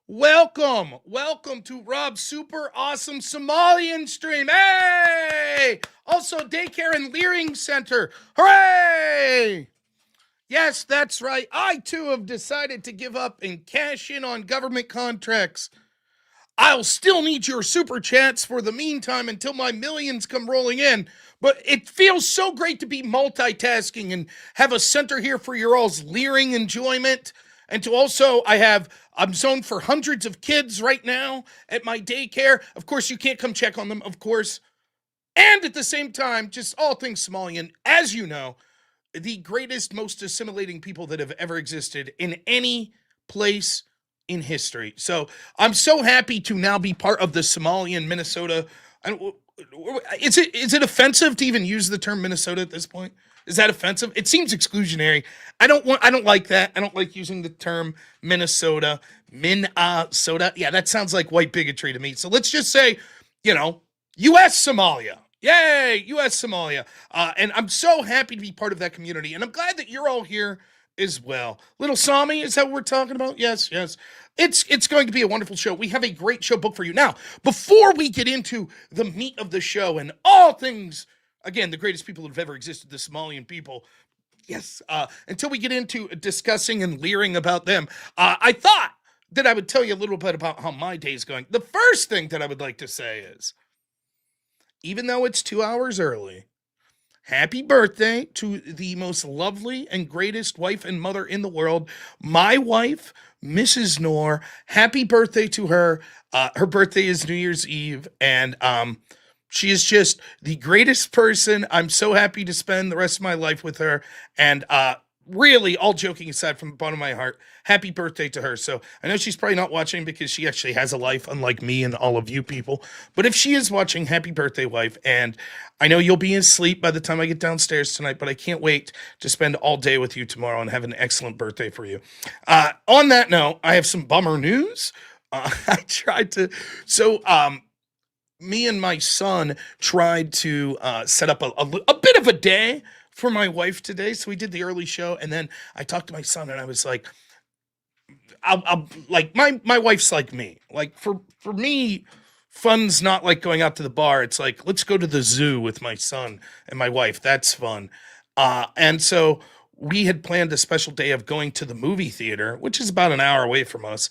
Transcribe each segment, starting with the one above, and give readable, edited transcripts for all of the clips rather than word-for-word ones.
Welcome to Rob's super awesome Somalian stream. Hey! Also, daycare and learing center. Hooray! Yes, that's right. I too have decided to give up and cash in on government contracts. I'll still need your super chats for the meantime until my millions come rolling in. But it feels so great to be multitasking and have a center here for your all's leering enjoyment. And to also, I'm zoned for hundreds of kids right now at my daycare. Of course, you can't come check on them, of course. And at the same time, just all things Somalian, as you know, the greatest, most assimilating people that have ever existed in any place in history. So I'm so happy to now be part of the Somalian Minnesota. Is it offensive to even use the term Minnesota at this point? Is that offensive? It seems exclusionary. I don't like that. I don't like using the term Minnesota. Minnesota. Yeah, that sounds like white bigotry to me. So let's just say, US Somalia. Yay, US Somalia. And I'm so happy to be part of that community. And I'm glad that you're all here as well. Little Sami, is that what we're talking about? Yes, yes. It's going to be a wonderful show. We have a great show booked for you. Now, before we get into the meat of the show and all things, again, the greatest people that have ever existed, the Somalian people, yes, until we get into discussing and leering about them, I thought that I would tell you a little bit about how my day's going. The first thing that I would like to say is, even though it's 2 hours early, happy birthday to the most lovely and greatest wife and mother in the world, my wife, Mrs. Noor. Happy birthday to her. Her birthday is New Year's Eve, and she is just the greatest person. I'm so happy to spend the rest of my life with her, and really, all joking aside, from the bottom of my heart, happy birthday to her. So I know she's probably not watching because she actually has a life, unlike me and all of you people. But if she is watching, happy birthday, wife. And I know you'll be asleep by the time I get downstairs tonight, but I can't wait to spend all day with you tomorrow and have an excellent birthday for you. On that note, I have some bummer news. I tried to, so me and my son tried to set up a bit of a day for my wife today. So we did the early show, and then I talked to my son, and I was like, I'll like my wife's like me. Like for me, fun's not like going out to the bar. It's like, let's go to the zoo with my son and my wife. That's fun. And so we had planned a special day of going to the movie theater, which is about an hour away from us.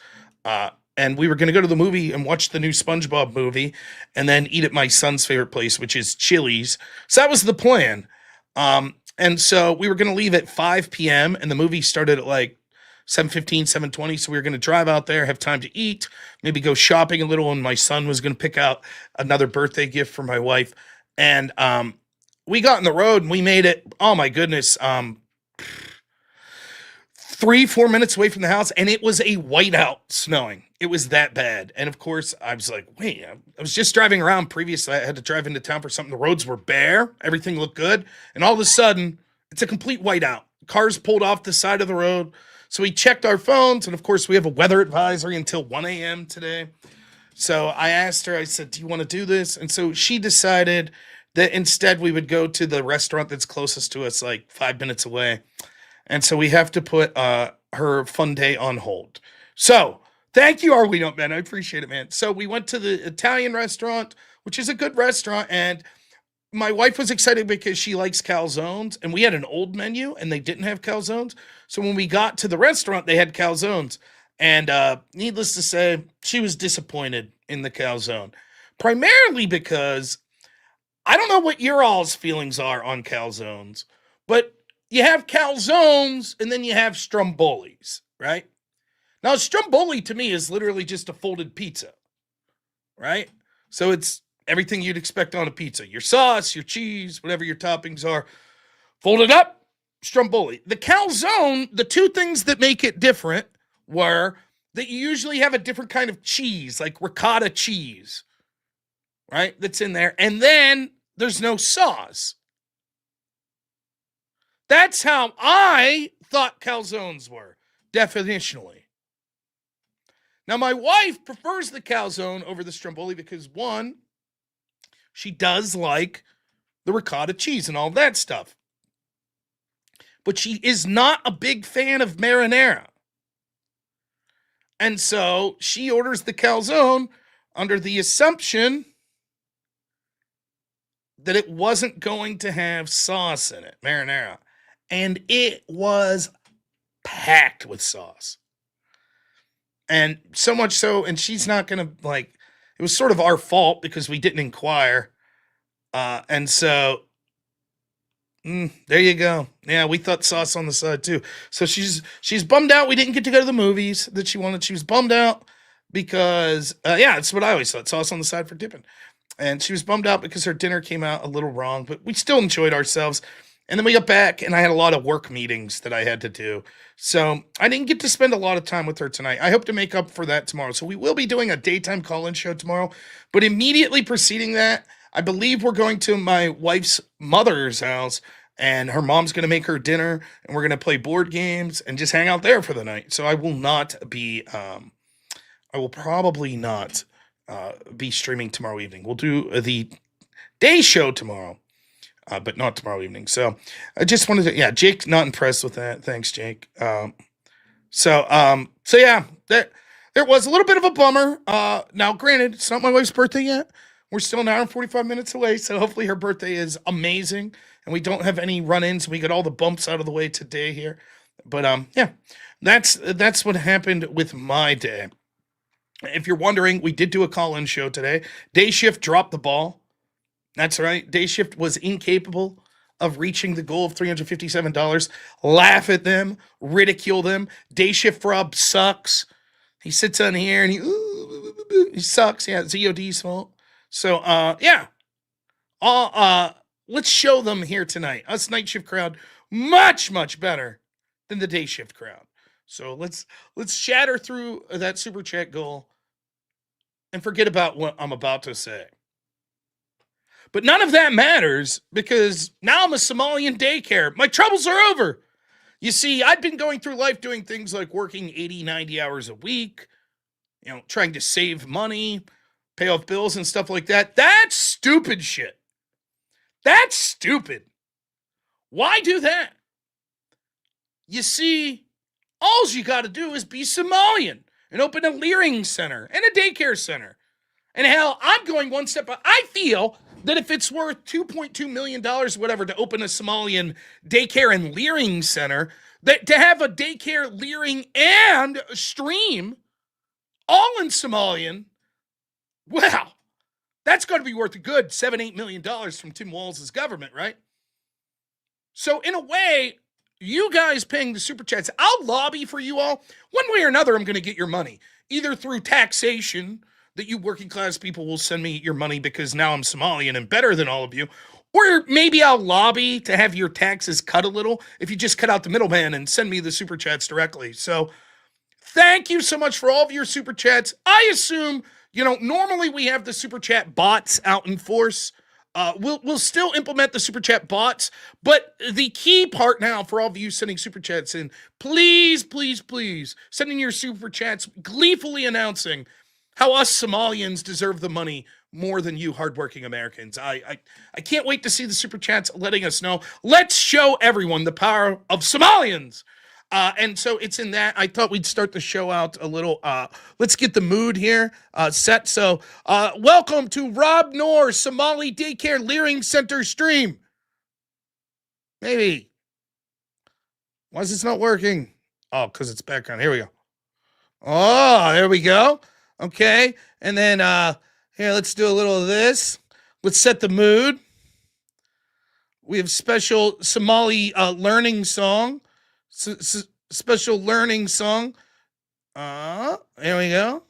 And we were going to go to the movie and watch the new SpongeBob movie, and then eat at my son's favorite place, which is Chili's. So that was the plan. And so we were going to leave at 5 p.m. and the movie started at like 7:15, 7:20. So we were going to drive out there, have time to eat, maybe go shopping a little. And my son was going to pick out another birthday gift for my wife. And we got on the road and we made it. Oh my goodness. 3, 4 minutes away from the house, and it was a whiteout snowing. It was that bad. And of course, I was like, wait, I was just driving around previously. I had to drive into town for something. The roads were bare. Everything looked good. And all of a sudden, it's a complete whiteout. Cars pulled off the side of the road. So we checked our phones. And of course, we have a weather advisory until 1 a.m. today. So I asked her, I said, do you want to do this? And so she decided that instead we would go to the restaurant that's closest to us, like 5 minutes away. And so we have to put her fun day on hold. So thank you, Arlino, man. I appreciate it, man. So we went to the Italian restaurant, which is a good restaurant. And my wife was excited because she likes calzones. And we had an old menu and they didn't have calzones. So when we got to the restaurant, they had calzones. And needless to say, she was disappointed in the calzone. Primarily because I don't know what your all's feelings are on calzones, but you have calzones and then you have strombolis, right? Now, stromboli to me is literally just a folded pizza, right? So it's everything you'd expect on a pizza. Your sauce, your cheese, whatever your toppings are, folded up, stromboli. The calzone, the two things that make it different were that you usually have a different kind of cheese, like ricotta cheese, right? That's in there. And then there's no sauce. That's how I thought calzones were, definitionally. Now, my wife prefers the calzone over the stromboli because, one, she does like the ricotta cheese and all that stuff. But she is not a big fan of marinara. And so she orders the calzone under the assumption that it wasn't going to have sauce in it, marinara. And it was packed with sauce. And so much so, and she's not going to, like, it was sort of our fault because we didn't inquire. And so, there you go. Yeah, we thought sauce on the side too. So she's bummed out we didn't get to go to the movies that she wanted. She was bummed out because, yeah, it's what I always thought, sauce on the side for dipping. And she was bummed out because her dinner came out a little wrong, but we still enjoyed ourselves. And then we got back, and I had a lot of work meetings that I had to do. So I didn't get to spend a lot of time with her tonight. I hope to make up for that tomorrow. So we will be doing a daytime call-in show tomorrow. But immediately preceding that, I believe we're going to my wife's mother's house, and her mom's going to make her dinner, and we're going to play board games and just hang out there for the night. So I will not be, I will probably not be streaming tomorrow evening. We'll do the day show tomorrow. But not tomorrow evening. So I just wanted to, yeah, Jake not impressed with that. Thanks, Jake. So yeah, there was a little bit of a bummer. Now, granted, it's not my wife's birthday yet. We're still an hour and 45 minutes away. So hopefully her birthday is amazing and we don't have any run-ins. We got all the bumps out of the way today here. But yeah, that's what happened with my day. If you're wondering, we did do a call-in show today. Day shift dropped the ball. That's right. Day shift was incapable of reaching the goal of $357. Laugh at them, ridicule them. Day shift Rob sucks. He sits on here and he sucks. Yeah, it's EOD's fault. So yeah. Let's show them here tonight. Us night shift crowd, much better than the day shift crowd. So let's shatter through that super chat goal and forget about what I'm about to say. But none of that matters because now I'm a Somalian daycare. My troubles are over. You see, I've been going through life doing things like working 80, 90 hours a week, trying to save money, pay off bills and stuff like that. That's stupid shit. That's stupid. Why do that? You see, all you got to do is be Somalian and open a learing center and a daycare center. And hell, I'm going one step. I feel that if it's worth $2.2 million, whatever, to open a Somalian daycare and learing center, that to have a daycare, learing, and stream all in Somalian, well, that's going to be worth a good $7-8 million from Tim Walz' government, right? So in a way, you guys paying the super chats, I'll lobby for you all. One way or another, I'm going to get your money, either through taxation, that you working class people will send me your money because now I'm Somalian and better than all of you. Or maybe I'll lobby to have your taxes cut a little if you just cut out the middleman and send me the super chats directly. So thank you so much for all of your super chats. I assume, normally we have the super chat bots out in force. We'll still implement the super chat bots, but the key part now for all of you sending super chats in, please send in your super chats gleefully announcing how us Somalians deserve the money more than you hardworking Americans. I can't wait to see the super chats letting us know. Let's show everyone the power of Somalians. And so it's in that. I thought we'd start the show out a little. Let's get the mood here set. So welcome to robnoerr Somali Daycare Learing Center stream. Maybe. Why is this not working? Oh, because it's back on. Here we go. Oh, there we go. Okay, and then here, let's do a little of this. Let's set the mood. We have special Somali learning song. Special learning song. There we go.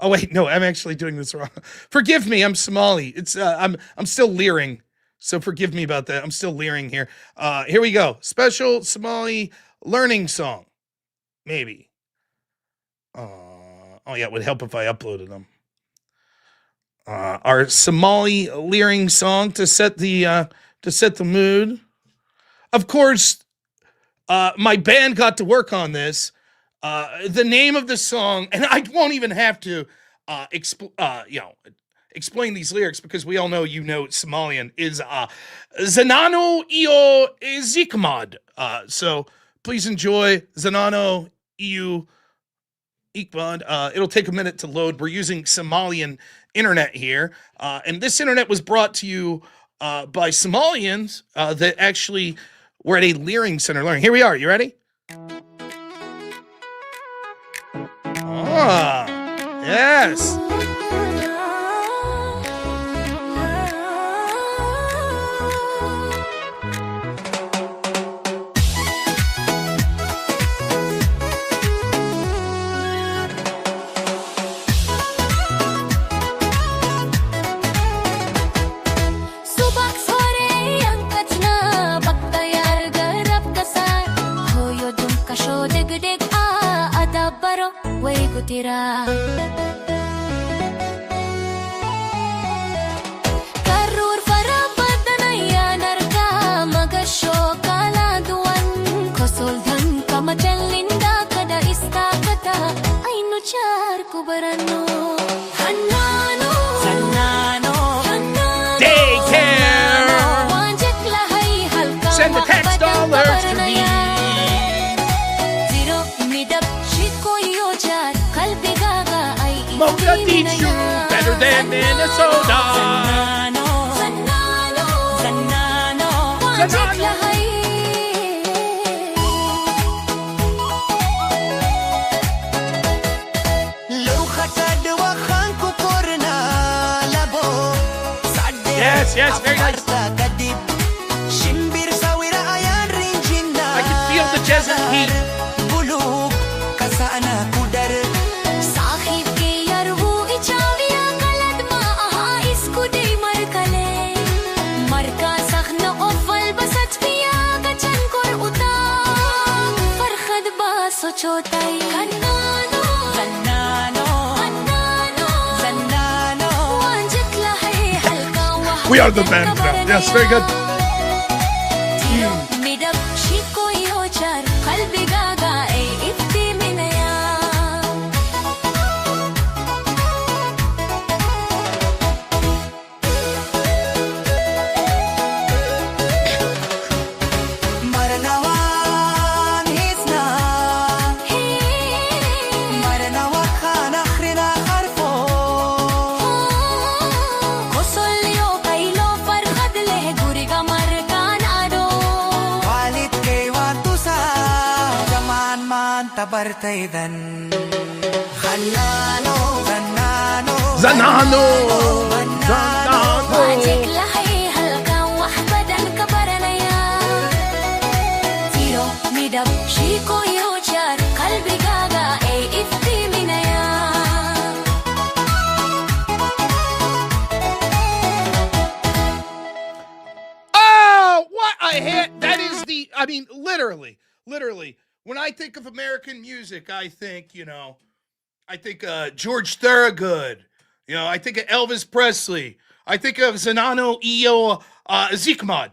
Oh wait, no, I'm actually doing this wrong. Forgive me, I'm Somali. It's I'm still leering, so forgive me about that. I'm still leering here. Here we go. Special Somali learning song. Maybe. Oh yeah, it would help if I uploaded them. Our Somali learing song to set the mood. Of course, my band got to work on this. The name of the song, and I won't even have to explain these lyrics because we all know Somalian is Zanano Iyo Zikmad. So please enjoy Zanano EU Ikbad. It'll take a minute to load. We're using Somalian internet here. And this internet was brought to you by Somalians that actually were at a learing center learning. Here we are. You ready? Ah, yes. Karur farabadnaya narka magasho kala duan kosol dhan kamajalinda kada istakata ainu char kubarano hanano Daycare. Send the tax dollars to me. Mogadishu, better than Minnesota. Yes, very nice. I can feel the desert heat. We are the band now. Yes, very good. Zanano. Oh, what a hit. That is literally. When I think of American music, I think, George Thorogood. I think of Elvis Presley. I think of Zanano Iyo Zikmad.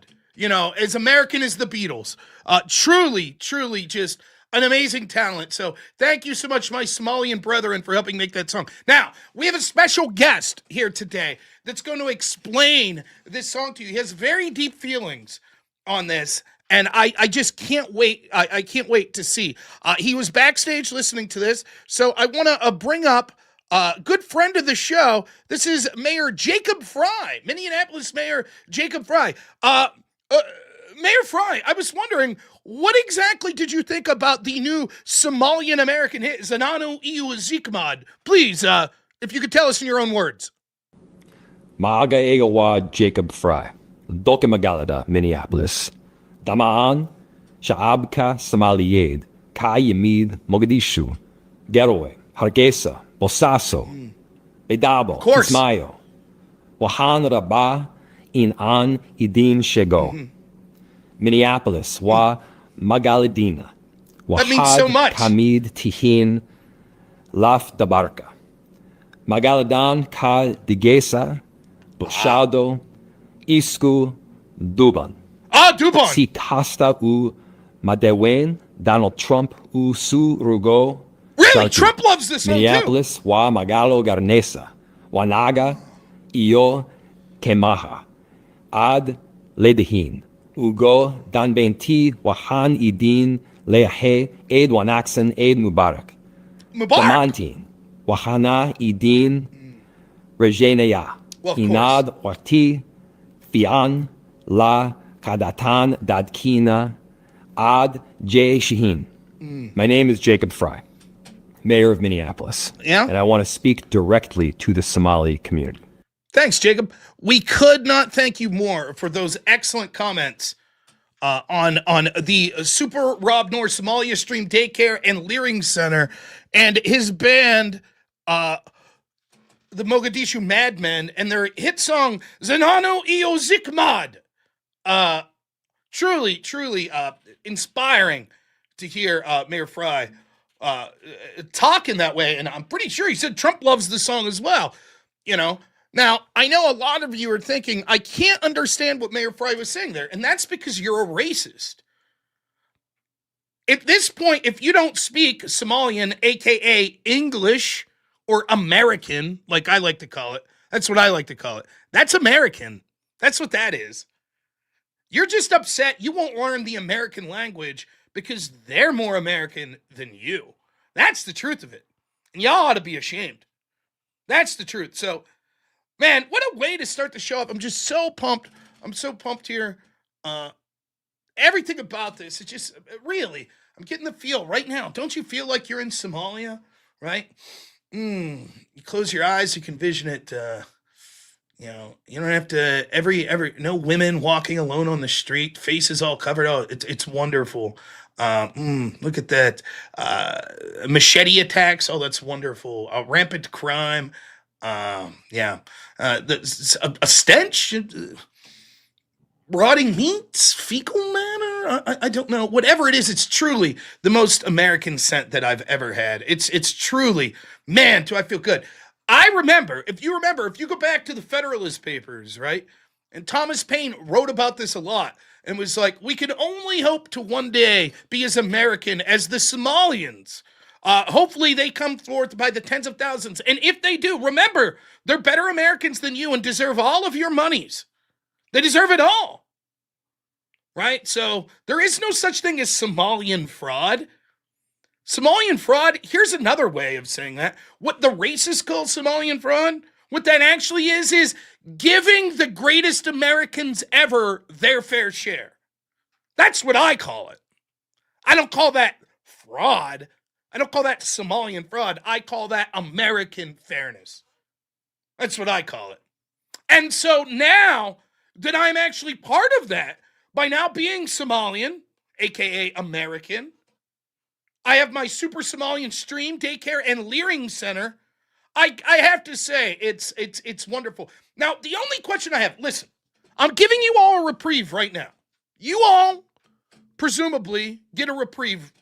As American as the Beatles. Truly just an amazing talent. So thank you so much, my Somalian brethren, for helping make that song. Now, we have a special guest here today that's going to explain this song to you. He has very deep feelings on this. And I just can't wait. I can't wait to see. He was backstage listening to this. So I want to bring up a good friend of the show. This is Mayor Jacob Fry, Minneapolis Mayor Jacob Fry. Mayor Fry, I was wondering, what exactly did you think about the new Somalian American hit, Zanano Iyo Zikmad? Please, if you could tell us in your own words. Maaga Egawa Jacob Fry, Doke Magalada, Minneapolis. Damaan, Shaabka Somaliyed, Kayimid, Mogadishu, Garowe, Hargeisa, Bosaso, Bedabo, Kismayo, Wahan Rabah, In An Idin Shego, Minneapolis, Wa Magaladina, Wahad Hamid Tihin, Laf Dabarka, Magaladan Ka Digesa, Boshado, Isku, Duban. Duban. Si Tasta U Madewen, Donald Trump U Su Rugo. Really? Trump loves this song Minneapolis, too. Wa Magalo Garnesa, Wanaga, Iyo Kemaha, Ad Ledehin, Ugo Danbenti, Wahan Idin, Leahe, Eid Wanaksan, Eid Mubarak. Mubarak. Damantin, Wahana, Idin, Rejenaya, Well, of course. Hinad, Wati, Fian, La, Kadatan, Dadkina, Ad, J. Shaheen. My name is Jacob Fry, mayor of Minneapolis. Yeah? And I want to speak directly to the Somali community. Thanks, Jacob. We could not thank you more for those excellent comments on the Super robnoerr Somalia Stream Daycare and Learing Center and his band, the Mogadishu Madmen, and their hit song Zanano Iyo Zikmad. Truly inspiring to hear Mayor Fry talk in that way, and I'm pretty sure he said Trump loves the song as well. You know, now I know a lot of you are thinking I can't understand what Mayor Fry was saying there, and that's because you're a racist. At this point, if you don't speak Somalian, aka English or American, like I like to call it, that's what I like to call it. That's American. That's what that is. You're just upset you won't learn the American language because they're more American than you. That's the truth of it. And y'all ought to be ashamed. That's the truth. So, man, what a way to start the show up. I'm just so pumped. I'm so pumped here. Everything about this, it's just really, I'm getting the feel right now. Don't you feel like you're in Somalia, right? You close your eyes, you can vision it. You know, you don't have to no women walking alone on the street, faces all covered. Oh, it's wonderful. Look at that. Machete attacks. Oh, that's wonderful. Rampant crime. Yeah. A stench. Rotting meats, fecal matter. I don't know. Whatever it is, it's truly the most American scent that I've ever had. It's truly, man, do I feel good. I remember, if you go back to the Federalist Papers, right? And Thomas Paine wrote about this a lot and was like, we can only hope to one day be as American as the Somalians. Hopefully they come forth by the tens of thousands. And if they do, remember, they're better Americans than you and deserve all of your monies. They deserve it all. Right? So there is no such thing as Somalian fraud. Somalian fraud, here's another way of saying that. What the racists call Somalian fraud, what that actually is giving the greatest Americans ever their fair share. That's what I call it. I don't call that fraud. I don't call that Somalian fraud. I call that American fairness. That's what I call it. And so now that I'm actually part of that, by now being Somalian, aka American, I have my Super Somalian Stream Daycare and Learing Center. I have to say, it's wonderful. Now, the only question I have, listen, I'm giving you all a reprieve right now. You all, presumably, get a reprieve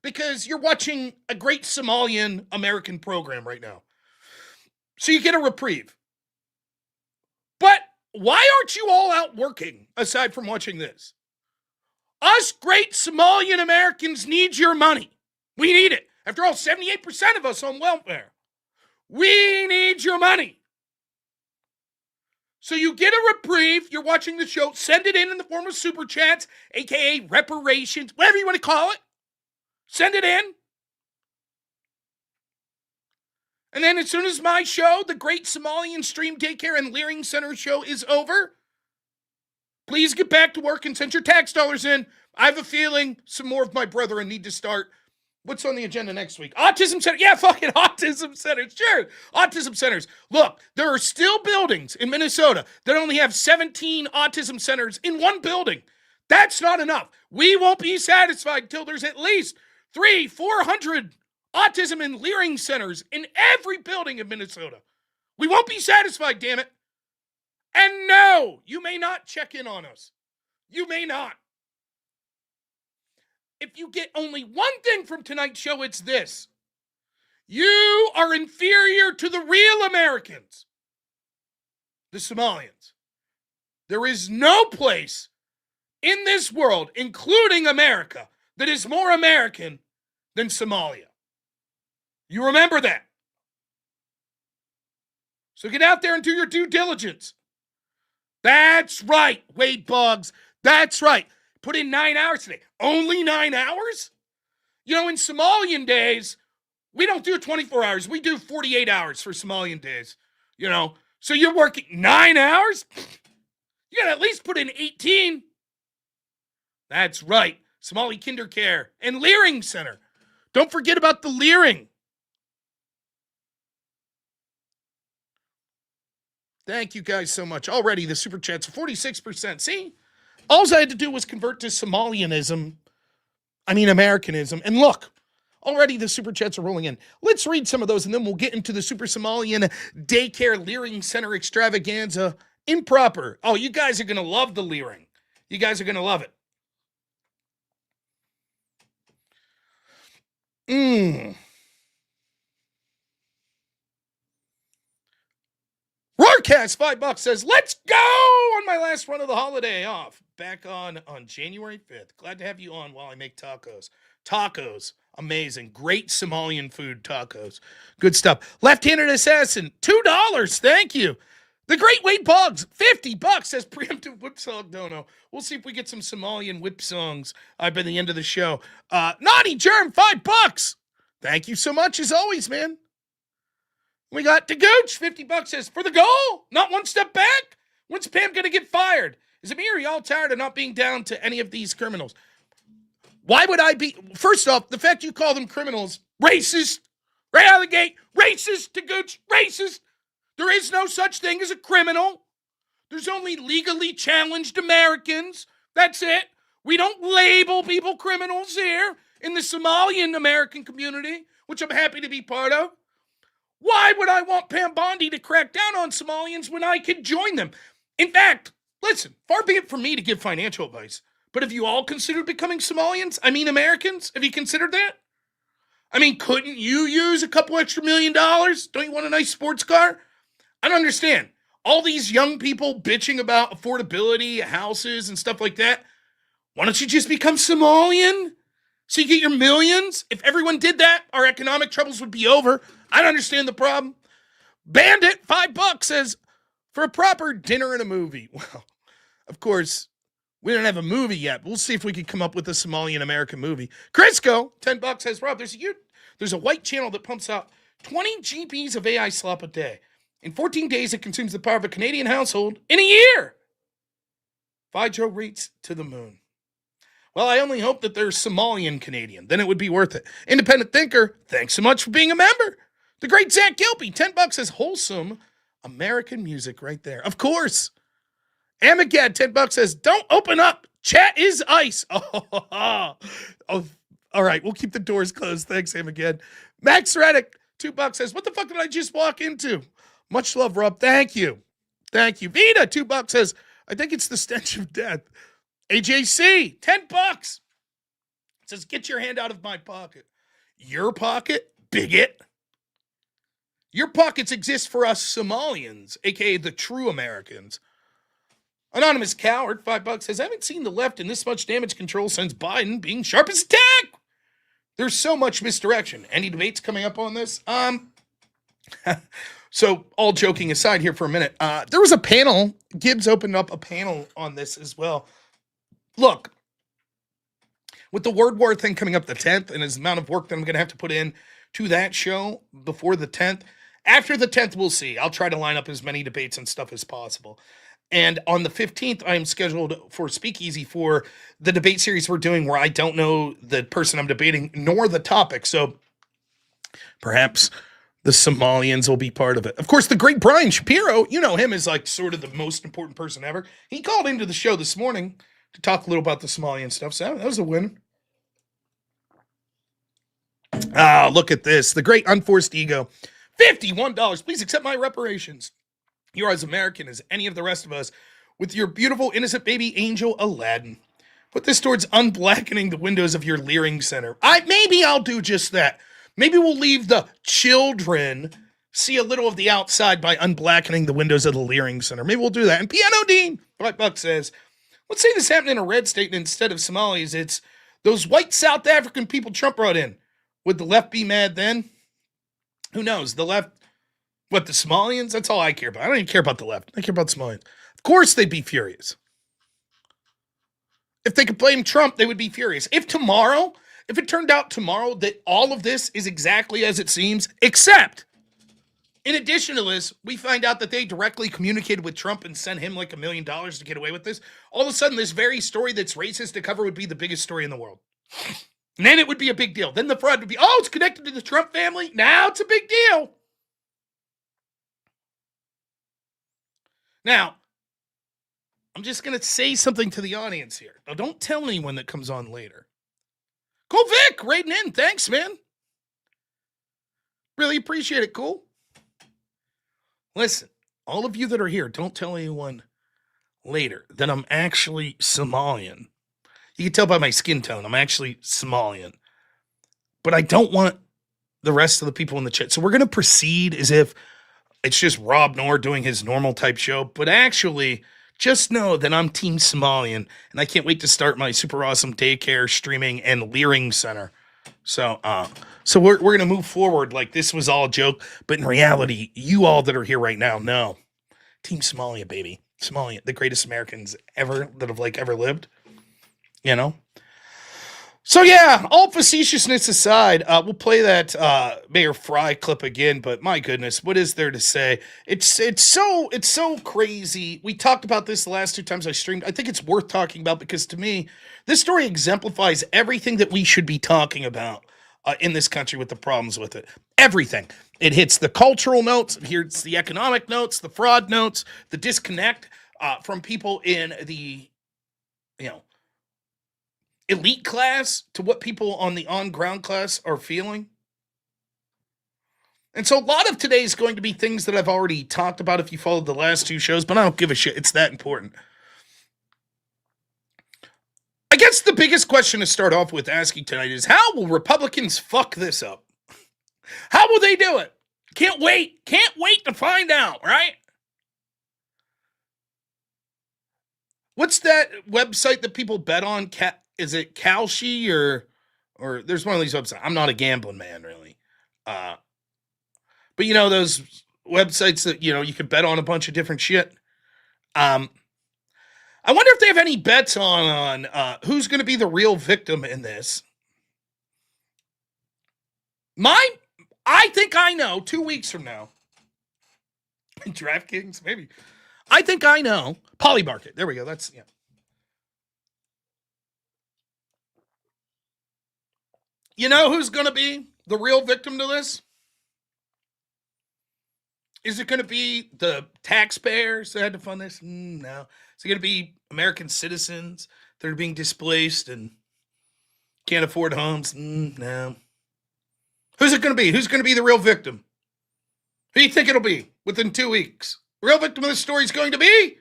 because you're watching a great Somalian American program right now. So you get a reprieve. But why aren't you all out working, aside from watching this? Us great Somalian Americans need your money. We need it. After all, 78% of us on welfare. We need your money. So you get a reprieve. You're watching the show. Send it in the form of super chats, aka reparations, whatever you want to call it. Send it in. And then as soon as my show, the Great Somalian Stream Daycare and Learing Center show is over, please get back to work and send your tax dollars in. I have a feeling some more of my brethren need to start. What's on the agenda next week? Autism Center. Yeah, fucking autism centers. Sure, autism centers. Look, there are still buildings in Minnesota that only have 17 autism centers in one building. That's not enough. We won't be satisfied until there's at least 300-400 autism and learing centers in every building in Minnesota. We won't be satisfied, damn it. And no, you may not check in on us. You may not. If you get only one thing from tonight's show, it's this. You are inferior to the real Americans, the Somalians. There is no place in this world, including America, that is more American than Somalia. You remember that. So get out there and do your due diligence. That's right, Wade Boggs. That's right. Put in 9 hours today. Only 9 hours? You know, in Somalian days, we don't do 24 hours. We do 48 hours for Somalian days. You know, so you're working 9 hours? You gotta at least put in 18. That's right. Somali Kindercare and Learing Center. Don't forget about the Learing. Thank you guys so much. Already the super chats 46%. See? All I had to do was convert to Americanism. And look, already the super chats are rolling in. Let's read some of those and then we'll get into the Super Somalian Daycare Learing Center extravaganza improper. Oh, you guys are going to love the Learing. You guys are going to love it. Roarcast $5 says, let's go on my last run of the holiday off. Back on January 5th. Glad to have you on while I make tacos. Tacos, amazing. Great Somalian food tacos. Good stuff. Left-handed assassin, $2. Thank you. The Great Wade Boggs, $50 says preemptive whip song dono. We'll see if we get some Somalian whip songs by the end of the show. Naughty Germ, $5. Thank you so much as always, man. We got DeGooch, $50 says, for the goal, not one step back. When's Pam going to get fired? Is it me or y'all tired of not being down to any of these criminals? Why would I be? First off, the fact you call them criminals, racist, right out of the gate, racist, DeGooch, racist. There is no such thing as a criminal. There's only legally challenged Americans. That's it. We don't label people criminals here in the Somalian American community, which I'm happy to be part of. Why would I want Pam Bondi to crack down on Somalians when I could join them? In fact, listen, far be it from me to give financial advice, but have you all considered becoming Somalians? Americans? Have you considered that? Couldn't you use a couple extra $1 million? Don't you want a nice sports car? I don't understand. All these young people bitching about affordability, houses, and stuff like that. Why don't you just become Somalian? So you get your millions? If everyone did that, our economic troubles would be over. I don't understand the problem. Bandit, $5 says, for a proper dinner and a movie. Well, of course, we don't have a movie yet. We'll see if we can come up with a Somalian American movie. Crisco, $10 says, Rob, there's a white channel that pumps out 20 GBs of AI slop a day. In 14 days, it consumes the power of a Canadian household in a year. Joe rates to the moon. Well, I only hope that they're Somalian Canadian. Then it would be worth it. Independent thinker, thanks so much for being a member. The great Zach Gilpy, $10 says wholesome American music right there. Of course. Amagad, $10 says, don't open up. Chat is ice. Oh, all right. We'll keep the doors closed. Thanks, Amagad. Max Reddick, $2 says, what the fuck did I just walk into? Much love, Rob. Thank you. Thank you. Vita, $2 says, I think it's the stench of death. AJC, $10. It says, get your hand out of my pocket. Your pocket? Bigot. Your pockets exist for us Somalians, a.k.a. the true Americans. Anonymous Coward, $5 says, I haven't seen the left in this much damage control since Biden being sharp as a tack. There's so much misdirection. Any debates coming up on this? So, all joking aside here for a minute, there was a panel. Gibbs opened up a panel on this as well. Look, with the word war thing coming up the 10th and his amount of work that I'm going to have to put in to that show before the 10th, after the 10th, we'll see. I'll try to line up as many debates and stuff as possible. And on the 15th, I'm scheduled for Speakeasy for the debate series we're doing where I don't know the person I'm debating nor the topic. So perhaps the Somalians will be part of it. Of course, the great Brian Shapiro, you know him as like sort of the most important person ever. He called into the show this morning to talk a little about the Somalian stuff. So that was a win. Ah, look at this. The great unforced ego. $51. Please accept my reparations. You're as American as any of the rest of us with your beautiful, innocent baby angel, Aladdin. Put this towards unblackening the windows of your Learing Center. Maybe I'll do just that. Maybe we'll leave the children see a little of the outside by unblackening the windows of the Learing Center. Maybe we'll do that. And Piano Dean, $5 says, let's say this happened in a red state and instead of Somalis, it's those white South African people Trump brought in. Would the left be mad then? Who knows? The left, what, the Somalians? That's all I care about. I don't even care about the left. I care about Somalians. Of course they'd be furious. If they could blame Trump, they would be furious. If if it turned out tomorrow that all of this is exactly as it seems, except in addition to this, we find out that they directly communicated with Trump and sent him like $1 million to get away with this. All of a sudden, this very story that's racist to cover would be the biggest story in the world. And then it would be a big deal. Then the fraud would be, oh, it's connected to the Trump family. Now it's a big deal. Now, I'm just going to say something to the audience here. Now, don't tell anyone that comes on later. Cool, Vic, raiding in. Thanks, man. Really appreciate it. Cool. Listen, all of you that are here, don't tell anyone later that I'm actually Somalian. You can tell by my skin tone, I'm actually Somalian. But I don't want the rest of the people in the chat. So we're going to proceed as if it's just robnoerr doing his normal type show. But actually, just know that I'm Team Somalian. And I can't wait to start my super awesome daycare, streaming, and learing center. So we're going to move forward like this was all a joke. But in reality, you all that are here right now know. Team Somalia, baby. Somalia, the greatest Americans ever that have ever lived. You know? So yeah, all facetiousness aside, we'll play that Mayor Fry clip again, but my goodness, what is there to say? It's so crazy. We talked about this the last 2 times I streamed. I think it's worth talking about because to me, this story exemplifies everything that we should be talking about in this country with the problems with it. Everything. It hits the cultural notes, it hits the economic notes, the fraud notes, the disconnect from people in the, elite class to what people on the on-ground class are feeling. And so a lot of today is going to be things that I've already talked about if you followed the last 2 shows, but I don't give a shit. It's that important. I guess the biggest question to start off with asking tonight is how will Republicans fuck this up? How will they do it? Can't wait. Can't wait to find out, right? What's that website that people bet on? Is it Kalshi or there's one of these websites. I'm not a gambling man, really. But those websites that, you can bet on a bunch of different shit. I wonder if they have any bets on who's going to be the real victim in this. I think I know 2 weeks from now. DraftKings, maybe. I think I know. Polymarket. There we go. That's, yeah. You know who's going to be the real victim to this? Is it going to be the taxpayers that had to fund this? No. Is it going to be American citizens that are being displaced and can't afford homes? No. Who's it going to be? Who's going to be the real victim? Who do you think it'll be within 2 weeks? The real victim of this story is going to be?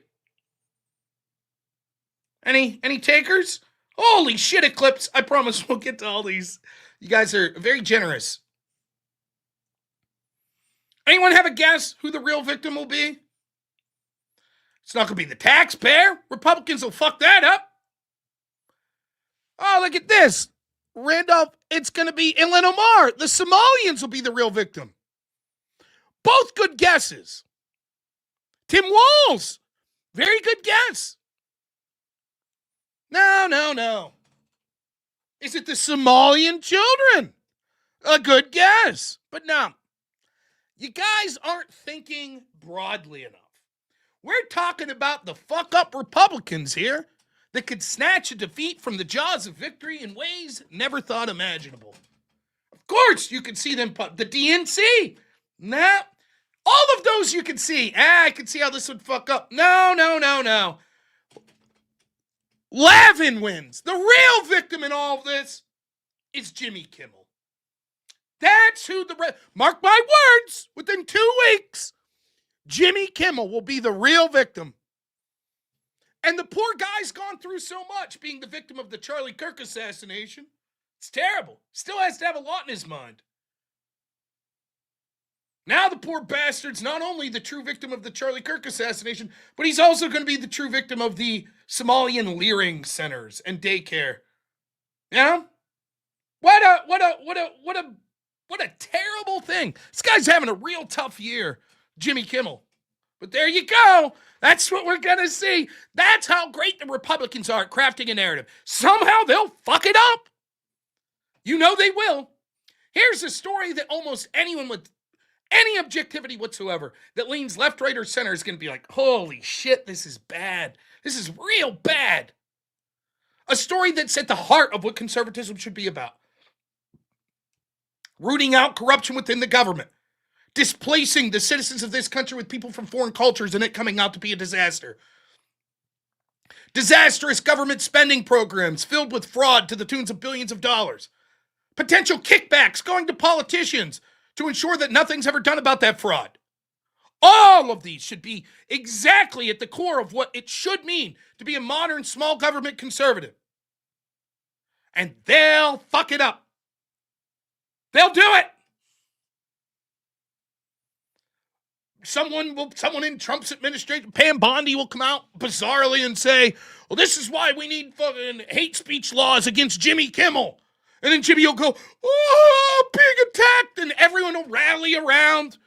Any takers? Holy shit, Eclipse. I promise we'll get to all these. You guys are very generous. Anyone have a guess who the real victim will be? It's not going to be the taxpayer. Republicans will fuck that up. Oh, look at this. Randolph, it's going to be Ilhan Omar. The Somalians will be the real victim. Both good guesses. Tim Walz. Very good guess. No. Is it the Somalian children? A good guess. But no. You guys aren't thinking broadly enough. We're talking about the fuck-up Republicans here that could snatch a defeat from the jaws of victory in ways never thought imaginable. Of course, you can see them, the DNC. Nah. All of those you can see. I can see how this would fuck up. No. Lavin wins. The real victim in all of this is Jimmy Kimmel. That's who mark my words, within 2 weeks, Jimmy Kimmel will be the real victim. And the poor guy's gone through so much being the victim of the Charlie Kirk assassination. It's terrible. Still has to have a lot in his mind. Now the poor bastard's not only the true victim of the Charlie Kirk assassination, but he's also going to be the true victim of the Somalian learing centers and daycare. Yeah? What a terrible thing. This guy's having a real tough year, Jimmy Kimmel. But there you go. That's what we're going to see. That's how great the Republicans are at crafting a narrative. Somehow they'll fuck it up. You know they will. Here's a story that almost anyone with any objectivity whatsoever that leans left, right, or center is going to be like, holy shit, this is bad. This is real bad. A story that's at the heart of what conservatism should be about. Rooting out corruption within the government. Displacing the citizens of this country with people from foreign cultures and it coming out to be a disaster. Disastrous government spending programs filled with fraud to the tunes of billions of dollars. Potential kickbacks going to politicians to ensure that nothing's ever done about that fraud. All of these should be exactly at the core of what it should mean to be a modern small government conservative. And they'll fuck it up. They'll do it. Someone in Trump's administration, Pam Bondi, will come out bizarrely and say, well, this is why we need fucking hate speech laws against Jimmy Kimmel. And then Jimmy will go, oh, being attacked. And everyone will rally around.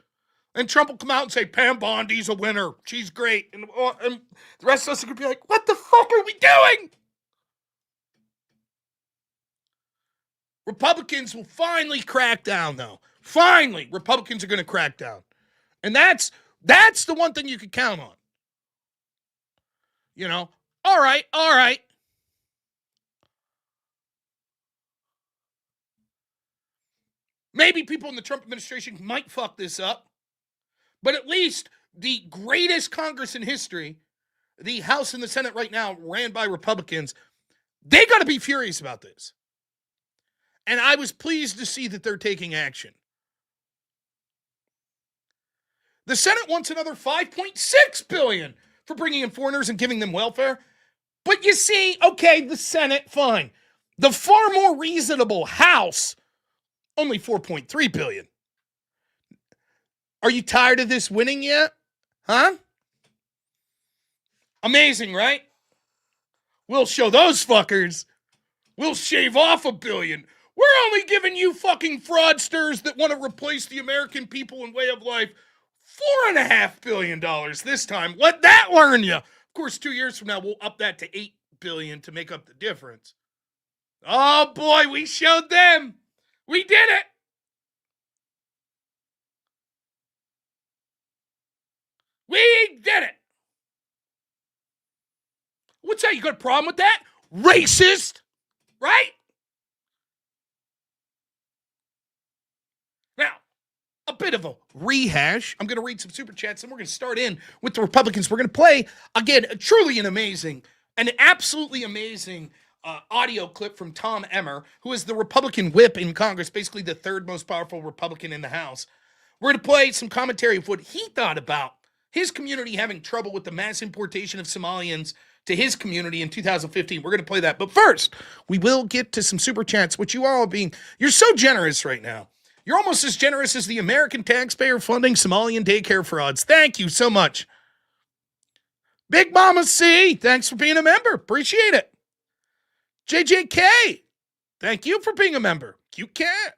And Trump will come out and say, Pam Bondi's a winner. She's great. And the rest of us are going to be like, what the fuck are we doing? Republicans will finally crack down, though. Finally, Republicans are going to crack down. And that's the one thing you can count on. You know, all right. Maybe people in the Trump administration might fuck this up. But at least the greatest Congress in history, the House and the Senate right now, ran by Republicans, they got to be furious about this. And I was pleased to see that they're taking action. The Senate wants another $5.6 billion for bringing in foreigners and giving them welfare. But you see, okay, the Senate, fine. The far more reasonable House, only $4.3 billion. Are you tired of this winning yet? Huh? Amazing, right? We'll show those fuckers. We'll shave off $1 billion. We're only giving you fucking fraudsters that want to replace the American people and way of life $4.5 billion this time. Let that learn you. Of course, 2 years from now, we'll up that to $8 billion to make up the difference. Oh boy, we showed them. We did it. We did it. What's that? You got a problem with that? Racist, right? Now, a bit of a rehash. I'm going to read some super chats, and we're going to start in with the Republicans. We're going to play, again, truly an absolutely amazing audio clip from Tom Emmer, who is the Republican whip in Congress, basically the third most powerful Republican in the House. We're going to play some commentary of what he thought about his community having trouble with the mass importation of Somalians to his community in 2015. We're going to play that. But first, we will get to some super chats, which you all are you're so generous right now. You're almost as generous as the American taxpayer funding Somalian daycare frauds. Thank you so much. Big Mama C, thanks for being a member. Appreciate it. JJK, thank you for being a member. Cute cat.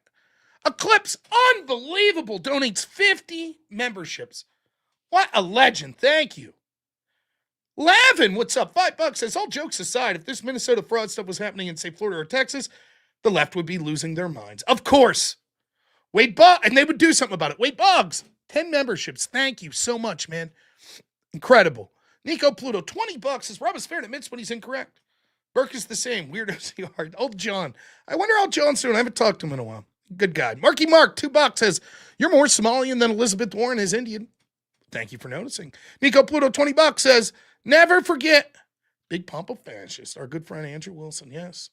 Eclipse, unbelievable, donates 50 memberships. What a legend. Thank you. Lavin, what's up? $5 says, all jokes aside, if this Minnesota fraud stuff was happening in, say, Florida or Texas, the left would be losing their minds. Of course. And they would do something about it. Wade Boggs, 10 memberships. Thank you so much, man. Incredible. Nico Pluto, $20 says, Rob is fair and admits when he's incorrect. Burke is the same. Weirdos he are. Old John. I wonder how John's doing. I haven't talked to him in a while. Good guy. Marky Mark, $2 says, you're more Somalian than Elizabeth Warren is Indian. Thank you for noticing. Nico Pluto, $20 says, never forget Big Pump of Fascist. Our good friend Andrew Wilson, yes.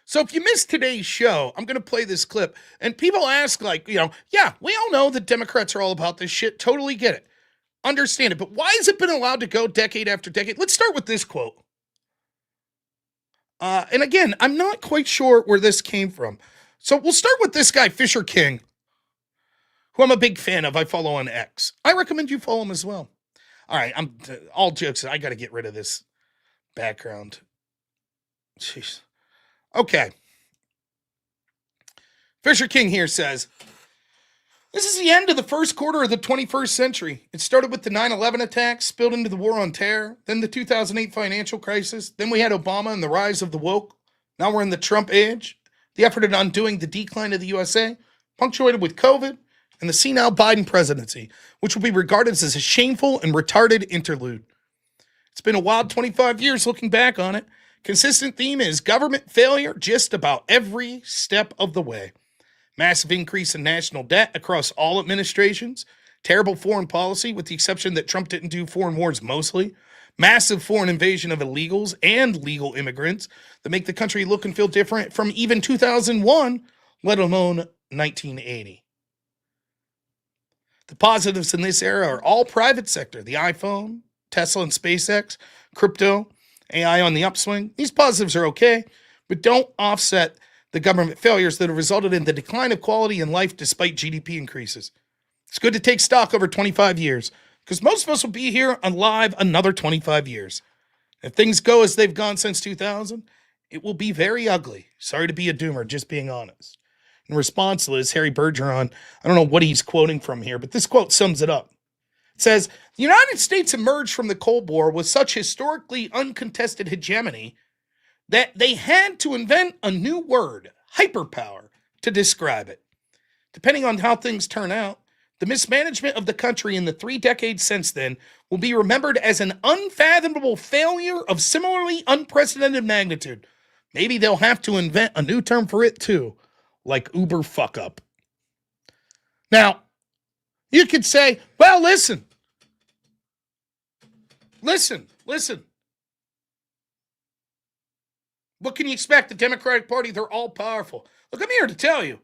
So if you missed today's show, I'm going to play this clip. And people ask, yeah, we all know that Democrats are all about this shit. Totally get it. Understand it. But why has it been allowed to go decade after decade? Let's start with this quote. And again, I'm not quite sure where this came from. So we'll start with this guy, Fisher King, who I'm a big fan of. I follow on X. I recommend you follow him as well. All right, all jokes. I got to get rid of this background. Jeez. Okay. Fisher King here says, This is the end of the first quarter of the 21st century. It started with the 9/11 attacks, spilled into the war on terror, then the 2008 financial crisis, then we had Obama and the rise of the woke. Now we're in the Trump age. The effort at undoing the decline of the USA, punctuated with COVID and the senile Biden presidency, which will be regarded as a shameful and retarded interlude. It's been a wild 25 years looking back on it. Consistent theme is government failure just about every step of the way. Massive increase in national debt across all administrations. Terrible foreign policy, with the exception that Trump didn't do foreign wars mostly. Massive foreign invasion of illegals and legal immigrants that make the country look and feel different from even 2001, let alone 1980. The positives in this era are all private sector. The iPhone, Tesla and SpaceX, crypto, AI on the upswing. These positives are okay, but don't offset the government failures that have resulted in the decline of quality in life despite GDP increases. It's good to take stock over 25 years, because most of us will be here alive another 25 years. If things go as they've gone since 2000, it will be very ugly. Sorry to be a doomer, just being honest. In response to this, Harry Bergeron, I don't know what he's quoting from here, but this quote sums it up. It says, the United States emerged from the Cold War with such historically uncontested hegemony that they had to invent a new word, hyperpower, to describe it. Depending on how things turn out, the mismanagement of the country in the 3 decades since then will be remembered as an unfathomable failure of similarly unprecedented magnitude. Maybe they'll have to invent a new term for it too, like uber fuck up. Now, you could say, well, listen. What can you expect? The Democratic Party, they're all powerful. Look, I'm here to tell you,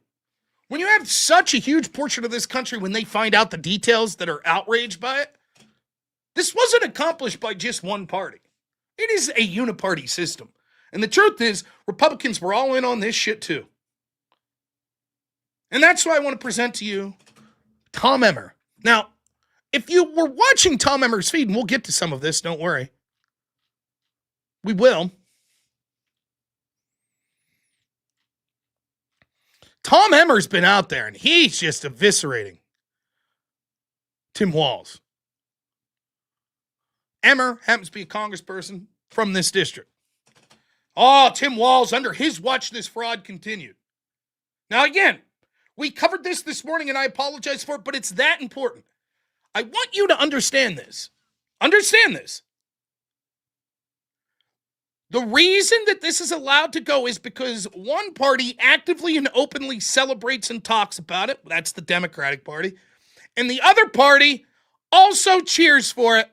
when you have such a huge portion of this country, when they find out the details that are outraged by it, this wasn't accomplished by just one party. It is a uniparty system. And the truth is, Republicans were all in on this shit too. And that's why I want to present to you Tom Emmer. Now, if you were watching Tom Emmer's feed, and we'll get to some of this, don't worry. We will. Tom Emmer's been out there, and he's just eviscerating Tim Walz. Emmer happens to be a congressperson from this district. Oh, Tim Walz, under his watch, this fraud continued. Now, again, we covered this morning, and I apologize for it, but it's that important. I want you to understand this. Understand this. The reason that this is allowed to go is because one party actively and openly celebrates and talks about it. That's the Democratic Party. And the other party also cheers for it.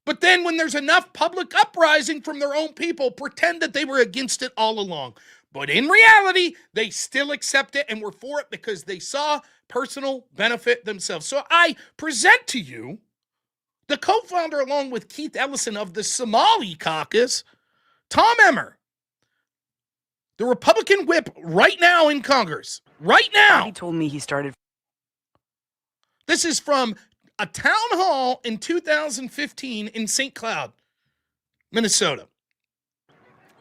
But then when there's enough public uprising from their own people, pretend that they were against it all along. But in reality, they still accept it and were for it because they saw personal benefit themselves. So I present to you the co-founder, along with Keith Ellison, of the Somali caucus, Tom Emmer, the Republican whip right now in Congress. Right now. He told me he started. This is from a town hall in 2015 in St. Cloud, Minnesota.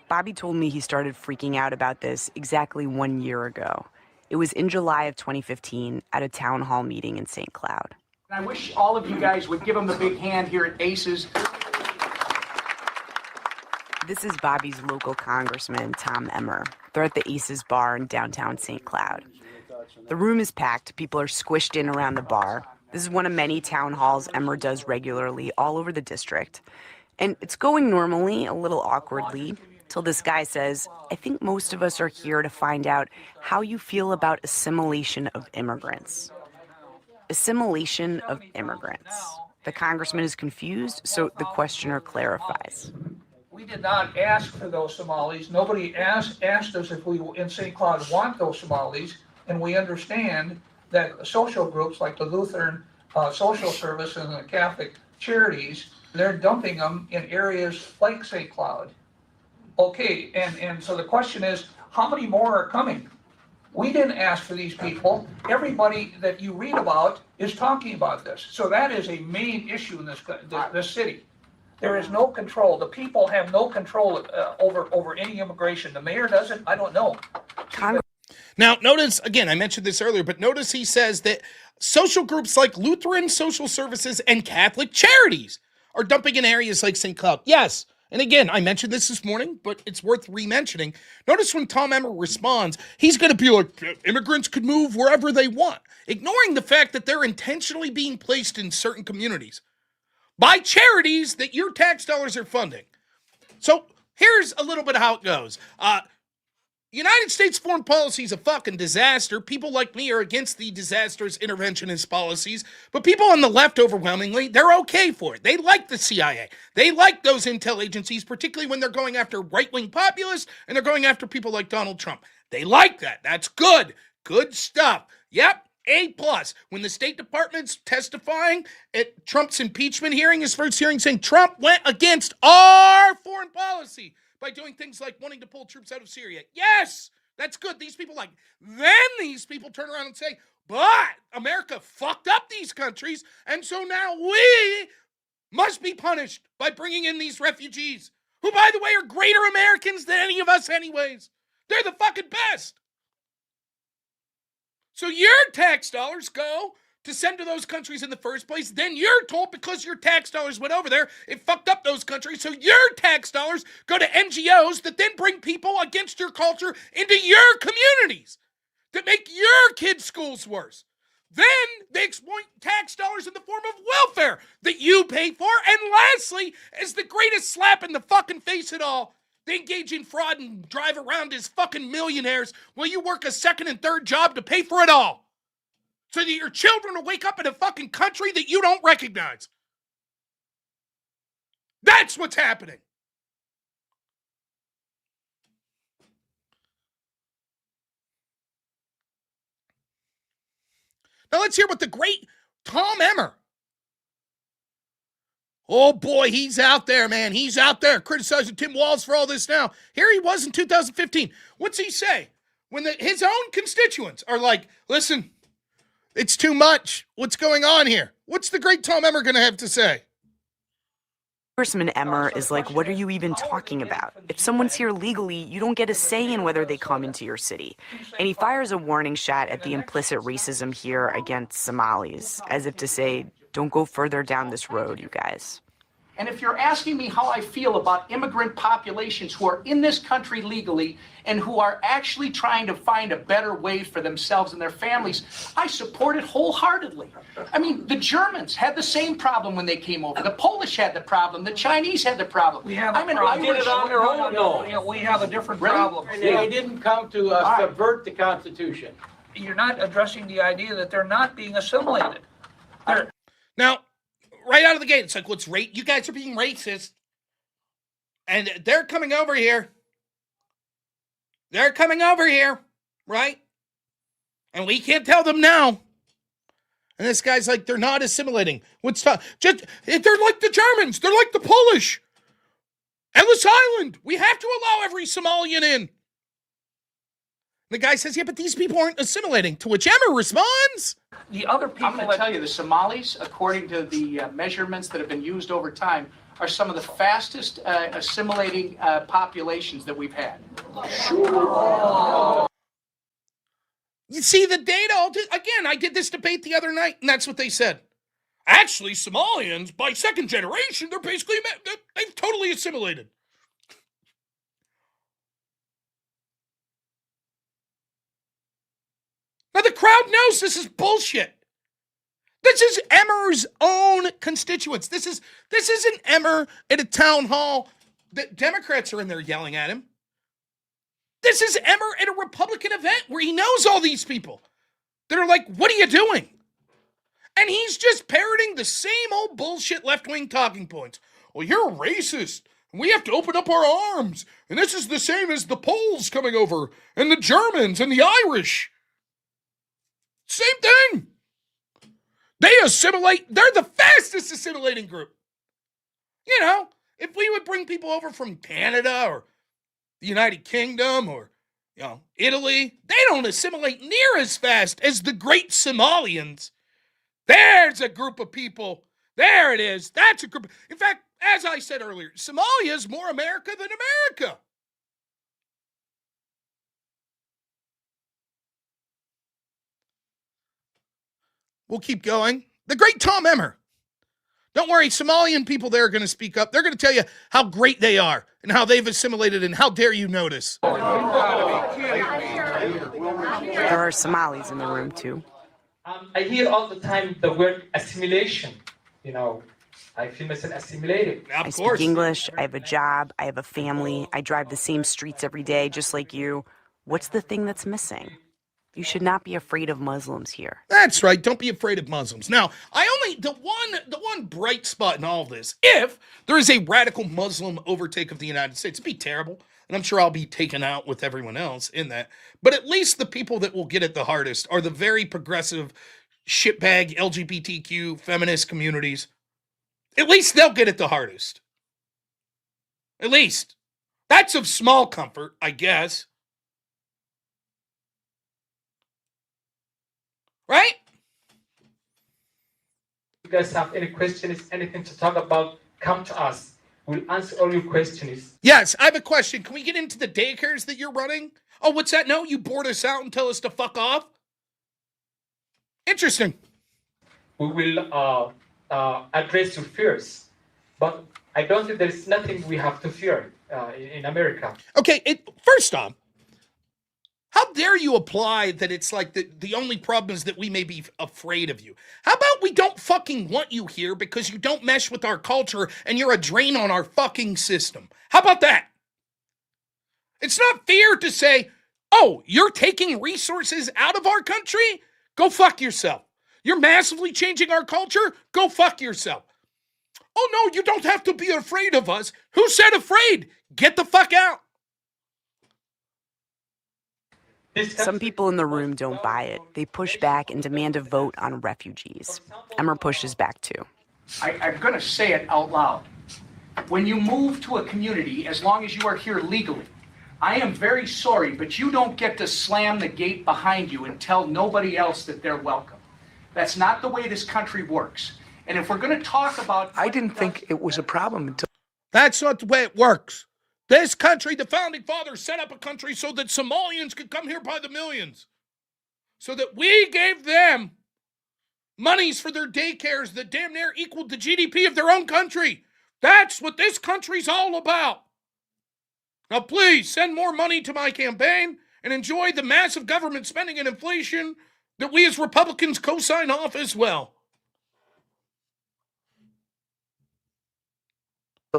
Bobby told me he started freaking out about this exactly 1 year ago. It was in July of 2015 at a town hall meeting in St. Cloud. I wish all of you guys would give him the big hand here at ACES. This is Bobby's local congressman, Tom Emmer. They're at the Aces bar in downtown St. Cloud. The room is packed. People are squished in around the bar. This is one of many town halls Emmer does regularly all over the district. And it's going normally, a little awkwardly, till this guy says, I think most of us are here to find out how you feel about assimilation of immigrants. Assimilation of immigrants. The congressman is confused, so the questioner clarifies. We did not ask for those Somalis. Nobody asked us if we in St. Cloud want those Somalis, and we understand that social groups like the Lutheran Social Service and the Catholic Charities, they're dumping them in areas like St. Cloud. Okay, and so the question is, how many more are coming? We didn't ask for these people. Everybody that you read about is talking about this. So that is a main issue in this city. There is no control. The people have no control over any immigration. The mayor doesn't. I don't know. Now, notice, again, I mentioned this earlier, but notice he says that social groups like Lutheran social services and Catholic charities are dumping in areas like St. Cloud. Yes. And again, I mentioned this morning, but it's worth re-mentioning. Notice when Tom Emmer responds, he's going to be like, immigrants could move wherever they want, ignoring the fact that they're intentionally being placed in certain communities by charities that your tax dollars are funding. So here's a little bit of how it goes. United States foreign policy is a fucking disaster. People like me are against the disastrous interventionist policies, but people on the left overwhelmingly, they're okay for it. They like the CIA. They like those intel agencies, particularly when they're going after right-wing populists and they're going after people like Donald Trump. They like that. That's good. Good stuff. Yep. A+. When the State Department's testifying at Trump's impeachment hearing, his first hearing, saying Trump went against our foreign policy by doing things like wanting to pull troops out of Syria. Yes, that's good. These people like, then these people turn around and say, but America fucked up these countries, and so now we must be punished by bringing in these refugees, who, by the way, are greater Americans than any of us anyways. They're the fucking best. So your tax dollars go to send to those countries in the first place. Then you're told because your tax dollars went over there, it fucked up those countries. So your tax dollars go to NGOs that then bring people against your culture into your communities that make your kids' schools worse. Then they exploit tax dollars in the form of welfare that you pay for. And lastly, as the greatest slap in the fucking face at all, they engage in fraud and drive around as fucking millionaires while you work a second and third job to pay for it all. So that your children will wake up in a fucking country that you don't recognize. That's what's happening. Now let's hear what the great Tom Emmer. Oh boy, he's out there, man. He's out there criticizing Tim Walz for all this now. Here he was in 2015. What's he say? When his own constituents are like, listen, it's too much. What's going on here? What's the great Tom Emmer going to have to say? Congressman Emmer is like, what are you even talking about? If someone's here legally, you don't get a say in whether they come into your city. And he fires a warning shot at the implicit racism here against Somalis, as if to say, don't go further down this road, you guys. And if you're asking me how I feel about immigrant populations who are in this country legally and who are actually trying to find a better way for themselves and their families, I support it wholeheartedly. I mean, the Germans had the same problem when they came over. The Polish had the problem. The Chinese had the problem. We have I'm an problem. Irish. We have a different Really? problem. They didn't come to subvert the Constitution. You're not addressing the idea that they're not being assimilated. They're, Now, right out of the gate, it's like, what's rate? You guys are being racist. And they're coming over here. They're coming over here, right? And we can't tell them no. And this guy's like, they're not assimilating. What's they're like the Germans. They're like the Polish. Ellis Island. We have to allow every Somalian in. The guy says, yeah, but these people aren't assimilating. To which Emmer responds, the other people I'm going to tell you, the Somalis, according to the measurements that have been used over time, are some of the fastest assimilating populations that we've had. you see the data. Again, I did this debate the other night, and that's what they said. Actually, Somalians, by second generation, they're basically, they've totally assimilated. Now, the crowd knows this is bullshit. This is Emmer's own constituents. This isn't Emmer at a town hall that Democrats are in there yelling at him. This is Emmer at a Republican event where he knows all these people that are like, what are you doing? And he's just parroting the same old bullshit left-wing talking points. Well, you're a racist. We have to open up our arms. And this is the same as the Poles coming over and the Germans and the Irish. Same thing. They assimilate. They're the fastest assimilating group. You know, if we would bring people over from Canada or the United Kingdom or, Italy, they don't assimilate near as fast as the great Somalians. There's a group of people. There it is. That's a group. In fact, as I said earlier, Somalia is more America than America. We'll keep going. The great Tom Emmer. Don't worry, Somalian people there are going to speak up. They're going to tell you how great they are and how they've assimilated, and how dare you notice. There are Somalis in the room, too. I hear all the time the word assimilation. You know, I feel myself assimilated. I speak English, I have a job, I have a family, I drive the same streets every day, just like you. What's the thing that's missing? You should not be afraid of Muslims here. That's right. Don't be afraid of Muslims. Now, the one bright spot in all of this, if there is a radical Muslim overtake of the United States, it'd be terrible. And I'm sure I'll be taken out with everyone else in that. But at least the people that will get it the hardest are the very progressive, shitbag, LGBTQ, feminist communities. At least they'll get it the hardest. At least. That's of small comfort, I guess. Right? If you guys have any questions, anything to talk about, come to us. We'll answer all your questions. Yes, I have a question. Can we get into the daycares that you're running? Oh, what's that? No, you board us out and tell us to fuck off? Interesting. We will address your fears. But I don't think there's nothing we have to fear in America. Okay, first off, how dare you apply that it's like the only problem is that we may be afraid of you? How about we don't fucking want you here because you don't mesh with our culture and you're a drain on our fucking system? How about that? It's not fair to say, oh, you're taking resources out of our country? Go fuck yourself. You're massively changing our culture? Go fuck yourself. Oh no, you don't have to be afraid of us. Who said afraid? Get the fuck out. Some people in the room don't buy it. They push back and demand a vote on refugees. Emmer pushes back too. I'm going to say it out loud. When you move to a community, as long as you are here legally, I am very sorry, but you don't get to slam the gate behind you and tell nobody else that they're welcome. That's not the way this country works. And if we're going to talk about... I didn't think it was a problem until... That's not the way it works. This country, the founding fathers set up a country so that Somalians could come here by the millions. So that we gave them monies for their daycares that damn near equaled the GDP of their own country. That's what this country's all about. Now please send more money to my campaign and enjoy the massive government spending and inflation that we as Republicans co-sign off as well.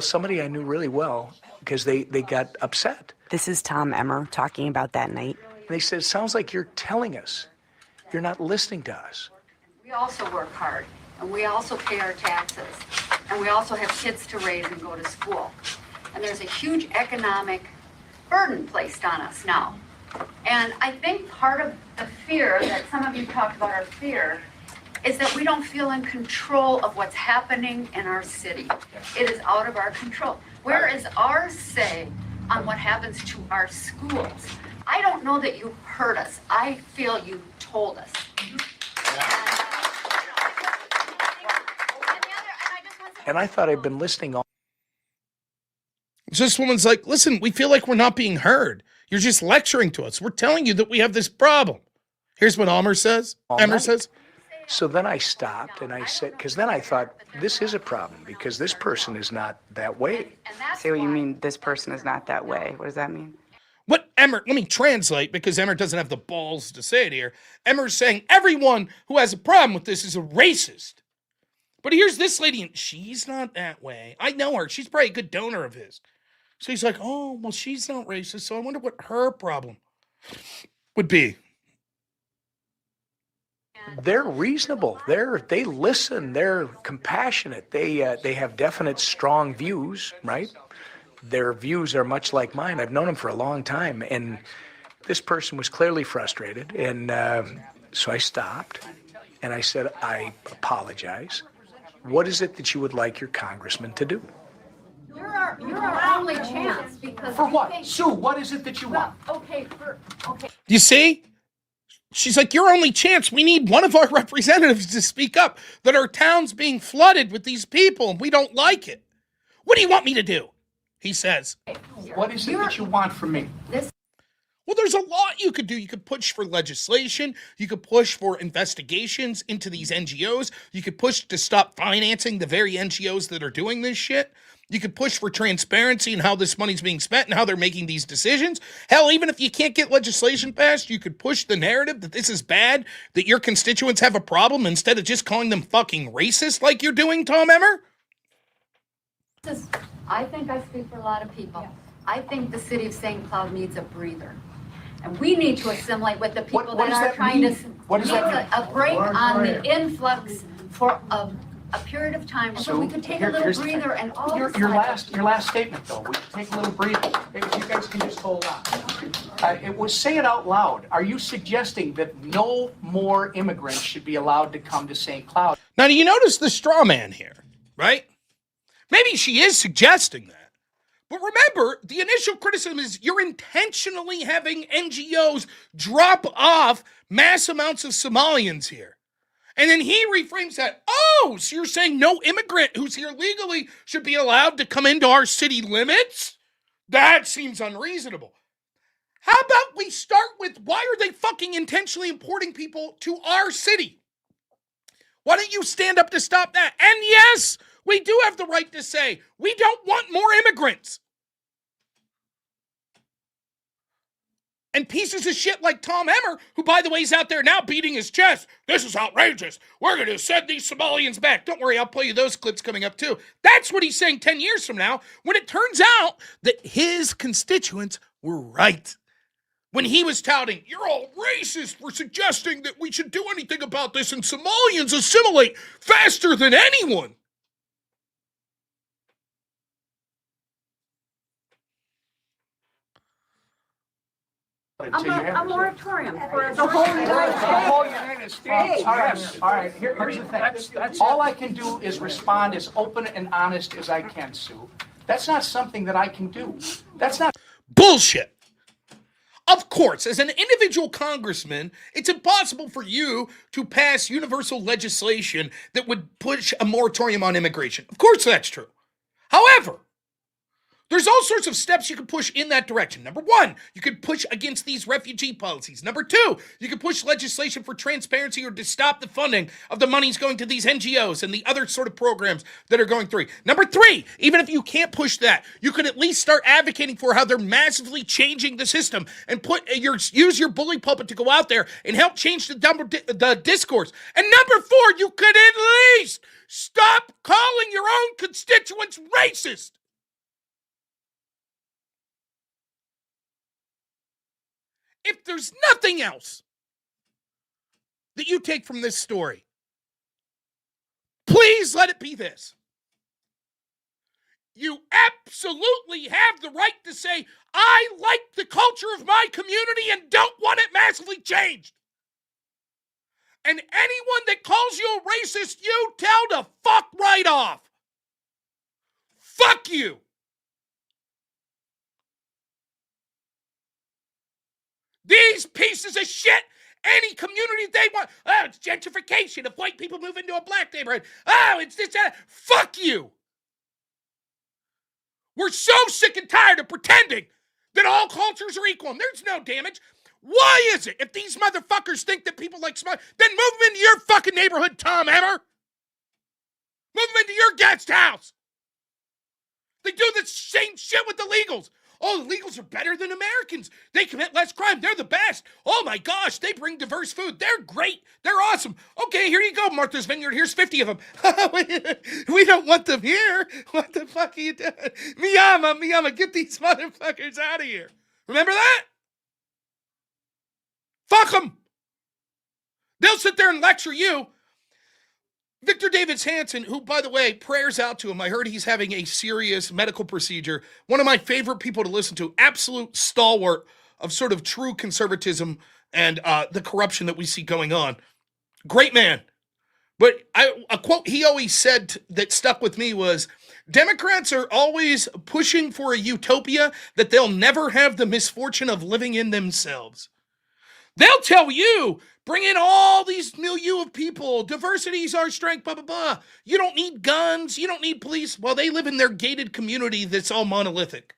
somebody I knew really well, because they got upset. This is Tom Emmer talking about that night. They said, it sounds like you're telling us. You're not listening to us. We also work hard, and we also pay our taxes, and we also have kids to raise and go to school. And there's a huge economic burden placed on us now. And I think part of the fear that some of you talked about, our fear, is that we don't feel in control of what's happening in our city. It is out of our control. Where is our say on what happens to our schools? I don't know that you heard us. I feel you told us. And I thought I'd been listening all. This woman's like, listen, we feel like we're not being heard. You're just lecturing to us. We're telling you that we have this problem. Here's what Emmer says. So then I stopped and I said, because then I thought, this is a problem because this person is not that way. Say what you mean, this person is not that way. What does that mean? What Emmer, let me translate because Emmer doesn't have the balls to say it here. Emmer's saying everyone who has a problem with this is a racist. But here's this lady, and she's not that way. I know her. She's probably a good donor of his. So he's like, oh, well, she's not racist, so I wonder what her problem would be. They're reasonable. They listen. They're compassionate. They have definite, strong views, right? Their views are much like mine. I've known them for a long time, and this person was clearly frustrated, and so I stopped, and I said, I apologize. What is it that you would like your congressman to do? You're our only chance because... For what? Sue, what is it that you want? Okay. You see? She's like, your only chance. We need one of our representatives to speak up that our town's being flooded with these people and we don't like it. What do you want me to do? He says. What is it that you want from me? Well, there's a lot you could do. You could push for legislation. You could push for investigations into these NGOs. You could push to stop financing the very NGOs that are doing this shit. You could push for transparency in how this money's being spent and how they're making these decisions. Hell, even if you can't get legislation passed, you could push the narrative that this is bad, that your constituents have a problem, instead of just calling them fucking racist like you're doing, Tom Emmer. I think I speak for a lot of people. I think the city of St. Cloud needs a breather. And we need to assimilate with the people What that does are that trying mean? to What does that needs a break on the influx for a period of time, so we could take a little here's the thing. breather and all Your decide. last statement, though, we take a little breather. If you guys can just hold on. It was, say it out loud. Are you suggesting that no more immigrants should be allowed to come to St. Cloud? Now, do you notice the straw man here, right? Maybe she is suggesting that. But remember, the initial criticism is you're intentionally having NGOs drop off mass amounts of Somalians here. And then he reframes that, oh, so you're saying no immigrant who's here legally should be allowed to come into our city limits? That seems unreasonable. How about we start with, why are they fucking intentionally importing people to our city? Why don't you stand up to stop that? And yes, we do have the right to say, we don't want more immigrants. And pieces of shit like Tom Emmer, who, by the way, is out there now beating his chest. This is outrageous. We're going to send these Somalians back. Don't worry, I'll play you those clips coming up too. That's what he's saying 10 years from now, when it turns out that his constituents were right. When he was touting, you're all racist for suggesting that we should do anything about this, and Somalians assimilate faster than anyone. A moratorium for The whole United States. All right. Here's the thing. All I can do is respond as open and honest as I can, Sue. That's not something that I can do. That's not bullshit. Of course, as an individual congressman, it's impossible for you to pass universal legislation that would push a moratorium on immigration. Of course, that's true. However, there's all sorts of steps you can push in that direction. Number one, you could push against these refugee policies. Number two, you could push legislation for transparency or to stop the funding of the monies going to these NGOs and the other sort of programs that are going through. Number three, even if you can't push that, you could at least start advocating for how they're massively changing the system and use your bully pulpit to go out there and help change the discourse. And number four, you could at least stop calling your own constituents racist. If there's nothing else that you take from this story, please let it be this. You absolutely have the right to say, I like the culture of my community and don't want it massively changed. And anyone that calls you a racist, you tell to fuck right off. Fuck you. These pieces of shit, any community they want. Oh, it's gentrification. If white people move into a black neighborhood. Oh, it's this, that. Fuck you. We're so sick and tired of pretending that all cultures are equal and there's no damage. Why is it, if these motherfuckers think that people like Somali, then move them into your fucking neighborhood, Tom Emmer? Move them into your guest house. They do the same shit with the illegals. Oh, the illegals are better than Americans. They commit less crime. They're the best. Oh my gosh, they bring diverse food. They're great. They're awesome. Okay, here you go, Martha's Vineyard. Here's 50 of them. We don't want them here. What the fuck are you doing? Miyama, get these motherfuckers out of here. Remember that? Fuck them. They'll sit there and lecture you. Victor Davis Hanson, who, by the way, prayers out to him. I heard he's having a serious medical procedure. One of my favorite people to listen to. Absolute stalwart of sort of true conservatism and the corruption that we see going on. Great man. But a quote he always said that stuck with me was, Democrats are always pushing for a utopia that they'll never have the misfortune of living in themselves. They'll tell you, bring in all these milieu of people. Diversity is our strength, blah, blah, blah. You don't need guns. You don't need police. Well, they live in their gated community that's all monolithic.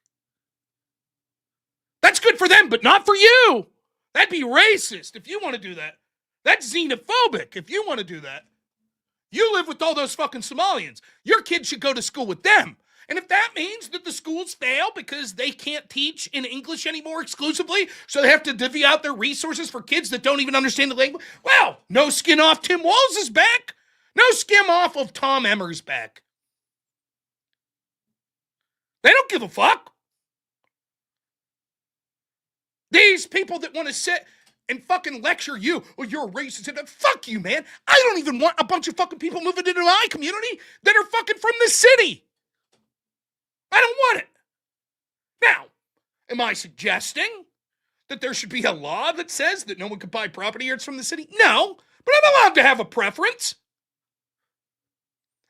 That's good for them, but not for you. That'd be racist if you want to do that. That's xenophobic if you want to do that. You live with all those fucking Somalians. Your kids should go to school with them. And if that means that the schools fail because they can't teach in English anymore exclusively, so they have to divvy out their resources for kids that don't even understand the language, well, no skin off Tim Walz' back. No skin off of Tom Emmer's back. They don't give a fuck. These people that want to sit and fucking lecture you, oh, you're a racist. Fuck you, man. I don't even want a bunch of fucking people moving into my community that are fucking from the city. I don't want it. Now, am I suggesting that there should be a law that says that no one can buy property here that's from the city? No, but I'm allowed to have a preference.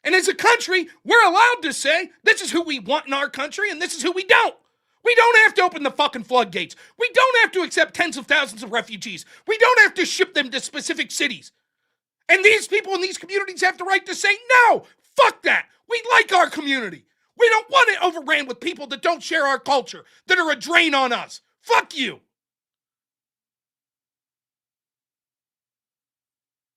And as a country, we're allowed to say this is who we want in our country and this is who we don't. We don't have to open the fucking floodgates. We don't have to accept tens of thousands of refugees. We don't have to ship them to specific cities. And these people in these communities have the right to say, no, fuck that. We like our community. We don't want it overran with people that don't share our culture, that are a drain on us. Fuck you.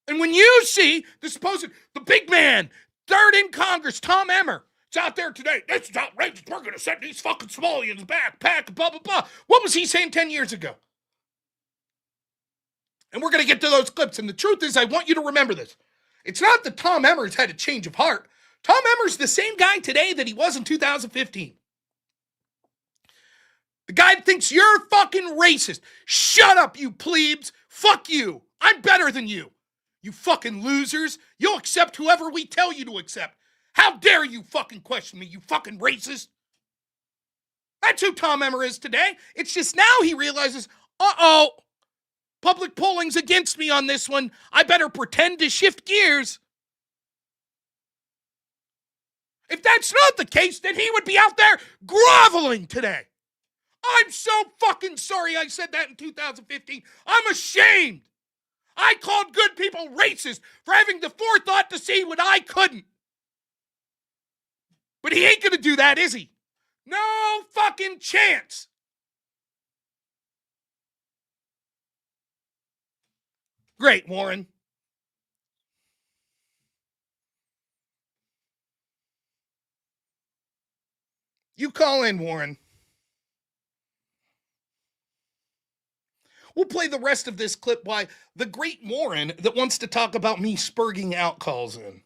And when you see the big man, third in Congress, Tom Emmer, it's out there today. This is outrageous. We're going to send these fucking Somalians back, blah, blah, blah. What was he saying 10 years ago? And we're going to get to those clips. And the truth is, I want you to remember this. It's not that Tom Emmer's had a change of heart. Tom Emmer's the same guy today that he was in 2015. The guy that thinks you're fucking racist. Shut up, you plebes. Fuck you. I'm better than you. You fucking losers. You'll accept whoever we tell you to accept. How dare you fucking question me, you fucking racist? That's who Tom Emmer is today. It's just now he realizes, uh-oh, public polling's against me on this one. I better pretend to shift gears. If that's not the case, then he would be out there groveling today. I'm so fucking sorry I said that in 2015. I'm ashamed. I called good people racist for having the forethought to see what I couldn't. But he ain't gonna do that, is he? No fucking chance. Great, Warren. You call in, Warren. We'll play the rest of this clip while the great Warren that wants to talk about me spurging out calls in.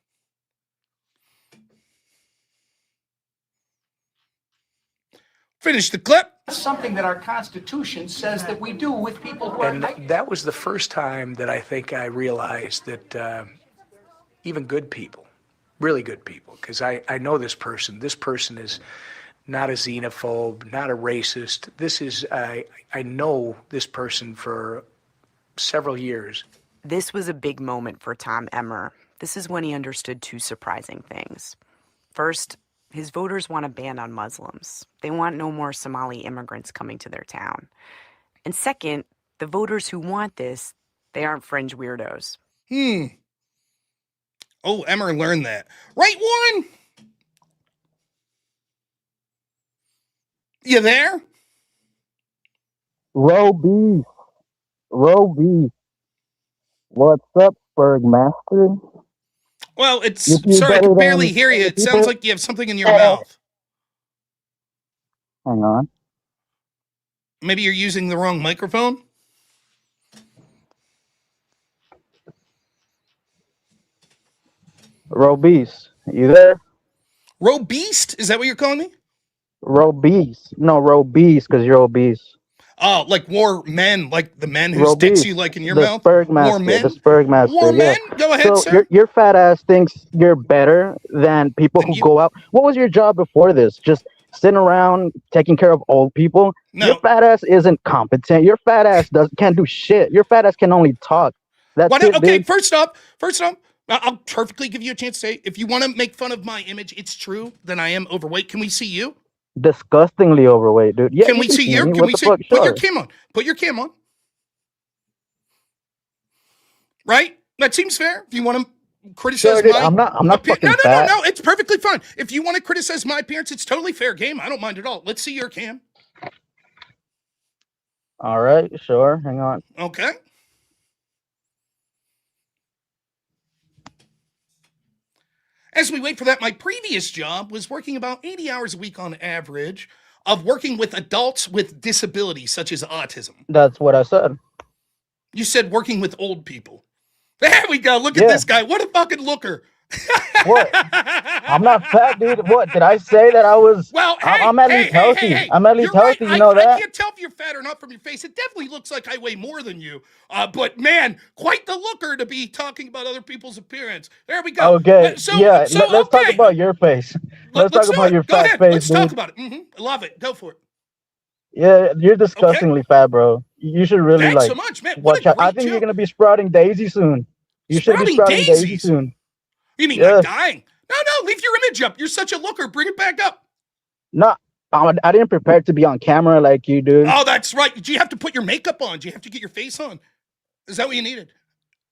Finish the clip. That's something that our Constitution says that we do with people who are... And that was the first time that I think I realized that even good people, really good people, because I know this person is not a xenophobe, not a racist. I know this person for several years. This was a big moment for Tom Emmer. This is when he understood two surprising things. First, his voters want a ban on Muslims. They want no more Somali immigrants coming to their town. And second, the voters who want this, they aren't fringe weirdos. Oh, Emmer learned that. Right, Warren? You there? Row beef. What's up, Spurgmaster? Well, sorry, I can barely hear you. It sounds like you have something in your mouth. Hang on. Maybe you're using the wrong microphone? Row beast. You there? Row beast? Is that what you're calling me? Row beast. No, row beast, because you're obese. Oh, like war men, like the men who sticks you like in your mouth? War men? The Spurgmaster, War men? Go ahead, sir. Your fat ass thinks you're better than people who go out. What was your job before this? Just sitting around taking care of old people? No. Your fat ass isn't competent. Your fat ass can't do shit. Your fat ass can only talk. That's it, okay, dude. first up, I'll perfectly give you a chance to say, if you want to make fun of my image, it's true, then I am overweight. Can we see you? Disgustingly overweight, dude. Yeah, can we see you? Can we see? Put your cam on. Put your cam on. Right? That seems fair. If you want to criticize dude, I'm not fucking fat. No. It's perfectly fine. If you want to criticize my appearance, it's totally fair game. I don't mind at all. Let's see your cam. All right, sure. Hang on. Okay. As we wait for that, my previous job was working about 80 hours a week on average of working with adults with disabilities such as autism. That's what I said. You said working with old people. There we go. Look at Yeah. this guy. What a fucking looker. What? I'm not fat, dude. What did I say that I was? Well, I'm at least healthy. I'm at least You're right. healthy. You know I that? can't tell if you're fat or not from your face. It definitely looks like I weigh more than you. But man, quite the looker to be talking about other people's appearance. There we go. Okay. Yeah. Let's talk okay. about your face. Let's talk do about it. your Go fat ahead. face, Let's dude. talk about it. Love it. Go for it. Yeah, you're disgustingly fat, bro. You should really Thanks like so much, man. What watch a out. I great think you're joke. gonna be sprouting daisy soon. You should be sprouting daisy soon. You mean Yeah. like dying? No, leave your image up. You're such a looker. Bring it back up. No, I didn't prepare to be on camera like you, dude. Oh, that's right. Do you have to put your makeup on? Do you have to get your face on? Is that what you needed?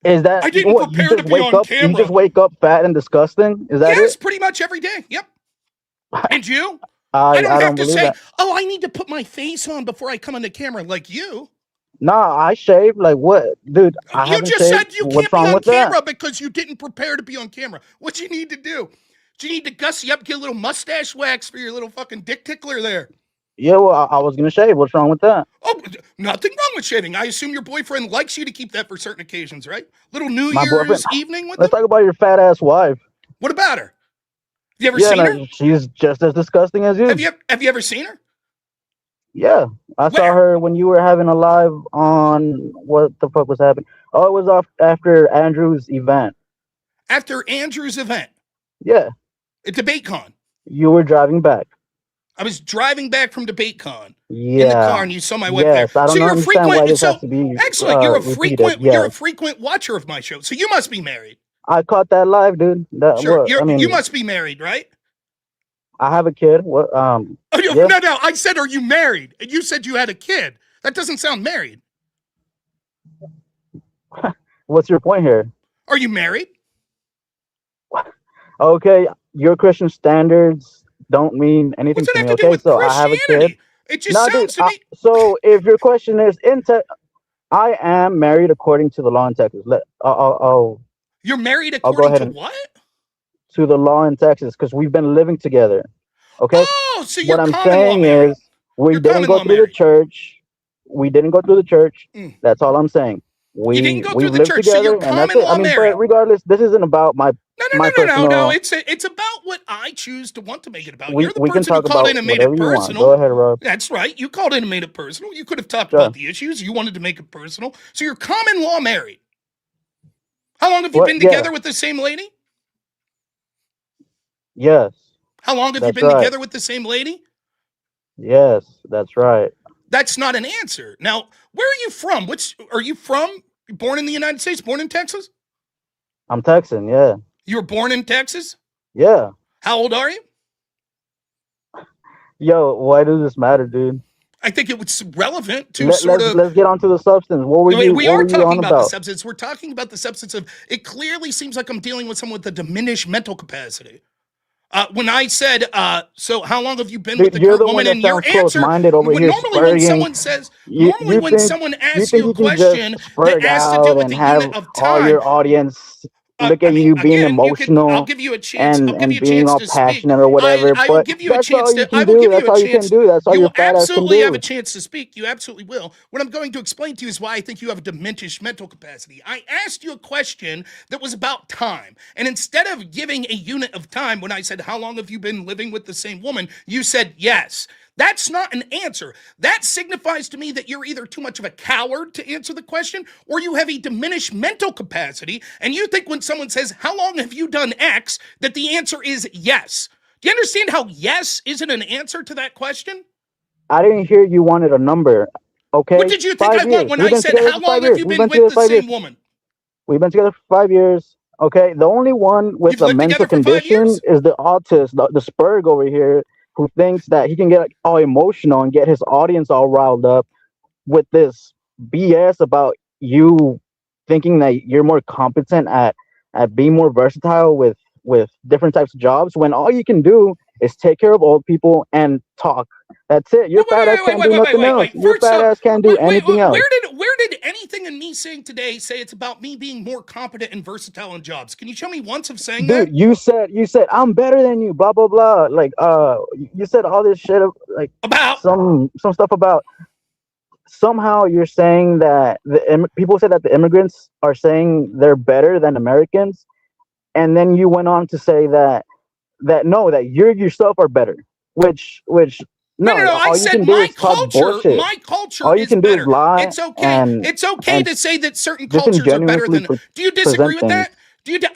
Is that I didn't what, prepare you to just be wake on up? camera. You just wake up fat and disgusting? Is that Yes, it? pretty much every day. Yep. And you? I don't have don't to believe say, that. oh, I need to put my face on before I come on the camera like you. Nah, I shave. Like what, dude? I You haven't just shaved. said you What's can't be wrong on with that? camera because you didn't prepare to be on camera. What you need to do? Do you need to gussy up, get a little mustache wax for your little fucking dick tickler there? Yeah, well, I was gonna shave. What's wrong with that? Oh, nothing wrong with shaving. I assume your boyfriend likes you to keep that for certain occasions, right? Little New My boyfriend. Year's evening with Let's him? talk about your fat ass wife. What about her? You ever Yeah, seen her? no, she's just as disgusting as you. Have you ever seen her? Yeah, I saw Where? her when you were having a live on what the fuck was happening. Oh, it was off after Andrew's event. After Andrew's event Yeah, at DebateCon. you were driving back. I was driving back from DebateCon Yeah. in the car, and you saw my wife Yes, there. I don't So you're a understand why frequent. this So has to be excellent. You're a repeated. frequent. You're a Yes, frequent watcher of my show. So you must be married. I caught that live, dude. That Sure. what? I mean, You must be married, right? I have a kid. What? Oh, Yeah. no. I said, are you married? And you said you had a kid. That doesn't sound married. What's your point here? Are you married? Okay, your Christian standards don't mean anything What's it to have me. to do Okay, with so I have a kid. Christianity? It just No, sounds dude. to me. So if your question is I am married according to the law in Texas. You're married I'll go according ahead to and what? to the law in Texas because we've been living together. Okay. Oh, so you're What I'm common law saying married. is we You're didn't common go law through married. the church. We didn't go through the church. Mm. That's all I'm saying. You didn't go We've through the lived church, so together, you're and that's common it. law I mean, married. but regardless, this isn't about my No. personal. It's about what I choose to want to make it about. We You're the can person who talk called about in and made it whatever you want. personal. Go ahead, Rob. That's right. You called in and made it personal. You could have talked Sure. about the issues. You wanted to make it personal. So you're common law married. How long have you What? been Yeah. together with the same lady? Yes. How long have you That's been right. together with the same lady? Yes, that's right. That's not an answer. Now, where are you from? Are you from? Born in the United States? Born in Texas? I'm Texan. Yeah. You were born in Texas? Yeah. How old are you? Yo, why does this matter, dude? I think it was relevant to Let's get on to the substance. What were you? We what are were you talking on about the about? substance. We're talking about the substance of. It clearly seems like I'm dealing with someone with a diminished mental capacity. When I said, so how long have you been with Dude, the you're current the woman? one that And your sounds answer, close-minded over here, normally when spurting. someone says, You when think someone asks you you a can question just spurt that has to out do with and the have unit of all time, your audience look I at mean, you being again, emotional I'll give you a chance. I'll give and you a being chance all to speak. passionate or whatever? I will But give you a that's all chance you to. I can will do. give That's you a all you can chance. do. That's all You your will fat ass can absolutely have a do. chance to speak. You absolutely will. What I'm going to explain to you is why I think you have a diminished mental capacity. I asked you a question that was about time. And instead of giving a unit of time, when I said, how long have you been living with the same woman? You said, yes. That's not an answer. That signifies to me that you're either too much of a coward to answer the question or you have a diminished mental capacity. And you think when someone says, how long have you done X, that the answer is yes. Do you understand how yes isn't an answer to that question? I didn't hear you wanted a number. Okay. What did you think 5 I years. want when We've I been said, together how for 5 long have years. you We've been been together with the 5 years. same woman? We've been together for 5 years. Okay. The only one with You've a lived mental together for 5 condition years? is the autist, the spurg over here, who thinks that he can get all emotional and get his audience all riled up with this BS about you thinking that you're more competent at being more versatile with different types of jobs when all you can do is take care of old people and talk. That's it. Your fat ass can't do nothing else. Your First fat off, ass can't do anything else. where did anything in me saying today say it's about me being more competent and versatile in jobs? Can you show me once of saying Dude, that? you said I'm better than you, blah blah blah. Like you said all this shit like About some stuff about somehow you're saying that people say that the immigrants are saying they're better than Americans, and then you went on to say that no, that you yourself are better, which no, no, no, no. I all you said can do is talk bullshit. my culture All you is can do is better. lie It's okay. It's okay and to say that certain cultures are better disingenuously than. Do you disagree present with things. that?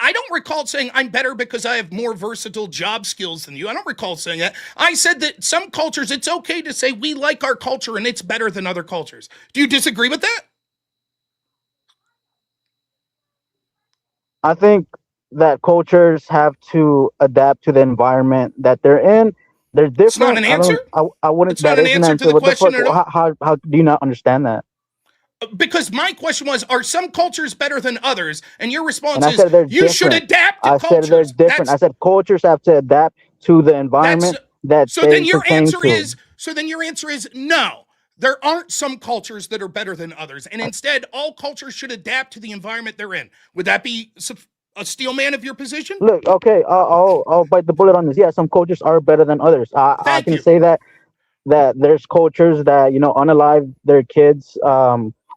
I don't recall saying I'm better because I have more versatile job skills than you. I don't recall saying that. I said that some cultures, it's okay to say we like our culture and it's better than other cultures. Do you disagree with that? I think that cultures have to adapt to the environment that they're in. They're It's not different. an answer. I wouldn't. It's not That an is an answer to answer. the What the question fuck? at all. How do you not understand that? Because my question was, are some cultures better than others? And your And response I is, said they're you should different. adapt to I said they're cultures. different. I said cultures have to adapt to the That's environment that so they then your pertain answer to. is no. There aren't some cultures that are better than others. And instead, all cultures should adapt to the environment they're in. Would that be a steel man of your position? Look, okay, I'll bite the bullet on this. Yeah, some cultures are better than others. I Thank can you. say that there's cultures that unalive their kids,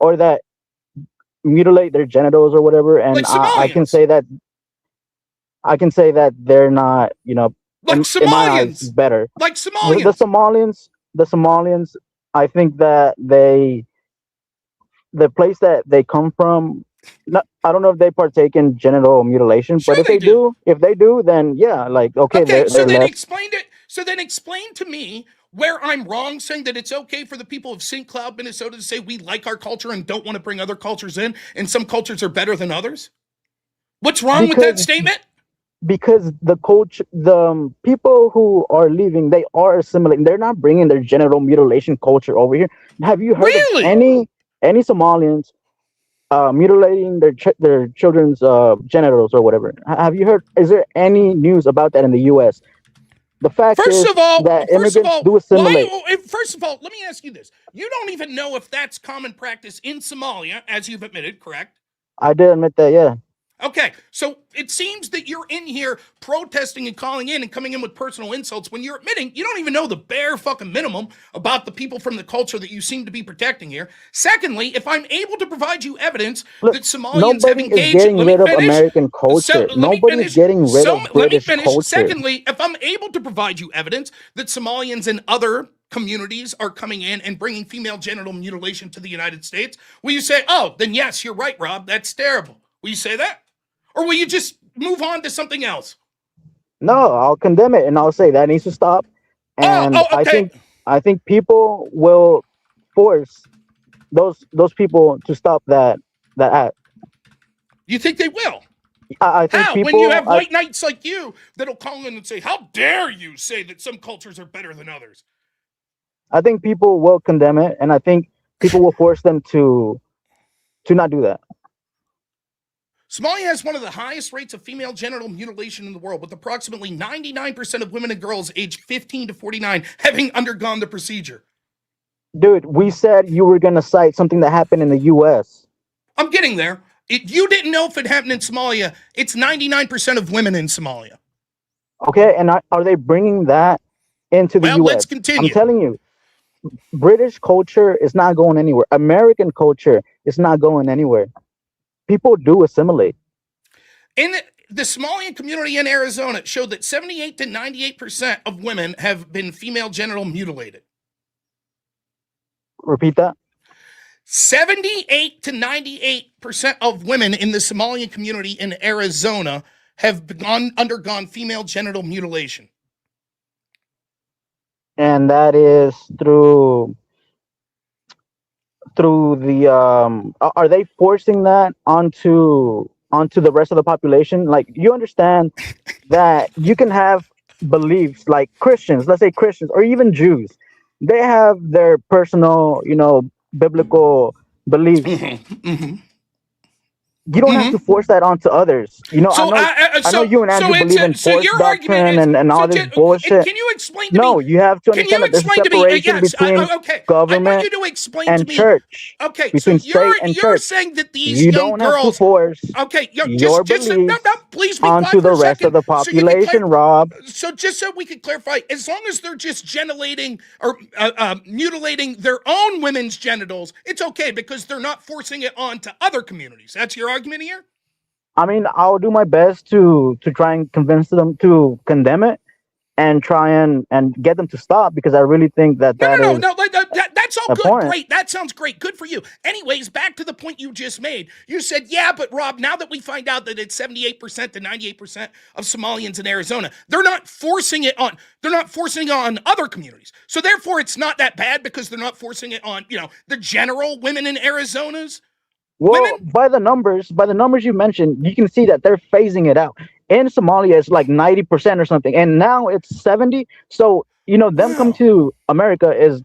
or that mutilate their genitals or whatever, and Like I can Somalians. say that they're not, Like in my eyes, Somalians. better. Like The Somalians. Somalians, I think that the place that they come from, I don't know if they partake in genital mutilation, Sure but they do. if they do, then yeah, like okay, Okay, so they're then less. explain it. So then explain to me where I'm wrong saying that it's okay for the people of St. Cloud, Minnesota to say we like our culture and don't want to bring other cultures in, and some cultures are better than others? What's wrong with that because statement? because the people who are leaving, they are assimilating. They're not bringing their genital mutilation culture over here. Have you heard of Really? any Somalians mutilating their children's genitals or whatever? Have you heard? Is there any news about that in the U.S.? The fact First is of all, that immigrants do assimilate. first of all, let me ask you this. You don't even know if that's common practice in Somalia, as you've admitted, correct? I did admit that, yeah. Okay, so it seems that you're in here protesting and calling in and coming in with personal insults when you're admitting you don't even know the bare fucking minimum about the people from the culture that you seem to be protecting here. Secondly, if I'm able to provide you evidence Look, that Somalians have nobody is engaged, getting let me rid of finish. American So culture. let me Nobody's finish. getting rid of Let me British finish. culture. Secondly, if I'm able to provide you evidence that Somalians and other communities are coming in and bringing female genital mutilation to the United States, will you say, oh, then yes, you're right, Rob, that's terrible? Will you say that? Or will you just move on to something else? No, I'll condemn it and I'll say that needs to stop. And Okay. I think people will force those people to stop that act. You think they will? I think How? When you people have white knights like you that'll call in and say, how dare you say that some cultures are better than others? I think people will condemn it, and I think people will force them to not do that. Somalia has one of the highest rates of female genital mutilation in the world, with approximately 99% of women and girls aged 15 to 49 having undergone the procedure. Dude, we said you were going to cite something that happened in the U.S. I'm getting there. You didn't know if it happened in Somalia. It's 99% of women in Somalia. Okay, and are they bringing that into the U.S.? Let's continue. I'm telling you, British culture is not going anywhere. American culture is not going anywhere. People do assimilate. In the Somalian community in Arizona, showed that 78 to 98% of women have been female genital mutilated. Repeat that. 78 to 98% of women in the Somalian community in Arizona have undergone female genital mutilation. And that is through the are they forcing that onto the rest of the population? Like, you understand that you can have beliefs like Christians, let's say Christians or even Jews, they have their personal, biblical beliefs. you don't have to force that onto others. You know, So, I know you and Andrew believe in so force your argument doctrine is and all this bullshit. Can you explain to No, me? you have to Can you understand that there's a explain to me? separation Yes, between okay. I want government you to explain to and me. church. Okay, so Between state and you're church. saying that these You young don't have to girls. force Okay, your just no, beliefs please be onto quiet for the a rest of second, the so you can population, Rob. So just so we can clarify, as long as they're just genitating or mutilating their own women's genitals, it's okay because they're not forcing it on to other communities. That's your argument here? I mean, I'll do my best to try and convince them to condemn it and try and get them to stop, because I really think that is that's all good. important. Great. That sounds great. Good for you. Anyways, back to the point you just made. You said, yeah, but Rob, now that we find out that it's 78% to 98% of Somalians in Arizona, they're not forcing it on. They're not forcing it on other communities. So therefore, it's not that bad because they're not forcing it on, the general women in Arizona's. Well, Women? by the numbers you mentioned, you can see that they're phasing it out. In Somalia, it's like 90% or something, and now it's 70. So them come to America is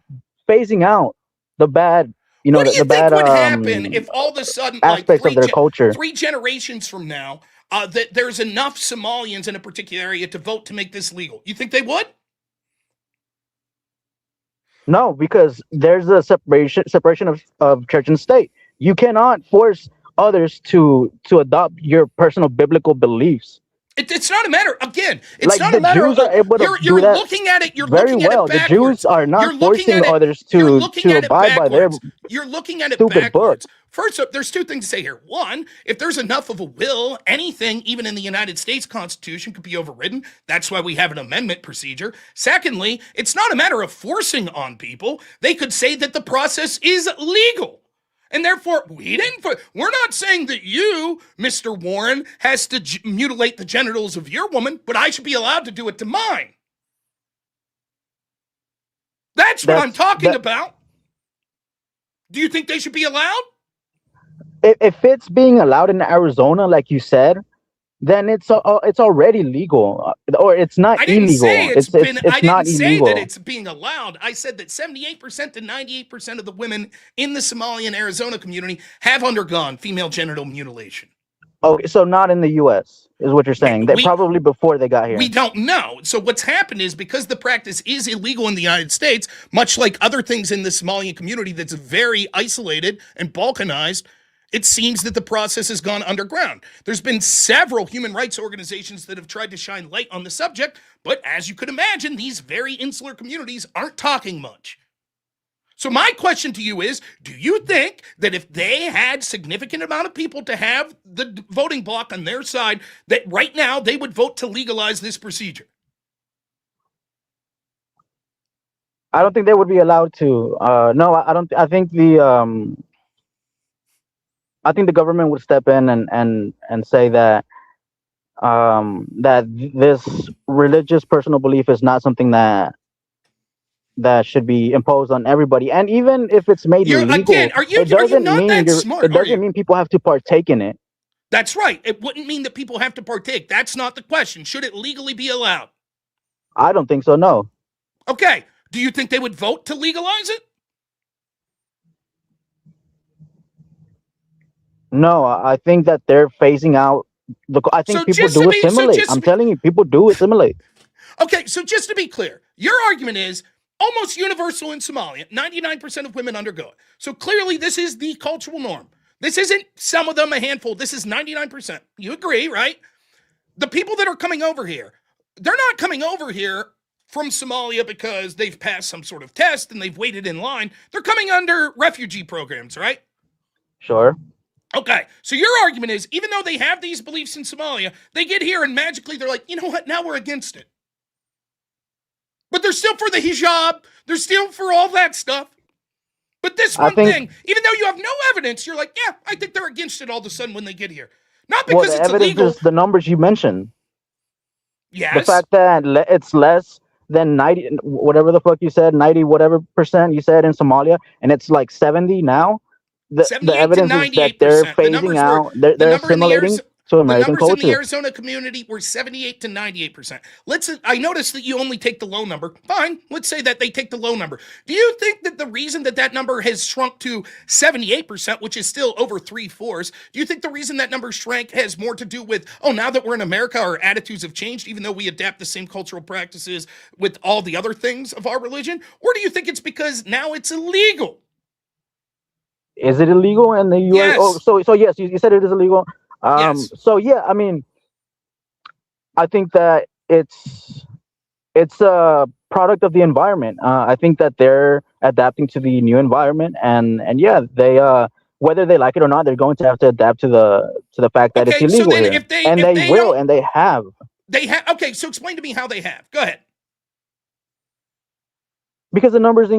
phasing out the bad, What do you the think bad would happen if all of a sudden, like aspects of their culture. 3 generations from now, that there's enough Somalians in a particular area to vote to make this legal? You think they would? No, because there's a separation of church and state. You cannot force others to adopt your personal biblical beliefs. It's not a matter. Again, it's Like not the a matter Jews of are able to you're do that looking at it. You're very looking well. at it The backwards. Jews are not You're looking forcing at it. others You're to looking at it abide by their backwards. You're looking at it stupid book. backwards. First up, there's 2 things to say here. One, if there's enough of a will, anything, even in the United States Constitution, could be overridden. That's why we have an amendment procedure. Secondly, it's not a matter of forcing on people. They could say that the process is legal. And therefore, we're not saying that you, Mr. Warren, has to mutilate the genitals of your woman, but I should be allowed to do it to mine. That's what I'm talking about. Do you think they should be allowed? If it's being allowed in Arizona, like you said, then it's already legal, or it's not I didn't illegal. say It's I not didn't say illegal. that it's being allowed. I said that 78% to 98% of the women in the Somali and Arizona community have undergone female genital mutilation. Okay, so not in the U.S. is what you're saying. That probably before they got here. We don't know. So what's happened is, because the practice is illegal in the United States, much like other things in the Somalian community that's very isolated and balkanized, it seems that the process has gone underground. There's been several human rights organizations that have tried to shine light on the subject, but as you could imagine, these very insular communities aren't talking much. So my question to you is, do you think that if they had significant amount of people to have the voting block on their side, that right now they would vote to legalize this procedure? I don't think they would be allowed to. No, I don't. I think the government would step in and say that that this religious personal belief is not something that should be imposed on everybody. And even if it's made legal, it doesn't mean people have to partake in it. That's right. It wouldn't mean that people have to partake. That's not the question. Should it legally be allowed? I don't think so, no. Okay. Do you think they would vote to legalize it? No, I think that they're phasing out. I think people do assimilate. I'm telling you, people do assimilate. Okay, so just to be clear, your argument is almost universal in Somalia. 99% of women undergo it. So clearly this is the cultural norm. This isn't some of them, a handful. This is 99%. You agree, right? The people that are coming over here, they're not coming over here from Somalia because they've passed some sort of test and they've waited in line. They're coming under refugee programs, right? Sure. Okay, so your argument is, even though they have these beliefs in Somalia, they get here and magically they're like, you know what, now we're against it. But they're still for the hijab. They're still for all that stuff. But this one thing, even though you have no evidence, you're like, yeah, I think they're against it all of a sudden when they get here. Not because the it's evidence illegal. Is the numbers you mentioned. Yes. The fact that it's less than 90, whatever the fuck you said, 90 whatever percent you said in Somalia, and it's like 70 now. The evidence is that they're phasing out, they're assimilating. to The American numbers in the culture. Arizona community were 78 to 98%. I noticed that you only take the low number. Fine. Let's say that they take the low number. Do you think that the reason that that number has shrunk to 78%, which is still over 3/4, do you think the reason that number shrank has more to do with, oh, now that we're in America, our attitudes have changed, even though we adapt the same cultural practices with all the other things of our religion? Or do you think it's because now it's illegal? Is it illegal in the U.S.? Oh, Yes. so yes, you said it is illegal. Yes. So yeah, I mean, I think that it's a product of the environment. I think that they're adapting to the new environment, and yeah, they whether they like it or not, they're going to have to adapt to the fact that it's Okay, so illegal then here, if they and if they they will, don't and they have. they have okay, so explain to me how they have. Go ahead. Because the numbers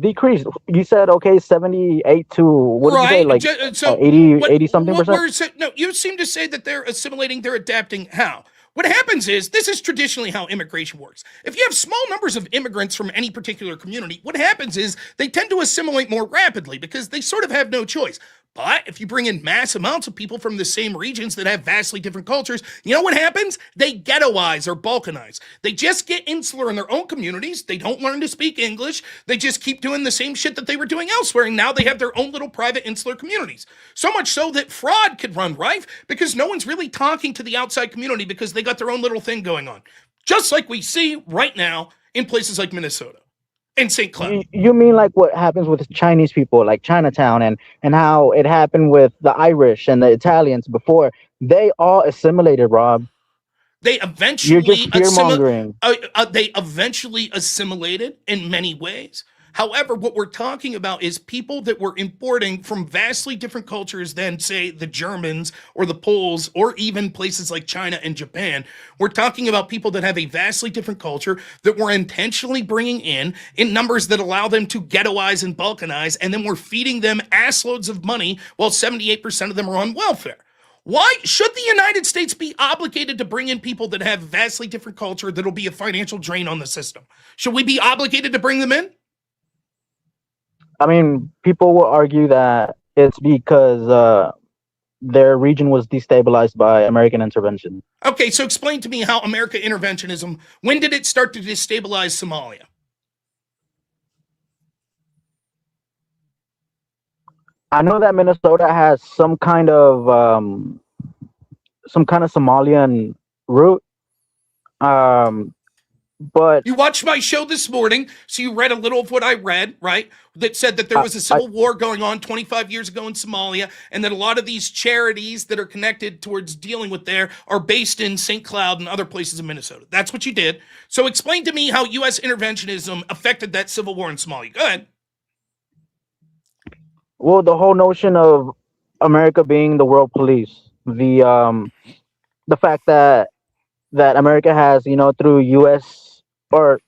decreased. You said okay, 78 to what did you say, Right. like So 80 what 80 something what percent? we're no, you seem to say that they're assimilating, they're adapting. How? What happens is this is traditionally how immigration works. If you have small numbers of immigrants from any particular community, what happens is they tend to assimilate more rapidly because they sort of have no choice. But if you bring in mass amounts of people from the same regions that have vastly different cultures, you know what happens? They ghettoize or balkanize. They just get insular in their own communities. They don't learn to speak English. They just keep doing the same shit that they were doing elsewhere. And now they have their own little private insular communities. So much so that fraud could run rife because no one's really talking to the outside community because they got their own little thing going on. Just like we see right now in places like Minnesota and St. Cloud. You mean like what happens with Chinese people, like Chinatown, and how it happened with the Irish and the Italians before? They all assimilated, Rob. They You're just eventually fear mongering. they eventually assimilated in many ways. However, what we're talking about is people that were importing from vastly different cultures than, say, the Germans or the Poles or even places like China and Japan. We're talking about people that have a vastly different culture that we're intentionally bringing in numbers that allow them to ghettoize and balkanize, and then we're feeding them assloads of money while 78% of them are on welfare. Why should the United States be obligated to bring in people that have vastly different culture that'll be a financial drain on the system? Should we be obligated to bring them in? I mean, people will argue that it's because their region was destabilized by American intervention. Okay, so explain to me how America interventionism, when did it start to destabilize Somalia? I know that Minnesota has some kind of Somalian root. But You watched my show this morning, so you read a little of what I read, right? That said that there was a civil war going on 25 years ago in Somalia, and that a lot of these charities that are connected towards dealing with there are based in St. Cloud and other places in Minnesota. That's what you did. So explain to me how U.S. interventionism affected that civil war in Somalia. Go ahead. well, the whole notion of America being the world police, the fact that America has, through U.S. or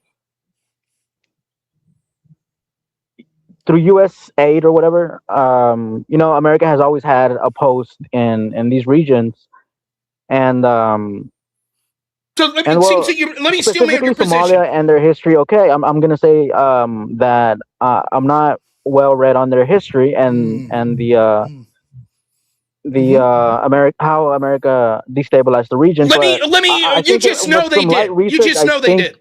through U.S. aid or whatever, America has always had a post in these regions, and So let me, and it seems well, that you, let me steal me of specifically your Somalia position. and their history. Okay, I'm gonna say that I'm not well read on their history and the America how America destabilized the region, but I You think just know with they some light did. You research, just I know they think. did.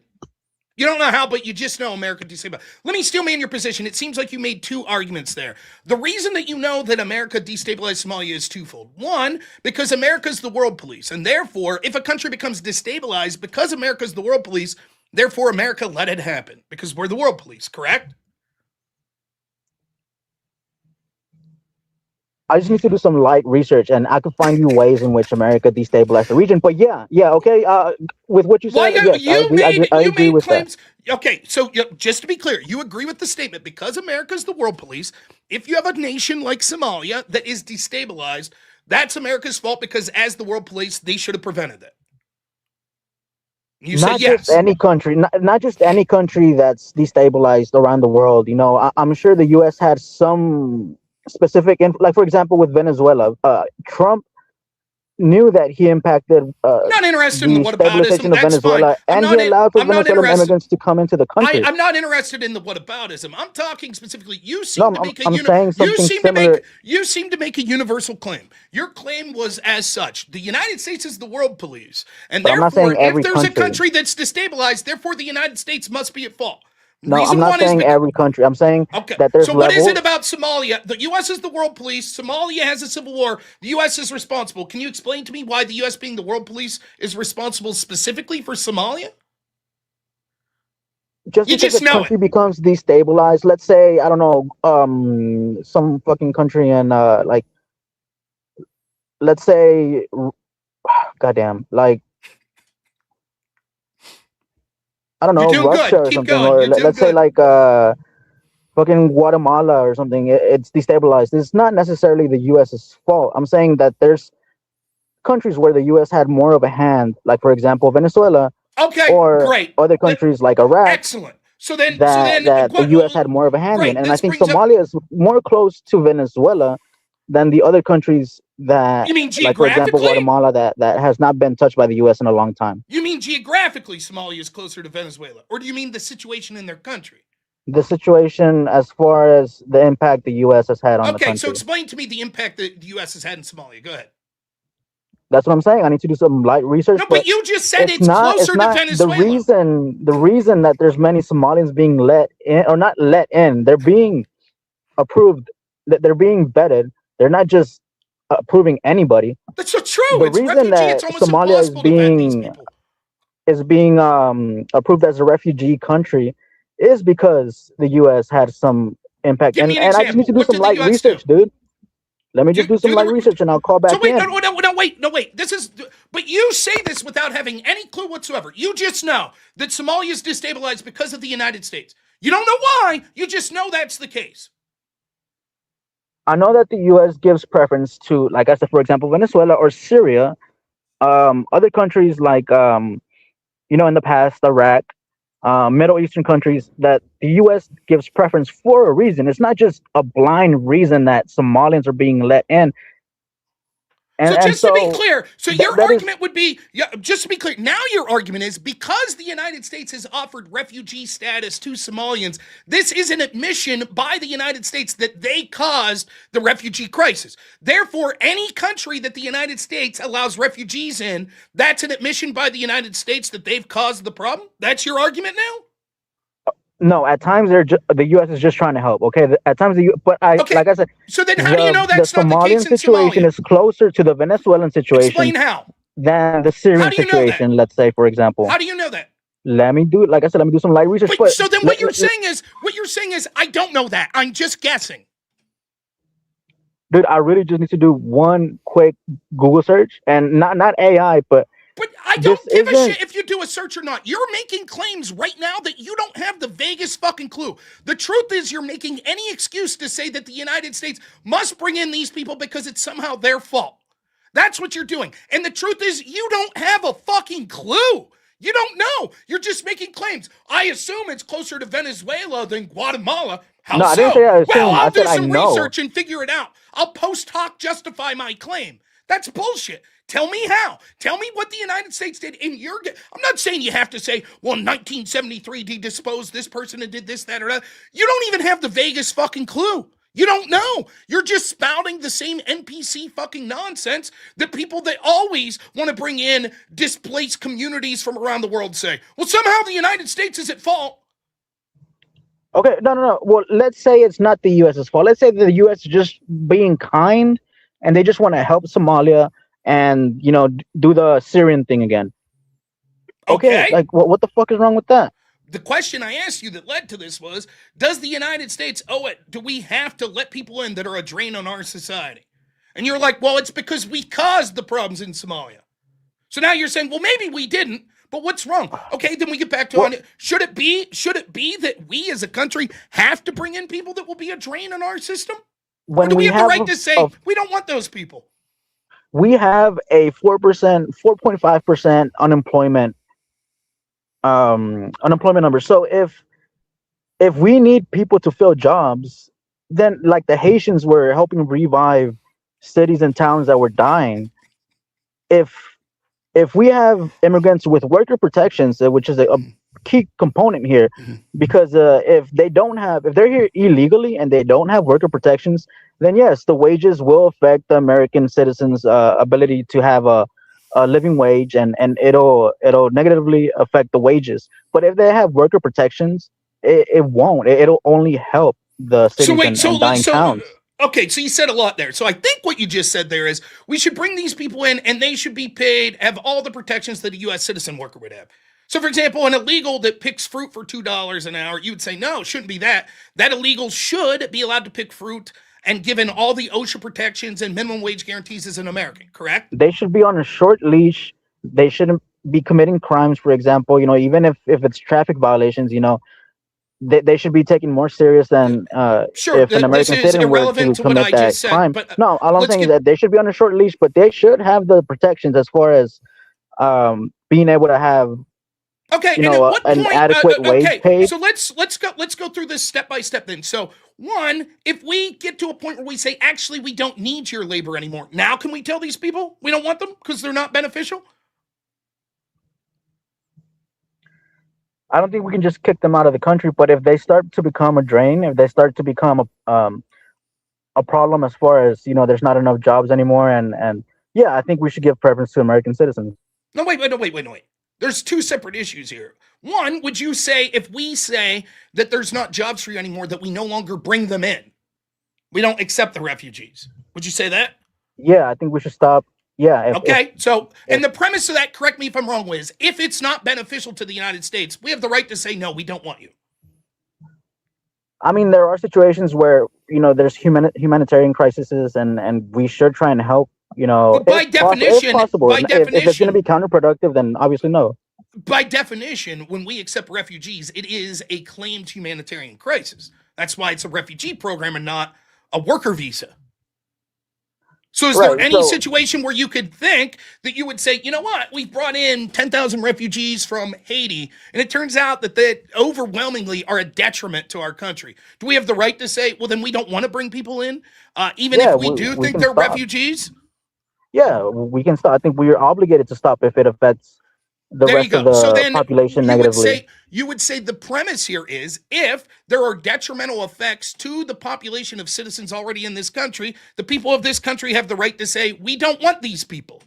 You don't know how, but you just know America destabilized. Let me steal me in your position. It seems like you made two arguments there. The reason that you know that America destabilized Somalia is twofold. One, because America's the world police, and therefore, if a country becomes destabilized because America's the world police, therefore America let it happen because we're the world police, correct? I just need to do some light research, and I could find you ways in which America destabilized the region. But yeah, okay. With what you Why said, yes, I agree. I you agree made with that. claims? Okay, so just to be clear, you agree with the statement because America's the world police. If you have a nation like Somalia that is destabilized, that's America's fault because as the world police, they should have prevented it. You say Not just yes. any country, not just any country that's destabilized around the world. I'm sure the U.S. had some specific, like for example, with Venezuela. Trump knew that he impacted I'm not interested in the the stabilization whataboutism. of That's fine. Venezuela, and he allowed for I'm not Venezuelan interested. immigrants to come into the country. I'm not interested in the whataboutism. I'm talking specifically. You seem No, to make I'm saying something similar. you seem to make a universal claim. Your claim was as such: the United States is the world police, and But I'm not therefore, saying if every there's a country. country that's destabilized, therefore the United States must be at fault. No, Reason I'm not one is saying every country. I'm saying okay. that there's So what is levels. it about Somalia? The U.S. is the world police. Somalia has a civil war. The U.S. is responsible. Can you explain to me why the U.S. being the world police is responsible specifically for Somalia? Just You because just a know country becomes destabilized, let's say, I don't know, some fucking country in like, let's say, goddamn, like, I don't You're know, doing Russia good. or Keep something, going. or You're doing let's say good. like fucking Guatemala or something. It's destabilized. It's not necessarily the U.S.'s fault. I'm saying that there's countries where the U.S. had more of a hand, like for example Venezuela, Okay, or great. other countries like Iraq, Excellent. So then, that the U.S. had more of a hand in, great. and I This think brings up. Somalia is more close to Venezuela than the other countries that, You mean like for example geographically? Guatemala, that has not been touched by the U.S. in a long time. You mean geographically, Somalia is closer to Venezuela, or do you mean the situation in their country? The situation as far as the impact the U.S. has had on the Okay, so country. explain to me the impact that the U.S. has had in Somalia. Go ahead. That's what I'm saying. I need to do some light research. No, but you just said it's not. It's closer to not the Venezuela. reason. The reason that there's many Somalians being let in, or not let in, they're being approved. That they're being vetted. They're not just approving anybody. That's so true. The It's reason refugee. It's that almost Somalia impossible to vet these people. is being approved as a refugee country is because the U.S. had some impact. Give me an And I just need example. to do What some did the light US research, do? dude. Let me just do some light research, and I'll call back So wait, in. no, wait. This is, but you say this without having any clue whatsoever. You just know that Somalia is destabilized because of the United States. You don't know why. You just know that's the case. I know that the U.S. gives preference to, like I said, for example, Venezuela or Syria. Other countries like, in the past, Iraq, Middle Eastern countries, that the U.S. gives preference for a reason. It's not just a blind reason that Somalians are being let in. So And just to be so clear, so your that is, argument would be, just to be clear, now your argument is because the United States has offered refugee status to Somalians, this is an admission by the United States that they caused the refugee crisis. Therefore, any country that the United States allows refugees in, that's an admission by the United States that they've caused the problem? That's your argument now? no. At times, the U.S. is just trying to help. Okay, at times, Okay. like I said, So then how do you know the that's not the case Somalian in situation Somalia? is closer to the Venezuelan situation Explain how. than the How Syrian do you know that? situation. Let's say, for example. How do you know that? Let me do it. Like I said, let me do some light research. But so then what you're saying is I don't know that. I'm just guessing. Dude, I really just need to do one quick Google search, and not AI, but I don't give a shit if you do a search or not. You're making claims right now that you don't have the vaguest fucking clue. The truth is you're making any excuse to say that the United States must bring in these people because it's somehow their fault. That's what you're doing. And the truth is you don't have a fucking clue. You don't know. You're just making claims. I assume it's closer to Venezuela than Guatemala. How no, so? I didn't say I assume. Well, I'll I do said I some know. research and figure it out. I'll post hoc justify my claim. That's bullshit. Tell me how. Tell me what the United States did in your. I'm not saying you have to say, well, in 1973, he disposed this person and did this, that, or that. You don't even have the vaguest fucking clue. You don't know. You're just spouting the same NPC fucking nonsense that people that always want to bring in displaced communities from around the world say. Well, somehow the United States is at fault. Okay, no. Well, let's say it's not the U.S.'s fault. Let's say the U.S. is just being kind, and they just want to help Somalia and do the Syrian thing again. Okay, like what the fuck is wrong with that? The question I asked you that led to this was, does the United States owe it? Do we have to let people in that are a drain on our society? And you're like, well, it's because we caused the problems in Somalia. So now you're saying, well, maybe we didn't, but what's wrong? Okay, then we get back to should it be that we as a country have to bring in people that will be a drain on our system? Or do we have the right to say we don't want those people? We have a 4.5% unemployment number. So if we need people to fill jobs, then like the Haitians were helping revive cities and towns that were dying, if we have immigrants with worker protections, which is a key component here, because if they're here illegally and they don't have worker protections, then yes, the wages will affect the American citizens' ability to have a living wage, and it'll negatively affect the wages. But if they have worker protections, it won't. It'll only help the So cities wait, and dying towns. okay, so you said a lot there. So I think what you just said there is we should bring these people in and they should be paid, have all the protections that a U.S. citizen worker would have. So, for example, an illegal that picks fruit for $2 an hour, you would say, no, it shouldn't be that. That illegal should be allowed to pick fruit and given all the OSHA protections and minimum wage guarantees as an American, correct? They should be on a short leash. They shouldn't be committing crimes, for example, even if it's traffic violations, they should be taken more serious than Sure, if an this American is citizen were irrelevant to to what commit I that just said, crime. but No, all I'm let's saying is get that they should be on a short leash, but they should have the protections as far as being able to have okay, and at what an point? adequate wage Okay, paid. so let's go through this step by step. Then, so one, if we get to a point where we say, actually, we don't need your labor anymore, now can we tell these people we don't want them because they're not beneficial? I don't think we can just kick them out of the country, but if they start to become a drain, if they start to become a problem as far as there's not enough jobs anymore, and yeah, I think we should give preference to American citizens. No, wait. There's two separate issues here. One, would you say if we say that there's not jobs for you anymore, that we no longer bring them in? We don't accept the refugees. Would you say that? Yeah, I think we should stop. Yeah. Okay, and the premise of that, correct me if I'm wrong, is if it's not beneficial to the United States, we have the right to say, no, we don't want you. I mean, there are situations where, there's humanitarian crises, and we should try and help, But by definition, if possible. If it's going to be counterproductive, then obviously no. By definition, when we accept refugees, it is a claimed humanitarian crisis. That's why it's a refugee program and not a worker visa. So is there any situation where you could think that you would say, you know what, we've brought in 10,000 refugees from Haiti, and it turns out that they overwhelmingly are a detriment to our country. Do we have the right to say, well, then we don't want to bring people in, even if we do think they're refugees? Yeah, we can stop. I think we are obligated to stop if it affects the rest of the population negatively. You would say the premise here is if there are detrimental effects to the population of citizens already in this country, the people of this country have the right to say, we don't want these people.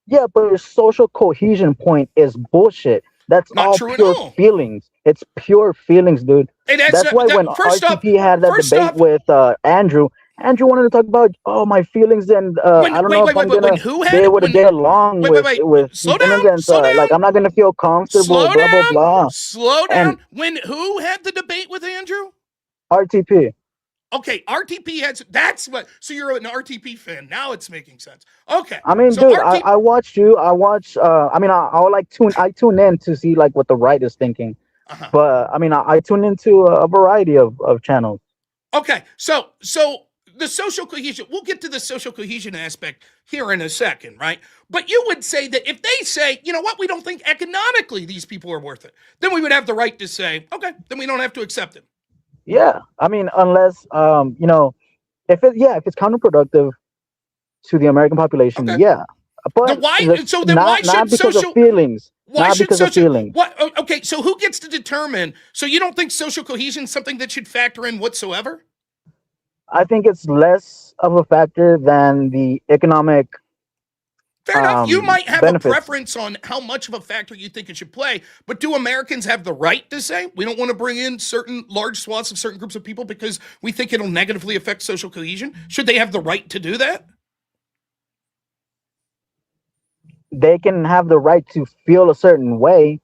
Yeah, but your social cohesion point is bullshit. That's not all true pure at all. Feelings. It's pure feelings, dude. That's why when RTP had that debate with Andrew wanted to talk about, my feelings, and I don't know if I'm gonna be able to get along with immigrants. Like, I'm not gonna feel comfortable. Blah blah. Slow down. When who had the debate with Andrew? RTP. Okay, RTP has. That's what. So you're an RTP fan. Now it's making sense. Okay. I mean, so dude, I watched you. I tune in to see like what the right is thinking. But I mean, I tune into a variety of channels. Okay, so the social cohesion, we'll get to the social cohesion aspect here in a second, right? But you would say that if they say, you know what, we don't think economically these people are worth it, then we would have the right to say, okay, then we don't have to accept them. Yeah, I mean, unless if it's counterproductive to the American population, yeah. But then why should social feelings? Not because of feelings. What? Okay, so who gets to determine? So you don't think social cohesion is something that should factor in whatsoever? I think it's less of a factor than the economic. Fair enough. You might have benefits. A preference on how much of a factor you think it should play, but do Americans have the right to say we don't want to bring in certain large swaths of certain groups of people because we think it'll negatively affect social cohesion? Should they have the right to do that? They can have the right to feel a certain way,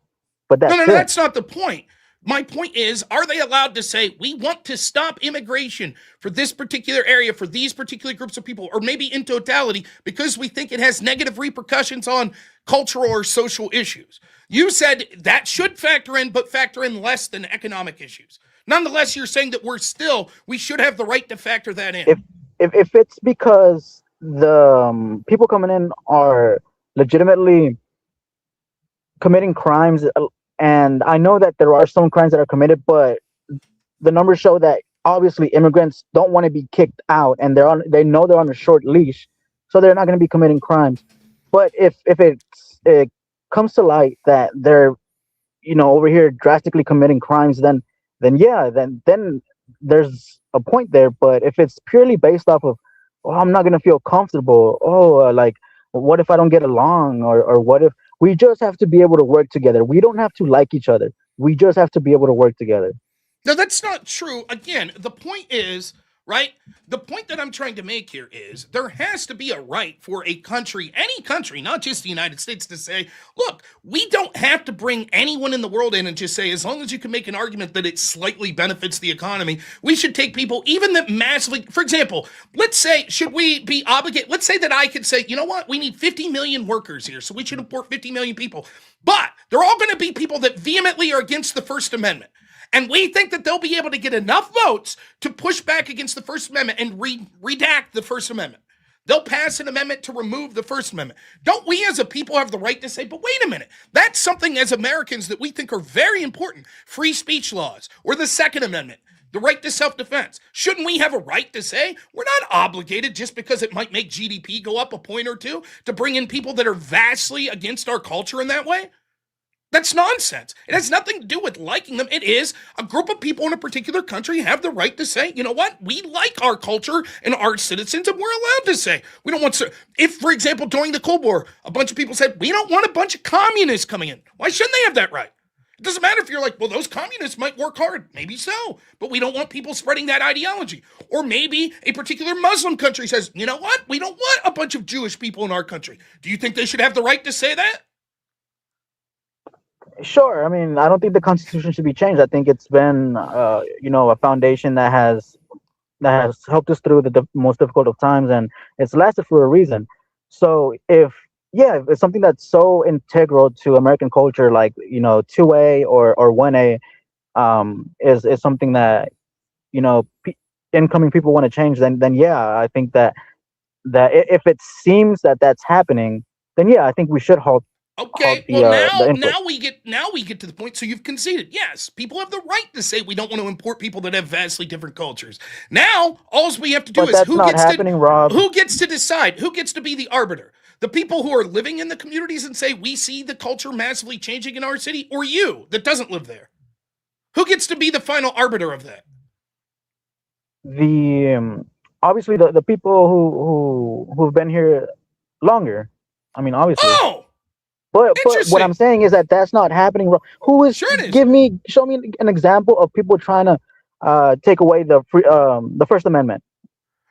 but that's not the point. My point is, are they allowed to say, we want to stop immigration for this particular area, for these particular groups of people, or maybe in totality, because we think it has negative repercussions on cultural or social issues? You said that should factor in, but factor in less than economic issues. Nonetheless, you're saying that we should have the right to factor that in. If it's because the people coming in are legitimately committing crimes, and I know that there are some crimes that are committed, but the numbers show that obviously immigrants don't want to be kicked out, and they know they're on a short leash, so they're not going to be committing crimes. But if it comes to light that they're, over here drastically committing crimes, then yeah, then there's a point there. But if it's purely based off of, oh, I'm not gonna feel comfortable, like, what if I don't get along, or what if, we just have to be able to work together. We don't have to like each other. We just have to be able to work together. No, that's not true. Again, the point is, right? The point that I'm trying to make here is there has to be a right for a country, any country, not just the United States, to say, look, we don't have to bring anyone in the world in and just say, as long as you can make an argument that it slightly benefits the economy, we should take people, even that massively, for example, let's say, should we be obligated? Let's say that I could say, you know what? We need 50 million workers here, so we should import 50 million people. But they're all going to be people that vehemently are against the First Amendment. And we think that they'll be able to get enough votes to push back against the First Amendment and redact the First Amendment. They'll pass an amendment to remove the First Amendment. Don't we as a people have the right to say, but wait a minute, that's something as Americans that we think are very important. Free speech laws or the Second Amendment, the right to self-defense. Shouldn't we have a right to say we're not obligated just because it might make GDP go up a point or two to bring in people that are vastly against our culture in that way? That's nonsense. It has nothing to do with liking them. It is a group of people in a particular country have the right to say, you know what? We like our culture and our citizens, and we're allowed to say we don't want to. If, for example, during the Cold War, a bunch of people said, we don't want a bunch of communists coming in. Why shouldn't they have that right? It doesn't matter if you're like, well, those communists might work hard. Maybe so, but we don't want people spreading that ideology. Or maybe a particular Muslim country says, you know what? We don't want a bunch of Jewish people in our country. Do you think they should have the right to say that? Sure. I mean, I don't think the Constitution should be changed. I think it's been, a foundation that has helped us through the most difficult of times, and it's lasted for a reason. So if it's something that's so integral to American culture, like 2A or 1A, is something that incoming people want to change, then yeah, I think that if it seems that that's happening, then yeah, I think we should halt. Okay, well now we get to the point. So you've conceded. Yes, people have the right to say we don't want to import people that have vastly different cultures. Now, all we have to do is who gets to decide, who gets to be the arbiter? The people who are living in the communities and say we see the culture massively changing in our city, or you that doesn't live there? Who gets to be the final arbiter of that? Obviously the people who've been here longer. I mean, obviously. Oh. But what I'm saying is that that's not happening. Who is? Sure it is. Show me an example of people trying to take away the First Amendment.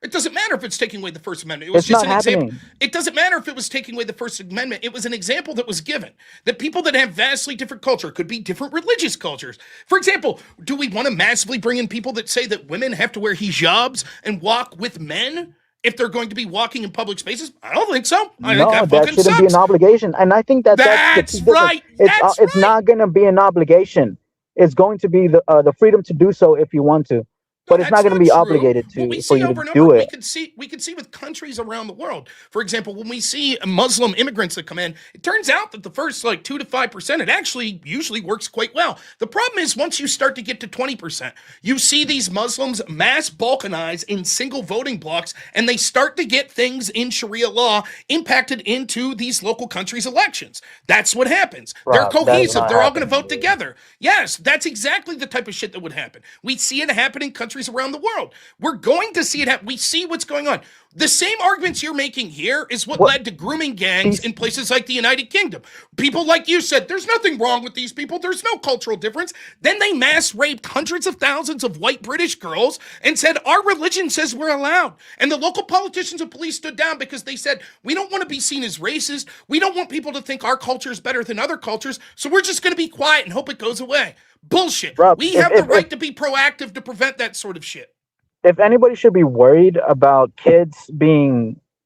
It doesn't matter if it's taking away the First Amendment. It was just an example. It doesn't matter if it was taking away the First Amendment. It was an example that was given. That people that have vastly different culture could be different religious cultures. For example, do we want to massively bring in people that say that women have to wear hijabs and walk with men if they're going to be walking in public spaces? I don't think so. I think that shouldn't be an obligation. And I think that's right. It's not going to be an obligation. It's going to be the freedom to do so if you want to. But it's not going to be obligated for you to do it. We can see with countries around the world. For example, when we see Muslim immigrants that come in, it turns out that the first 2 to 5%, it actually usually works quite well. The problem is once you start to get to 20%, you see these Muslims mass balkanize in single voting blocks, and they start to get things in Sharia law impacted into these local countries' elections. That's what happens. They're cohesive. They're all going to vote together. Yes, that's exactly the type of shit that would happen. We see it happen in countries around the world. We're going to see it happen. We see what's going on. The same arguments you're making here is what led to grooming gangs in places like the United Kingdom. People like you said, there's nothing wrong with these people. There's no cultural difference. Then they mass raped hundreds of thousands of white British girls and said, our religion says we're allowed. And the local politicians and police stood down because they said, we don't want to be seen as racist. We don't want people to think our culture is better than other cultures. So we're just going to be quiet and hope it goes away. Bullshit. We have the right to be proactive to prevent that sort of shit. If anybody should be worried about kids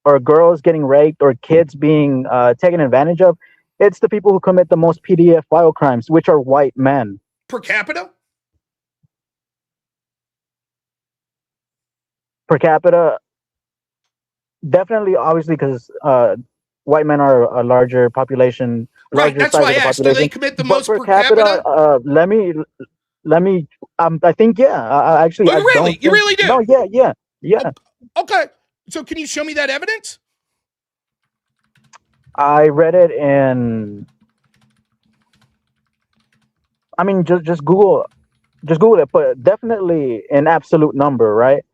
or girls getting raped or kids being taken advantage of, it's the people who commit the most pedophile crimes, which are white men. Per capita? Per capita, definitely, obviously, because white men are a larger population. Right, that's why I asked, do they commit the most per capita? Let me. I think I actually. You really do? No, yeah. Okay, so can you show me that evidence? I read it in. I mean, just Google it, but definitely an absolute number, right?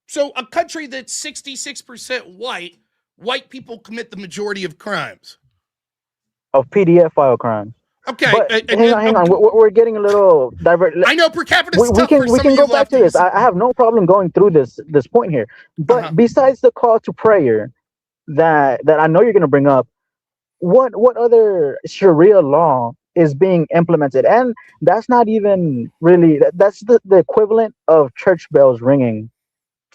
So a country that's 66% white people commit the majority of crimes. Of PDF file crimes. Okay, But hang on. We're getting a little divert. I know per capita is tough for We some can of go you back to this. lefties. I have no problem going through this point here. But besides the call to prayer that I know you're going to bring up, what other Sharia law is being implemented? And that's not even really that's the equivalent of church bells ringing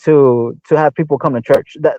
to have people come to church. That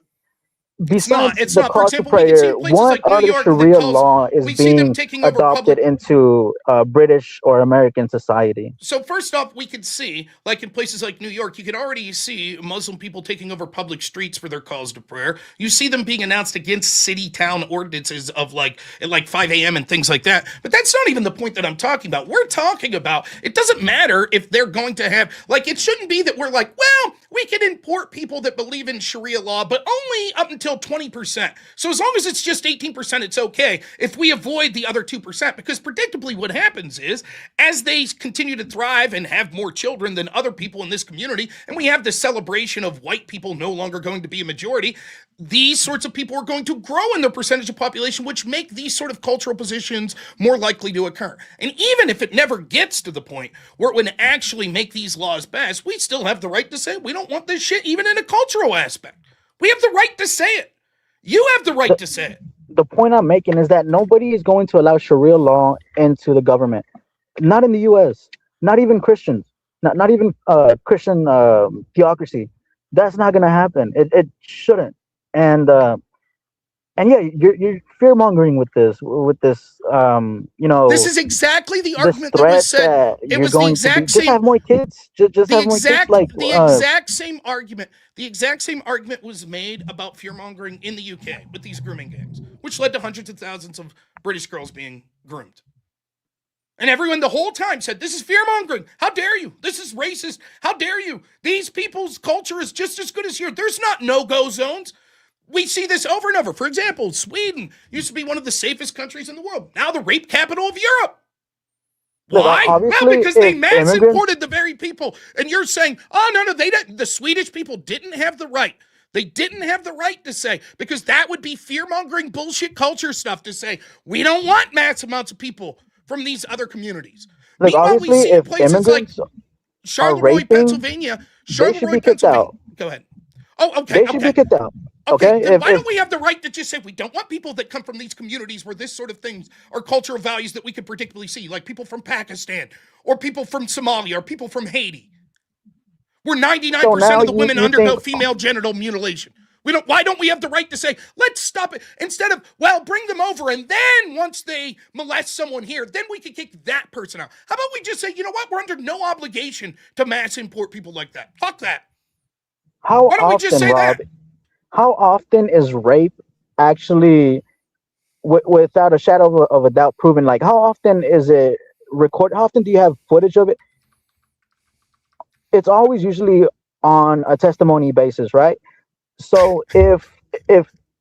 besides It's the not. For call to example, we can see prayer, in places what like New other York that Sharia calls. law is We see them being taking over adopted public. into British or American society? So first off, we could see, like in places like New York, you could already see Muslim people taking over public streets for their calls to prayer. You see them being announced against city-town ordinances of like at like 5 a.m. and things like that. But that's not even the point that I'm talking about. We're talking about it doesn't matter if they're going to have like it shouldn't be that we're like, well, we can import people that believe in Sharia law, but only up until 20%. So as long as it's just 18%, it's okay if we avoid the other 2%, because predictably what happens is as they continue to thrive and have more children than other people in this community, and we have the celebration of white people no longer going to be a majority, these sorts of people are going to grow in their percentage of population, which make these sort of cultural positions more likely to occur. And even if it never gets to the point where it would actually make these laws pass, we still have the right to say we don't want this shit, even in a cultural aspect. We have the right to say it. You have the right to say it. The point I'm making is that nobody is going to allow Sharia law into the government. Not in the U.S. Not even Christians. Not even Christian theocracy. That's not going to happen. It shouldn't. And yeah, you're fear mongering with this This is exactly the this argument that threat was said. that It you're was the going to be, exact just same. have more kids. Just have more kids. Like The exact same argument. The exact same argument was made about fear mongering in the UK with these grooming gangs, which led to hundreds of thousands of British girls being groomed. And everyone the whole time said, this is fear mongering. How dare you? This is racist. How dare you? These people's culture is just as good as yours. There's not no-go zones. We see this over and over. For example, Sweden used to be one of the safest countries in the world. Now the rape capital of Europe. Why? Well, because they mass imported the very people. And you're saying, oh, no, they didn't. The Swedish people didn't have the right. They didn't have the right to say, because that would be fear-mongering bullshit culture stuff to say, we don't want mass amounts of people from these other communities. Like, meanwhile, we see if places like Charleroi, Pennsylvania. They should be kicked out. Go ahead. Oh, okay. They should be kicked out. Okay, then why don't we have the right to just say we don't want people that come from these communities where this sort of things are cultural values that we could predictably see, like people from Pakistan or people from Somalia or people from Haiti, where 99% of the women undergo female genital mutilation. Why don't we have the right to say, let's stop it, instead of, well, bring them over, and then once they molest someone here, then we can kick that person out. How about we just say, you know what, we're under no obligation to mass import people like that. Fuck that. Why don't we just say that? How often is rape actually, without a shadow of a doubt, proven? Like, how often is it recorded? How often do you have footage of it? It's always usually on a testimony basis, right? So if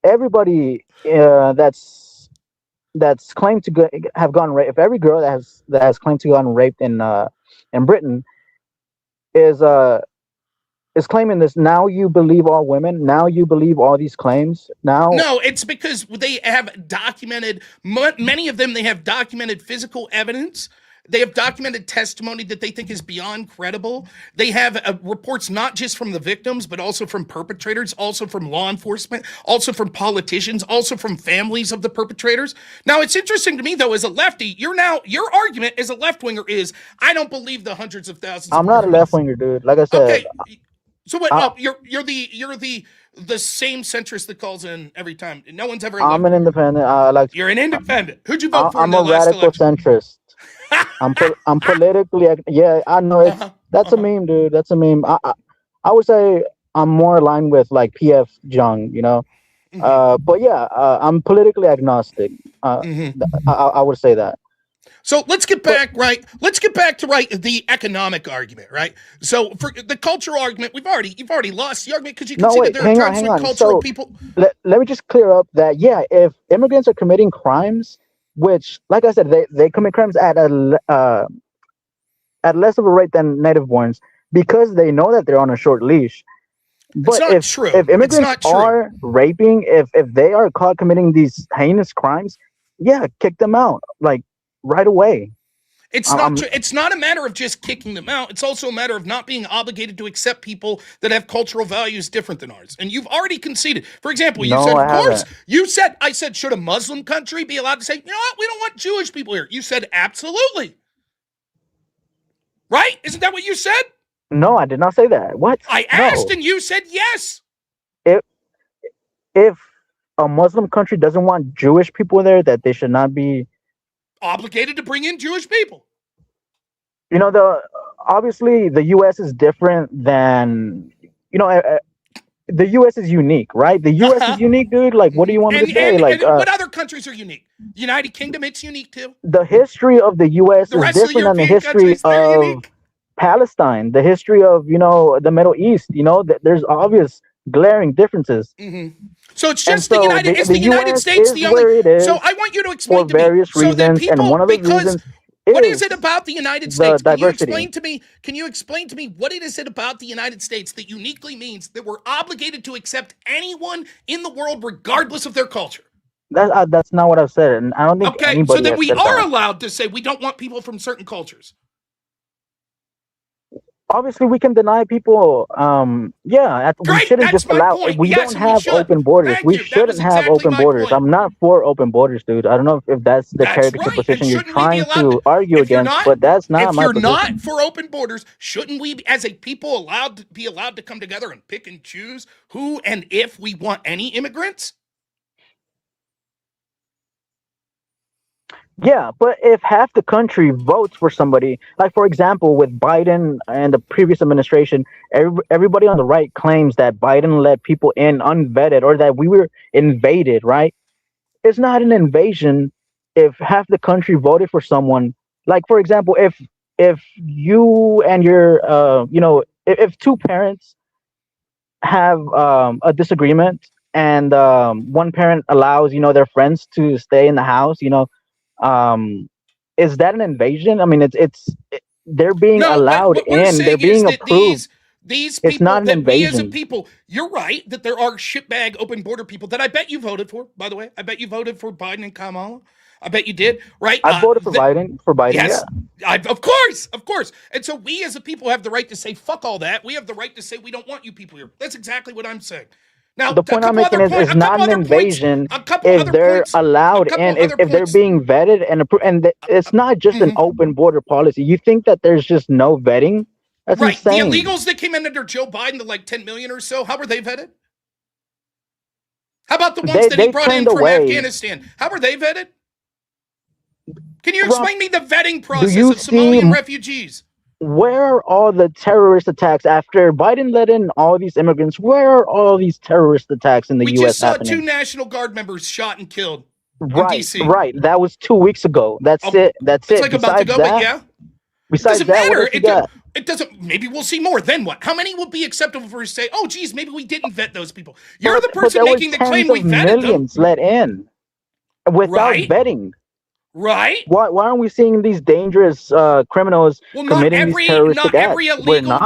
everybody that's claimed to have gone raped, if every girl that has claimed to have gone raped in Britain is claiming this, now you believe all women, now you believe all these claims, now? No, it's because they have documented, many of them, they have documented physical evidence. They have documented testimony that they think is beyond credible. They have reports not just from the victims, but also from perpetrators, also from law enforcement, also from politicians, also from families of the perpetrators. Now, it's interesting to me, though, as a lefty, your argument as a left-winger is, I don't believe the hundreds of thousands. I'm not a left-winger, dude. Like I said. Okay. So what? You're the same centrist that calls in every time. No one's ever. I'm an independent. You're an independent. Who'd you vote for? I'm a radical centrist. I'm politically. Yeah, I know that's a meme, dude. That's a meme. I would say I'm more aligned with like PF Jung, you know. But yeah, I'm politically agnostic. I would say that. So let's get back to the economic argument, right? So for the cultural argument, you've already lost the argument because you No, consider wait, there are hang on, times hang when on. cultural So people. let me just clear up that, yeah, if immigrants are committing crimes, which, like I said, they commit crimes at less of a rate than native borns because they know that they're on a short leash. It's But not true. if It's immigrants not true. are raping, if they are caught committing these heinous crimes, yeah, kick them out like right away. It's not true. It's not a matter of just kicking them out. It's also a matter of not being obligated to accept people that have cultural values different than ours. And you've already conceded. For example, you No, said, of I course, haven't. I said, should a Muslim country be allowed to say, you know what, we don't want Jewish people here? You said, absolutely. Right? Isn't that what you said? No, I did not say that. What? I asked and you said yes. If a Muslim country doesn't want Jewish people there, that they should not be obligated to bring in Jewish people. You know, obviously the U.S. is different than, the U.S. is unique, right? The U.S. is unique, dude. Like, what do you want me to say? Like, what other countries are unique? United Kingdom, it's unique too. The history of the U.S. is different than the history of Palestine, the history of, the Middle East. There's obvious glaring differences. Mm-hmm. So it's just the United States the only. Where it is so I want you to explain for various to me. reasons, People, and one of the reasons. What is it about the United States? Diversity. Can you explain to me what it is about the United States that uniquely means that we're obligated to accept anyone in the world regardless of their culture? That's not what I've said, and I don't think anybody. Okay, so then we are that. allowed to say we don't want people from certain cultures. Obviously, we can deny people. We shouldn't just allow. We don't have open borders. We shouldn't have open borders. I'm not for open borders, dude. I don't know if that's the caricature position you're trying to argue against, but that's not my position. If you're not for open borders, shouldn't we, as a people, be allowed to come together and pick and choose who and if we want any immigrants? Yeah, but if half the country votes for somebody, like for example, with Biden and the previous administration, everybody on the right claims that Biden let people in unvetted or that we were invaded, right? It's not an invasion if half the country voted for someone. Like for example, if you and your if two parents have a disagreement and one parent allows their friends to stay in the house, is that an invasion? I mean, they're being allowed in. They're being approved. These people, it's not an invasion. We as a people, you're right that there are shitbag open border people that I bet you voted for. By the way, I bet you voted for Biden and Kamala. I bet you did, right? I voted for Biden. Yes, yeah. Of course. And so we as a people have the right to say fuck all that. We have the right to say we don't want you people here. That's exactly what I'm saying. Now, the point I'm making is it's not an invasion if they're allowed in, if they're being vetted and approved. And it's not just an open border policy. You think that there's just no vetting? That's right. insane. The illegals that came in under Joe Biden, the 10 million or so, how were they vetted? How about the ones that he brought in from Afghanistan? How were they vetted? Can you explain me the vetting process of Somalian refugees? Where are all the terrorist attacks after Biden let in all these immigrants? Where are all these terrorist attacks in the U.S. We just saw happening? 2 National Guard members shot and killed in D.C. Right. That was 2 weeks ago. That's it. It's like about to go, but yeah. Besides it doesn't that, matter. It doesn't. Maybe we'll see more. Then what? How many will be acceptable for us to say, oh, geez, maybe we didn't vet those people? You're the person making the claim we vetted millions them. Let in without vetting. Right? Why aren't we seeing these dangerous criminals committing these terroristic acts? Every illegal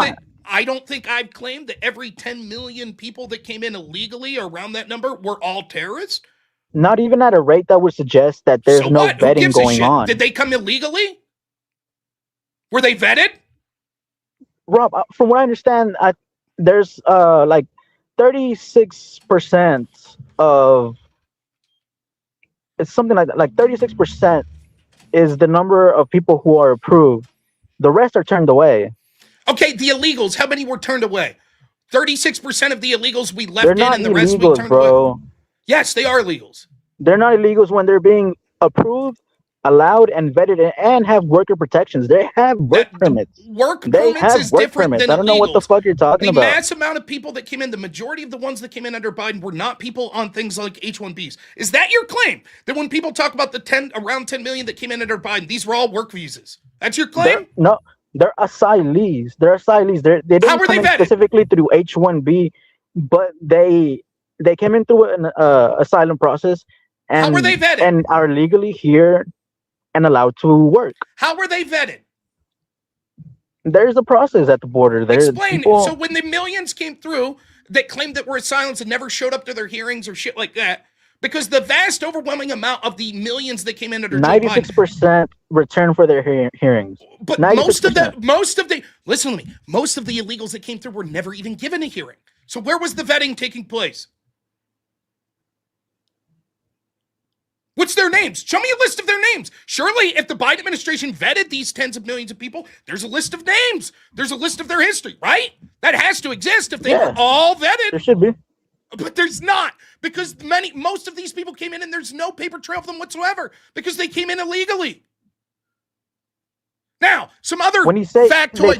I don't think I've claimed that every 10 million people that came in illegally or around that number were all terrorists. Not even at a rate that would suggest that there's no vetting going on. Did they come illegally? Were they vetted? Rob, from what I understand, there's 36% of it's something like that. Like 36% is the number of people who are approved. The rest are turned away. Okay, the illegals, how many were turned away? 36% of the illegals we left in and the rest we turned away. Yes, they are illegals. They're not illegals when they're being approved. allowed and vetted and have worker protections. They have work permits. Work They permits have is work different permits. than I don't know what the illegals. fuck you're talking The about. mass amount of people that came in, the majority of the ones that came in under Biden were not people on things like H-1Bs. Is that your claim? That when people talk about the around 10 million that came in under Biden, these were all work visas? That's your claim? They're asylees. They How didn't were come they in vetted? specifically through H-1B, but they came in through an asylum process How were they and vetted? are legally here and allowed to work. How were they vetted? There's a process at the border. There's Explain. people. So when the millions came through that claimed that were asylums and never showed up to their hearings or shit like that, because the vast overwhelming amount of the millions that came in under Joe Biden, 96% return for their hearings. but 96%. most of the listen to me, most of the illegals that came through were never even given a hearing. So where was the vetting taking place? What's their names? Show me a list of their names. Surely, if the Biden administration vetted these tens of millions of people, there's a list of names. There's a list of their history, right? That has to exist if they were all vetted. There should be. But there's not, because most of these people came in and there's no paper trail of them whatsoever because they came in illegally. Now, some other factoids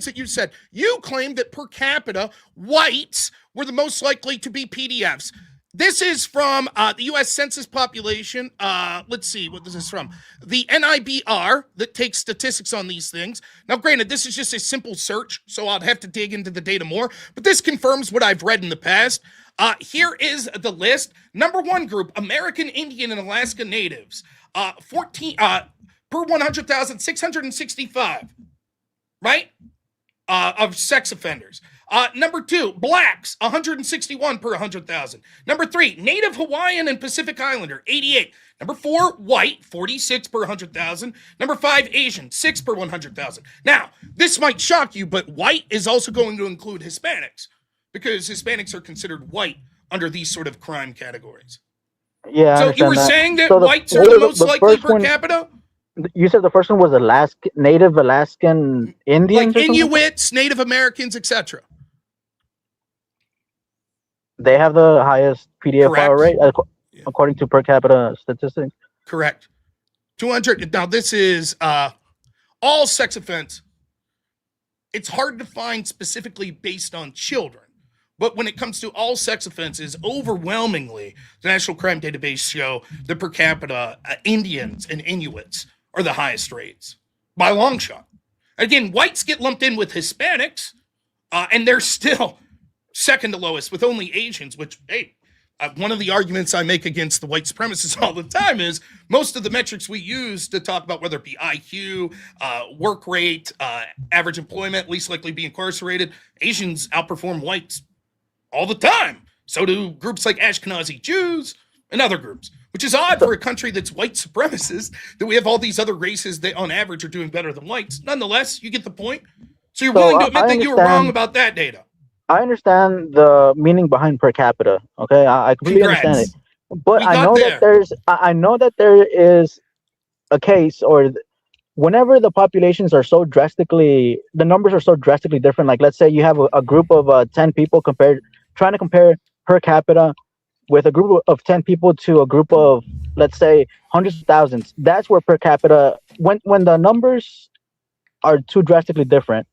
that you said. You claimed that per capita, whites were the most likely to be PDFs. This is from the U.S. Census population. Let's see, what this is from. The NIBR that takes statistics on these things. Now, granted, this is just a simple search, so I'll have to dig into the data more, but this confirms what I've read in the past. Here is the list. Number one group, American Indian and Alaska Natives. 14 per 100,000, 665, right? Of sex offenders. Number two, blacks, 161 per 100,000. Number three, Native Hawaiian and Pacific Islander, 88. Number four, white, 46 per 100,000. Number five, Asian, 6 per 100,000. Now, this might shock you, but white is also going to include Hispanics because Hispanics are considered white under these sort of crime categories. Yeah. So you were saying that so whites are the most likely per capita? You said the first one was Native Alaskan Indians, like Inuits, Native Americans, etc. They have the highest PDFR rate according to per capita statistics. Correct. 200. Now this is all sex offense. It's hard to find specifically based on children, but when it comes to all sex offenses, overwhelmingly, the National Crime Database show the per capita Indians and Inuits are the highest rates by a long shot. Again, whites get lumped in with Hispanics, and they're still second to lowest with only Asians, which, hey, one of the arguments I make against the white supremacists all the time is most of the metrics we use to talk about whether it be IQ, work rate, average employment, least likely to be incarcerated, Asians outperform whites all the time. So do groups like Ashkenazi Jews and other groups, which is odd for a country that's white supremacist, that we have all these other races that on average are doing better than whites. Nonetheless, you get the point. So you're willing to admit that you were wrong about that data. I understand the meaning behind per capita. Okay, I completely understand it. But I know that there is a case, or whenever the populations are so drastically, the numbers are so drastically different. Like, let's say you have a group of 10 people trying to compare per capita with a group of 10 people to a group of, let's say, hundreds of thousands. That's where per capita, when the numbers are too drastically different.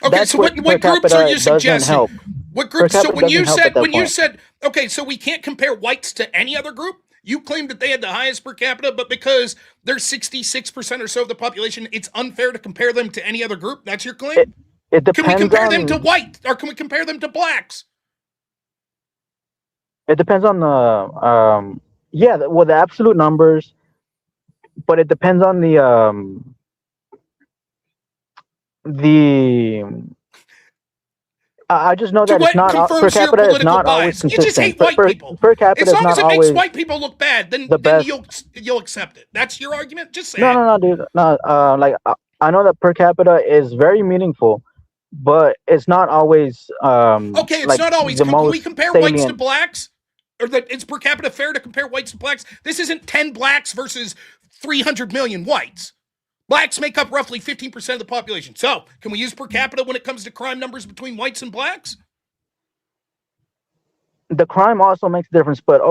Okay, so what groups are you suggesting? What groups? So when you said, okay, so we can't compare whites to any other group, you claimed that they had the highest per capita, but because they're 66% or so of the population, it's unfair to compare them to any other group? That's your claim? It depends. Can we compare them to white, or can we compare them to blacks? It depends on the, the absolute numbers, but it depends on I just know that it's not per capita is not always consistent. You just hate white people. Per capita as long as it makes always white people look bad, then you'll accept it. That's your argument. Just say no, dude. No, like I know that per capita is very meaningful, but it's not always. Okay, it's not always. Can we compare whites to blacks? Or that it's per capita fair to compare whites to blacks? This isn't 10 blacks versus 300 million whites. Blacks make up roughly 15% of the population. So, can we use per capita when it comes to crime numbers between whites and blacks? The crime also makes a difference, but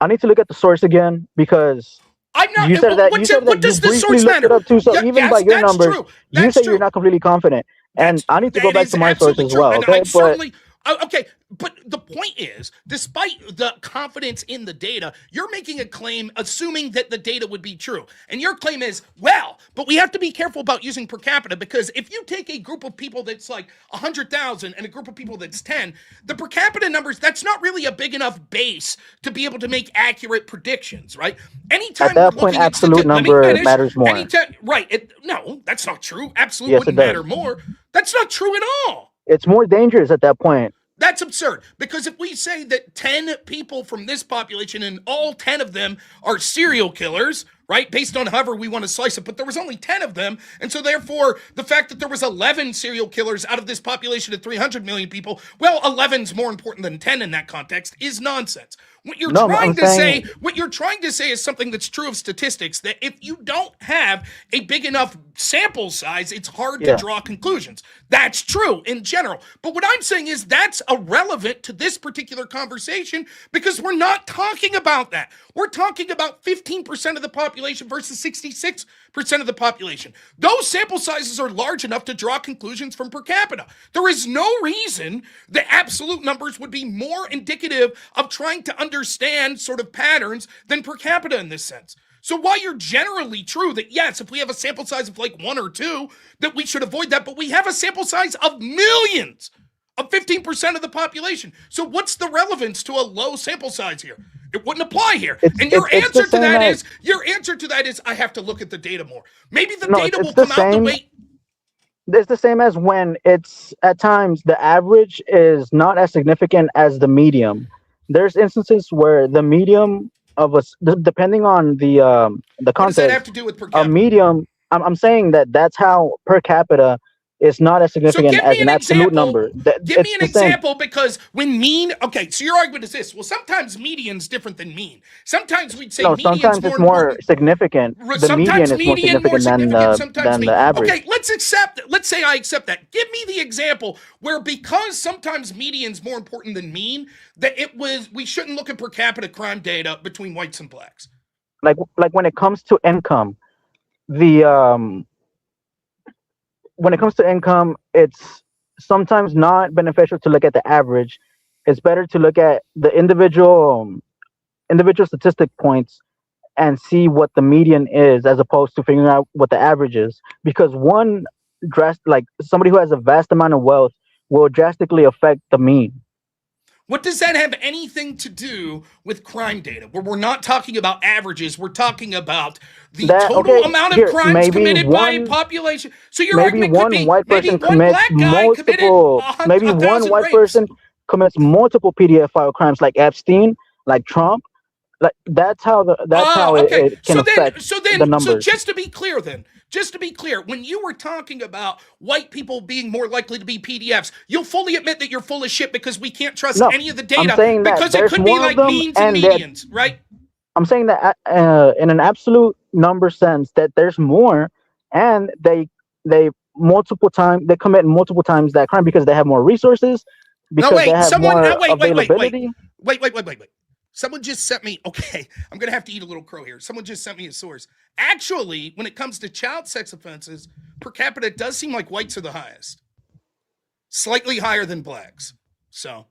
I need to look at the source again because I'm not. you said that you said What that you does the briefly source looked it matter? up too. So Yeah, even by yes, your that's numbers, true. you That's say true. you're not completely confident, and I need to go That back is to my source absolutely as true. well. And Okay, I but certainly okay, but the point is, despite the confidence in the data, you're making a claim assuming that the data would be true. And your claim is, well, but we have to be careful about using per capita because if you take a group of people that's like 100,000 and a group of people that's 10, the per capita numbers, that's not really a big enough base to be able to make accurate predictions, right? at Anytime we're that point, looking at absolute let me number finish. matters more. Anytime, right? No, that's not true. Absolute Yes, it wouldn't matter does. more. That's not true at all. It's more dangerous at that point. That's absurd because if we say that 10 people from this population and all 10 of them are serial killers, right? Based on however we want to slice it, but there was only 10 of them. And so therefore, the fact that there was 11 serial killers out of this population of 300 million people, well, 11's more important than 10 in that context is nonsense. What you're No, trying I'm to say, saying what you're trying to say is something that's true of statistics, that if you don't have a big enough sample size, it's hard to yeah. draw conclusions. That's true in general. But what I'm saying is that's irrelevant to this particular conversation because we're not talking about that. We're talking about 15% of the population versus 66% of the population. Those sample sizes are large enough to draw conclusions from per capita. There is no reason that absolute numbers would be more indicative of trying to understand sort of patterns than per capita in this sense. So while you're generally true that yes, if we have a sample size of like 1 or 2, that we should avoid that, but we have a sample size of millions of 15% of the population. So what's the relevance to a low sample size here? It wouldn't apply here. And your answer to that is I have to look at the data more. Maybe the data will come out the way. It's the same as when it's at times the average is not as significant as the medium. There's instances where the medium of us, depending on the What does that have context, to do with per a capita? medium. I'm saying that that's how per capita is not as So significant give as me an an absolute example. number. Give me It's an the same. example because when mean, okay, so your argument is this. Well, sometimes median's different than mean. Sometimes we'd say No, median's sometimes more it's more important. significant. The Sometimes median is more median more significant than significant, sometimes the mean. average. Okay, let's say I accept that. Give me the example where because sometimes median's more important than mean, that we shouldn't look at per capita crime data between whites and blacks. Like when it comes to income, the when it comes to income, it's sometimes not beneficial to look at the average. It's better to look at the individual statistic points and see what the median is as opposed to figuring out what the average is. Because one like somebody who has a vast amount of wealth will drastically affect the mean. What does that have anything to do with crime data? Where we're not talking about averages, we're talking about the total amount of crimes committed by a population. So your argument could be maybe one black guy committed maybe one 1,000 white rapes. person commits multiple PDF file crimes like Epstein, like Trump. Like that's how it can affect the numbers. So just to be clear, when you were talking about white people being more likely to be PDFs, you'll fully admit that you're full of shit because we can't trust any of the data I'm saying that because it could be like means and medians, right? I'm saying that in an absolute number sense that there's more, and they commit multiple times that crime because they have more resources, because they have more availability. Wait. Someone just sent me, okay, I'm going to have to eat a little crow here. Someone just sent me a source. Actually, when it comes to child sex offenses, per capita, it does seem like whites are the highest. Slightly higher than blacks. So.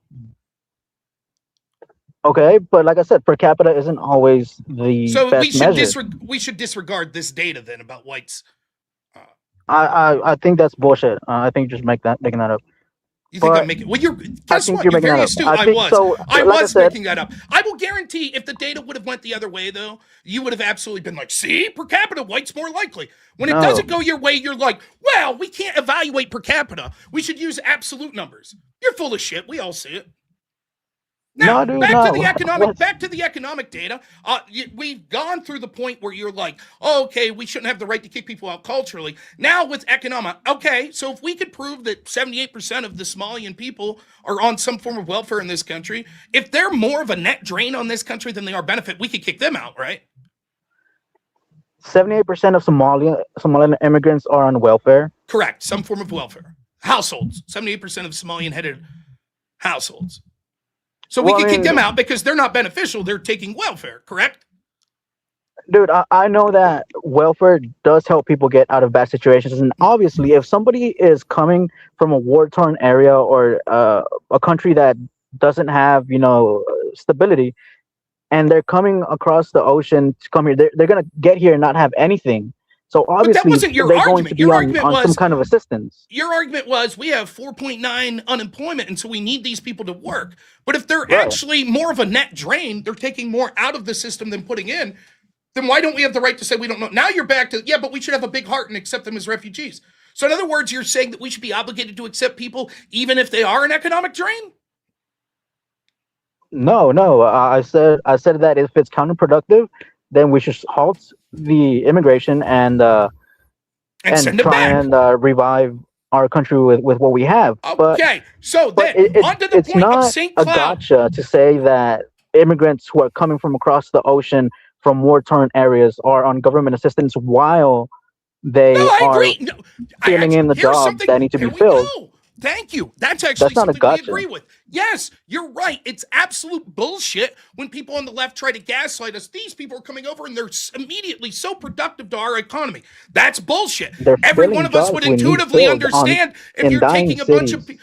Okay, but like I said, per capita isn't always the best measure. We should disregard this data then about whites. I think that's bullshit. I think you're just making that up. You think I'm making? Well, guess what? You're very astute. I was making that up. I will guarantee if the data would have went the other way, though, you would have absolutely been like, "See, per capita, white's more likely." When it doesn't go your way, you're like, "Well, we can't evaluate per capita. We should use absolute numbers." You're full of shit. We all see it. Now, back to the economic data. We've gone through the point where you're like, oh, okay, we shouldn't have the right to kick people out culturally. Now with economic, okay, so if we could prove that 78% of the Somalian people are on some form of welfare in this country, if they're more of a net drain on this country than they are benefit, we could kick them out, right? 78% of Somalian immigrants are on welfare. Correct, some form of welfare. Households, 78% of Somalian-headed households. So we Well, can I kick mean, them out because they're not beneficial. They're taking welfare, correct? dude, I know that welfare does help people get out of bad situations, and obviously, if somebody is coming from a war-torn area or a country that doesn't have, stability, and they're coming across the ocean to come here, they're gonna get here and not have anything. So But that obviously, wasn't your they're going to argument. be on some kind of assistance. Your argument was we have 4.9 unemployment, and so we need these people to work. But if they're Right. actually more of a net drain, they're taking more out of the system than putting in, then why don't we have the right to say we don't know? Now you're back to, yeah, but we should have a big heart and accept them as refugees. So in other words, you're saying that we should be obligated to accept people even if they are an economic drain? No, no. I said that if it's counterproductive, then we should halt the immigration and Send them try back. and revive our country with what we have. Okay, so But then on to the it's point of not St. a Cloud. gotcha to say that immigrants who are coming from across the ocean from war-torn areas are on government assistance while they No, I are agree. No, filling in the here's jobs something. that need to Here be we filled. go. Thank you. That's actually That's not a something we gotcha. agree with. Yes, you're right. It's absolute bullshit when people on the left try to gaslight us. These people are coming over and they're immediately so productive to our economy. That's bullshit. They're Every filling one of us jobs would we need intuitively filled understand if in you're dying taking a bunch of cities,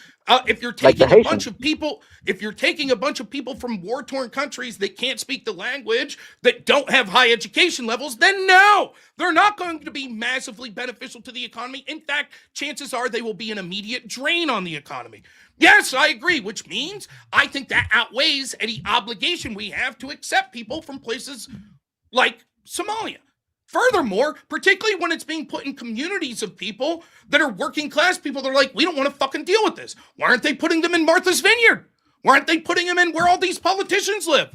if you're like the taking a bunch Haitians. of people, if you're taking a bunch of people from war-torn countries that can't speak the language, that don't have high education levels, then no, they're not going to be massively beneficial to the economy. In fact, chances are they will be an immediate drain on the economy. Yes, I agree, which means I think that outweighs any obligation we have to accept people from places like Somalia. Furthermore, particularly when it's being put in communities of people that are working class people, they're like, we don't want to fucking deal with this. Why aren't they putting them in Martha's Vineyard? Why aren't they putting them in where all these politicians live?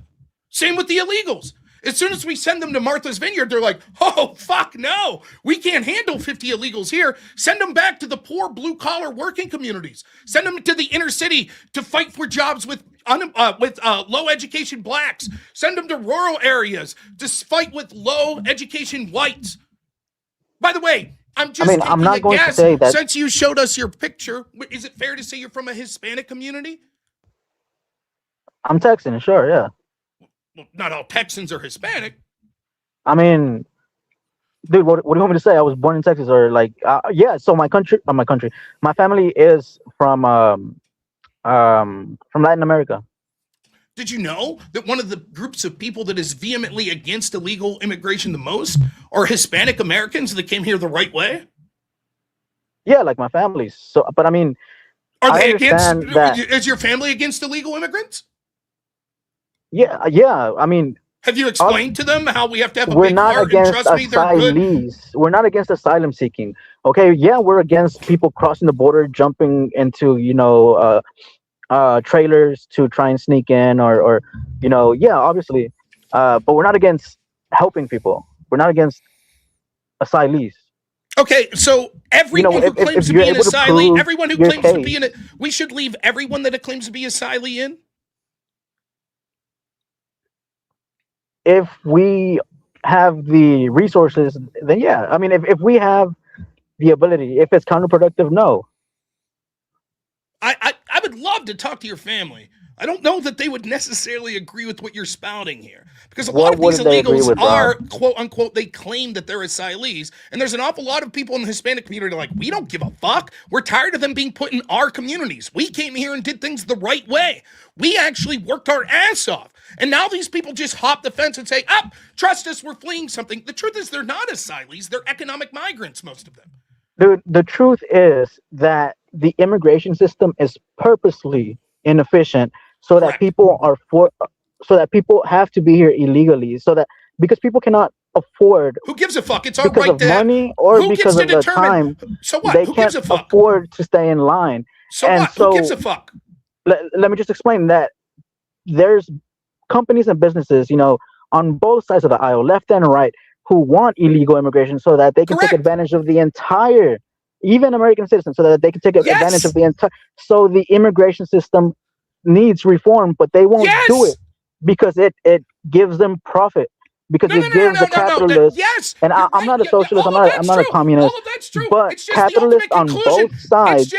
Same with the illegals. As soon as we send them to Martha's Vineyard, they're like, oh, fuck no. We can't handle 50 illegals here. Send them back to the poor blue-collar working communities. Send them to the inner city to fight for jobs with low education blacks. Send them to rural areas to fight with low education whites. By the way, I'm just taking I'm not a going to guess. say that. Since you showed us your picture, is it fair to say you're from a Hispanic community? I'm Texan, sure, yeah. Well, not all Texans are Hispanic. I mean, dude, what do you want me to say? I was born in Texas, or like, yeah. So my family is from Latin America. Did you know that one of the groups of people that is vehemently against illegal immigration the most are Hispanic Americans that came here the right way? Yeah, like my family. So, but I mean, Are I they against? understand that. Is your family against illegal immigrants? Yeah, yeah. I mean, Have you explained to them how we have to have a we're big not heart and against trust me, they're good? asylees. We're not against asylum seeking. Okay, yeah, we're against people crossing the border, jumping into trailers to try and sneak in, or yeah, obviously. But we're not against helping people. We're not against asylees. Okay, so everyone who claims to you're be an able to asylee, prove everyone who your claims to be case, we should leave everyone that claims to be asylee in? if we have the resources, then yeah. I mean, if we have the ability, if it's counterproductive, no. I would love to talk to your family. I don't know that they would necessarily agree with what you're spouting here. Because a lot of these illegals are, quote unquote, they claim that they're asylees. And there's an awful lot of people in the Hispanic community like, we don't give a fuck. We're tired of them being put in our communities. We came here and did things the right way. We actually worked our ass off. And now these people just hop the fence and say, trust us, we're fleeing something. The truth is they're not asylees. They're economic migrants, most of them. Dude, the truth is that the immigration system is purposely inefficient so that people have to be here illegally, because people cannot afford. Who gives a fuck? It's our because right of money or because of the time. So what? They Who can't gives a fuck? afford to stay in line. So and what? So, who gives a fuck? Let me just explain that there's companies and businesses, on both sides of the aisle, left and right, who want illegal immigration so that they can take advantage of the entire, even American citizens, so that they can take advantage of the entire. So the immigration system needs reform, but they won't do it because it gives them profit. Because it gives the capitalists. And I'm not a socialist. I'm not a communist. All of that's true. But capitalists on both sides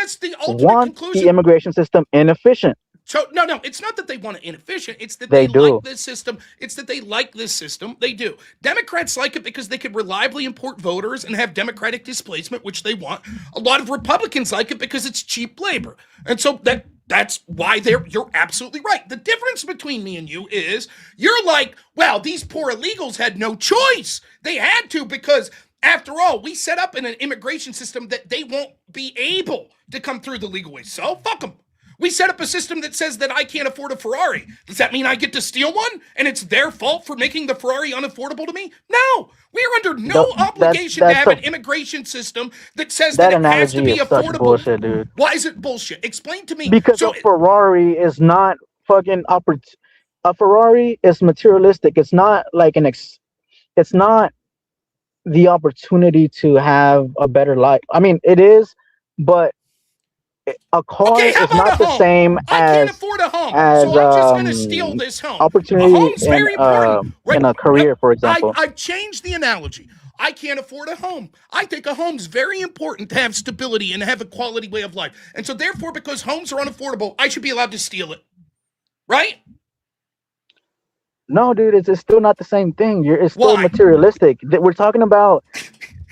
want the immigration system inefficient. So no, it's not that they want it inefficient. It's that They they like do. this system. It's that they like this system. They do. Democrats like it because they could reliably import voters and have democratic displacement, which they want. A lot of Republicans like it because it's cheap labor, and so that's why you're absolutely right. The difference between me and you is you're like, well, these poor illegals had no choice. They had to because after all, we set up in an immigration system that they won't be able to come through the legal way. So fuck them. We set up a system that says that I can't afford a Ferrari. Does that mean I get to steal one? And it's their fault for making the Ferrari unaffordable to me? No. We're under no obligation to have an immigration system that says that it has to be affordable. Bullshit, dude. Why is it bullshit? Explain to me. Because a Ferrari is not fucking a Ferrari is materialistic. It's not like it's not the opportunity to have a better life. I mean, it is, but a car is not the same I as can't afford a home, so I'm just going to steal this home. opportunity A home's very important, right? in a career, for example. I changed the analogy. I can't afford a home. I think a home's very important to have stability and have a quality way of life. And so therefore, because homes are unaffordable, I should be allowed to steal it. Right? No, dude, it's still not the same thing. It's still Why? materialistic. We're talking about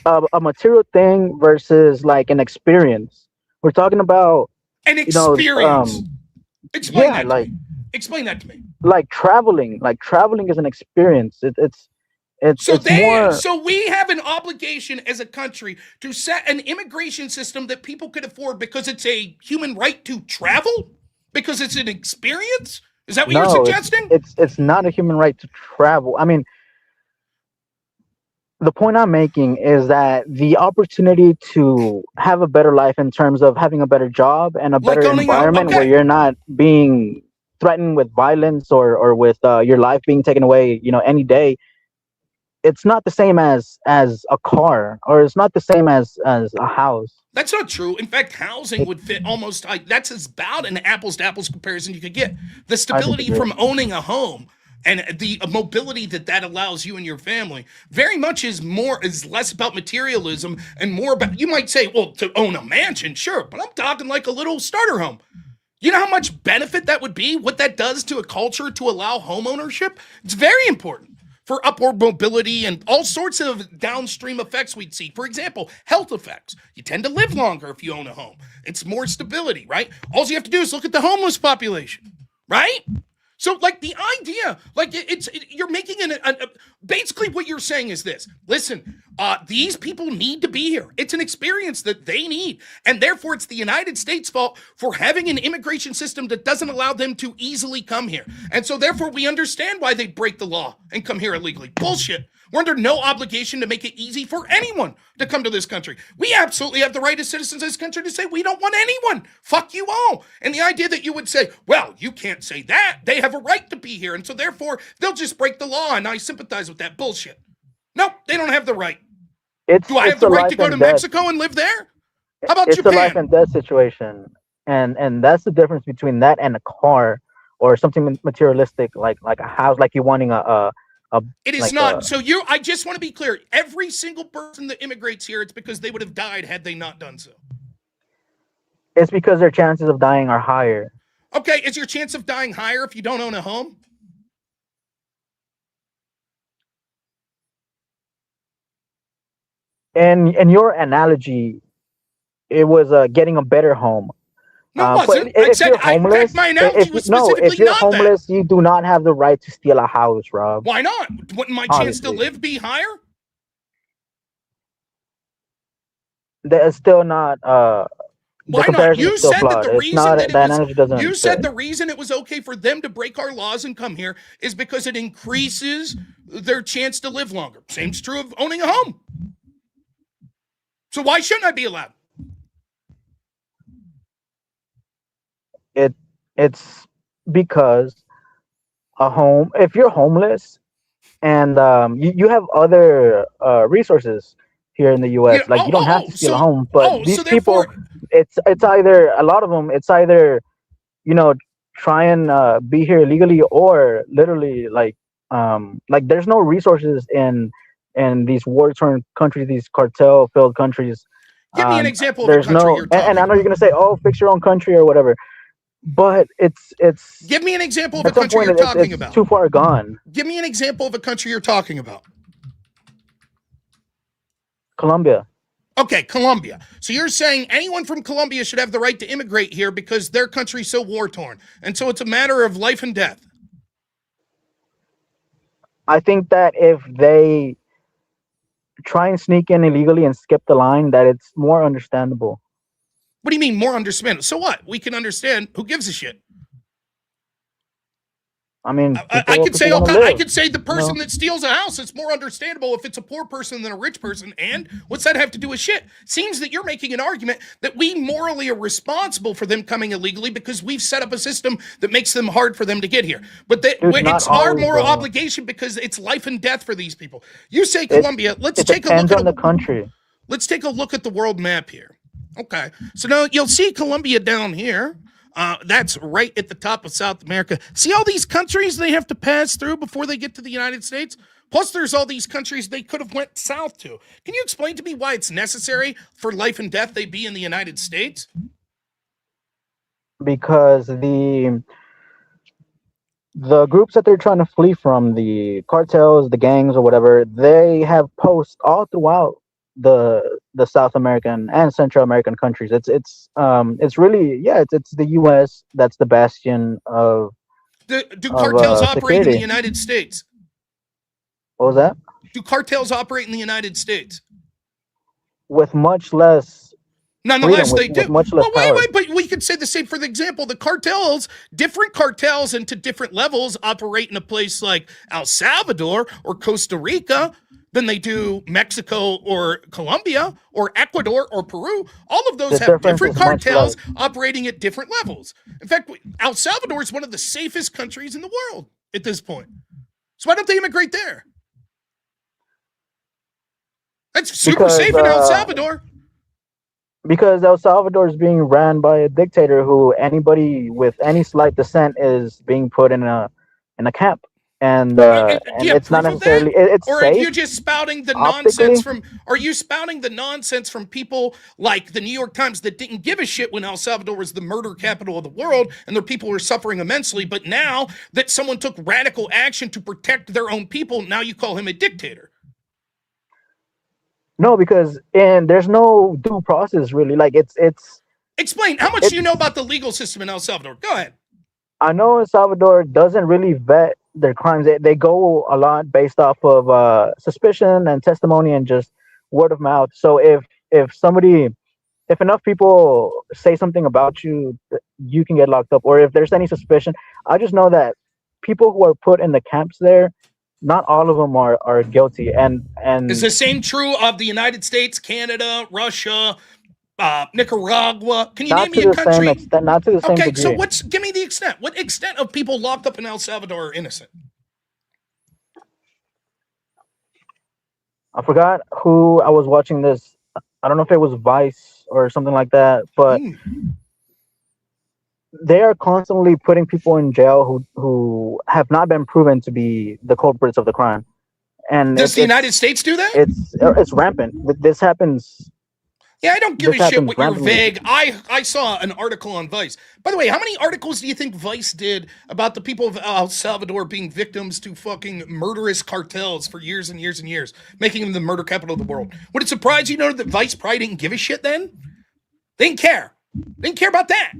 a material thing versus like an experience. We're talking about an experience. Explain that to me. Explain that to me. Like traveling. Like traveling is an experience. So we have an obligation as a country to set an immigration system that people could afford because it's a human right to travel? Because it's an experience? Is that what you're suggesting? It's not a human right to travel. I mean, the point I'm making is that the opportunity to have a better life in terms of having a better job and a better environment where you're not being threatened with violence or with your life being taken away, any day. It's not the same as a car, or it's not the same as a house. That's not true. In fact, housing would fit almost that's about an apples to apples comparison you could get. The stability from owning a home and the mobility that allows you and your family very much is less about materialism and more about, you might say, well, to own a mansion, sure, but I'm talking like a little starter home. You know how much benefit that would be? What that does to a culture to allow home ownership? It's very important for upward mobility and all sorts of downstream effects we'd see. For example, health effects. You tend to live longer if you own a home. It's more stability, right? All you have to do is look at the homeless population, right? So, like, the idea, like, you're making basically what you're saying is this. Listen, these people need to be here. It's an experience that they need. And therefore, it's the United States' fault for having an immigration system that doesn't allow them to easily come here. And so, therefore, we understand why they break the law and come here illegally. Bullshit. We're under no obligation to make it easy for anyone to come to this country. We absolutely have the right as citizens of this country to say we don't want anyone. Fuck you all. And the idea that you would say, well, you can't say that. They have a right to be here. And so therefore, they'll just break the law. And I sympathize with that bullshit. No, they don't have the right. Do I have the right to go to Mexico and live there? How about Japan? It's a life and death situation. And that's the difference between that and a car or something materialistic like a house, like you wanting it is not. So I just want to be clear. Every single person that immigrates here, it's because they would have died had they not done so. It's because their chances of dying are higher. Okay, is your chance of dying higher if you don't own a home? And in your analogy, it was getting a better home. No, it wasn't. I said, homeless, my analogy was specifically if you're not homeless, that. you do not have the right to steal a house, Rob. Why not? Wouldn't my chance to live be higher? That's still not. Why not? You said that the reason you said the reason it was okay for them to break our laws and come here is because it increases their chance to live longer. Same's true of owning a home. So why shouldn't I be allowed? It's because a home. If you're homeless, and you have other resources here in the U.S., you don't have to steal a home. But these people, it's either a lot of them. It's either try and be here illegally, or literally like there's no resources in these war-torn countries, these cartel-filled countries. Give me an example of a country you're talking and I know you're gonna say, "Oh, fix your own country" or whatever. But it's Give me an example of a at some country point you're talking it's about. too far gone. Give me an example of a country you're talking about. Colombia. Okay, Colombia. So you're saying anyone from Colombia should have the right to immigrate here because their country's so war-torn. And so it's a matter of life and death. I think that if they try and sneak in illegally and skip the line, that it's more understandable. What do you mean more understandable? So what? We can understand. Who gives a shit? I mean, I could say I could say the person No. that steals a house, it's more understandable if it's a poor person than a rich person. And what's that have to do with shit? Seems that you're making an argument that we morally are responsible for them coming illegally because we've set up a system that makes them hard for them to get here. But it's our moral obligation because it's life and death for these people. You say Colombia. Let's take a look depends at on the country. Let's take a look at the world map here. Okay, so now you'll see Colombia down here. That's right at the top of South America. See all these countries they have to pass through before they get to the United States? Plus, there's all these countries they could have went south to. Can you explain to me why it's necessary for life and death they be in the United States? Because the groups that they're trying to flee from, the cartels, the gangs, or whatever, they have posts all throughout the South American and Central American countries. It's really it's the U.S. that's the bastion of. Do cartels operate in the security. United States? What was that? Do cartels operate in the United States? With much less. Nonetheless, freedom, they do. Much less Well, power. but we could say the same for the example. The cartels, different cartels and to different levels operate in a place like El Salvador or Costa Rica than they do Mexico or Colombia or Ecuador or Peru. All of those have different cartels operating at different levels. In fact, El Salvador is one of the safest countries in the world at this point. So why don't they immigrate there? That's super safe in El Salvador. Because El Salvador is being ran by a dictator who anybody with any slight dissent is being put in a camp. And it's not necessarily it's or safe. Are you just spouting the optically. nonsense from? Are you spouting the nonsense from people like the New York Times that didn't give a shit when El Salvador was the murder capital of the world and their people were suffering immensely? But now that someone took radical action to protect their own people, now you call him a dictator. No, because there's no due process really. Like it's. Explain how much do you know about the legal system in El Salvador? Go ahead. I know El Salvador doesn't really vet their crimes. They go a lot based off of suspicion and testimony and just word of mouth. So if enough people say something about you, you can get locked up. Or if there's any suspicion, I just know that people who are put in the camps there, not all of them are guilty. And is the same true of the United States, Canada, Russia, Nicaragua? Can you name me a country? Not to the same degree. Okay, so give me the extent. What extent of people locked up in El Salvador are innocent? I forgot who I was watching this. I don't know if it was Vice or something like that, but they are constantly putting people in jail who have not been proven to be the culprits of the crime. And does the United States do that? It's rampant. This happens. Yeah, I don't give a shit what you're vague. I saw an article on Vice. By the way, how many articles do you think Vice did about the people of El Salvador being victims to fucking murderous cartels for years and years and years, making them the murder capital of the world? Would it surprise you to know that Vice probably didn't give a shit then? They didn't care. They didn't care about that.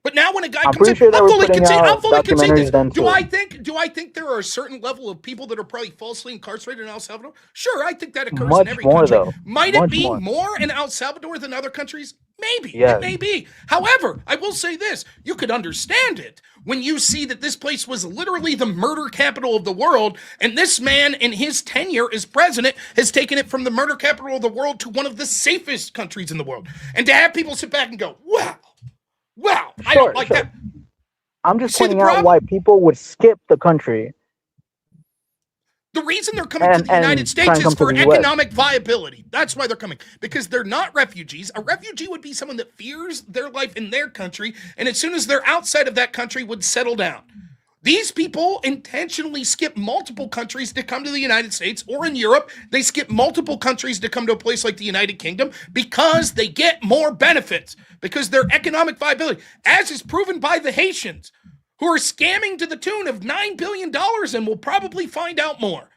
But now when a guy comes in, I'll fully concede this. Do I think there are a certain level of people that are probably falsely incarcerated in El Salvador? Sure, I think that occurs in every country. Though. Might it be more in El Salvador than other countries? Maybe. Yes. It may be. However, I will say this. You could understand it when you see that this place was literally the murder capital of the world, and this man in his tenure as president has taken it from the murder capital of the world to one of the safest countries in the world. And to have people sit back and go, wow, I don't like that. I'm just pointing out why people would skip the country. The reason they're coming to the United States is for economic viability. That's why they're coming. Because they're not refugees. A refugee would be someone that fears their life in their country, and as soon as they're outside of that country would settle down. These people intentionally skip multiple countries to come to the United States, or in Europe, they skip multiple countries to come to a place like the United Kingdom because they get more benefits, because their economic viability, as is proven by the Haitians, who are scamming to the tune of $9 billion and will probably find out more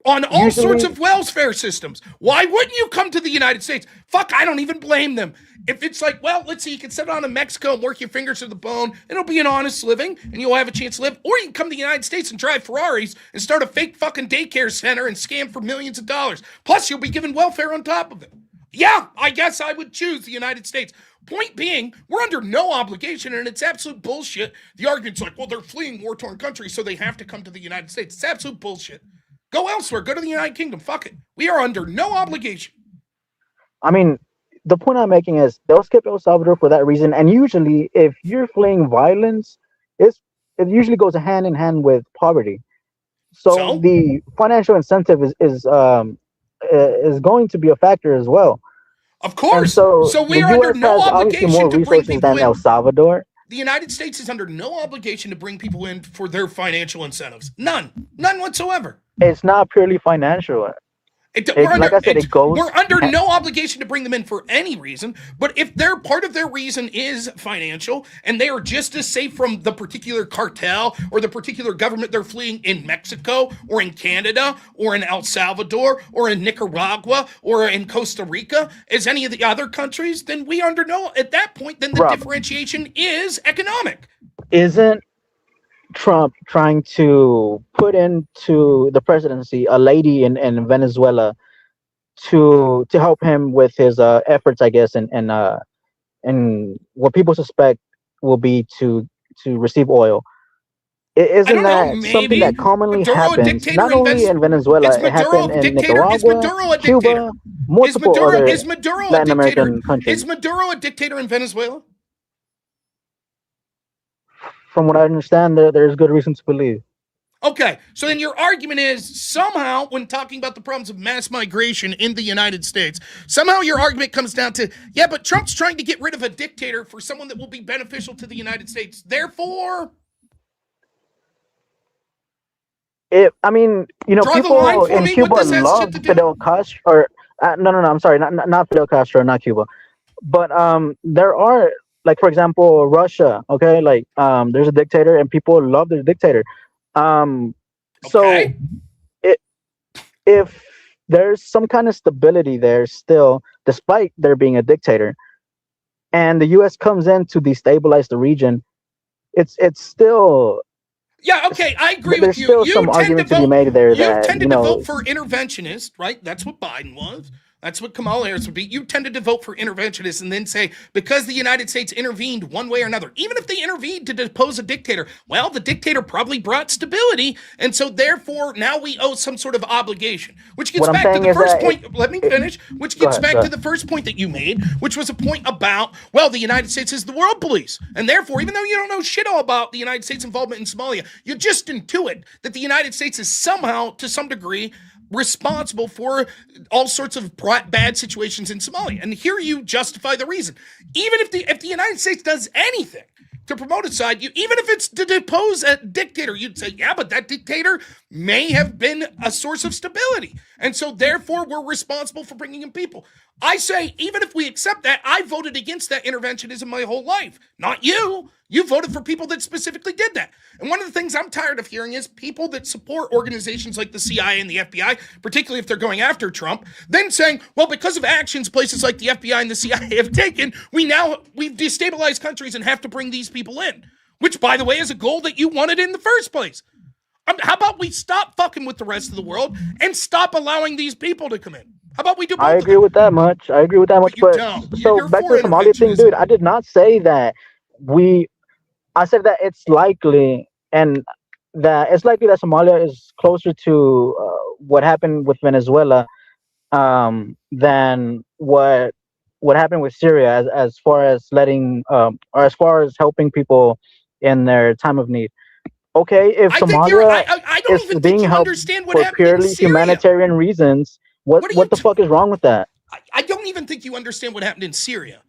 on all sorts of welfare systems. Why wouldn't you come to the United States? Fuck, I don't even blame them. If it's like, well, let's see, you can settle down in Mexico and work your fingers to the bone, and it'll be an honest living, and you'll have a chance to live. Or you can come to the United States and drive Ferraris and start a fake fucking daycare center and scam for millions of dollars. Plus, you'll be given welfare on top of it. Yeah, I guess I would choose the United States. Point being, we're under no obligation, and it's absolute bullshit. The argument's like, well, they're fleeing war-torn countries, so they have to come to the United States. It's absolute bullshit. Go elsewhere. Go to the United Kingdom. Fuck it. We are under no obligation. I mean, the point I'm making is they'll skip El Salvador for that reason. And usually, if you're fleeing violence, it usually goes hand in hand with poverty. So the financial incentive is going to be a factor as well. Of course. And so we are under no obligation more to bring resources people than in. El Salvador. The United States is under no obligation to bring people in for their financial incentives. None whatsoever. It's not purely financial. We're under no obligation to bring them in for any reason, but if their part of their reason is financial and they are just as safe from the particular cartel or the particular government they're fleeing in Mexico or in Canada or in El Salvador or in Nicaragua or in Costa Rica as any of the other countries, then we under no, at that point, then the differentiation is economic. Isn't Trump trying to put into the presidency a lady in Venezuela to help him with his efforts, I guess, and what people suspect will be to receive oil? Isn't that something that commonly happens not only in Venezuela, it happened in Nicaragua, Cuba, multiple other Latin American countries? Is Maduro a dictator in Venezuela? From what I understand, there's good reason to believe. Okay, so then your argument is somehow, when talking about the problems of mass migration in the United States, somehow your argument comes down to, yeah, but Trump's trying to get rid of a dictator for someone that will be beneficial to the United States. Therefore, people in Cuba love Fidel Castro, or I'm sorry, not Fidel Castro, not Cuba, but there are. Like, for example, Russia, okay? Like, there's a dictator and people love their dictator. So if there's some kind of stability there still, despite there being a dictator, and the U.S. comes in to destabilize the region, it's still... Yeah, okay, I agree with you. There's still some argument to be made there that, tended to vote for interventionist, right? That's what Biden was. That's what Kamala Harris would be. You tended to vote for interventionists and then say, because the United States intervened one way or another, even if they intervened to depose a dictator, well, the dictator probably brought stability, and so therefore now we owe some sort of obligation. Which gets back to the first point. Let me finish. Which gets back to the first point that you made, which was a point about, well, the United States is the world police, and therefore, even though you don't know shit all about the United States involvement in Somalia, you just intuit that the United States is somehow, to some degree, responsible for all sorts of bad situations in Somalia. And here you justify the reason. Even if the United States does anything to promote its side, even if it's to depose a dictator, you'd say, yeah, but that dictator may have been a source of stability. And so therefore we're responsible for bringing in people. I say, even if we accept that, I voted against that interventionism my whole life. Not you. You voted for people that specifically did that. And one of the things I'm tired of hearing is people that support organizations like the CIA and the FBI, particularly if they're going after Trump, then saying, well, because of actions places like the FBI and the CIA have taken, we've destabilized countries and have to bring these people in. Which, by the way, is a goal that you wanted in the first place. How about we stop fucking with the rest of the world and stop allowing these people to come in? How about we do both? I agree with that much. But so back to the Somalia thing, dude, I did not say that I said that it's likely that Somalia is closer to what happened with Venezuela than what happened with Syria as far as helping people in their time of need. Okay, if Somalia is being helped for purely humanitarian reasons, what the fuck is wrong with that? I don't even think you understand what happened in Syria.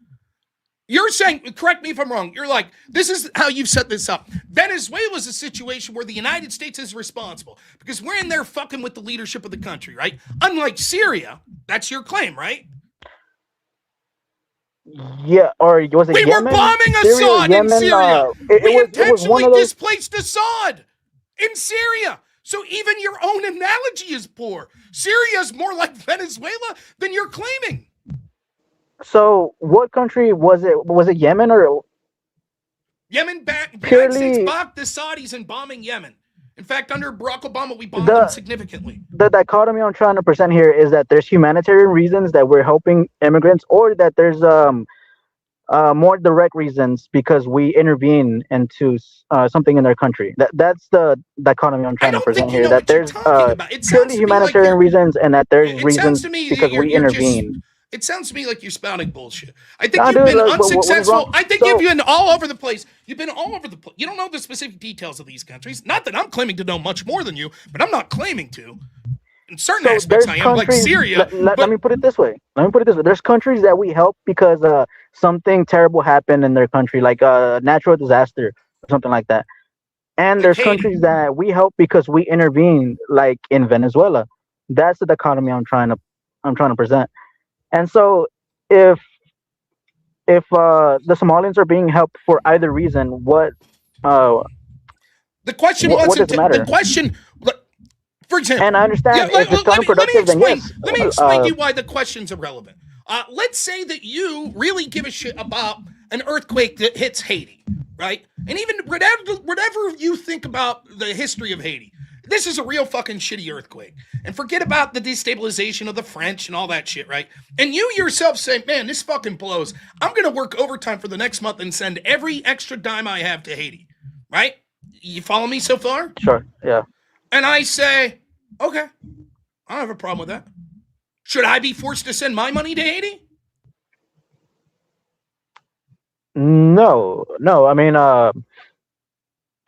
You're saying, correct me if I'm wrong, you're like, this is how you've set this up. Venezuela's a situation where the United States is responsible because we're in there fucking with the leadership of the country, right? Unlike Syria, that's your claim, right? Yeah, or was it We Yemen? were bombing Syria, Assad in Yemen, Syria. We it was one intentionally of those. displaced Assad in Syria. So even your own analogy is poor. Syria is more like Venezuela than you're claiming. So what country was it? Was it Yemen or Yemen back? The purely United States backed the Saudis in bombing Yemen. In fact, under Barack Obama, we bombed them significantly. The dichotomy I'm trying to present here is that there's humanitarian reasons that we're helping immigrants, or that there's more direct reasons because we intervene into something in their country. That's the dichotomy I'm trying to present here. That there's purely humanitarian reasons, and that there's reasons because we intervene. It sounds to me like you're spouting bullshit. I think you've been unsuccessful. I think you've been all over the place. You've been all over the place. You don't know the specific details of these countries. Not that I'm claiming to know much more than you, but I'm not claiming to. In certain aspects, I am, like Syria. Let me put it this way. There's countries that we help because something terrible happened in their country, like a natural disaster or something like that. And there's countries that we help because we intervene, like in Venezuela. That's the dichotomy I'm trying to present. And so if the Somalians are being helped for either reason, what the question wasn't the question. For example, and I understand if it's counterproductive, then yes. Let me explain to you why the question's irrelevant. Let's say that you really give a shit about an earthquake that hits Haiti, right? And even whatever you think about the history of Haiti, this is a real fucking shitty earthquake. And forget about the destabilization of the French and all that shit, right? And you yourself say, man, this fucking blows. I'm going to work overtime for the next month and send every extra dime I have to Haiti, right? You follow me so far? Sure, yeah. And I say, okay, I don't have a problem with that. Should I be forced to send my money to Haiti? No. I mean,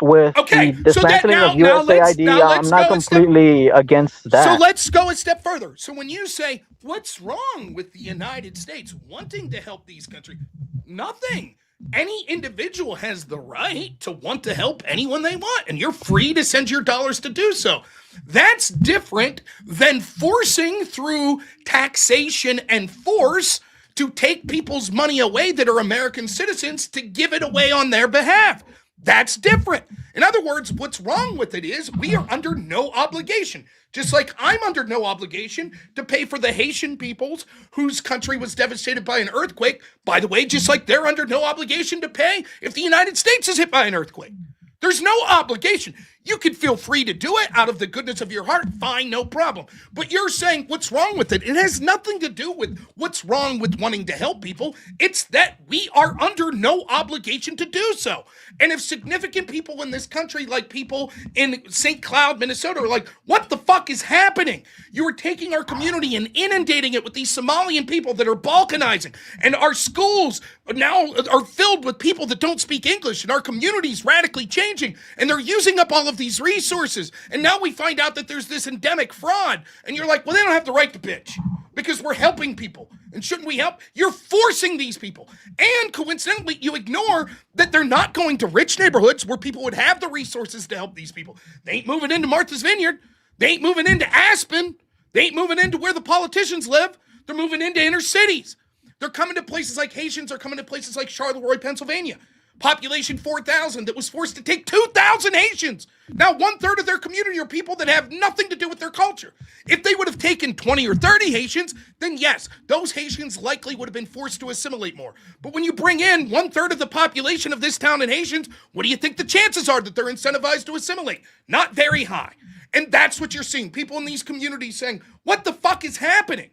with the dismantling of USAID, I'm not completely against that. So let's go a step further. So when you say, what's wrong with the United States wanting to help these countries? Nothing. Any individual has the right to want to help anyone they want, and you're free to send your dollars to do so. That's different than forcing through taxation and force to take people's money away that are American citizens to give it away on their behalf. That's different. In other words, what's wrong with it is we are under no obligation. Just like I'm under no obligation to pay for the Haitian peoples whose country was devastated by an earthquake. By the way, just like they're under no obligation to pay if the United States is hit by an earthquake. There's no obligation. You can feel free to do it out of the goodness of your heart. Fine, no problem. But you're saying what's wrong with it? It has nothing to do with what's wrong with wanting to help people. It's that we are under no obligation to do so. And if significant people in this country, like people in St. Cloud, Minnesota, are like, what the fuck is happening? You are taking our community and inundating it with these Somalian people that are balkanizing. And our schools now are filled with people that don't speak English. And our community's radically changing. And they're using up all of these resources. And now we find out that there's this endemic fraud. And you're like, well, they don't have the right to bitch because we're helping people. And shouldn't we help? You're forcing these people. And coincidentally, you ignore that they're not going to rich neighborhoods where people would have the resources to help these people. They ain't moving into Martha's Vineyard. They ain't moving into Aspen. They ain't moving into where the politicians live. They're moving into inner cities. They're coming to places like Haitians are coming to places like Charleroi, Pennsylvania. Population 4,000 that was forced to take 2,000 Haitians. Now 1/3 of their community are people that have nothing to do with their culture. If they would have taken 20 or 30 Haitians, then yes, those Haitians likely would have been forced to assimilate more. But when you bring in 1/3 of the population of this town in Haitians, what do you think the chances are that they're incentivized to assimilate? Not very high. And that's what you're seeing. People in these communities saying, what the fuck is happening?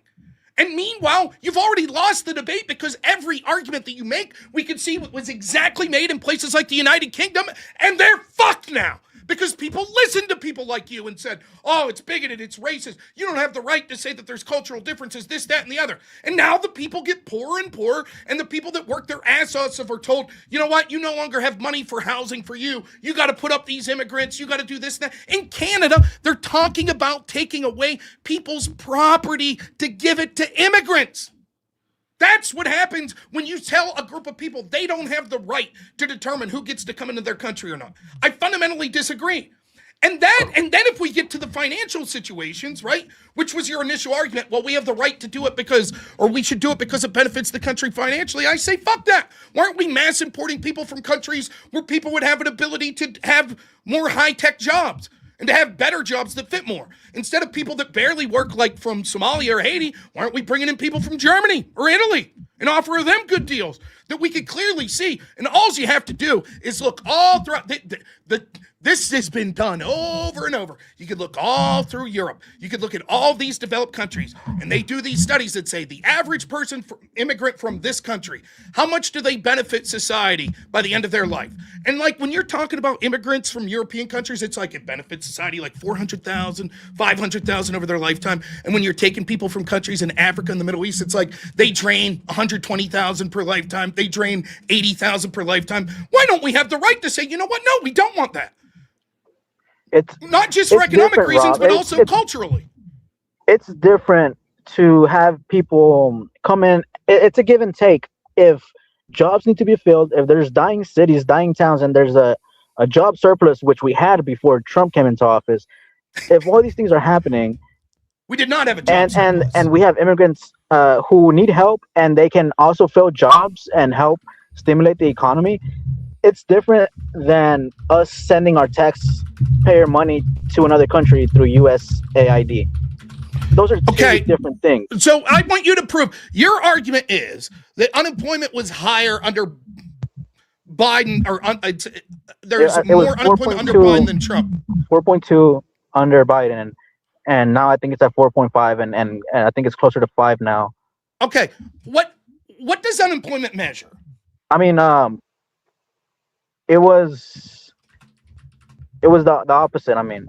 And meanwhile, you've already lost the debate because every argument that you make, we can see was exactly made in places like the United Kingdom, and they're fucked now. Because people listened to people like you and said, oh, it's bigoted, it's racist. You don't have the right to say that there's cultural differences, this, that, and the other. And now the people get poorer and poorer, and the people that work their ass off are told, you know what, you no longer have money for housing for you. You got to put up these immigrants. You got to do this and that. In Canada, they're talking about taking away people's property to give it to immigrants. That's what happens when you tell a group of people they don't have the right to determine who gets to come into their country or not. I fundamentally disagree. And then if we get to the financial situations, right, which was your initial argument, well, we have the right to do it because, or we should do it because it benefits the country financially. I say, fuck that. Why aren't we mass importing people from countries where people would have an ability to have more high-tech jobs and to have better jobs that fit more? Instead of people that barely work, like from Somalia or Haiti, why aren't we bringing in people from Germany or Italy and offer them good deals that we could clearly see? And all you have to do is look all throughout this has been done over and over. You could look all through Europe. You could look at all these developed countries, and they do these studies that say the average person, immigrant from this country, how much do they benefit society by the end of their life? And like when you're talking about immigrants from European countries, it's like it benefits society like 400,000, 500,000 over their lifetime. And when you're taking people from countries in Africa and the Middle East, it's like they drain 120,000 per lifetime. They drain 80,000 per lifetime. Why don't we have the right to say, you know what? No, we don't want that. It's not just for economic reasons, Rob. but also culturally. It's different to have people come in. It's a give and take. If jobs need to be filled, if there's dying cities, dying towns, and there's a job surplus, which we had before Trump came into office, if all these things are happening, we did not have a job surplus. And we have immigrants who need help, and they can also fill jobs and help stimulate the economy. It's different than us sending our taxpayer money to another country through USAID. Those are two different things. So I want you to prove your argument is that unemployment was higher under Biden, or there's more unemployment under Biden than Trump. 4.2 under Biden, and now I think it's at 4.5, and I think it's closer to 5 now. Okay, what does unemployment measure? I mean, it was the opposite. I mean,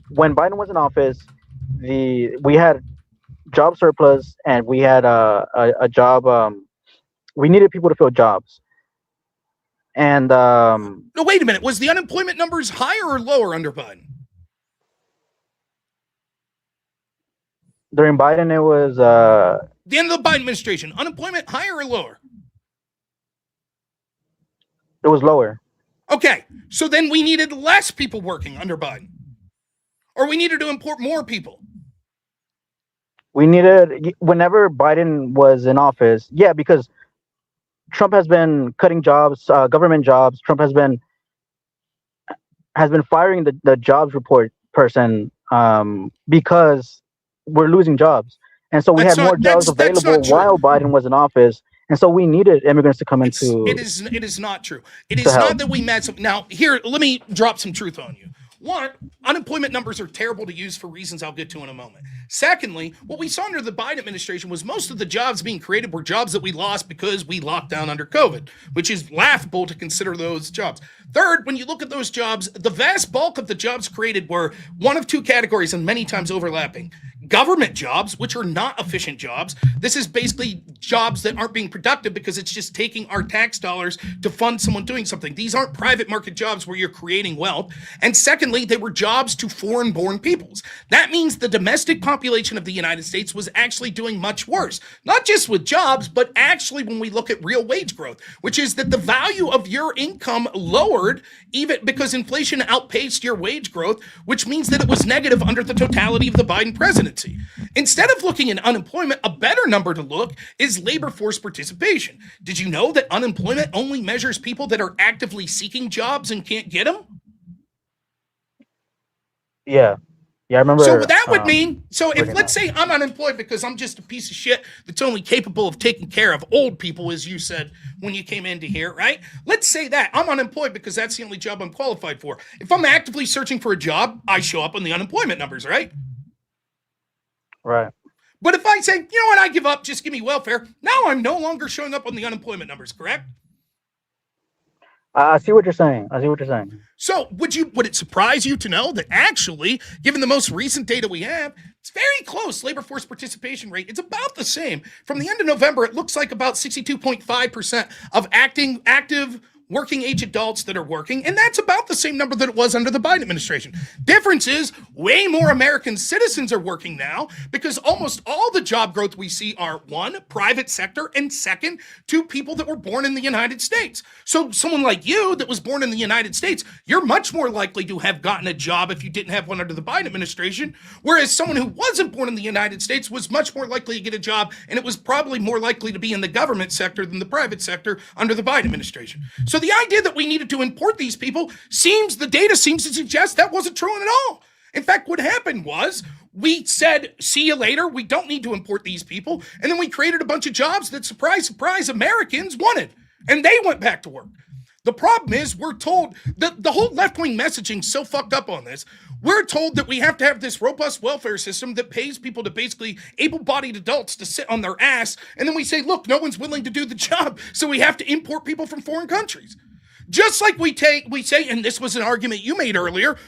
when Biden was in office, we had job surplus, and we had a job. We needed people to fill jobs. And no, wait a minute. Was the unemployment numbers higher or lower under Biden? During Biden, it was the end of the Biden administration. Unemployment higher or lower? It was lower. Okay, so then we needed less people working under Biden, or we needed to import more people. We needed, whenever Biden was in office, yeah, because Trump has been cutting jobs, government jobs. Trump has been firing the jobs report person because we're losing jobs, and so we had more jobs available while Biden was in office. And so we needed immigrants to come into. It is not true. It is not that we met some. Now, here, let me drop some truth on you. One, unemployment numbers are terrible to use for reasons I'll get to in a moment. Secondly, what we saw under the Biden administration was most of the jobs being created were jobs that we lost because we locked down under COVID, which is laughable to consider those jobs. Third, when you look at those jobs, the vast bulk of the jobs created were one of two categories and many times overlapping. Government jobs, which are not efficient jobs. This is basically jobs that aren't being productive because it's just taking our tax dollars to fund someone doing something. These aren't private market jobs where you're creating wealth. And secondly, they were jobs to foreign-born peoples. That means the domestic population of the United States was actually doing much worse. Not just with jobs, but actually when we look at real wage growth, which is that the value of your income lowered even because inflation outpaced your wage growth, which means that it was negative under the totality of the Biden presidency. Instead of looking at unemployment, a better number to look is labor force participation. Did you know that unemployment only measures people that are actively seeking jobs and can't get them? Yeah, I remember. So that would mean, so if let's say I'm unemployed because I'm just a piece of shit that's only capable of taking care of old people, as you said when you came into here, right? Let's say that I'm unemployed because that's the only job I'm qualified for. If I'm actively searching for a job, I show up on the unemployment numbers, right? Right. But if I say, you know what, I give up, just give me welfare, now I'm no longer showing up on the unemployment numbers, correct? I see what you're saying. So would it surprise you to know that actually, given the most recent data we have, it's very close, labor force participation rate. It's about the same. From the end of November, it looks like about 62.5% of active working age adults that are working, and that's about the same number that it was under the Biden administration. Difference is way more American citizens are working now because almost all the job growth we see are one, private sector, and second, to people that were born in the United States. So someone like you that was born in the United States, you're much more likely to have gotten a job if you didn't have one under the Biden administration, whereas someone who wasn't born in the United States was much more likely to get a job, and it was probably more likely to be in the government sector than the private sector under the Biden administration. So the idea that we needed to import these people the data seems to suggest that wasn't true at all. In fact, what happened was we said, see you later, we don't need to import these people, and then we created a bunch of jobs that, surprise, surprise, Americans wanted, and they went back to work. The problem is we're told that the whole left-wing messaging so fucked up on this. We're told that we have to have this robust welfare system that pays people to basically able-bodied adults to sit on their ass. And then we say, look, no one's willing to do the job. So we have to import people from foreign countries. Just like we say, and this was an argument you made earlier,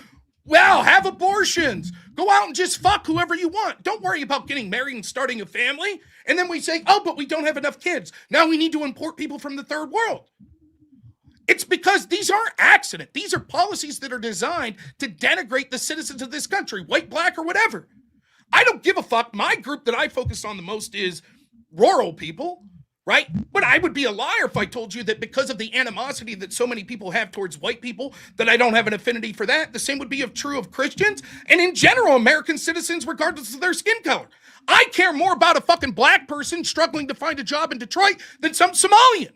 well, have abortions. Go out and just fuck whoever you want. Don't worry about getting married and starting a family. And then we say, oh, but we don't have enough kids. Now we need to import people from the third world. It's because these aren't accident. These are policies that are designed to denigrate the citizens of this country, white, black, or whatever. I don't give a fuck. My group that I focus on the most is rural people, right? But I would be a liar if I told you that because of the animosity that so many people have towards white people, that I don't have an affinity for that. The same would be true of Christians and in general American citizens, regardless of their skin color. I care more about a fucking black person struggling to find a job in Detroit than some Somalian.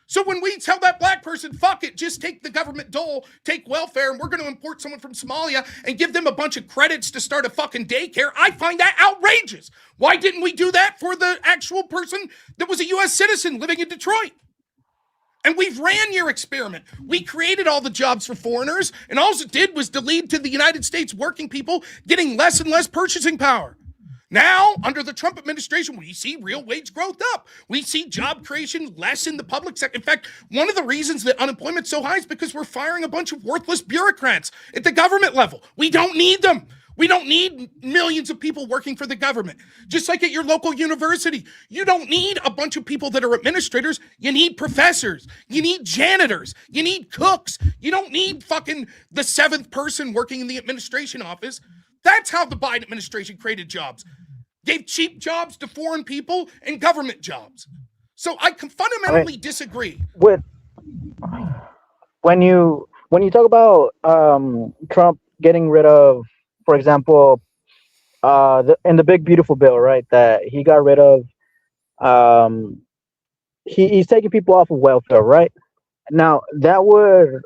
So when we tell that black person, fuck it, just take the government dole, take welfare, and we're going to import someone from Somalia and give them a bunch of credits to start a fucking daycare, I find that outrageous. Why didn't we do that for the actual person that was a U.S. citizen living in Detroit? And we've ran your experiment. We created all the jobs for foreigners, and all it did was to lead to the United States working people getting less and less purchasing power. Now, under the Trump administration, we see real wage growth up. We see job creation less in the public sector. In fact, one of the reasons that unemployment's so high is because we're firing a bunch of worthless bureaucrats at the government level. We don't need them. We don't need millions of people working for the government. Just like at your local university, you don't need a bunch of people that are administrators. You need professors. You need janitors. You need cooks. You don't need fucking the seventh person working in the administration office. That's how the Biden administration created jobs. Gave cheap jobs to foreign people and government jobs. So I can fundamentally disagree. With when you talk about Trump getting rid of, for example, in the big beautiful bill, right? That he got rid of. He's taking people off of welfare, right? Now that would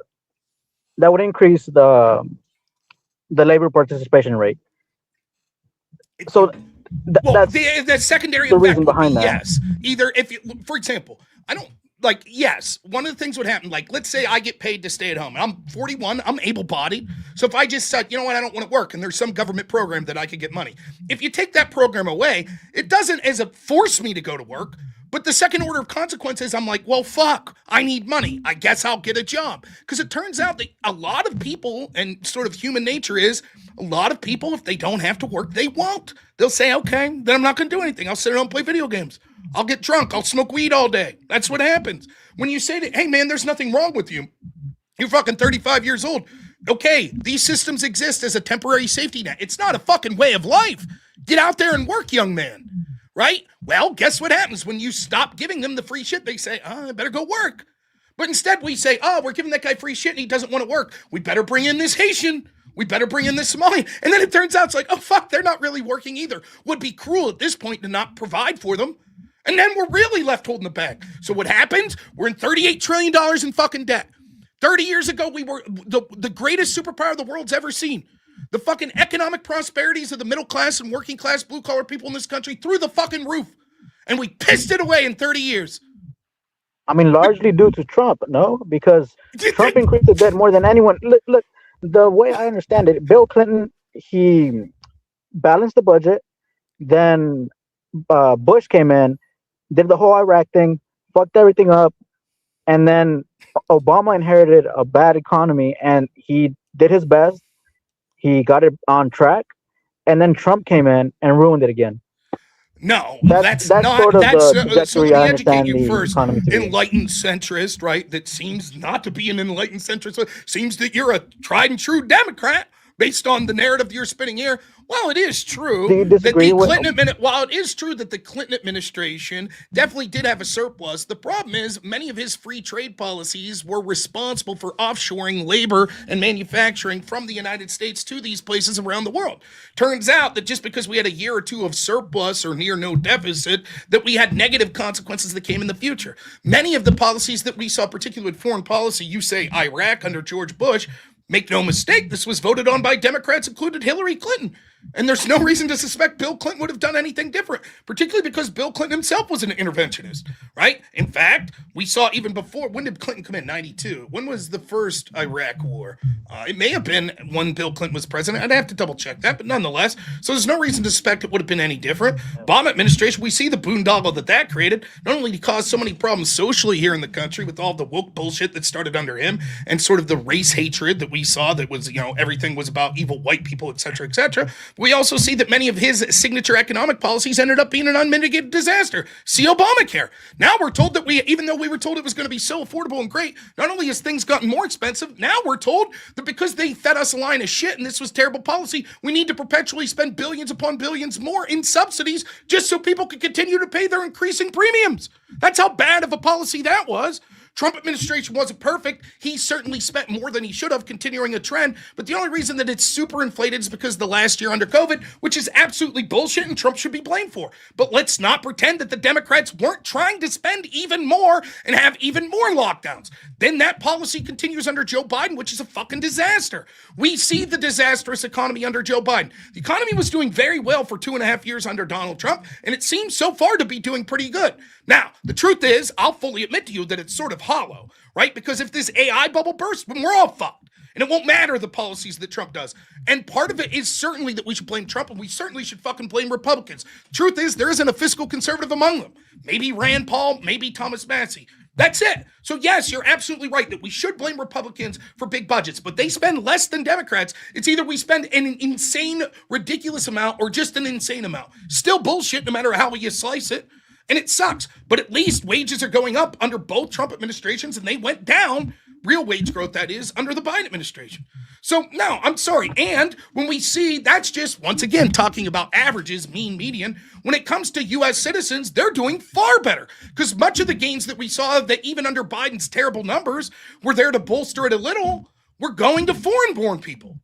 increase the labor participation rate. So that's the secondary the effect reason would behind be that. yes. Either if you, for example, yes, one of the things would happen, like let's say I get paid to stay at home. I'm 41, I'm able-bodied. So if I just said, you know what, I don't want to work, and there's some government program that I could get money. If you take that program away, it doesn't force me to go to work. But the second order of consequences, I'm like, well, fuck, I need money. I guess I'll get a job. Because it turns out that a lot of people, and sort of human nature is, a lot of people, if they don't have to work, they won't. They'll say, okay, then I'm not going to do anything. I'll sit around and play video games. I'll get drunk. I'll smoke weed all day. That's what happens. When you say, hey, man, there's nothing wrong with you. You're fucking 35 years old. Okay, these systems exist as a temporary safety net. It's not a fucking way of life. Get out there and work, young man. Right? Well, guess what happens when you stop giving them the free shit? They say, I better go work. But instead we say, we're giving that guy free shit and he doesn't want to work. We better bring in this Haitian. We better bring in this Somali. And then it turns out it's like, oh, fuck, they're not really working either. Would be cruel at this point to not provide for them. And then we're really left holding the bag. So what happens? We're in $38 trillion in fucking debt. 30 years ago, we were the greatest superpower the world's ever seen. The fucking economic prosperities of the middle class and working class blue collar people in this country through the fucking roof. And we pissed it away in 30 years. I mean, largely due to Trump, no? Because Trump increased the debt more than anyone. Look, the way I understand it, Bill Clinton, he balanced the budget. Then Bush came in, did the whole Iraq thing, fucked everything up. And then Obama inherited a bad economy and he did his best. He got it on track, and then Trump came in and ruined it again. No, That's not. sort of That's the so. trajectory Let I me educate understand you the first. economy to be. Enlightened centrist, right? That seems not to be an enlightened centrist. Seems that you're a tried and true Democrat based on the narrative you're spinning here. Well, it is true Do you that disagree the with? while it is true that the Clinton administration definitely did have a surplus, the problem is many of his free trade policies were responsible for offshoring labor and manufacturing from the United States to these places around the world. Turns out that just because we had a year or two of surplus or near no deficit, that we had negative consequences that came in the future. Many of the policies that we saw, particularly with foreign policy, you say Iraq under George Bush, make no mistake, this was voted on by Democrats, included Hillary Clinton. And there's no reason to suspect Bill Clinton would have done anything different, particularly because Bill Clinton himself was an interventionist, right? In fact, we saw even before, when did Clinton come in? 92. When was the first Iraq war? It may have been when Bill Clinton was president. I'd have to double check that, but nonetheless, so there's no reason to suspect it would have been any different. Obama administration, we see the boondoggle that created. Not only did he cause so many problems socially here in the country with all the woke bullshit that started under him and sort of the race hatred that we saw that was, everything was about evil white people, et cetera, et cetera. We also see that many of his signature economic policies ended up being an unmitigated disaster. See Obamacare. Now we're told that even though we were told it was going to be so affordable and great, not only has things gotten more expensive, now we're told that because they fed us a line of shit and this was terrible policy, we need to perpetually spend billions upon billions more in subsidies just so people could continue to pay their increasing premiums. That's how bad of a policy that was. Trump administration wasn't perfect. He certainly spent more than he should have, continuing a trend. But the only reason that it's super inflated is because the last year under COVID, which is absolutely bullshit and Trump should be blamed for. But let's not pretend that the Democrats weren't trying to spend even more and have even more lockdowns. Then that policy continues under Joe Biden, which is a fucking disaster. We see the disastrous economy under Joe Biden. The economy was doing very well for 2.5 years under Donald Trump, and it seems so far to be doing pretty good. Now, the truth is, I'll fully admit to you that it's sort of hollow, right? Because if this AI bubble bursts, then we're all fucked. And it won't matter the policies that Trump does. And part of it is certainly that we should blame Trump, and we certainly should fucking blame Republicans. Truth is, there isn't a fiscal conservative among them. Maybe Rand Paul, maybe Thomas Massey. That's it. So yes, you're absolutely right that we should blame Republicans for big budgets, but they spend less than Democrats. It's either we spend an insane, ridiculous amount or just an insane amount. Still bullshit no matter how you slice it. And it sucks, but at least wages are going up under both Trump administrations, and they went down, real wage growth that is, under the Biden administration. So, no, I'm sorry. And when we see, that's just, once again, talking about averages, mean, median, when it comes to U.S. citizens, they're doing far better. Because much of the gains that we saw that even under Biden's terrible numbers were there to bolster it a little, were going to foreign-born people.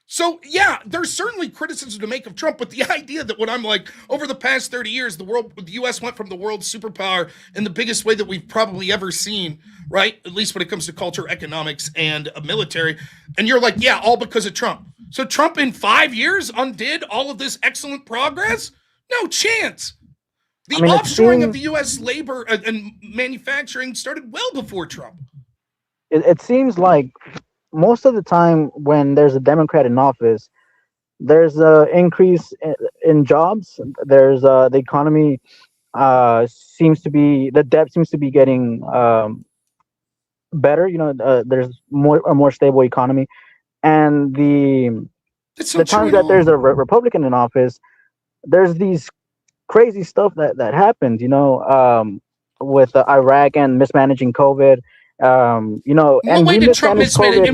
So, yeah, there's certainly criticism to make of Trump, but the idea that when I'm like, over the past 30 years, the U.S. went from the world superpower in the biggest way that we've probably ever seen, right? At least when it comes to culture, economics, and military. And you're like, yeah, all because of Trump. So Trump in 5 years undid all of this excellent progress? No chance. The offshoring of the U.S. labor and manufacturing started well before Trump. It seems like most of the time when there's a Democrat in office, there's an increase in jobs. There's the economy seems to be, the debt seems to be getting better. There's a more stable economy, and the times that there's a Republican in office, there's these crazy stuff that happens. With Iraq and mismanaging COVID. And what way did Trump mismanage?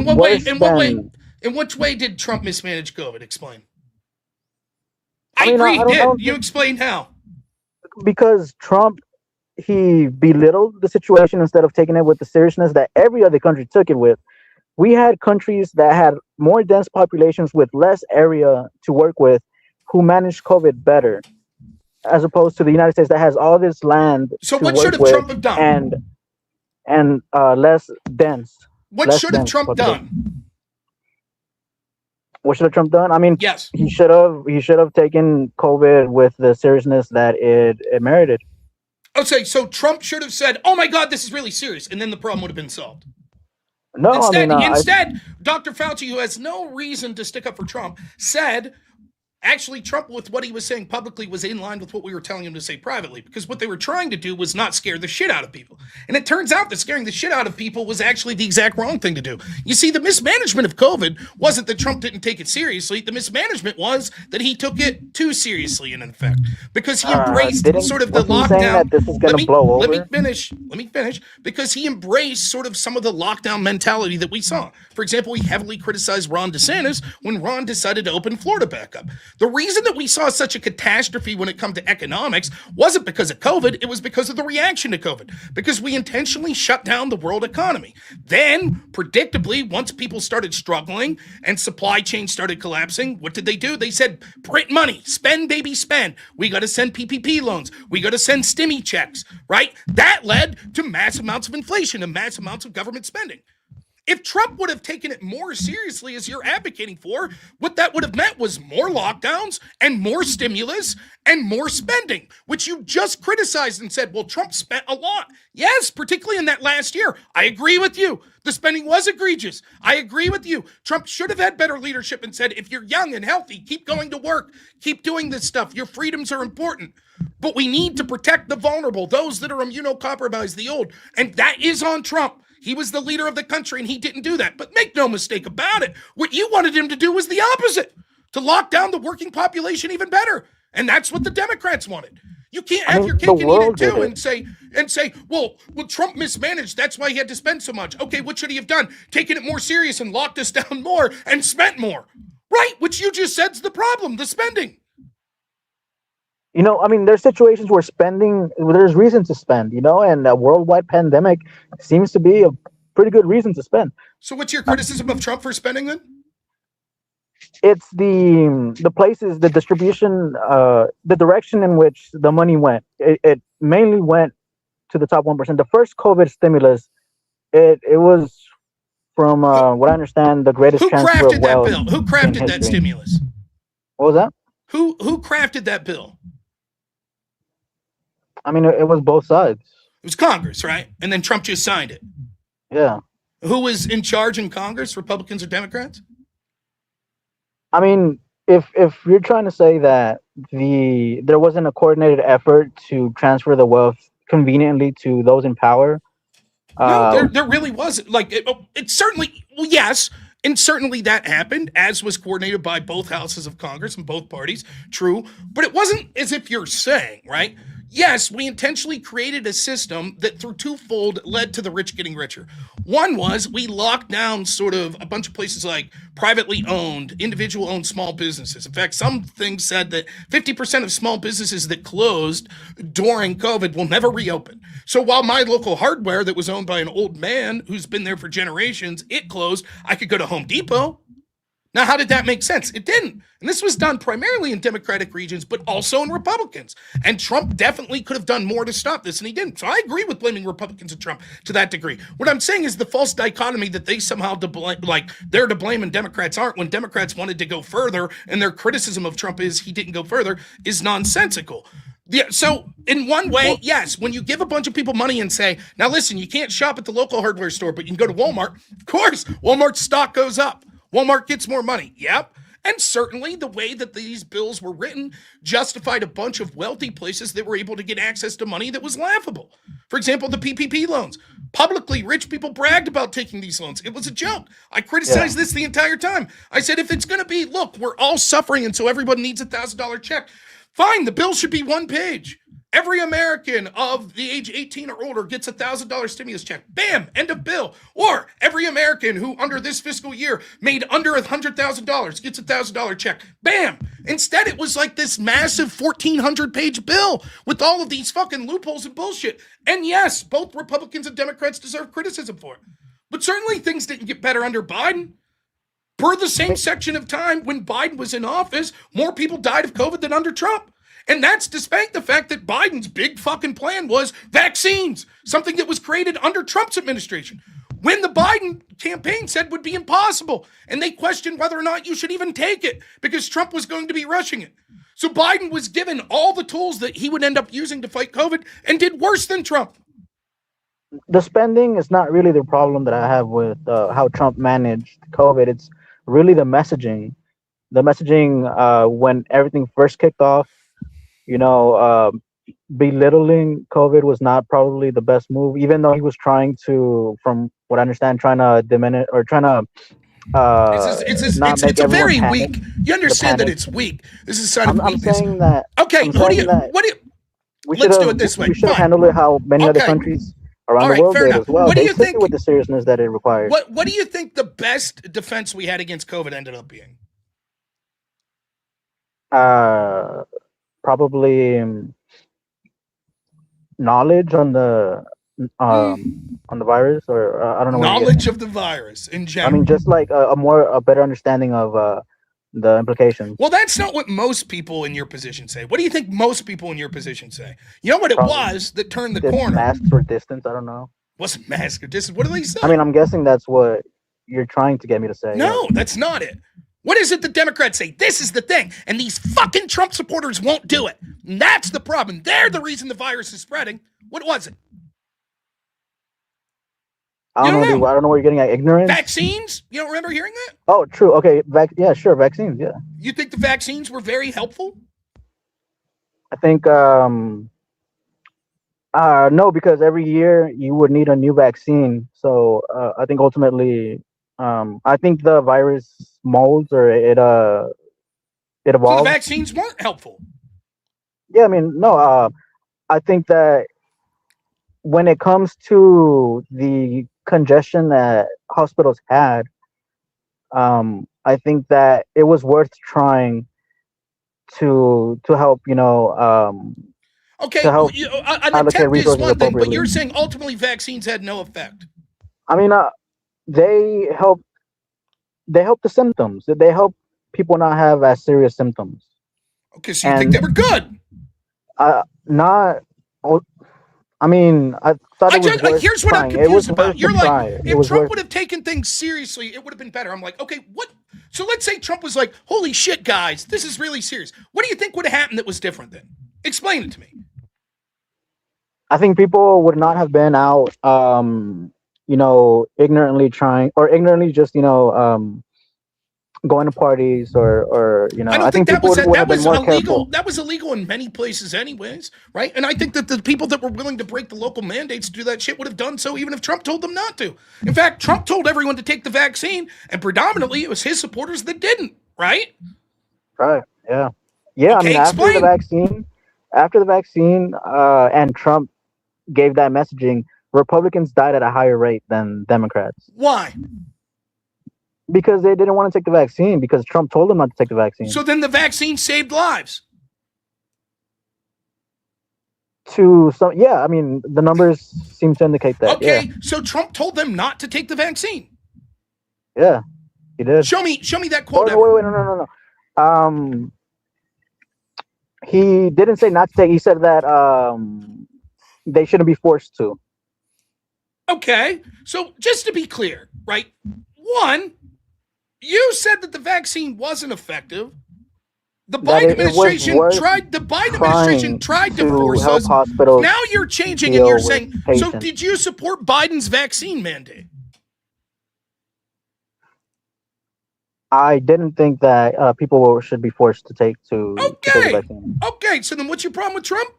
In which way did Trump mismanage COVID? Explain. I agree. He did. You explain how. Because Trump, he belittled the situation instead of taking it with the seriousness that every other country took it with. We had countries that had more dense populations with less area to work with who managed COVID better, as opposed to the United States that has all this land. So what should have Trump have done? And less dense. What should have Trump done? What should have Trump done? I mean, yes, he should have taken COVID with the seriousness that it merited. Okay, so Trump should have said, "Oh my God, this is really serious," and then the problem would have been solved. No, instead, Dr. Fauci, who has no reason to stick up for Trump, said, Actually, Trump, with what he was saying publicly, was in line with what we were telling him to say privately, because what they were trying to do was not scare the shit out of people. And it turns out that scaring the shit out of people was actually the exact wrong thing to do. You see, the mismanagement of COVID wasn't that Trump didn't take it seriously. The mismanagement was that he took it too seriously, in effect, because he embraced sort of the wasn't he saying lockdown. that this is gonna blow Let me over? finish. Let me finish. Because he embraced sort of some of the lockdown mentality that we saw. For example, he heavily criticized Ron DeSantis when Ron decided to open Florida back up. The reason that we saw such a catastrophe when it comes to economics wasn't because of COVID, it was because of the reaction to COVID, because we intentionally shut down the world economy. Then, predictably, once people started struggling and supply chains started collapsing, what did they do? They said, print money, spend, baby, spend. We got to send PPP loans. We got to send stimmy checks, right? That led to mass amounts of inflation and mass amounts of government spending. If Trump would have taken it more seriously, as you're advocating for, what that would have meant was more lockdowns and more stimulus and more spending, which you just criticized and said, well, Trump spent a lot. Yes, particularly in that last year. I agree with you. The spending was egregious. I agree with you. Trump should have had better leadership and said, if you're young and healthy, keep going to work, keep doing this stuff. Your freedoms are important. But we need to protect the vulnerable, those that are immunocompromised, the old. And that is on Trump. He was the leader of the country and he didn't do that. But make no mistake about it. What you wanted him to do was the opposite, to lock down the working population even better. And that's what the Democrats wanted. You can't have your cake and eat it too and say, well, Trump mismanaged. That's why he had to spend so much. Okay, what should he have done? Taken it more serious and locked us down more and spent more. Right, which you just said's the problem, the spending. You know, I mean, there's situations where there's reason to spend, and a worldwide pandemic seems to be a pretty good reason to spend. So what's your criticism of Trump for spending then? It's the places, the distribution, the direction in which the money went. It mainly went to the top 1%. The first COVID stimulus, it was, from what I understand, the greatest transfer of wealth. Who crafted that stimulus? What was that? Who crafted that bill? I mean, it was both sides. It was Congress, right? And then Trump just signed it. Yeah. Who was in charge in Congress, Republicans or Democrats? I mean, if you're trying to say that there wasn't a coordinated effort to transfer the wealth conveniently to those in power. No, there really wasn't. Like, it certainly, well, yes, and certainly that happened, as was coordinated by both houses of Congress and both parties. True. But it wasn't as if you're saying, right? Yes, we intentionally created a system that through twofold led to the rich getting richer. One was we locked down sort of a bunch of places like privately owned, individual owned small businesses. In fact, some things said that 50% of small businesses that closed during COVID will never reopen. So while my local hardware that was owned by an old man who's been there for generations, it closed, I could go to Home Depot. Now, how did that make sense? It didn't. And this was done primarily in Democratic regions, but also in Republicans. And Trump definitely could have done more to stop this, and he didn't. So I agree with blaming Republicans and Trump to that degree. What I'm saying is the false dichotomy that they somehow they're to blame and Democrats aren't, when Democrats wanted to go further, and their criticism of Trump is he didn't go further, is nonsensical. Yeah, so in one way, yes, when you give a bunch of people money and say, now listen, you can't shop at the local hardware store, but you can go to Walmart. Of course, Walmart's stock goes up. Walmart gets more money. Yep. And certainly the way that these bills were written justified a bunch of wealthy places that were able to get access to money that was laughable. For example, the PPP loans. Publicly, rich people bragged about taking these loans. It was a joke. I criticized this the entire time. I said, if it's going to be, look, we're all suffering and so everyone needs $1,000 check. Fine, the bill should be one page. Every American of the age 18 or older gets $1,000 stimulus check. Bam, end of bill. Or every American who under this fiscal year made under $100,000 gets $1,000 check. Bam. Instead, it was like this massive 1,400-page bill with all of these fucking loopholes and bullshit. And yes, both Republicans and Democrats deserve criticism for it. But certainly things didn't get better under Biden. Per the same section of time when Biden was in office, more people died of COVID than under Trump. And that's despite the fact that Biden's big fucking plan was vaccines, something that was created under Trump's administration, when the Biden campaign said would be impossible. And they questioned whether or not you should even take it because Trump was going to be rushing it. So Biden was given all the tools that he would end up using to fight COVID and did worse than Trump. The spending is not really the problem that I have with how Trump managed COVID. It's really the messaging. the messaging when everything first kicked off, you know, belittling COVID was not probably the best move, even though he was trying to, from what I understand, trying to diminish or trying to not make It's a everyone very panic. weak. You The understand that panic. it's weak. This is a sign of I'm weakness. saying that. Okay, I'm saying that what do you? we should Let's do have it this way. we should have Fine. handled it how many other Okay. countries around All the right, world fair did enough. as well. What do They you took think? it with the seriousness that it required. What do you think the best defense we had against COVID ended up being? Probably knowledge on the virus, or I don't know what you're Knowledge getting of the virus in at. I general. mean, just like a better understanding of the implications. Well, that's not what most people in your position say. What do you think most people in your position say? You know what it Probably was that turned the did corner? masks or distance. I don't know. Wasn't mask or distance. What do they say? I mean, I'm guessing that's what you're trying to get me to say. No, Yeah. that's not it. What is it the Democrats say? This is the thing. And these fucking Trump supporters won't do it. And that's the problem. They're the reason the virus is spreading. What was it? I don't know. I don't know where you're getting at. Ignorance. Vaccines? You don't remember hearing that? Oh, true. Okay. Yeah, sure. Vaccines. Yeah. You think the vaccines were very helpful? I think no, because every year you would need a new vaccine. So I think ultimately, I think the virus molds or it So evolves. the vaccines weren't helpful. Yeah, I mean, no. I think that when it comes to the congestion that hospitals had, I think that it was worth trying to help, Okay, to help an allocate attempt is resources one thing, but appropriately. you're saying ultimately vaccines had no effect. I mean, they help the symptoms. They help people not have as serious symptoms. Okay, so you think they were good? Not. I mean, I thought it was worth here's what I'm trying. It was confused about. worth You're the like, try. It if was Trump worth. would have taken things seriously, it would have been better. I'm like, okay, what? So let's say Trump was like, holy shit, guys, this is really serious. What do you think would have happened that was different then? Explain it to me. I think people would not have been out, ignorantly trying or ignorantly just, going to parties or I think that people would have been was more illegal. careful. That was illegal in many places, anyways, right? And I think that the people that were willing to break the local mandates to do that shit would have done so, even if Trump told them not to. In fact, Trump told everyone to take the vaccine, and predominantly it was his supporters that didn't, right? Right. Yeah. Yeah. Okay, I mean, explain. after the vaccine, and Trump gave that messaging, Republicans died at a higher rate than Democrats Why? because they didn't want to take the vaccine because Trump told them not to take the vaccine. So then the vaccine saved lives. I mean, the numbers seem to indicate that. Okay, Yeah. so Trump told them not to take the vaccine. Yeah, he did. Show me that Oh, quote. no. He didn't say not to take. He said that they shouldn't be forced to. Okay, so just to be clear, right? One, you said that the vaccine wasn't effective. The Biden administration tried to force us. Now you're changing and you're saying, so did you support Biden's vaccine mandate? I didn't think that people should be forced to take the vaccine. Okay, so then what's your problem with Trump?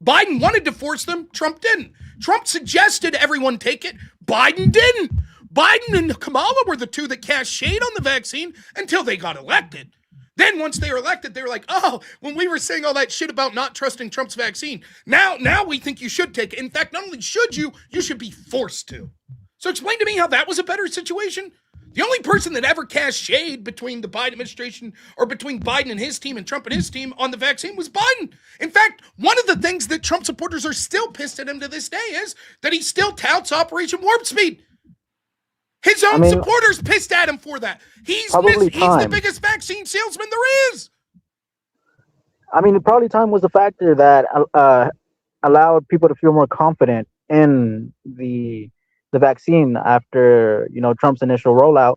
Biden wanted to force them. Trump didn't. Trump suggested everyone take it. Biden didn't. Biden and Kamala were the two that cast shade on the vaccine until they got elected. Then once they were elected, they were like, oh, when we were saying all that shit about not trusting Trump's vaccine, now we think you should take it. In fact, not only should you should be forced to. So explain to me how that was a better situation. The only person that ever cast shade between the Biden administration or between Biden and his team and Trump and his team on the vaccine was Biden. In fact, one of the things that Trump supporters are still pissed at him to this day is that he still touts Operation Warp Speed. His own supporters pissed at him for that. He's the biggest vaccine salesman there is. I mean, probably time was a factor that allowed people to feel more confident in the vaccine after Trump's initial rollout,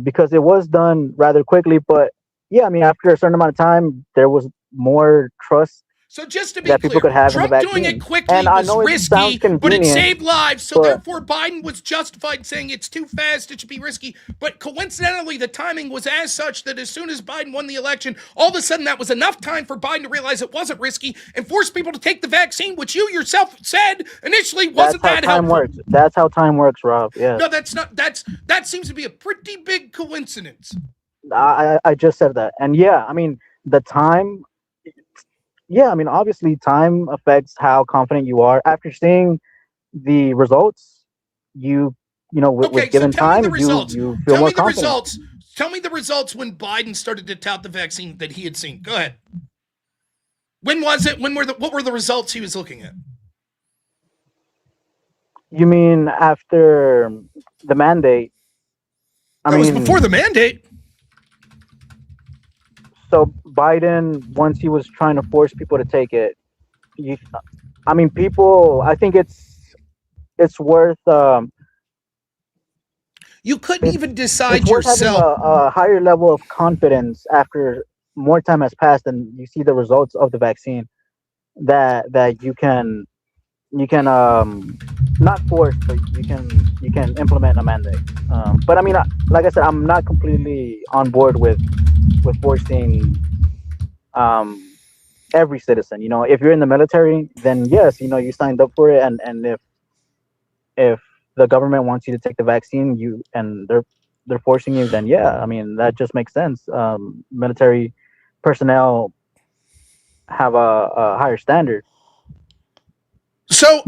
because it was done rather quickly. But yeah, I mean, after a certain amount of time, there was more trust So just to be that people clear, could have in the Trump doing vaccine. it quickly And I was know it sounds risky, but it convenient, saved lives. So but therefore, Biden was justified in saying it's too fast, it should be risky. But coincidentally, the timing was as such that as soon as Biden won the election, all of a sudden that was enough time for Biden to realize it wasn't risky and force people to take the vaccine, which you yourself said initially wasn't that's how that time helpful. works. That's how time works, Rob. Yeah. No, that's not. That seems to be a pretty big coincidence. I just said that. And yeah, I mean, the time, yeah, I mean, obviously time affects how confident you are. After seeing the results, with Okay, so given tell me time, the results. you feel Tell more me the confident. results. Tell me the results when Biden started to tout the vaccine that he had seen. Go ahead. When was it? What were the results he was looking at? You mean after the mandate? That was before the mandate. So Biden, once he was trying to force people to take it, people. I think it's worth. You couldn't even decide It's worth having yourself. a higher level of confidence after more time has passed and you see the results of the vaccine that you can not force, but you can implement a mandate. But I mean, like I said, I'm not completely on board with forcing every citizen. If you're in the military, then yes, you signed up for it, and if the government wants you to take the vaccine, and they're forcing you, then yeah, I mean that just makes sense. Military personnel have a higher standard. So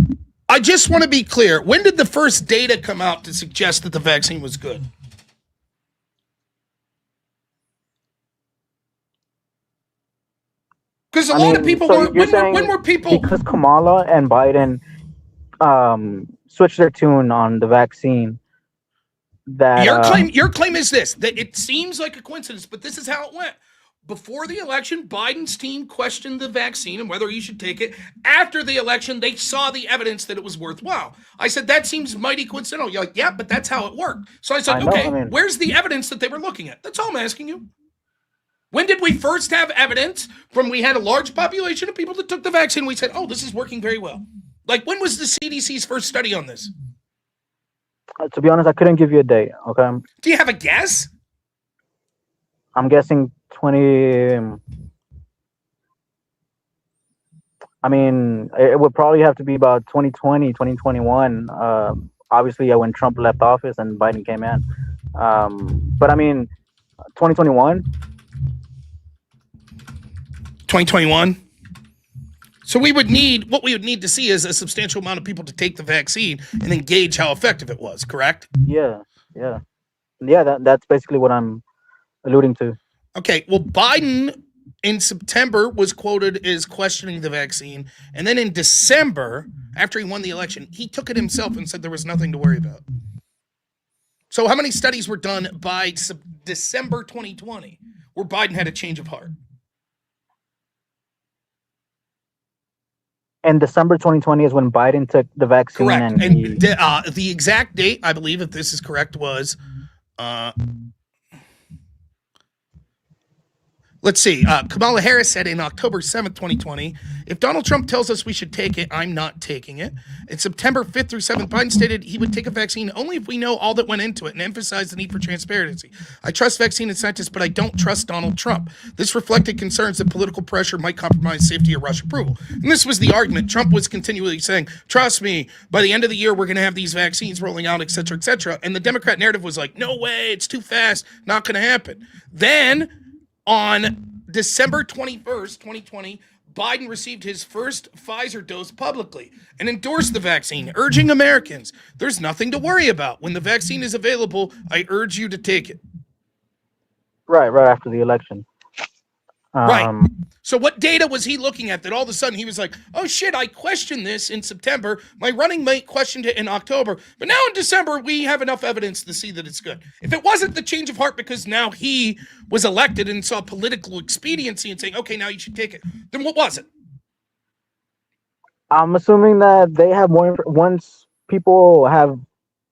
I just want to be clear. When did the first data come out to suggest that the vaccine was good? Because a lot of people were. When were people? Because Kamala and Biden switched their tune on the vaccine. That Your claim is this: that it seems like a coincidence, but this is how it went. Before the election, Biden's team questioned the vaccine and whether he should take it. After the election, they saw the evidence that it was worthwhile. I said, that seems mighty coincidental. You're like, yeah, but that's how it worked. So I said, where's the evidence that they were looking at? That's all I'm asking you. When did we first have evidence from we had a large population of people that took the vaccine? We said, oh, this is working very well. Like, when was the CDC's first study on this? To be honest, I couldn't give you a date. Okay. Do you have a guess? I'm guessing 20. I mean, it would probably have to be about 2020, 2021. Obviously, when Trump left office and Biden came in. But I mean, 2021. 2021. So what we would need to see is a substantial amount of people to take the vaccine and then gauge how effective it was, correct? Yeah. That's basically what I'm alluding to. Okay, well, Biden in September was quoted as questioning the vaccine, and then in December, after he won the election, he took it himself and said there was nothing to worry about. So how many studies were done by December 2020 where Biden had a change of heart? And December 2020 is when Biden took the vaccine. Correct. And the exact date, I believe, if this is correct, was... let's see. Kamala Harris said in October 7th, 2020, if Donald Trump tells us we should take it, I'm not taking it. In September 5th through 7th, Biden stated he would take a vaccine only if we know all that went into it and emphasized the need for transparency. I trust vaccine and scientists, but I don't trust Donald Trump. This reflected concerns that political pressure might compromise safety or rush approval. And this was the argument. Trump was continually saying, trust me, by the end of the year, we're going to have these vaccines rolling out, et cetera, et cetera. And the Democrat narrative was like, no way, it's too fast, not going to happen. Then on December 21st, 2020, Biden received his first Pfizer dose publicly and endorsed the vaccine, urging Americans, there's nothing to worry about. When the vaccine is available, I urge you to take it. Right after the election. Right. So what data was he looking at that all of a sudden he was like, oh shit, I questioned this in September. My running mate questioned it in October. But now in December, we have enough evidence to see that it's good. If it wasn't the change of heart because now he was elected and saw political expediency and saying, okay, now you should take it, then what was it? I'm assuming that they have more, once people have,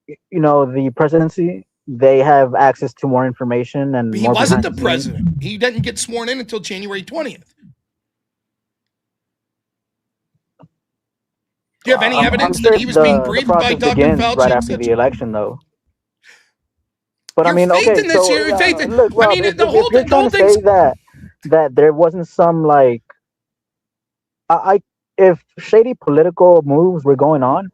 the presidency, they have access to more information and he wasn't the president. He didn't get sworn in until January 20th. Do you have any I'm evidence sure that he was being the briefed by process Dr. begins Fauci? right et after the cetera? election, though. But I Your mean, faith okay, in this, so your faith in, look, I Rob, mean, if, the if you're trying whole to thing's, say that there wasn't some like I if shady political moves were going on,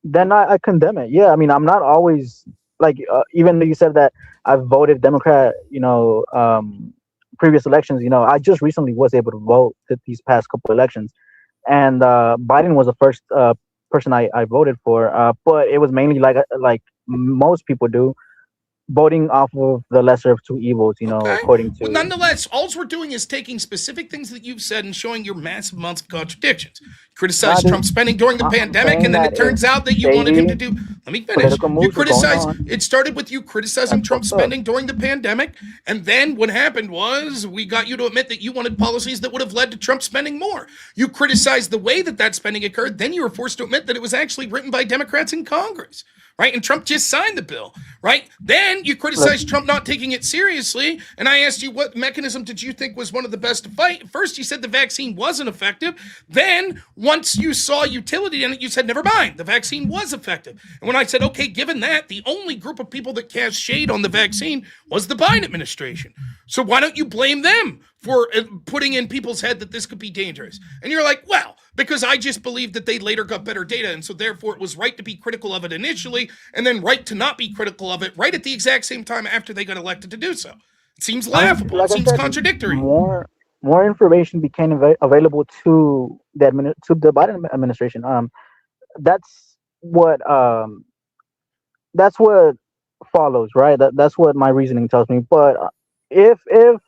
then I condemn it. Yeah, I mean, I'm not always like even though you said that I've voted Democrat, previous elections. I just recently was able to vote these past couple elections, and Biden was the first person I voted for. But it was mainly like most people do, voting off of the lesser of two evils. okay. According Well, to nonetheless, all we're doing is taking specific things that you've said and showing your massive amounts of contradictions. Criticized Trump spending during the I'm pandemic, saying and then that it turns if out that you wanted him to shady do. Let me finish. political You moves were going criticized. on, It started with you criticizing that's Trump fucked up. spending during the pandemic, and then what happened was we got you to admit that you wanted policies that would have led to Trump spending more. You criticized the way that spending occurred. Then you were forced to admit that it was actually written by Democrats in Congress. Right? And Trump just signed the bill, right? Then you criticized Trump not taking it seriously. And I asked you, what mechanism did you think was one of the best to fight? First, you said the vaccine wasn't effective. Then, once you saw utility in it, you said, never mind, the vaccine was effective. And when I said, okay, given that, the only group of people that cast shade on the vaccine was the Biden administration. So why don't you blame them for putting in people's head that this could be dangerous? And you're like, well, because I just believed that they later got better data, and so therefore it was right to be critical of it initially, and then right to not be critical of it right at the exact same time after they got elected to do so. It seems laughable. Like It I seems said, contradictory. more information became available to the Biden administration. That's what follows, right? That's what my reasoning tells me. But if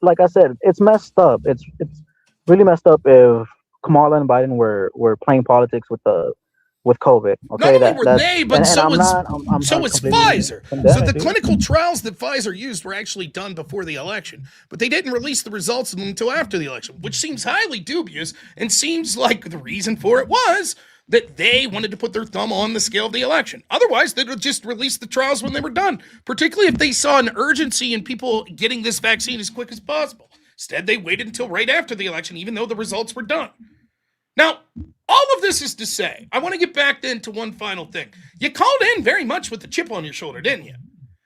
like I said, it's messed up. It's really messed up if Kamala and Biden were playing politics with COVID. Not Okay, only were they, but and so I'm was not completely Pfizer. So condemning the it, dude. clinical trials that Pfizer used were actually done before the election, but they didn't release the results until after the election, which seems highly dubious and seems like the reason for it was that they wanted to put their thumb on the scale of the election. Otherwise, they would just release the trials when they were done, particularly if they saw an urgency in people getting this vaccine as quick as possible. Instead, they waited until right after the election, even though the results were done. Now, all of this is to say, I want to get back then to one final thing. You called in very much with the chip on your shoulder, didn't you?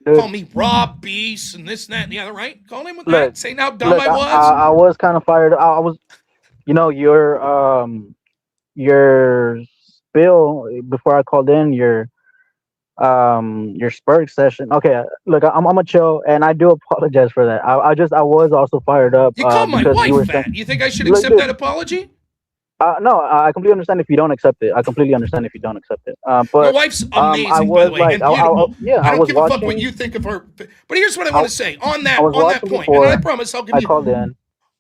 Call me Rob Beast and this, and that, and the other, right? Call in with that, saying how dumb I was. I was kind of fired. I was, your spill before I called in your Spurg session. Okay, look, I'm a chill, and I do apologize for that. I was also fired up. You called my because you were wife saying, fat. You think I should accept that apology? No, I completely understand if you don't accept it. I completely understand if you don't accept it. My But wife's amazing, I by was the way, like, and beautiful. I I don't was give a fuck what watching. you think of her. But here's what I want to say on that I was watching point, before and I promise I'll give I you. called in, and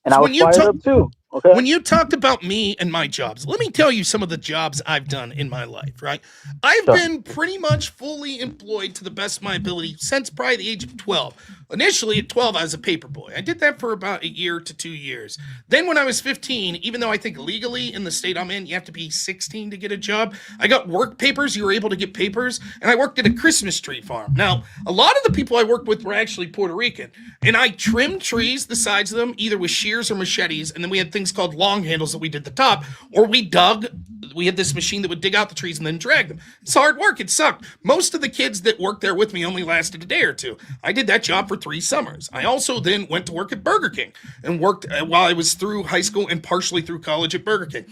So I was when you fired talk- up too. Okay. When you talked about me and my jobs, let me tell you some of the jobs I've done in my life, right? I've Sure. been pretty much fully employed to the best of my ability since probably the age of 12. Initially, at 12, I was a paper boy. I did that for about a year to 2 years. Then when I was 15, even though I think legally in the state I'm in, you have to be 16 to get a job, I got work papers. You were able to get papers. And I worked at a Christmas tree farm. Now, a lot of the people I worked with were actually Puerto Rican. And I trimmed trees, the sides of them, either with shears or machetes. And then we had things called long handles that we did the top, or we dug. We had this machine that would dig out the trees and then drag them. It's hard work. It sucked. Most of the kids that worked there with me only lasted a day or two. I did that job for 3 summers. I also then went to work at Burger King and worked while I was through high school and partially through college at Burger King.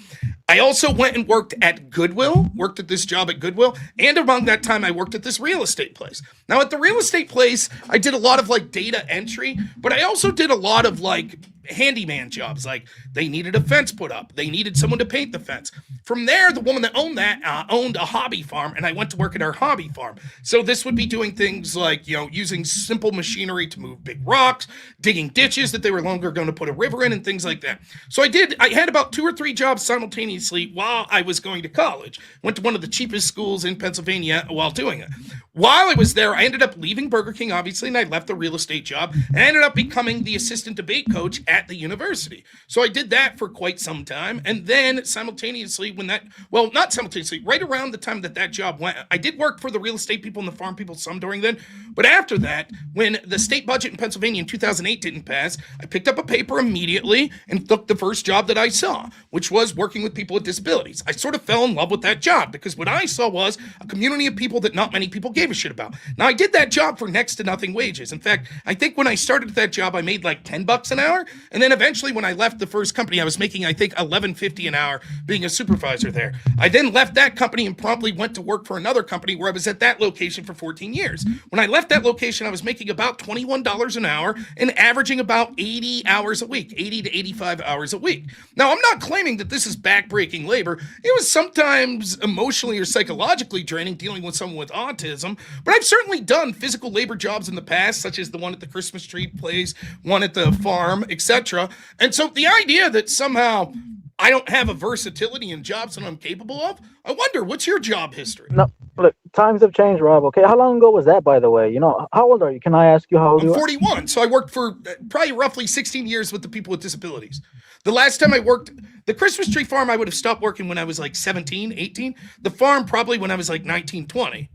I also went and worked at Goodwill, worked at this job at Goodwill, and among that time I worked at this real estate place. Now at the real estate place, I did a lot of like data entry, but I also did a lot of like handyman jobs. Like they needed a fence put up. They needed someone to paint the fence. From there, the woman that owned that owned a hobby farm, and I went to work at her hobby farm. So this would be doing things like, using simple machinery to move big rocks, digging ditches that they were longer going to put a river in, and things like that. So I had about 2 or 3 jobs simultaneously while I was going to college. Went to one of the cheapest schools in Pennsylvania while doing it. While I was there, I ended up leaving Burger King, obviously, and I left the real estate job, and I ended up becoming the assistant debate coach at at the university. So I did that for quite some time. And then simultaneously, not simultaneously, right around the time that job went, I did work for the real estate people and the farm people some during then. But after that, when the state budget in Pennsylvania in 2008 didn't pass, I picked up a paper immediately and took the first job that I saw, which was working with people with disabilities. I sort of fell in love with that job because what I saw was a community of people that not many people gave a shit about. Now, I did that job for next to nothing wages. In fact, I think when I started that job, I made like $10 an hour. And then eventually when I left the first company, I was making, I think, $11.50 an hour being a supervisor there. I then left that company and promptly went to work for another company where I was at that location for 14 years. When I left that location, I was making about $21 an hour and averaging about 80 hours a week, 80 to 85 hours a week. Now, I'm not claiming that this is backbreaking labor. It was sometimes emotionally or psychologically draining dealing with someone with autism, but I've certainly done physical labor jobs in the past, such as the one at the Christmas tree place, one at the farm, etc. And so the idea that somehow I don't have a versatility in jobs that I'm capable of, I wonder, what's your job history? No, look, times have changed, Rob. Okay, how long ago was that, by the way? How old are you? Can I ask you how old I'm you are? 41, so I worked for probably roughly 16 years with the people with disabilities. The last time I worked, the Christmas tree farm, I would have stopped working when I was like 17, 18. The farm probably when I was like 19, 20.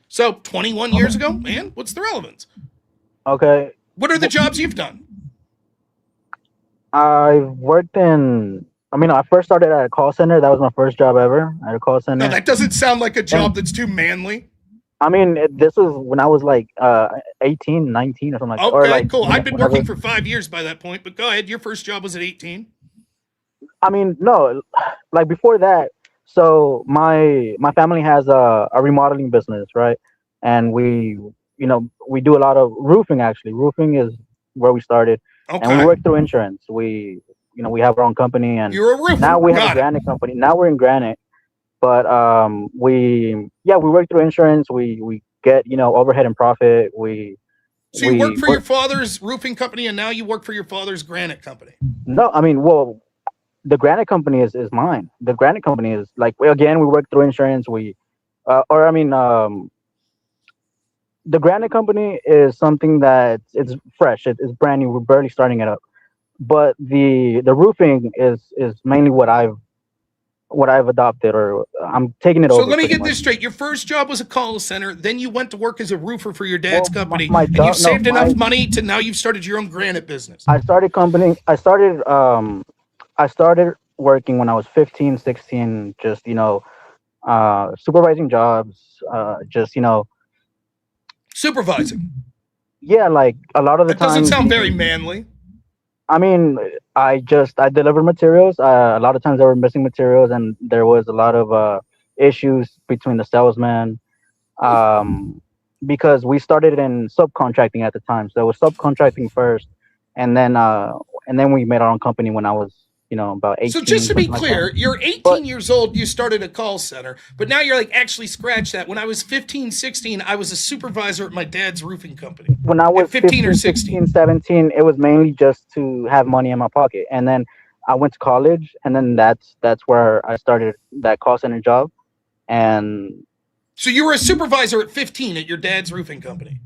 So 21 years ago, man, what's the relevance? Okay. What are the jobs you've done? I've worked I first started at a call center. That was my first job ever at a call center. No, that doesn't sound like a job that's too manly. This was when I was like 18, 19 or something like that. Okay, Or like, cool. I've been whatever. working for 5 years by that point, but go ahead. Your first job was at 18. No, like before that. So my family has a remodeling business, right? And we do a lot of roofing. Actually, roofing is where we started, and we work through insurance. We have our own company, and you're a roofer. Now we have a granite company. Now we're in granite, but we work through insurance. We get overhead and profit. So you work for your father's roofing company, and now you work for your father's granite company. No, the granite company is mine. The granite company is like, again, we work through insurance. The granite company is something that it's fresh. It's brand new. We're barely starting it up. But the roofing is mainly what I've adopted, or I'm taking it over. So let me get this straight. Your first job was a call center. Then you went to work as a roofer for your dad's company. And you've saved enough money to now you've started your own granite business. I started working when I was 15, 16, just, supervising jobs, Supervising. Yeah, like a lot of the time. That doesn't sound very manly. I delivered materials. A lot of times there were missing materials, and there was a lot of issues between the salesman, because we started in subcontracting at the time. So it was subcontracting first, and then we made our own company when I was about 18. So just to be clear, you're 18 years old, you started a call center, but now you're like, actually scratch that. When I was 15, 16, I was a supervisor at my dad's roofing company. When I was 15 or 16, 17, it was mainly just to have money in my pocket. And then I went to college, and then that's where I started that call center job. And so you were a supervisor at 15 at your dad's roofing company.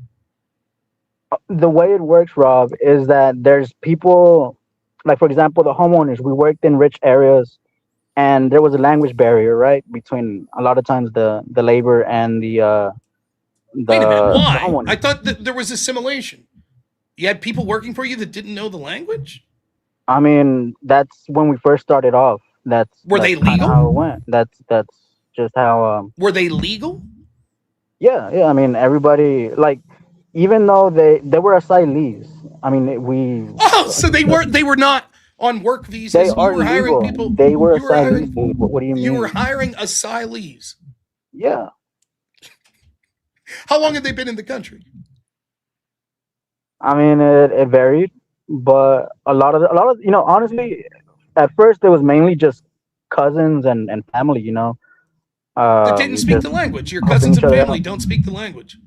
The way it works, Rob, is that there's people, like, for example, the homeowners. We worked in rich areas, and there was a language barrier, right, between a lot of times the labor and the Wait a minute, why? homeowners. I thought that there was assimilation. You had people working for you that didn't know the language? That's when we first started off. Were they legal? How it went. That's just how. Were they legal? Yeah. Everybody, like, even though they were asylees. So they were not on work visas. They You are were hiring legal. people. They were you hiring- asylees. What do you mean? You were hiring asylees. Yeah. How long have they been in the country? It varied, but a lot of honestly, at first it was mainly just cousins and family. That didn't speak the language. Your cousins and family don't speak the language.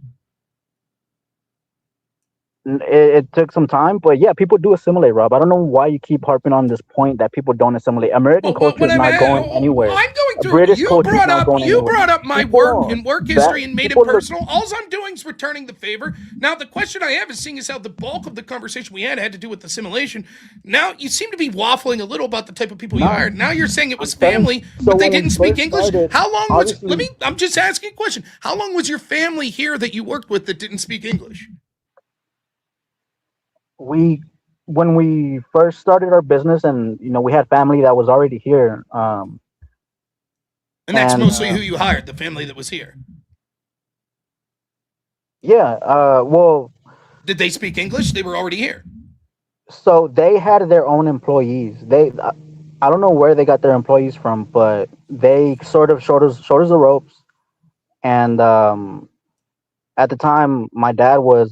It took some time, but yeah, people do assimilate, Rob. I don't know why you keep harping on this point that people don't assimilate. American culture is not going anywhere. I'm going British you culture is brought not up going anywhere. my People work don't- and work that- history and made it people look- personal. All I'm doing is returning the favor. Now the question I have is, seeing as how the bulk of the conversation we had to do with assimilation. Now you seem to be waffling a little about the type of people you No. hired. Now you're saying it was I'm telling- family, so but they when we didn't speak first English. started, How long was? obviously- I'm just asking a question. How long was your family here that you worked with that didn't speak English? When we first started our business, and we had family that was already here. And that's And, mostly who you hired, the family that was here. Yeah. Well, Did they speak English? They were already here. so they had their own employees. I don't know where they got their employees from, but they sort of showed us the ropes. And at the time, my dad was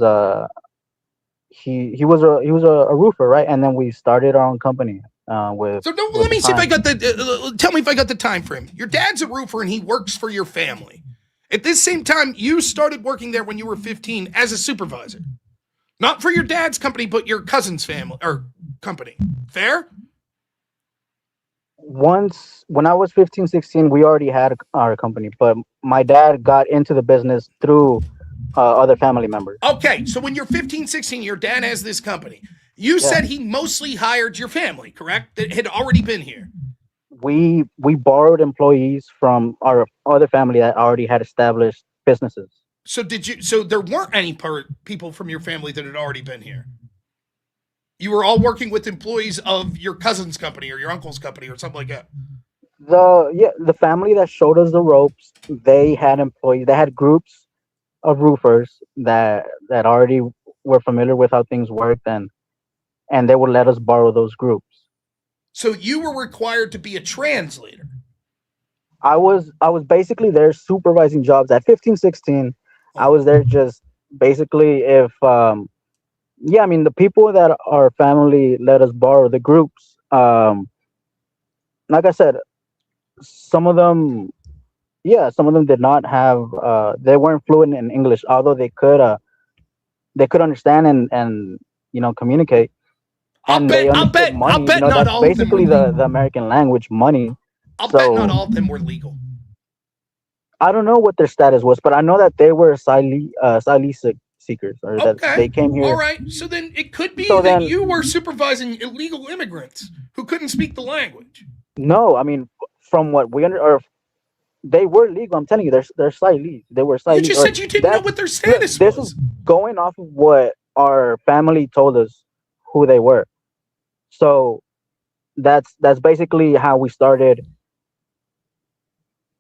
he was a roofer, right? And then we started our own company with. So with let me the see if I time. got the. Tell me if I got the time frame. Your dad's a roofer and he works for your family. At this same time, you started working there when you were 15 as a supervisor, not for your dad's company, but your cousin's family or company. Fair? Once when I was 15, 16, we already had our company, but my dad got into the business through other family members. Okay, so when you're 15, 16, your dad has this company. You said he mostly hired your family, correct? That had already been here. We borrowed employees from our other family that already had established businesses. So so there weren't any people from your family that had already been here. You were all working with employees of your cousin's company or your uncle's company or something like that. The family that showed us the ropes, they had employees. They had groups of roofers that already were familiar with how things worked, and they would let us borrow those groups. So you were required to be a translator. I was basically there supervising jobs at 15, 16. I was there just basically if I mean the people that our family let us borrow the groups. Like I said, some of them did not have they weren't fluent in English, although they could understand and communicate. And they understood money. I'll bet not that's all of them basically were the American language, money. I'll bet not all of them were legal. I don't know what their status was, but I know that they were asylum seekers, or that they came here. All right. So then it could be that you were supervising illegal immigrants who couldn't speak the language. No, I mean, from what we they were legal. I'm telling you, they're asylees. They were asylees. You just said you didn't know what their status This was. is going off of what our family told us who they were. So that's basically how we started.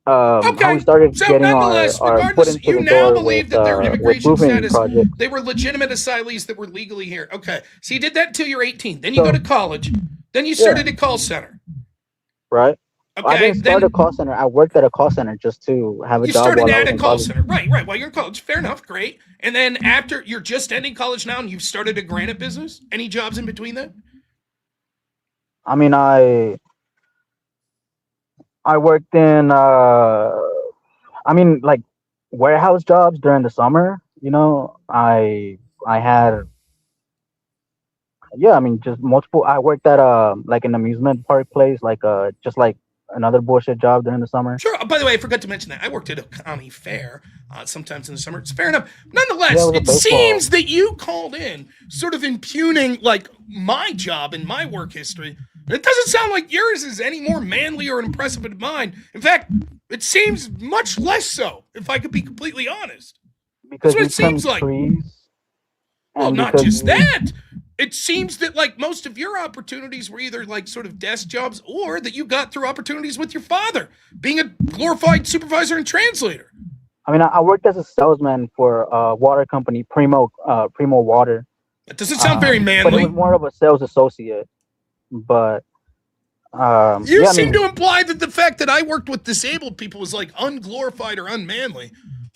How we started getting our foot into you the now door believe with, that their with immigration roofing status, projects. they were legitimate asylees that were legally here. Okay. So you did that until you're 18. Then you go to college. Then you started a call center. Right. Okay. I didn't start a call center. I worked at a call center just to have a You job started while I at was a in call college. center. Right. While you're in college. Fair enough. Great. And then after you're just ending college now and you've started a granite business? Any jobs in between that? I mean, I worked in like warehouse jobs during the summer. I had just multiple. I worked at like an amusement park place, like just like another bullshit job during the summer. Sure. By the way, I forgot to mention that I worked at a county fair sometimes in the summer. It's fair enough. Nonetheless, Yeah, it was a it baseball. seems that you called in sort of impugning like my job and my work history. It doesn't sound like yours is any more manly or impressive than mine. In fact, it seems much less so, if I could be completely honest. Because That's what it seems like. Well, not just that. It seems that like most of your opportunities were either like sort of desk jobs or that you got through opportunities with your father, being a glorified supervisor and translator. I mean, I worked as a salesman for a water company, Primo Water. That doesn't sound very But manly. it was more of a sales associate. But You seem to imply that the fact that I worked with disabled people was like unglorified or unmanly.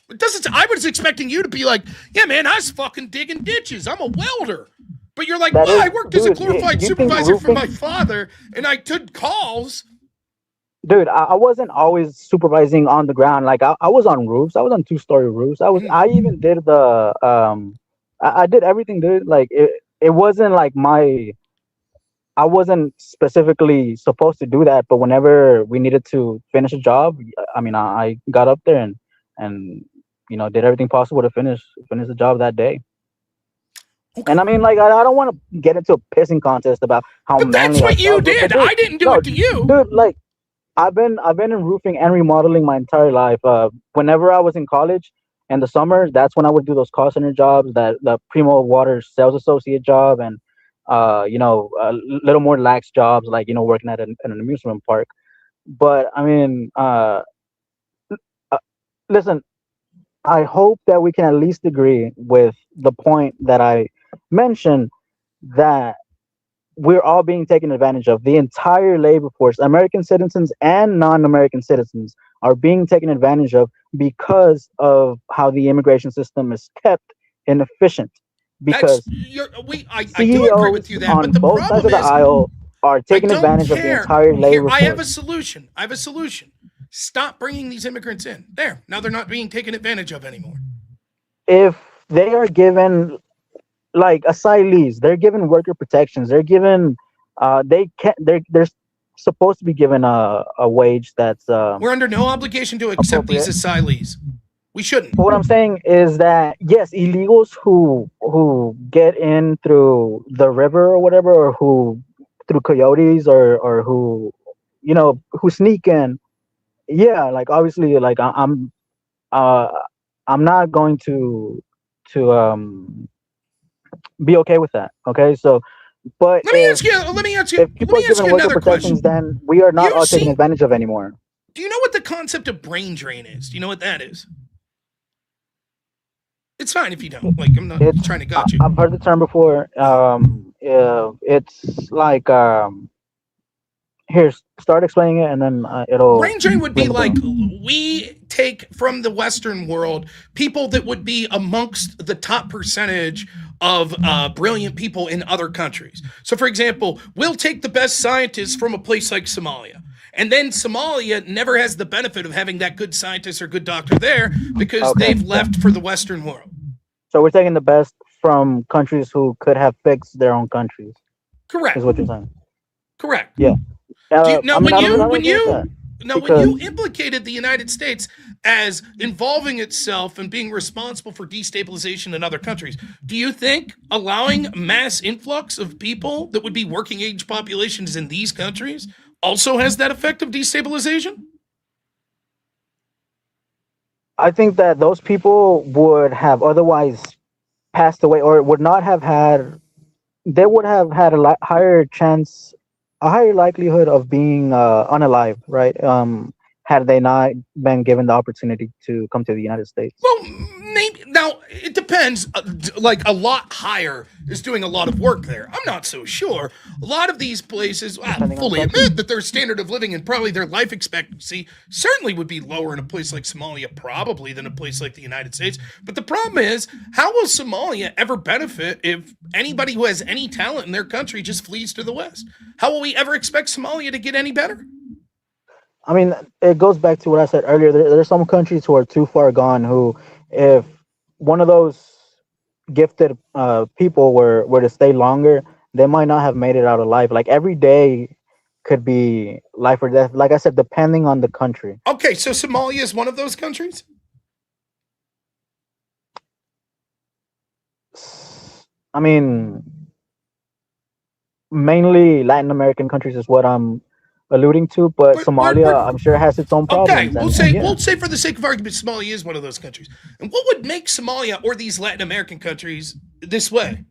It doesn't. I was expecting you to be like, yeah, man, I was fucking digging ditches. I'm a welder. But you're like, I worked as a glorified supervisor for my father, and I took calls. Dude, I wasn't always supervising on the ground. Like I was on roofs. I was on 2-story roofs. I even did I did everything, dude. Like it wasn't like my I wasn't specifically supposed to do that, but whenever we needed to finish a job, I mean, I got up there and did everything possible to finish the job that day. And I mean, like, I don't want to get into a pissing contest about how But that's manly I what you felt, but did. dude, I didn't do no, it to you. dude, like, I've been in roofing and remodeling my entire life. Whenever I was in college in the summer, that's when I would do those call center jobs, that the Primo Water sales associate job, and little more lax jobs like working at an amusement park. But I mean, uh, listen, I hope that we can at least agree with the point that I mentioned, that we're all being taken advantage of. The entire labor force, American citizens and non-American citizens, are being taken advantage of because of how the immigration system is kept inefficient. Because I do agree with you CEOs that, on but the both sides problem of the is aisle are I taking don't advantage of the care. entire Here, labor I have a force. solution. I have a solution. Stop bringing these immigrants in. There. Now they're not being taken advantage of anymore. If they are given like asylees, they're given worker protections. They're given they can they're supposed to be given a wage that's We're under no obligation to accept these appropriate. asylees. We shouldn't. But what I'm saying is that yes, illegals who get in through the river or whatever, or who through coyotes, or who sneak in. Yeah, like obviously, like uh I'm not going to be okay with that. Okay, so but Let me ask you. Let me ask you. if Let people me are ask given you worker another protections, question. then we are not You all taken see? advantage of anymore. Do you know what the concept of brain drain is? Do you know what that is? It's fine if you don't. Like, I'm not It's trying to gotcha you. I've heard the term before. It's like here, start explaining it, and then it'll Brain drain would be ring a bell. like we take from the Western world people that would be amongst the top percentage of brilliant people in other countries. So, for example, we'll take the best scientists from a place like Somalia. And then Somalia never has the benefit of having that good scientist or good doctor there because Okay, they've left for the Western world. so we're taking the best from countries who could have fixed their own countries, is Correct. what you're saying. Correct. Yeah. Do you, now, I mean, when I don't, you I don't when agree with that you now when because you implicated the United States as involving itself and being responsible for destabilization in other countries, do you think allowing mass influx of people that would be working age populations in these countries also has that effect of destabilization? I think that those people would have otherwise passed away, or would not have had. They would have had a higher chance, a higher likelihood of being unalive, right? Had they not been given the opportunity to come to the United States. Well, maybe now it depends. Like a lot higher is doing a lot of work there. I'm not so sure. A lot of these places, I Depending on the fully country. admit that their standard of living and probably their life expectancy certainly would be lower in a place like Somalia, probably than a place like the United States. But the problem is, how will Somalia ever benefit if anybody who has any talent in their country just flees to the West? How will we ever expect Somalia to get any better? I mean, it goes back to what I said earlier. There's some countries who are too far gone. Who, if one of those gifted people were to stay longer, they might not have made it out alive. Like every day could be life or death. Like I said, depending on the country. Okay, so Somalia is one of those countries? I mean, mainly Latin American countries is what I'm alluding to, but Somalia, I'm sure, has its own Okay, problems. we'll say for the sake of argument, Somalia is one of those countries. And what would make Somalia or these Latin American countries this way?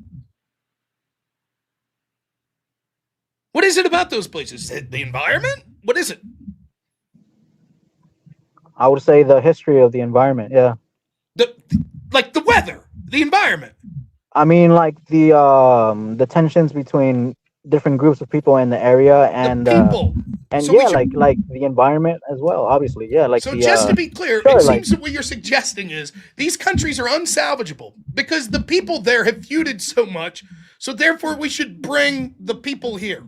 What is it about those places? Is it the environment? What is it? I would say the history of the environment. Yeah. Like the weather, the environment. I mean, like the tensions between different groups of people in the area, and people. And So yeah, should, like the environment as well. Obviously, yeah. Like so the, just to be clear, sure, it seems that what you're suggesting is these countries are unsalvageable because the people there have feuded so much. So therefore, we should bring the people here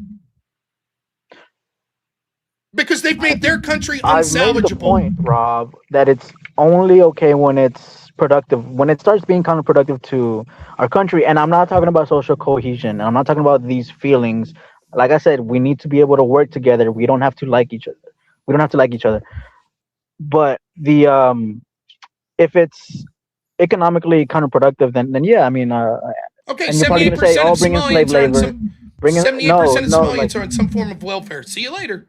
because they've made their country unsalvageable. I've made the point, Rob, that it's only okay when it's productive, when it starts being counterproductive to our country. And I'm not talking about social cohesion. I'm not talking about these feelings. Like I said, we need to be able to work together. We don't have to like each other. We don't have to like each other. But the if it's economically counterproductive, then yeah, I mean, Okay, and you're probably gonna say, 78% of oh, bring in slave Somalians are on labor, some. bring in 78% of no, Somalians like are on some form of welfare. See you later.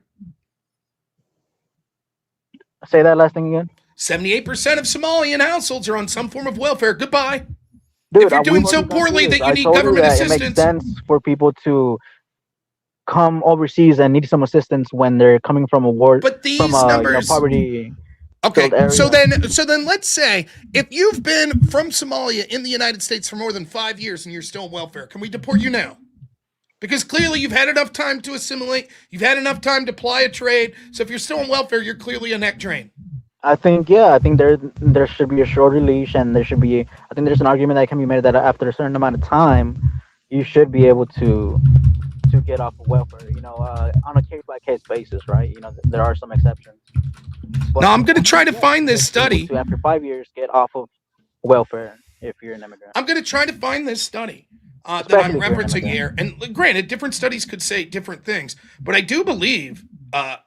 say that last thing again, 78% of Somalian households are on some form of welfare. Goodbye. dude. If you're doing We've so already gone through poorly this. that you I need told you government that it makes assistance, sense for people to come overseas and need some assistance when they're coming from a war, but from these a numbers. poverty Okay, filled area. so then let's say if you've been from Somalia in the United States for more than 5 years and you're still on welfare, can we deport you now? Because clearly you've had enough time to assimilate, you've had enough time to ply a trade. So if you're still on welfare, you're clearly a neck drain. I think I think there should be a shorter leash, and there should be. I think there's an argument that can be made that after a certain amount of time, you should be able to get off of welfare. On a case by case basis, right? There are some exceptions. But Now I'm going to try to find this you should be able study. to, after 5 years, get off of welfare if you're an immigrant. I'm going to try to find this study that I'm Especially if you're an referencing immigrant. here. And granted, different studies could say different things, but I do believe that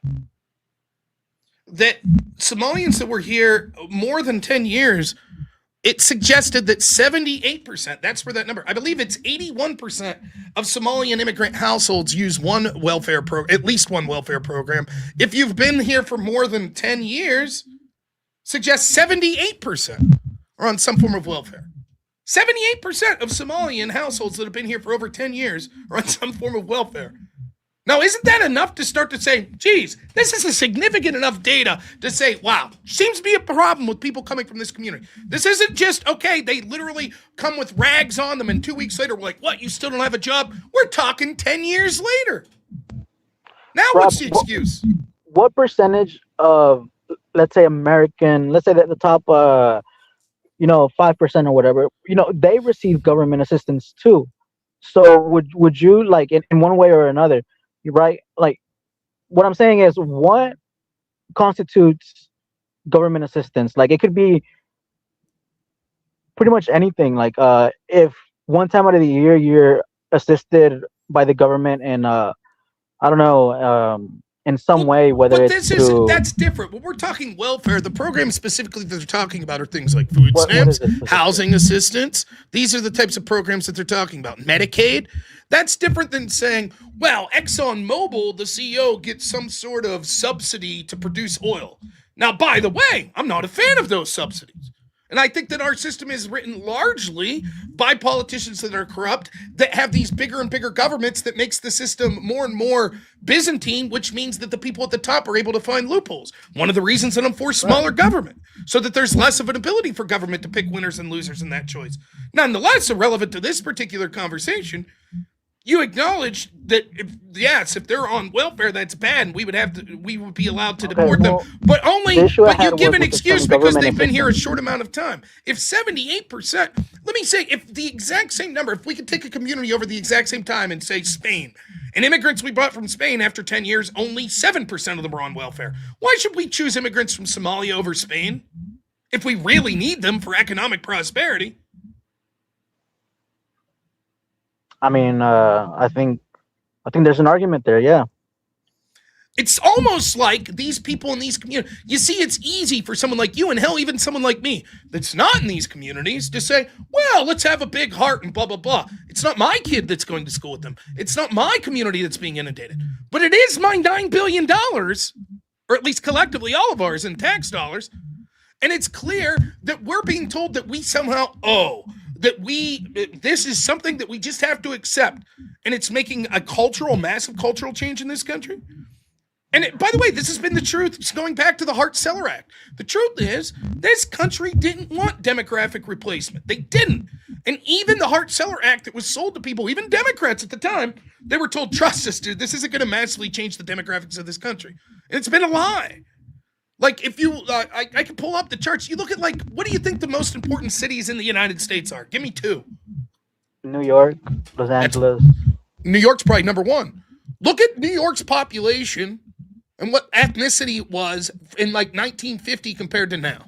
Somalians that were here more than 10 years, it suggested that 78%, that's where that number, I believe it's 81% of Somalian immigrant households use at least one welfare program. If you've been here for more than 10 years, suggests 78% are on some form of welfare. 78% of Somalian households that have been here for over 10 years are on some form of welfare. Now, isn't that enough to start to say, geez, this is a significant enough data to say, wow, seems to be a problem with people coming from this community. This isn't just, okay, they literally come with rags on them and 2 weeks later we're like, what, you still don't have a job? We're talking 10 years later. Now Rob, what's the excuse? What percentage of, let's say, that the top 5% or whatever, they receive government assistance too. So would you, like, in one way or another, you're right? Like, what I'm saying is, what constitutes government assistance? Like, it could be pretty much anything. Like, if one time out of the year you're assisted by the government in I don't know, in some way, whether But it's through that's different. When we're talking welfare, the programs specifically that they're talking about are things like food what stamps, is it specifically? housing assistance. These are the types of programs that they're talking about. Medicaid. That's different than saying, well, ExxonMobil, the CEO, gets some sort of subsidy to produce oil. Now, by the way, I'm not a fan of those subsidies. And I think that our system is written largely by politicians that are corrupt, that have these bigger and bigger governments that makes the system more and more Byzantine, which means that the people at the top are able to find loopholes. One of the reasons that I'm for smaller government, so that there's less of an ability for government to pick winners and losers in that choice. Nonetheless, irrelevant to this particular conversation, you acknowledge that if they're on welfare, that's bad, and we would be allowed to deport them, but you give an excuse because they've been here a short amount of time. If 78%, let me say, if the exact same number, if we could take a community over the exact same time and say Spain, and immigrants we brought from Spain after 10 years, only 7% of them are on welfare. Why should we choose immigrants from Somalia over Spain if we really need them for economic prosperity? I mean, I think there's an argument there. Yeah. It's almost like these people in these communities, you see, it's easy for someone like you, and hell, even someone like me that's not in these communities, to say, well, let's have a big heart and blah, blah, blah. It's not my kid that's going to school with them. It's not my community that's being inundated. But it is my $9 billion, or at least collectively all of ours in tax dollars. And it's clear that we're being told that we somehow this is something that we just have to accept. And it's making a massive cultural change in this country. And by the way, this has been the truth. It's going back to the Hart-Celler Act. The truth is, this country didn't want demographic replacement. They didn't. And even the Hart-Celler Act that was sold to people, even Democrats at the time, they were told, trust us, dude, this isn't going to massively change the demographics of this country. And it's been a lie. Like, if you, I can pull up the charts. You look at, like, what do you think the most important cities in the United States are? Give me two. New York, Los Angeles. New York's probably number one. Look at New York's population and what ethnicity it was in, like, 1950 compared to now.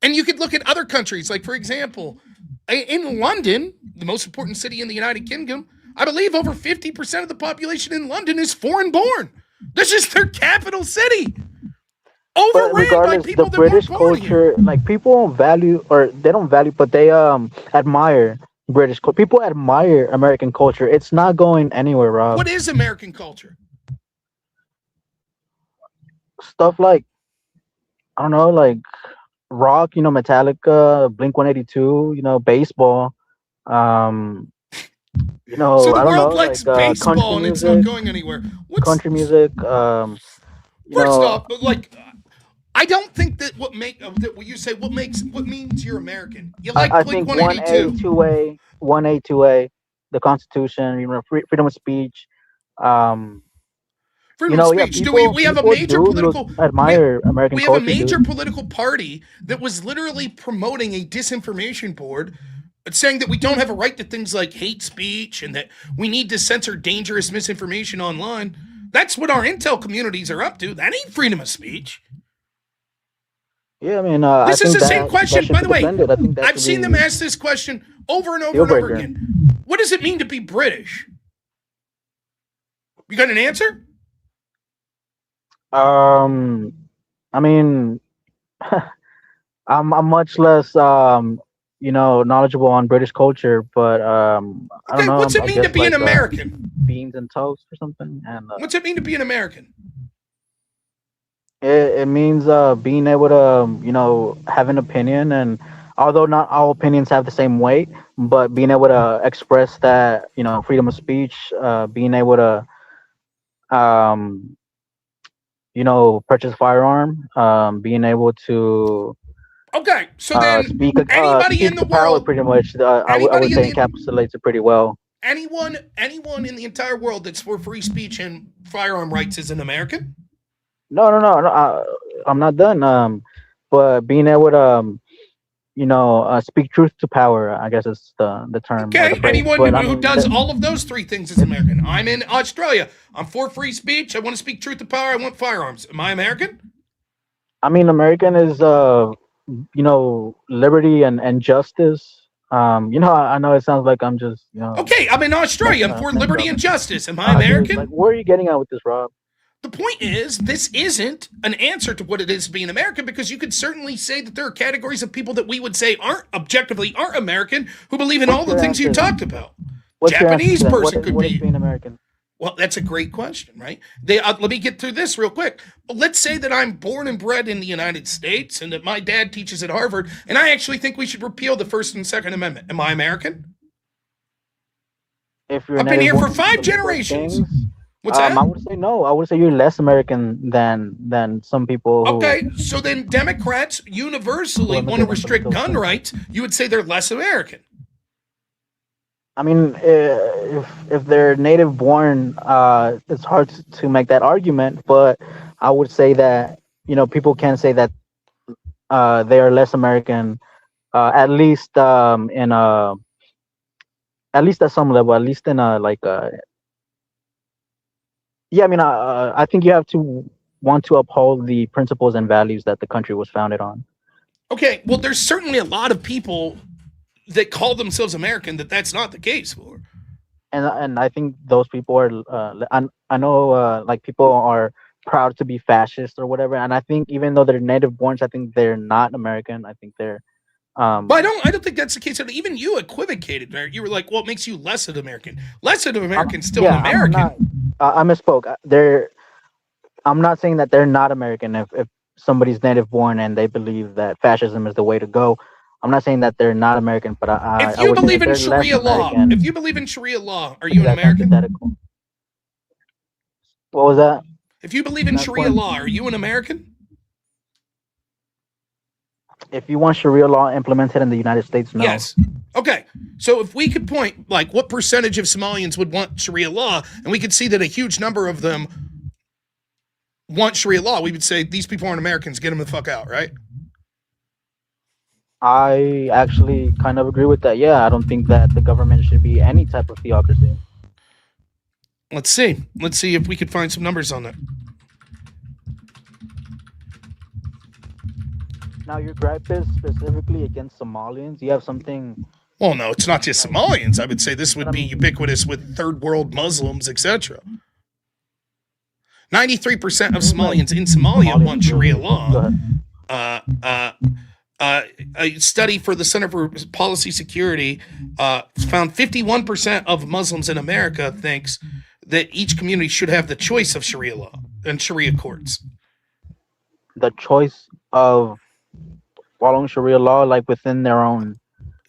And you could look at other countries. Like, for example, in London, the most important city in the United Kingdom, I believe over 50% of the population in London is foreign born. This is their capital city. But Overran by regardless, people the that weren't British born here. culture, like people don't value, or they don't value, but they admire people admire American culture. It's not going anywhere, Rob. What is American culture? Stuff like, I don't know, like rock, Metallica, Blink 182, baseball. Um, So the I don't know, world likes like baseball country and it's not music, going anywhere. What's country music. first off, like I don't think that what you say what means you're American. You like I Blink think 1A, 182. 2A, 1A, 2A, the Constitution, freedom of speech. Um, Freedom of yeah, speech. Do we have a people major do look political admire American we have a culture, major dude. political party that was literally promoting a disinformation board saying that we don't have a right to things like hate speech and that we need to censor dangerous misinformation online. That's what our intel communities are up to. That ain't freedom of speech. Yeah, I mean, This I is think the same that question. should By be the way, defended. I think that I've should seen be them ask this question over and over deal and over breaker. again. What does it mean to be British? You got an answer? I mean, I'm much less knowledgeable on British culture, but I don't Okay, know. what's it I mean to guess be an like American? beans and toast or something, and What's it mean to be an American? it means being able to have an opinion, and although not all opinions have the same weight, but being able to express that freedom of speech, being able to um purchase a firearm, being able to Okay, so then anybody in speak the to power, world, pretty much. I would anybody in say the encapsulates it pretty well. anyone in the entire world that's for free speech and firearm rights is an American? No. I'm not done. But being able to speak truth to power, I guess is the term or the Okay, phrase. anyone But I who mean, does all of those three things is American. I'm in Australia. I'm for free speech. I want to speak truth to power. I want firearms. Am I American? American is liberty and justice. I know it sounds like I'm just Okay, I'm in Australia. I'm for name liberty and dropping. justice. Am I Dude, American? like, where are you getting at with this, Rob? The point is, this isn't an answer to what it is to be an American because you could certainly say that there are categories of people that we would say aren't American who believe in all the things you talked about. What's your answer Japanese then? person could What is be. being American? Well, that's a great question, right? Let me get through this real quick. Let's say that I'm born and bred in the United States and that my dad teaches at Harvard, and I actually think we should repeal the First and Second Amendment. Am I American? If you're I've been here for native-born 5 to those generations. things, What's that? I would say no. I would say you're less American than some people who. Okay, so then Democrats universally want to restrict gun rights. You would say they're less American. I mean, if they're native born, it's hard to make that argument. But I would say that people can say that they are less American, at least at least at some level, at least in a like yeah. I mean, I think you have to want to uphold the principles and values that the country was founded on. Okay, well, there's certainly a lot of people that call themselves American that's not the case for. And I think those people are I know like people are proud to be fascist or whatever, and I think even though they're native borns, I think they're not American. I think they're But I don't think that's the case. Even you equivocated there. You were like, well, it makes you less of an American. Less of an American, still an American. I misspoke. I'm not saying that they're not American if somebody's native born and they believe that fascism is the way to go. I'm not saying that they're not American, but if you believe in Sharia law, are you an American? What was that? If you believe in Sharia law, are you an American? If you want Sharia law implemented in the United States, no. Yes. Okay. So if we could point, like, what percentage of Somalians would want Sharia law, and we could see that a huge number of them want Sharia law, we would say these people aren't Americans. Get them the fuck out, right? I actually kind of agree with that. Yeah, I don't think that the government should be any type of theocracy. Let's see. Let's see if we could find some numbers on that. Now, your gripe is specifically against Somalians. You have something Well, no, it's not just Somalians. I would say this would be ubiquitous with third world Muslims, etc. 93% of Somalians in Somalia want Sharia law. A study for the Center for Policy Security found 51% of Muslims in America thinks that each community should have the choice of Sharia law and Sharia courts. The choice of following Sharia law, like within their own.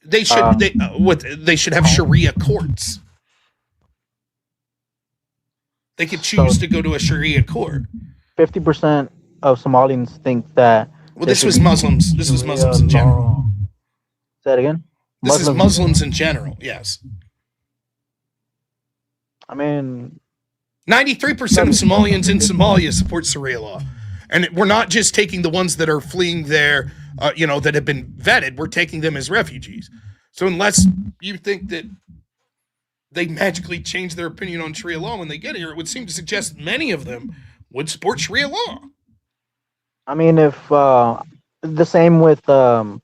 They should they should have Sharia courts. They could choose to go to a Sharia court. 50% of Somalians think that. Well, this was Muslims. This was Muslims in general. Say that again? This is Muslims in general, yes. I mean, 93% of Somalians in Somalia support Sharia law. And we're not just taking the ones that are fleeing there, that have been vetted. We're taking them as refugees. So unless you think that they magically change their opinion on Sharia law when they get here, it would seem to suggest many of them would support Sharia law. I mean, if the same with, I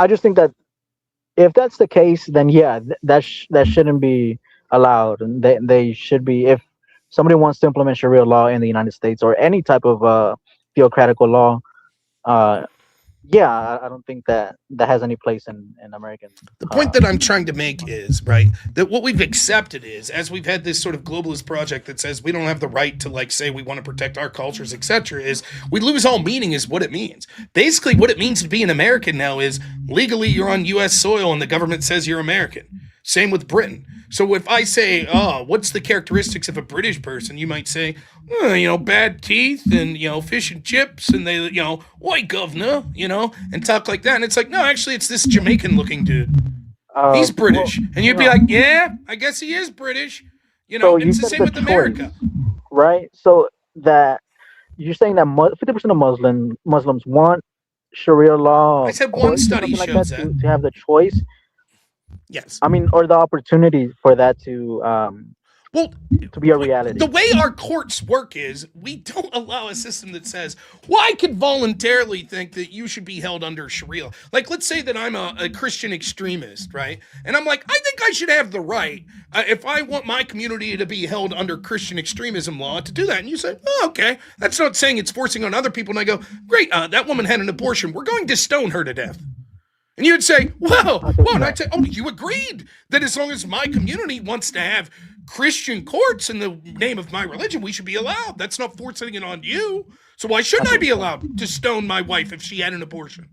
just think that if that's the case, then yeah, that shouldn't be allowed, and they should be. If somebody wants to implement Sharia law in the United States or any type of theocratical law, yeah, I don't think that has any place in American. The point that I'm trying to make is, right, that what we've accepted is, as we've had this sort of globalist project that says we don't have the right to, like, say we want to protect our cultures, etc., is we lose all meaning is what it means. Basically, what it means to be an American now is legally you're on U.S. soil and the government says you're American. Same with Britain. So if I say, what's the characteristics of a British person? You might say, bad teeth and, fish and chips and they, white governor, and talk like that. And it's like, no, actually, it's this Jamaican looking dude. He's British. And you'd be like, yeah, I guess he is British. So it's the same with America. Right? So that you're saying that 50% of Muslims want Sharia law. I said one study shows that. To have the choice. Yes. I mean, or the opportunity for that to be a reality. The way our courts work is we don't allow a system that says, well, I could voluntarily think that you should be held under Sharia. Like, let's say that I'm a Christian extremist, right? And I'm like, I think I should have the right, if I want my community to be held under Christian extremism law, to do that. And you say, oh, okay. That's not saying it's forcing on other people. And I go, great, that woman had an abortion. We're going to stone her to death. And you'd say, whoa, and I'd say, oh, you agreed that as long as my community wants to have Christian courts in the name of my religion, we should be allowed. That's not forcing it on you. So why shouldn't I be allowed to stone my wife if she had an abortion?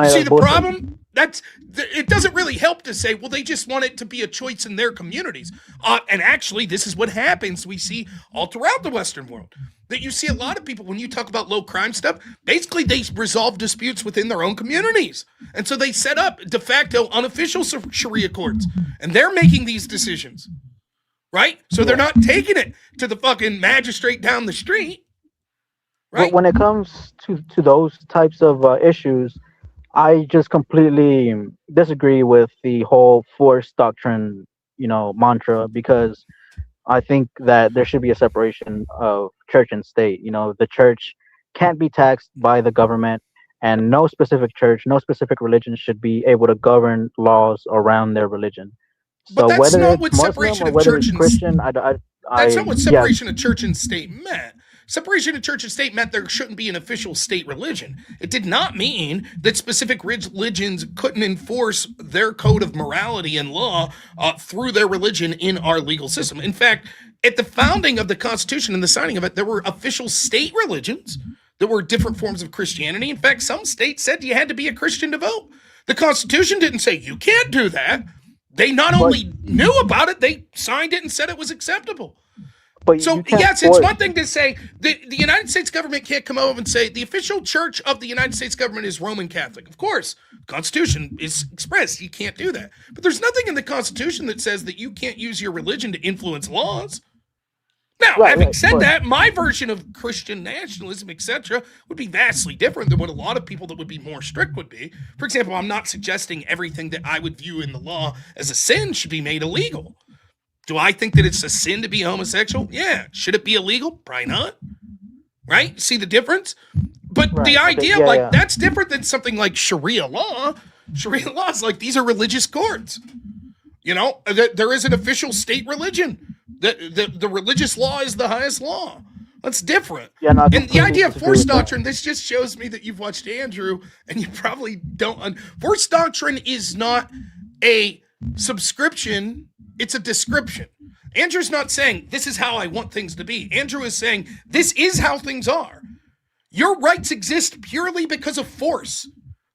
See the problem? It doesn't really help to say, well, they just want it to be a choice in their communities. And actually, this is what happens. We see all throughout the Western world that you see a lot of people, when you talk about low crime stuff, basically they resolve disputes within their own communities. And so they set up de facto unofficial Sharia courts, and they're making these decisions, right? So they're not taking it to the fucking magistrate down the street, right? But when it comes to those types of issues, I just completely disagree with the whole force doctrine, mantra, because I think that there should be a separation of church and state. The church can't be taxed by the government, and no specific church, no specific religion should be able to govern laws around their religion. But So that's whether not it's what Muslim separation or of whether church it's and Christian, that's not what separation of church and state meant. Separation of church and state meant there shouldn't be an official state religion. It did not mean that specific religions couldn't enforce their code of morality and law through their religion in our legal system. In fact, at the founding of the Constitution and the signing of it, there were official state religions. There were different forms of Christianity. In fact, some states said you had to be a Christian to vote. The Constitution didn't say you can't do that. They not only knew about it, they signed it and said it was acceptable. So, yes, it's one thing to say the United States government can't come over and say the official church of the United States government is Roman Catholic. Of course, the Constitution is expressed. You can't do that. But there's nothing in the Constitution that says that you can't use your religion to influence laws. Now, having said that, my version of Christian nationalism, etc., would be vastly different than what a lot of people that would be more strict would be. For example, I'm not suggesting everything that I would view in the law as a sin should be made illegal. Do I think that it's a sin to be homosexual? Yeah. Should it be illegal? Probably not. Right? See the difference? But the idea, that's different than something like Sharia law. Sharia law is like, these are religious courts. You know, there is an official state religion. The religious law is the highest law. That's different. Yeah, no, I And the completely idea of disagree force with that. doctrine, this just shows me that you've watched Andrew and you probably don't. Force doctrine is not a subscription, it's a description. Andrew's not saying, this is how I want things to be. Andrew is saying, this is how things are. Your rights exist purely because of force.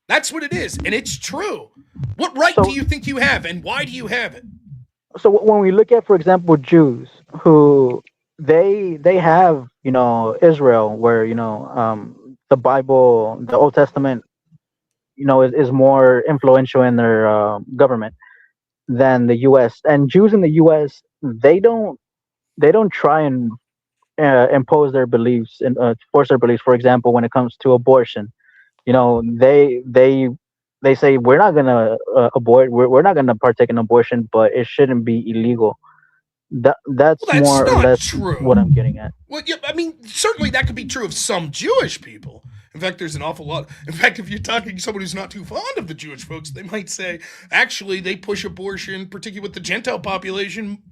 That's what it is, and it's true. What right do you think you have, and why do you have it? So when we look at, for example, Jews who they have, you know, Israel, where, you know, the Bible, the Old Testament, you know, is more influential in their government than the U.S. And Jews in the U.S., they don't try and impose their beliefs and force their beliefs. For example, when it comes to abortion, you know, they say we're not gonna abort, we're not gonna partake in abortion, but it shouldn't be illegal. That's Well, that's more or not less true. what I'm getting at. Well, yeah, I mean, certainly that could be true of some Jewish people. In fact, there's an awful lot. In fact, if you're talking to someone who's not too fond of the Jewish folks, they might say, actually, they push abortion, particularly with the Gentile population,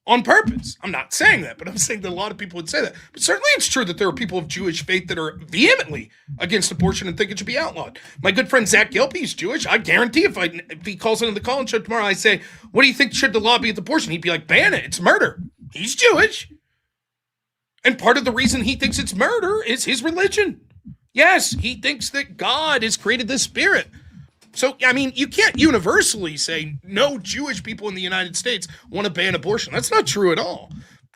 on purpose. I'm not saying that, but I'm saying that a lot of people would say that. But certainly it's true that there are people of Jewish faith that are vehemently against abortion and think it should be outlawed. My good friend Zach Gilpey is Jewish. I guarantee if he calls into the call-in show tomorrow, I say, what do you think should the law be with abortion? He'd be like, ban it. It's murder. He's Jewish. And part of the reason he thinks it's murder is his religion. Yes, he thinks that God has created this spirit. So, I mean, you can't universally say no Jewish people in the United States want to ban abortion. That's not true at all.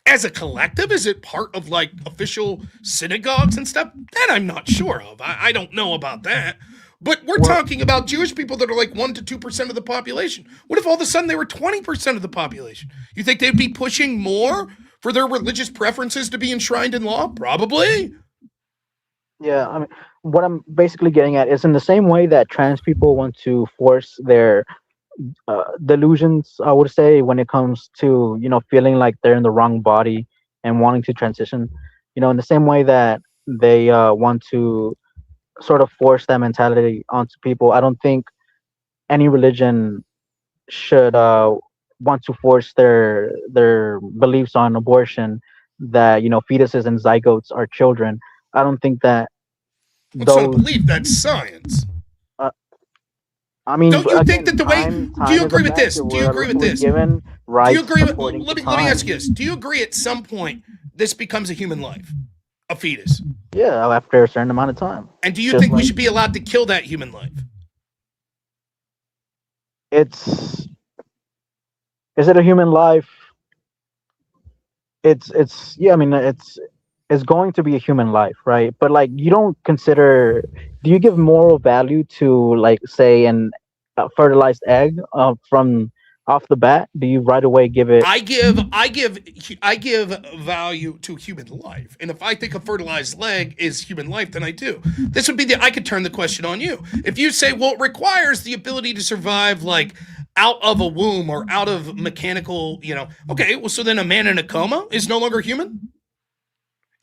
As a collective, is it part of like official synagogues and stuff? That I'm not sure of. I don't know about that. But we're talking about Jewish people that are like 1% to 2% of the population. What if all of a sudden they were 20% of the population? You think they'd be pushing more for their religious preferences to be enshrined in law? Probably. Yeah, I mean, what I'm basically getting at is in the same way that trans people want to force their delusions, I would say, when it comes to, you know, feeling like they're in the wrong body and wanting to transition, you know, in the same way that they want to sort of force that mentality onto people. I don't think any religion should want to force their beliefs on abortion, that, you know, fetuses and zygotes are children. I don't think that It's not a those. belief, that's science. I mean, Don't you again, think that the way? time Do you is a agree with this? factor. Do you agree with We're this? given Do rights you agree with? according to Let me time. ask you this. Do you agree at some point this becomes a human life, a fetus? Yeah, after a certain amount of time. And do you Just think we like- should be allowed to kill that human life? Is it a human life? It's yeah, I mean, it's going to be a human life, right? But like, you don't consider, do you give moral value to, like, say, an fertilized egg from off the bat? Do you right away give it? I give value to human life, and if I think a fertilized leg is human life, then I do. This would be I could turn the question on you. If you say, well, it requires the ability to survive, like out of a womb or out of mechanical, you know, okay, well, so then a man in a coma is no longer human.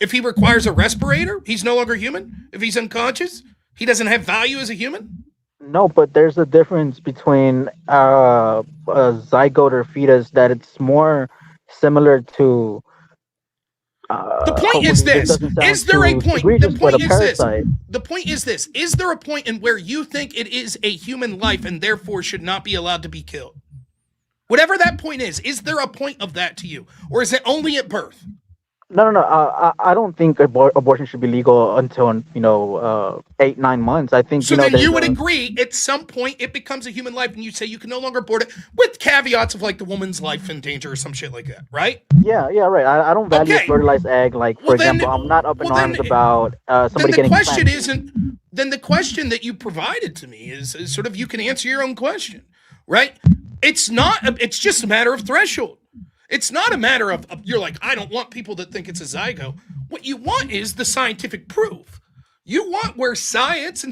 If he requires a respirator, he's no longer human. If he's unconscious, he doesn't have value as a human. No, but there's a difference between a zygote or fetus, that it's more similar to. The point is hopefully this: doesn't sound is there a too point? egregious, The but point a is this: parasite. the point is this: is there a point in where you think it is a human life and therefore should not be allowed to be killed? Whatever that point is there a point of that to you, or is it only at birth? No. I don't think abortion should be legal until, you know, 8-9 months. I think, So you know, then you would agree at some point it becomes a human life, and you say you can no longer abort it, with caveats of like the woman's life in danger or some shit like that, right? Yeah, right. I don't value Okay. a fertilized egg. Like, for Well, then- example, I'm not up in well, then- arms about somebody Then the getting question planted. isn't. Then the question that you provided to me is sort of, you can answer your own question, right? It's not. It's just a matter of threshold. It's not a matter of you're like, I don't want people that think it's a zygote. What you want is the scientific proof. You want where science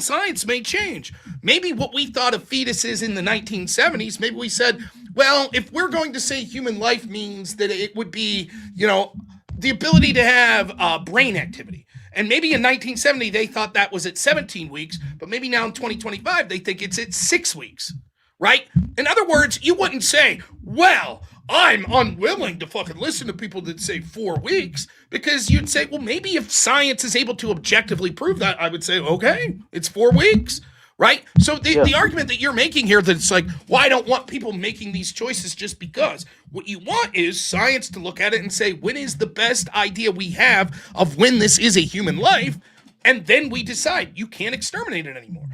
may change. Maybe what we thought of fetuses in the 1970s, maybe we said, well, if we're going to say human life means that it would be, you know, the ability to have brain activity And maybe in 1970 they thought that was at 17 weeks, but maybe now in 2025 they think it's at 6 weeks, right? In other words, you wouldn't say, well, I'm unwilling to fucking listen to people that say 4 weeks, because you'd say, well, maybe if science is able to objectively prove that, I would say, okay, it's 4 weeks, right? So the argument that you're making here that it's like, well, I don't want people making these choices just because. What you want is science to look at it and say, when is the best idea we have of when this is a human life? And then we decide you can't exterminate it anymore.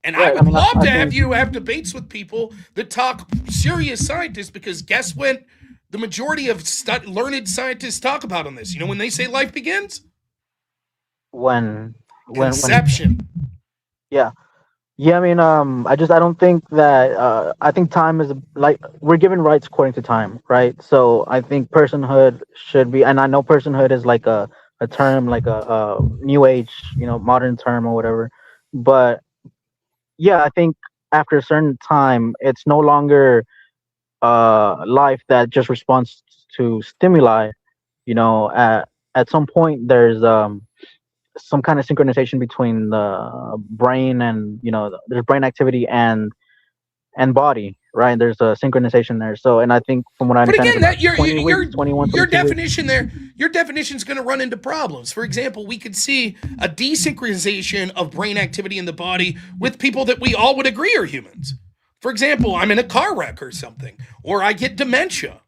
And I would love to have you have debates with people that talk serious scientists, because guess what the majority of learned scientists talk about on this? You know, when they say life begins? When Conception. Yeah. Yeah, I mean, I don't think that, I think time is like, we're given rights according to time, right? So I think personhood should be, and I know personhood is like a term, like a new age, modern term or whatever. But yeah, I think after a certain time, it's no longer life that just responds to stimuli. At some point, there's some kind of synchronization between the brain and there's brain activity and body, right? There's a synchronization there. So, and I think from what I But understand, again, that your 21, your 22 weeks. definition there, your definition is going to run into problems. For example, we could see a desynchronization of brain activity in the body with people that we all would agree are humans. For example, I'm in a car wreck or something, or I get dementia,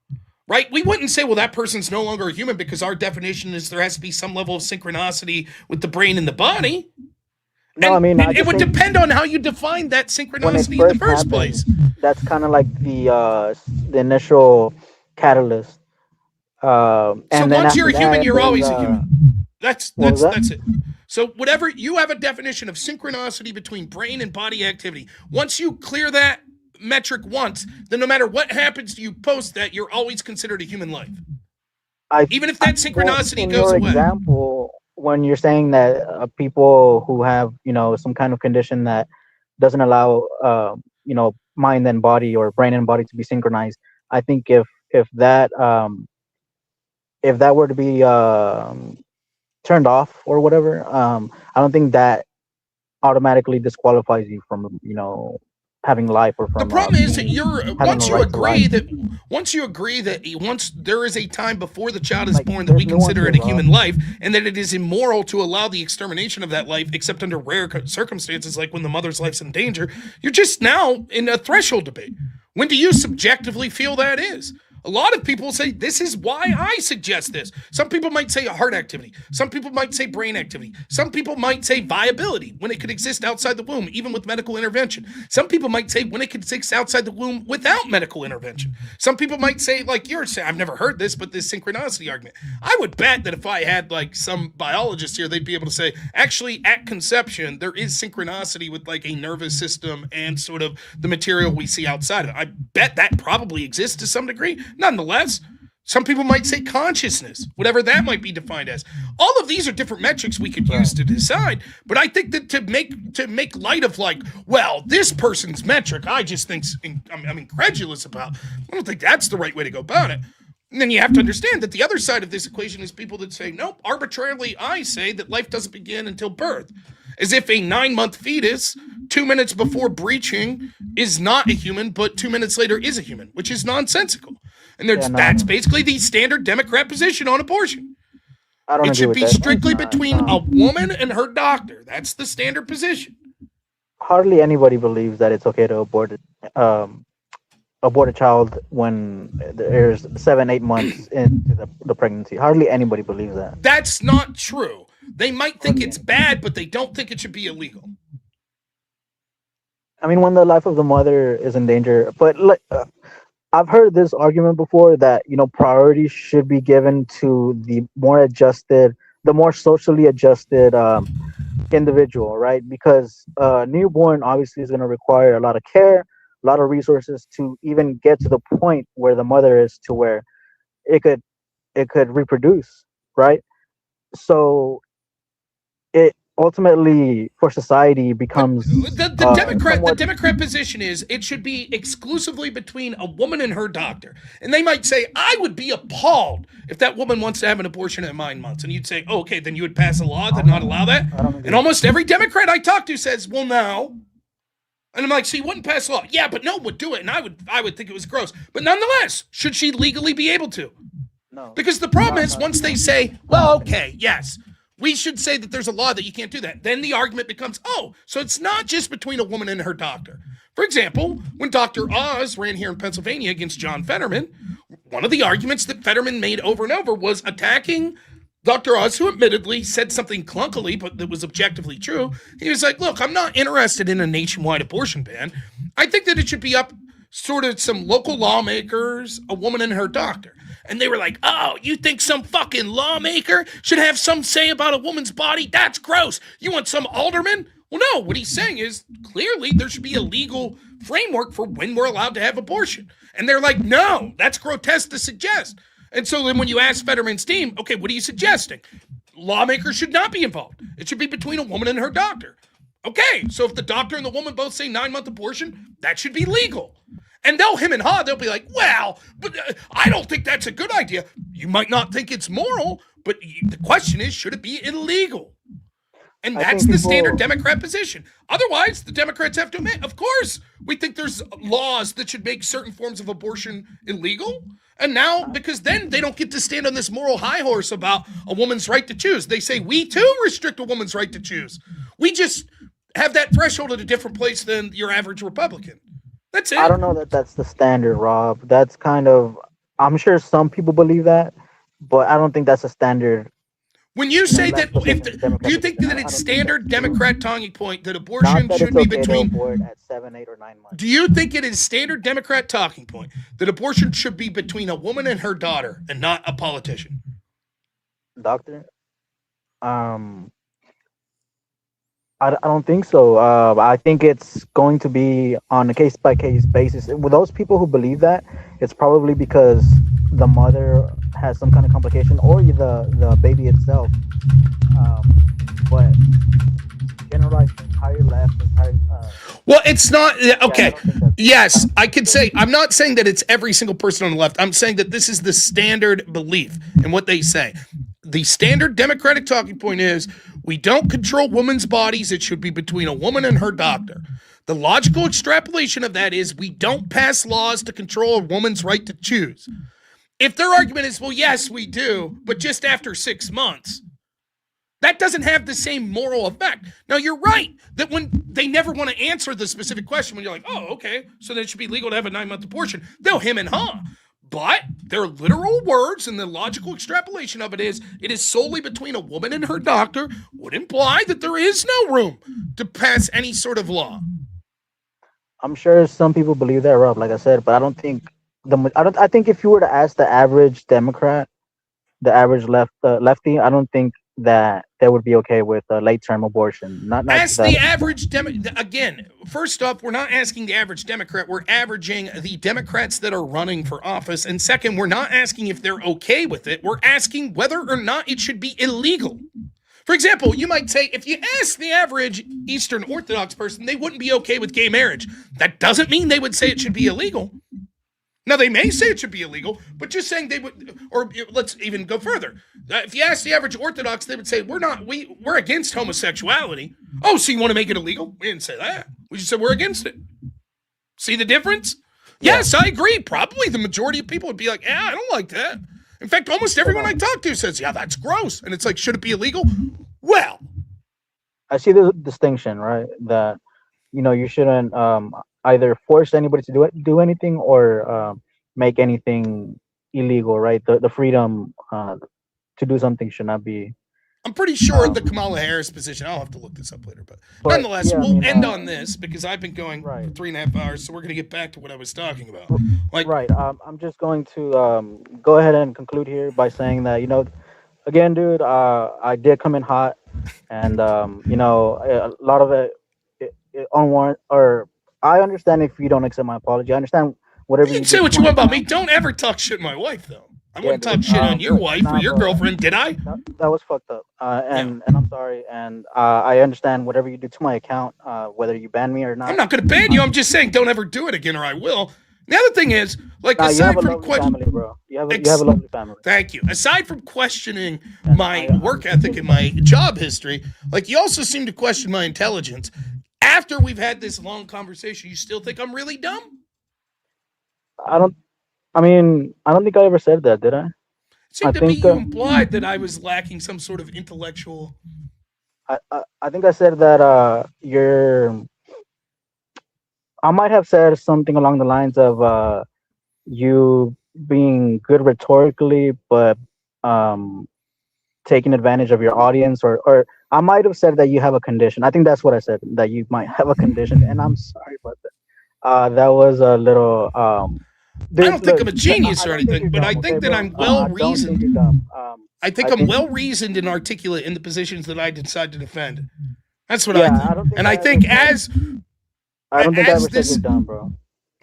right? We wouldn't say, well, that person's no longer a human, because our definition is there has to be some level of synchronicity with the brain and the body. No, I mean, it would depend on how you define that synchronicity in the first place. That's kind of like the initial catalyst. So and once you're a human, you're always a there's, human. That's that? it. So whatever you have a definition of synchronicity between brain and body activity. Once you clear that metric once, then no matter what happens to you post that, you're always considered a human life. Even if that synchronicity goes away. Example, when you're saying that people who have some kind of condition that doesn't allow mind and body or brain and body to be synchronized, I think if that were to be turned off or whatever, I don't think that automatically disqualifies you from having life or from. The problem is that once you agree that once there is a time before the child is born that we consider it a human life, and that it is immoral to allow the extermination of that life except under rare circumstances, like when the mother's life's in danger, you're just now in a threshold debate. When do you subjectively feel that is? A lot of people say, this is why I suggest this. Some people might say a heart activity. Some people might say brain activity. Some people might say viability, when it could exist outside the womb, even with medical intervention. Some people might say when it could exist outside the womb without medical intervention. Some people might say, like you're saying, I've never heard this, but this synchronicity argument. I would bet that if I had like some biologist here, they'd be able to say, actually at conception, there is synchronicity with like a nervous system and sort of the material we see outside of it. I bet that probably exists to some degree. Nonetheless, some people might say consciousness, whatever that might be defined as. All of these are different metrics we could use to decide. But I think that to make light of like, well, this person's metric, I just think I'm incredulous about. I don't think that's the right way to go about it. And then you have to understand that the other side of this equation is people that say, nope, arbitrarily I say that life doesn't begin until birth. As if a 9-month fetus, 2 minutes before breaching, is not a human, but 2 minutes later is a human, which is nonsensical. And that's basically the standard Democrat position on abortion. It should be strictly between a woman and her doctor. That's the standard position. Hardly anybody believes that it's okay to abort a child when there's 7-8 months into the pregnancy. Hardly anybody believes that. That's not true. They might think it's bad, but they don't think it should be illegal. I mean, when the life of the mother is in danger, but I've heard this argument before that priority should be given to the more socially adjusted individual, right? Because newborn obviously is going to require a lot of care, a lot of resources to even get to the point where the mother is, to where it could reproduce, right? So ultimately for society becomes The Democrat position is it should be exclusively between a woman and her doctor. And they might say, I would be appalled if that woman wants to have an abortion at 9 months. And you'd say, oh, okay, then you would pass a law that not allow that. And almost every Democrat I talk to says, well, no. And I'm like, so you wouldn't pass a law? Yeah, but no one would do it, and I would think it was gross. But nonetheless, should she legally be able to? No. Because the problem is once they say, well, okay, yes, we should say that there's a law that you can't do that. Then the argument becomes, oh, so it's not just between a woman and her doctor. For example, when Dr. Oz ran here in Pennsylvania against John Fetterman, one of the arguments that Fetterman made over and over was attacking Dr. Oz, who admittedly said something clunkily, but that was objectively true. He was like, look, I'm not interested in a nationwide abortion ban. I think that it should be up sort of some local lawmakers, a woman and her doctor. And they were like, oh, you think some fucking lawmaker should have some say about a woman's body? That's gross. You want some alderman? Well, no, what he's saying is clearly there should be a legal framework for when we're allowed to have abortion. And they're like, no, that's grotesque to suggest. And so then when you ask Fetterman's team, okay, what are you suggesting? Lawmakers should not be involved. It should be between a woman and her doctor. Okay, so if the doctor and the woman both say 9-month abortion, that should be legal. And they'll him and haw, they'll be like, well, but I don't think that's a good idea. You might not think it's moral, but the question is, should it be illegal? And that's the standard Democrat position. Otherwise, the Democrats have to admit, of course, we think there's laws that should make certain forms of abortion illegal. And now, because then they don't get to stand on this moral high horse about a woman's right to choose. They say, we too restrict a woman's right to choose. We just have that threshold at a different place than your average Republican. That's it. I don't know that that's the standard, Rob. That's kind of, I'm sure some people believe that, but I don't think that's a standard. When you say that, do you think that it's standard Democrat talking point that abortion should be between at 7, 8, or 9 months? Do you think it is standard Democrat talking point that abortion should be between a woman and her daughter and not a politician? Doctor? I don't think so. I think it's going to be on a case-by-case basis. With those people who believe that, it's probably because the mother has some kind of complication or the baby itself. But generalized entire left, well, it's not okay. Yes, I could say I'm not saying that it's every single person on the left. I'm saying that this is the standard belief in what they say. The standard Democratic talking point is we don't control women's bodies. It should be between a woman and her doctor. The logical extrapolation of that is we don't pass laws to control a woman's right to choose. If their argument is, well, yes, we do, but just after 6 months, that doesn't have the same moral effect. Now, you're right that when they never want to answer the specific question, when you're like, oh, okay, so then it should be legal to have a 9-month abortion, they'll him and haw. But their literal words and the logical extrapolation of it is solely between a woman and her doctor would imply that there is no room to pass any sort of law. I'm sure some people believe that, Rob, like I said, but I don't think I think if you were to ask the average Democrat, the average lefty, I don't think that they would be okay with a late-term abortion. Not ask the average again. First off, we're not asking the average Democrat. We're averaging the Democrats that are running for office. And second, we're not asking if they're okay with it. We're asking whether or not it should be illegal. For example, you might say if you ask the average Eastern Orthodox person, they wouldn't be okay with gay marriage. That doesn't mean they would say it should be illegal. Now, they may say it should be illegal, but just saying they would, or let's even go further. If you ask the average Orthodox, they would say, we're against homosexuality. Oh, so you want to make it illegal? We didn't say that. We just said we're against it. See the difference? Yeah. Yes, I agree. Probably the majority of people would be like, yeah, I don't like that. In fact, almost everyone I talk to says, yeah, that's gross. And it's like, should it be illegal? Well, I see the distinction, right? That, you shouldn't either force anybody to do anything or make anything illegal, right? The freedom to do something should not be. I'm pretty sure the Kamala Harris position, I'll have to look this up later, but nonetheless, we'll end on this because I've been going for 3.5 hours, so we're going to get back to what I was talking about. Right. I'm just going to go ahead and conclude here by saying that, again, dude, I did come in hot and, a lot of it unwarranted, or I understand if you don't accept my apology. I understand whatever you can say what you want about me. Don't ever talk shit to my wife, though. I wouldn't talk shit on your wife or your girlfriend, did I? That was fucked up. And I'm sorry. And I understand whatever you do to my account, whether you ban me or not. I'm not going to ban you. I'm just saying don't ever do it again, or I will. The other thing is, like, aside from family, bro. You have a lovely family. Thank you. Aside from questioning my work ethic and my job history, like, you also seem to question my intelligence. After we've had this long conversation, you still think I'm really dumb? I don't think I ever said that, did I? It seemed to be you implied that I was lacking some sort of intellectual. I think I said that I might have said something along the lines of you being good rhetorically, but taking advantage of your audience, or I might have said that you have a condition. I think that's what I said, that you might have a condition, and I'm sorry about that. That was a little. I don't think I'm a genius or anything, but I think that I'm well reasoned. I think I'm well reasoned and articulate in the positions that I decide to defend. That's what I think. And I think as I don't think I ever said you're dumb, bro.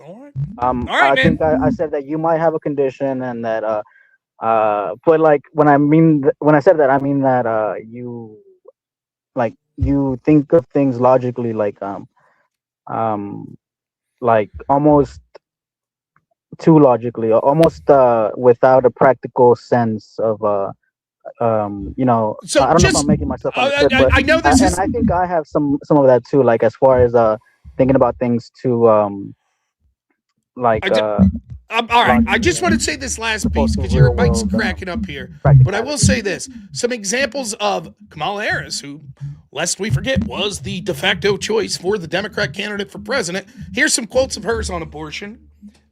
All right. All right, man. Think I said that you might have a condition, and that but like when I said that, I mean that you think of things logically, like almost too logically, almost without a practical sense of So I don't know if I'm making myself understood, but I know this is, and I think I have some of that too, like as far as thinking about things too, all right. I just want to say this last piece because your mic's cracking up here. But I will say this: some examples of Kamala Harris, who, lest we forget, was the de facto choice for the Democrat candidate for president. Here's some quotes of hers on abortion.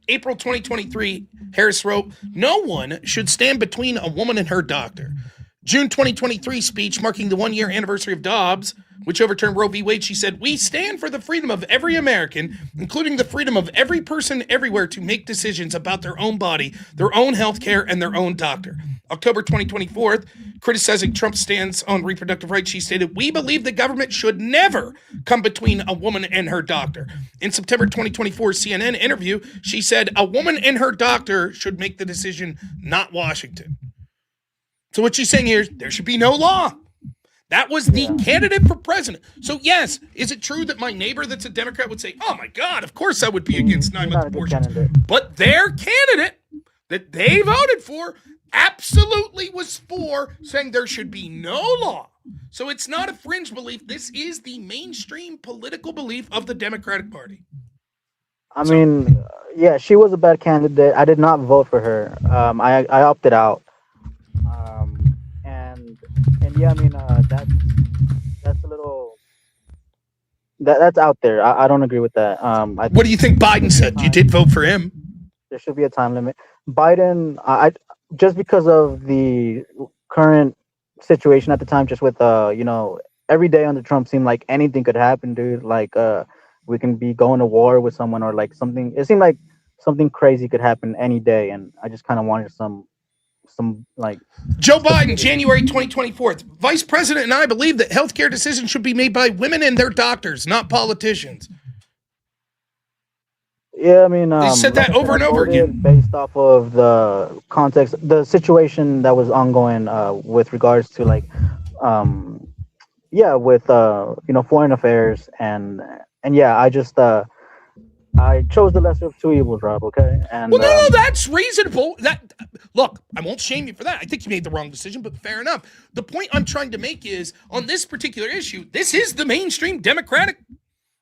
April 2023, Harris wrote, "No one should stand between a woman and her doctor." June 2023 speech marking the 1-year anniversary of Dobbs, which overturned Roe v. Wade, she said, "We stand for the freedom of every American, including the freedom of every person everywhere to make decisions about their own body, their own health care, and their own doctor." October 2024, criticizing Trump's stance on reproductive rights, she stated, "We believe the government should never come between a woman and her doctor." In September 2024 CNN interview, she said, "A woman and her doctor should make the decision, not Washington." So what she's saying here is there should be no law. That was the candidate for president. So yes, is it true that my neighbor that's a Democrat would say, "Oh my God, of course I would be against 9-month abortions." But their candidate that they voted for absolutely was for saying there should be no law. So it's not a fringe belief. This is the mainstream political belief of the Democratic Party. I mean, yeah, she was a bad candidate. I did not vote for her. I opted out. And yeah, I mean, that's a little that's out there. I don't agree with that. What do you think Biden said? You did vote for him. There should be a time limit. Biden, I just because of the current situation at the time, just with every day under Trump seemed like anything could happen, dude. Like we can be going to war with someone, or like something. It seemed like something crazy could happen any day, and I just kind of wanted some like Joe Biden, January 2024. Vice President and I believe that healthcare decisions should be made by women and their doctors, not politicians. Yeah, I mean, they said that over and over again, based off of the context, the situation that was ongoing with regards to like, with foreign affairs and yeah, I chose the lesser of two evils, Rob. Okay, and well, no, that's reasonable. Look, I won't shame you for that. I think you made the wrong decision, but fair enough. The point I'm trying to make is on this particular issue, this is the mainstream Democratic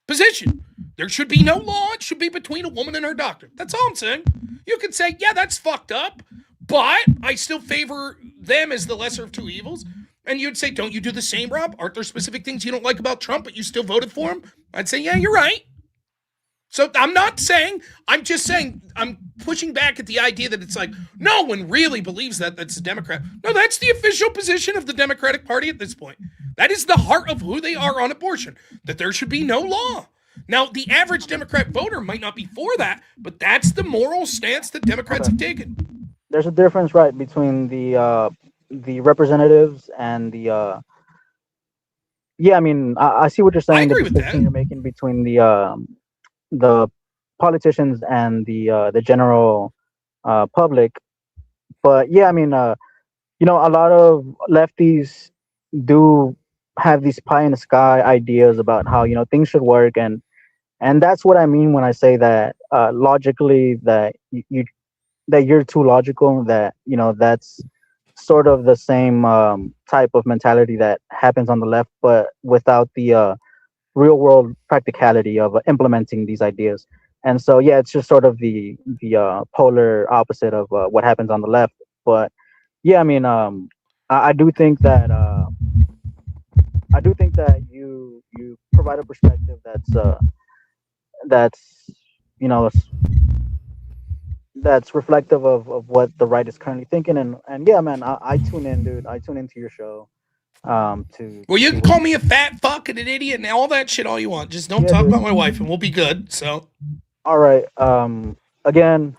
position. There should be no law. It should be between a woman and her doctor. That's all I'm saying. You could say, yeah, that's fucked up, but I still favor them as the lesser of two evils. And you'd say, don't you do the same, Rob? Aren't there specific things you don't like about Trump, but you still voted for him? I'd say, yeah, you're right. So I'm just saying, I'm pushing back at the idea that it's like, no one really believes that's a Democrat. No, that's the official position of the Democratic Party at this point. That is the heart of who they are on abortion, that there should be no law. Now, the average Democrat voter might not be for that, but that's the moral stance that Democrats have taken. There's a difference, right, between the representatives and the I mean, I see what you're saying. I agree with that. You're making between the politicians and the general public, But yeah, I mean, a lot of lefties do have these pie in the sky ideas about how things should work, and that's what I mean when I say that logically that that you're too logical. That that's sort of the same type of mentality that happens on the left, but without the real world practicality of implementing these ideas. And so yeah, it's just sort of the polar opposite of what happens on the left. But yeah, I mean, I do think that you provide a perspective that's you know that's reflective of what the right is currently thinking. And yeah, man, I tune in, dude. I tune into your show Well, to you see can what call me a fat fuck and an idiot and all that shit all you want. Just don't yeah, talk dude. about my wife and we'll be good. So, All right. Again,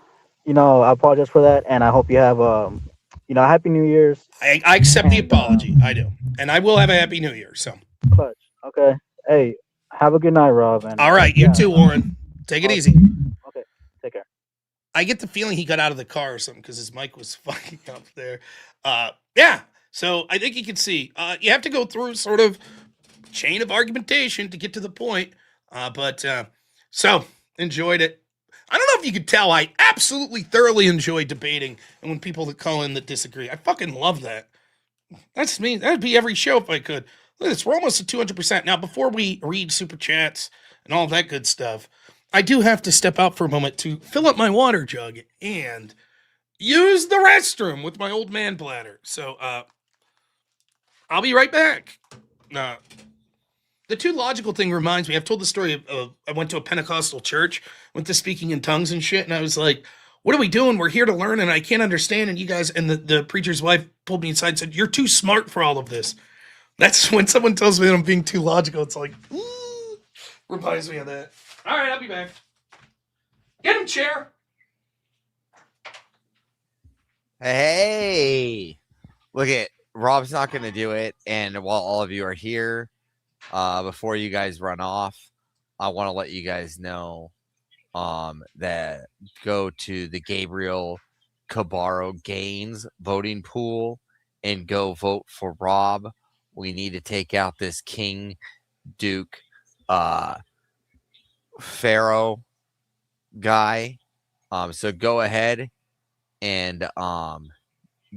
I apologize for that, and I hope you have a happy New Year's. I accept the And apology. I do. And I will have a happy new year. So, clutch. Okay. Hey, have a good night, Rob. And all right. You yeah. too, Warren. Take it easy. Okay. Take care. I get the feeling he got out of the car or something because his mic was fucking up there. Yeah. So I think you can see. You have to go through sort of chain of argumentation to get to the point. So enjoyed it. I don't know if you could tell. I absolutely thoroughly enjoy debating, and when people that call in that disagree, I fucking love that. That's me. That'd be every show if I could. Look at this. We're almost at 200%. Now, before we read super chats and all that good stuff, I do have to step out for a moment to fill up my water jug and use the restroom with my old man bladder. So, I'll be right back. The too logical thing reminds me, I've told the story of I went to a Pentecostal church, went to speaking in tongues and shit, and I was like, what are we doing? We're here to learn, and I can't understand. And you guys, and the preacher's wife pulled me aside and said, you're too smart for all of this. That's when someone tells me that I'm being too logical. It's like, ooh, reminds me of that. All right, I'll be back. Get him, chair. Hey, look at Rob's not going to do it. And while all of you are here, before you guys run off, I want to let you guys know that go to the Gabriel Cabarro Gaines voting pool and go vote for Rob. We need to take out this King Duke Pharaoh guy. So go ahead and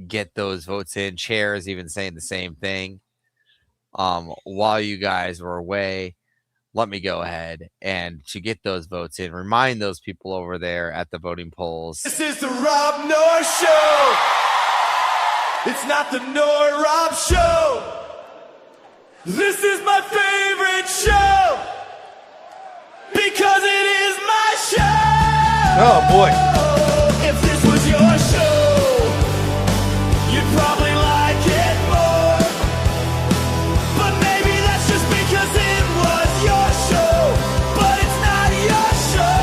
get those votes in. Chairs even saying the same thing. While you guys were away, let me go ahead and to get those votes in, remind those people over there at the voting polls. This is the robnoerr Show. It's not the Nor Rob Show. This is my favorite show because it is my show. Oh boy. If this was your show, you'd probably like it more. But maybe that's just because it was your show. But it's not your show.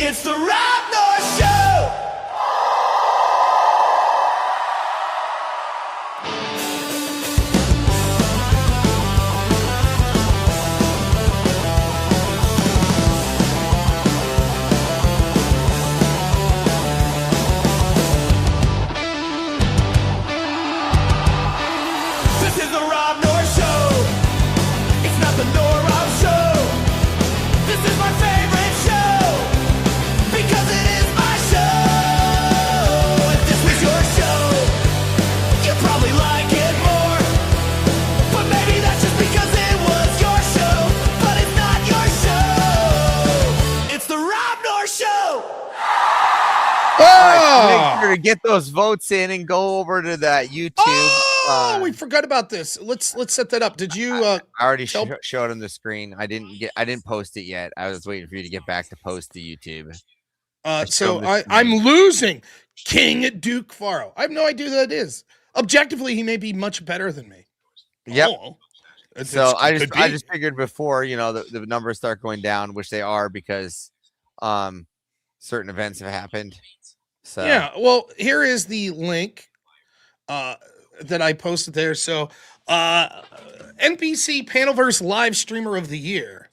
It's the robnoerr Show. This is the robnoerr Show. It's not the Nor Rob Show. This is my favorite show because it is my show. If this was your show, you'd probably like it more. But maybe that's just because it was your show. But it's not your show. It's the robnoerr Show. Make sure to get those votes in and go over to that YouTube. Oh, we forgot about this. Let's set that up. Did you? I already showed on the screen. I didn't post it yet. I was waiting for you to get back to post to YouTube. So I'm losing King Duke Pharaoh. I have no idea who that is. Objectively, he may be much better than me. Yep. Oh, So I just figured before the numbers start going down, which they are because certain events have happened. So yeah. Well, here is the link that I posted there. So NPC Panelverse Live Streamer of the Year.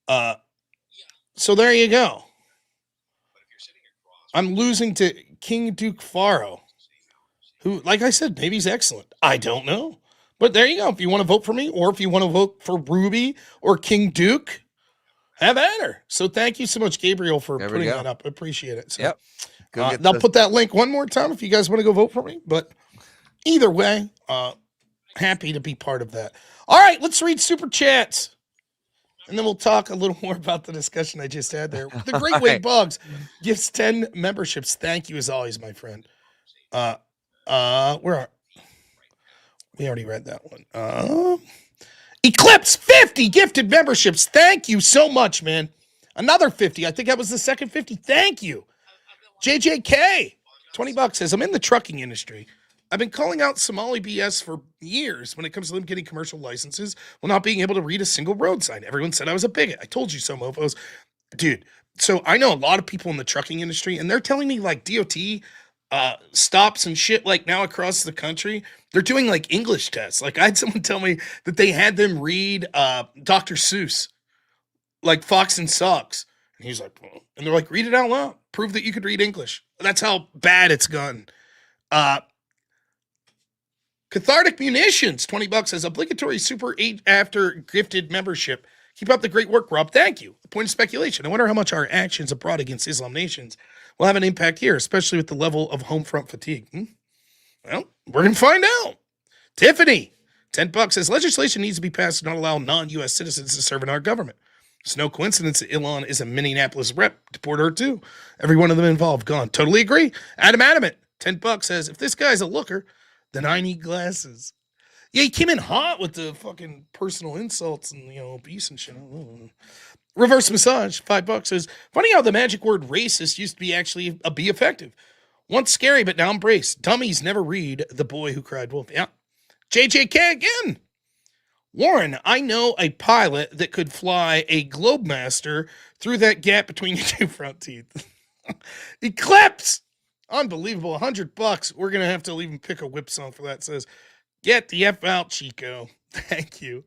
So there you go. I'm losing to King Duke Faro, who, like I said, maybe he's excellent. I don't know. But there you go. If you want to vote for me, or if you want to vote for Ruby or King Duke, have at her. So thank you so much, Gabriel, for There we putting go. that up. I appreciate it. So, Yep. Go get I'll the- put that link one more time if you guys want to go vote for me. But either way, happy to be part of that. All right, let's read super chats. And then we'll talk a little more about the discussion I just had there. The Great Way right. Bugs gives 10 memberships. Thank you as always, my friend. Where are we already read that one. Eclipse 50 gifted memberships. Thank you so much, man. Another 50. I think that was the second 50. Thank you. JJK, $20 says, I'm in the trucking industry. I've been calling out Somali BS for years when it comes to them getting commercial licenses while not being able to read a single road sign. Everyone said I was a bigot. I told you so, mofos. Dude, so I know a lot of people in the trucking industry, and they're telling me like DOT stops and shit like now across the country, they're doing like English tests. Like I had someone tell me that they had them read Dr. Seuss, like Fox and Socks. And he's like, well, and they're like, read it out loud. Prove that you could read English. That's how bad it's gone. Cathartic Munitions, $20 says obligatory Super 8 after gifted membership. Keep up the great work, Rob. Thank you. A point of speculation. I wonder how much our actions abroad against Islam nations will have an impact here, especially with the level of home front fatigue. Well, we're going to find out. Tiffany, $10 says legislation needs to be passed to not allow non-U.S. citizens to serve in our government. It's no coincidence that Elon is a Minneapolis rep. Deport her too. Every one of them involved gone. Totally agree. Adam Adamant, $10 says if this guy's a looker, then I need glasses. Yeah, he came in hot with the fucking personal insults and, abuse and shit. Reverse massage, $5 says, funny how the magic word racist used to be actually be effective. Once scary, but now embraced. Dummies never read The Boy Who Cried Wolf. Yeah. JJK again. Warren, I know a pilot that could fly a Globemaster through that gap between your two front teeth. Eclipse! Unbelievable. $100. We're going to have to even pick a whip song for that. It says, get the F out, Chico. Thank you.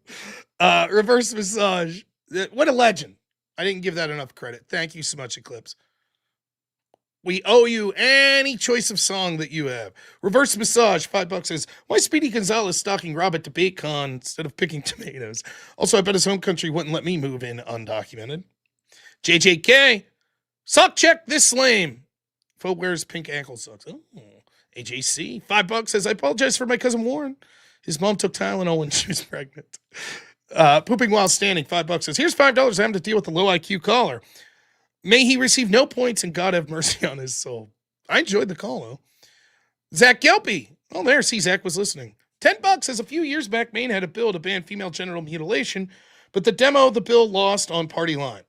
Reverse massage. What a legend. I didn't give that enough credit. Thank you so much, Eclipse. We owe you any choice of song that you have. Reverse massage, $5 says, why Speedy Gonzalez stalking Rob at DebateCon instead of picking tomatoes? Also, I bet his home country wouldn't let me move in undocumented. JJK, sock check this lame. Fo wears pink ankle socks. Oh, AJC, $5 says, I apologize for my cousin Warren. His mom took Tylenol when she was pregnant. Pooping while standing, $5 says, here's $5 having to deal with the low IQ caller. May he receive no points and God have mercy on his soul. I enjoyed the call, though. Zach Gelpy. Oh, there. See, Zach was listening. $10 says a few years back, Maine had a bill to ban female genital mutilation, but the demo of the bill lost on party line.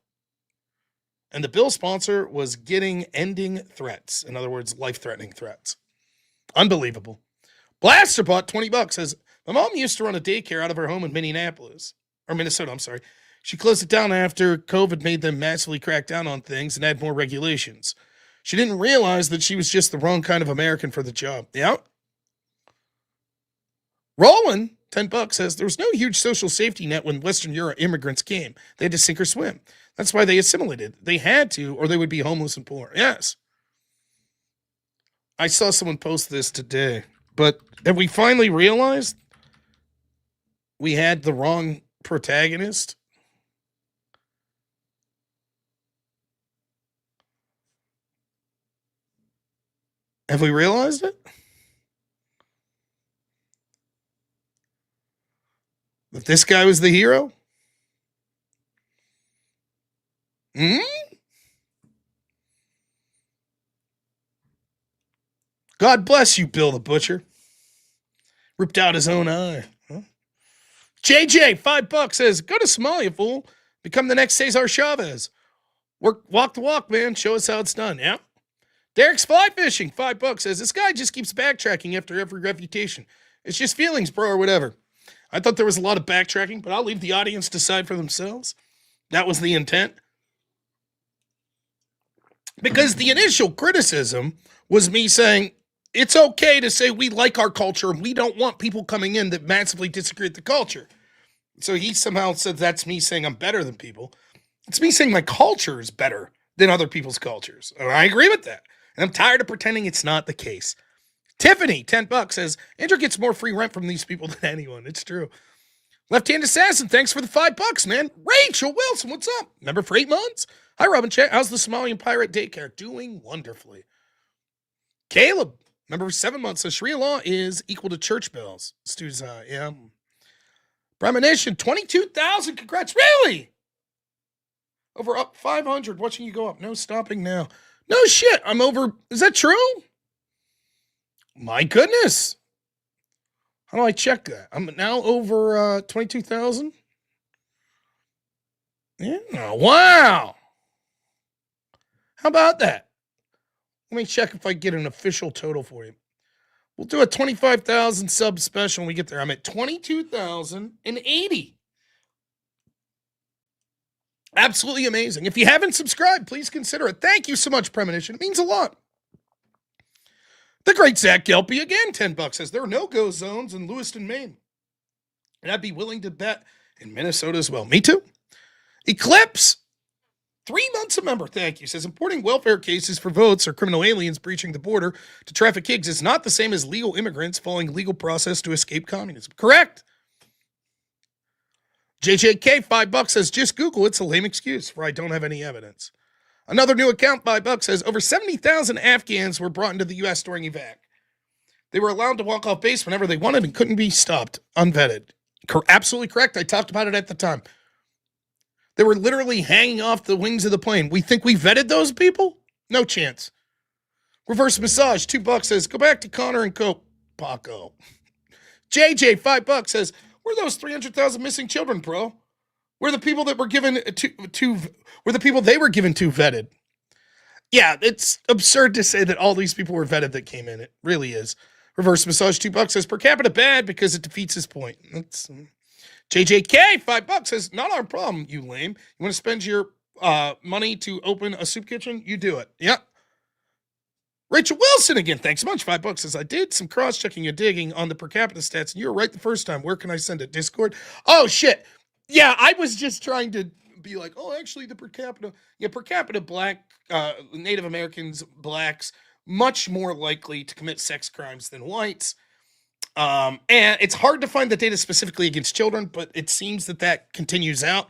And the bill sponsor was ending threats. In other words, life-threatening threats. Unbelievable. Blasterbot, $20 says, my mom used to run a daycare out of her home in Minnesota, I'm sorry. She closed it down after COVID made them massively crack down on things and add more regulations. She didn't realize that she was just the wrong kind of American for the job. Yeah. Roland, $10 says, there was no huge social safety net when Western Europe immigrants came. They had to sink or swim. That's why they assimilated. They had to, or they would be homeless and poor. Yes. I saw someone post this today, but have we finally realized we had the wrong protagonist? Have we realized it? That this guy was the hero? God bless you, Bill the Butcher. Ripped out his own eye. Huh? JJ, $5 says, go to Somalia, fool. Become the next Cesar Chavez. Walk the walk, man. Show us how it's done. Yeah. Derek's Fly Fishing, $5 says, this guy just keeps backtracking after every refutation. It's just feelings, bro, or whatever. I thought there was a lot of backtracking, but I'll leave the audience decide for themselves. That was the intent. Because the initial criticism was me saying, it's okay to say we like our culture and we don't want people coming in that massively disagree with the culture. So he somehow said that's me saying I'm better than people. It's me saying my culture is better than other people's cultures. And I agree with that. And I'm tired of pretending it's not the case. Tiffany, $10, says, Andrew gets more free rent from these people than anyone. It's true. Left-Hand Assassin, thanks for the $5, man. Rachel Wilson, what's up? Member for 8 months? Hi, Robin Chat. How's the Somalian pirate daycare? Doing wonderfully. Caleb, member for 7 months, says Sharia law is equal to church bells. Stu's, yeah. Premonition, 22,000. Congrats. Really? Over up 500. Watching you go up. No stopping now. No shit. I'm over. Is that true? My goodness. How do I check that? I'm now over 22,000. Yeah. Wow. How about that? Let me check if I get an official total for you. We'll do a 25,000 sub special when we get there. I'm at 22,080. Absolutely amazing. If you haven't subscribed, please consider it. Thank you so much, Premonition. It means a lot. The great Zach Gelpy, again, $10, says there are no-go zones in Lewiston, Maine. And I'd be willing to bet in Minnesota as well. Me too. Eclipse, 3 months a member, thank you, says importing welfare cases for votes or criminal aliens breaching the border to traffic gigs is not the same as legal immigrants following legal process to escape communism. Correct. JJK, $5, says just Google. It's a lame excuse for I don't have any evidence. Another new account, $5, says over 70,000 Afghans were brought into the U.S. during evac. They were allowed to walk off base whenever they wanted and couldn't be stopped, unvetted. Absolutely correct. I talked about it at the time. They were literally hanging off the wings of the plane. We think we vetted those people? No chance. Reverse Massage, $2, says go back to Connor and Cope. Paco. JJ, $5, says where are those 300,000 missing children, bro? Where the people that were given were the people they were given to vetted. Yeah, it's absurd to say that all these people were vetted that came in. It really is. Reverse Massage, $2, says per capita bad because it defeats his point. That's JJK, $5, says not our problem, you lame. You want to spend your money to open a soup kitchen? You do it. Yep. Rachel Wilson again, thanks so much. $5 says I did some cross-checking and digging on the per capita stats, and you were right the first time. Where can I send it? Discord? Oh shit. Yeah, I was just trying to be like, oh, actually the per capita black, Native Americans, blacks, much more likely to commit sex crimes than whites. And it's hard to find the data specifically against children, but it seems that continues out.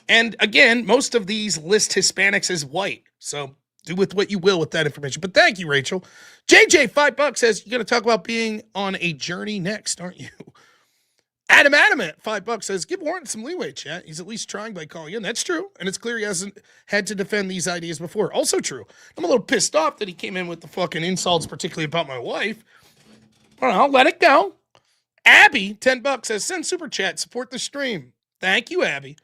And again, most of these list Hispanics as white. So do with what you will with that information. But thank you, Rachel. JJ, $5 says, you're going to talk about being on a journey next, aren't you? Adam Adamant, $5 says, give Warren some leeway, chat. He's at least trying by calling in. That's true. And it's clear he hasn't had to defend these ideas before. Also true. I'm a little pissed off that he came in with the fucking insults, particularly about my wife. I don't know. Let it go. Abby, $10 says, send super chat. Support the stream. Thank you, Abby.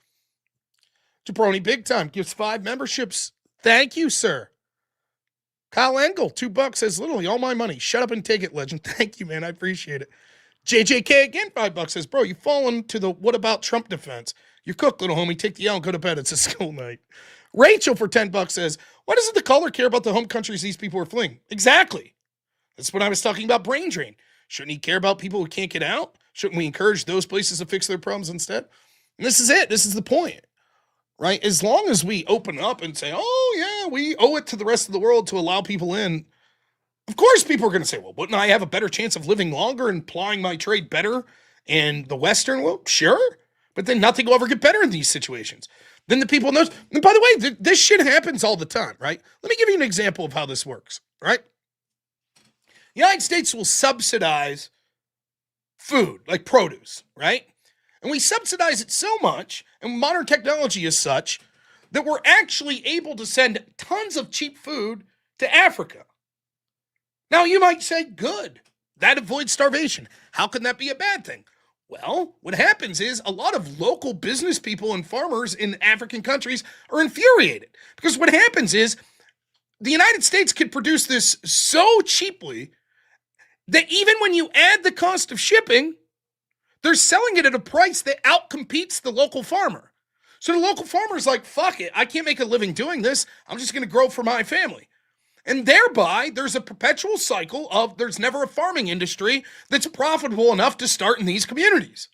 Jabroni Big Time gives 5 memberships. Thank you, sir. Kyle Engel, $2 says, literally all my money. Shut up and take it, legend. Thank you, man. I appreciate it. JJK again, $5 says, bro, you've fallen to the what about Trump defense. You're cooked, little homie. Take the L and go to bed. It's a school night. Rachel for $10 says, why doesn't the caller care about the home countries these people are fleeing? Exactly. That's what I was talking about, brain drain. Shouldn't he care about people who can't get out? Shouldn't we encourage those places to fix their problems instead? And this is it. This is the point, right? As long as we open up and say, oh, yeah, we owe it to the rest of the world to allow people in, of course people are going to say, well, wouldn't I have a better chance of living longer and plying my trade better in the Western world? Sure. But then nothing will ever get better in these situations. Then the people know. And by the way, this shit happens all the time, right? Let me give you an example of how this works, right? The United States will subsidize food, like produce, right? And we subsidize it so much, and modern technology is such, that we're actually able to send tons of cheap food to Africa. Now, you might say, good, that avoids starvation. How can that be a bad thing? Well, what happens is a lot of local business people and farmers in African countries are infuriated. Because what happens is the United States could produce this so cheaply that even when you add the cost of shipping, they're selling it at a price that outcompetes the local farmer. So the local farmer's like, fuck it, I can't make a living doing this. I'm just going to grow for my family. And thereby, there's a perpetual cycle of there's never a farming industry that's profitable enough to start in these communities.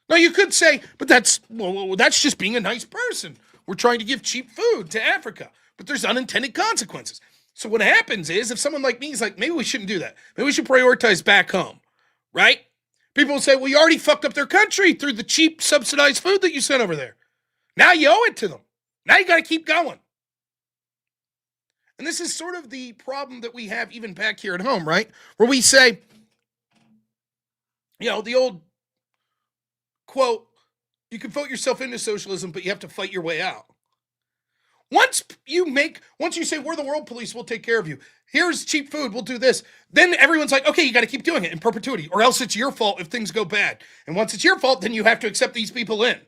Now, you could say, but that's just being a nice person. We're trying to give cheap food to Africa. But there's unintended consequences. So what happens is, if someone like me is like, maybe we shouldn't do that. Maybe we should prioritize back home, right? People will say, well, you already fucked up their country through the cheap subsidized food that you sent over there. Now you owe it to them. Now you got to keep going. And this is sort of the problem that we have even back here at home, right? Where we say, you know, the old quote, you can vote yourself into socialism, but you have to fight your way out. Once you say, we're the world police, we'll take care of you. Here's cheap food, we'll do this. Then everyone's like, okay, you got to keep doing it in perpetuity, or else it's your fault if things go bad. And once it's your fault, then you have to accept these people in.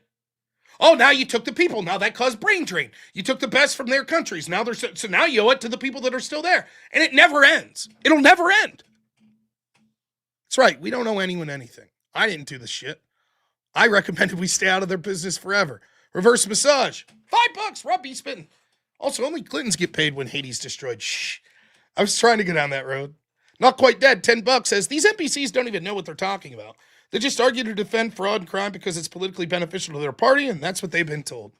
Oh, now you took the people. Now that caused brain drain. You took the best from their countries. Now so now you owe it to the people that are still there. And it never ends. It'll never end. That's right. We don't owe anyone anything. I didn't do the shit. I recommended we stay out of their business forever. Reverse massage. $5, Rob B. spitting. Also, only Clintons get paid when Haiti's destroyed. Shh. I was trying to go down that road. Not quite dead. $10 says, these NPCs don't even know what they're talking about. They just argue to defend fraud and crime because it's politically beneficial to their party, and that's what they've been told.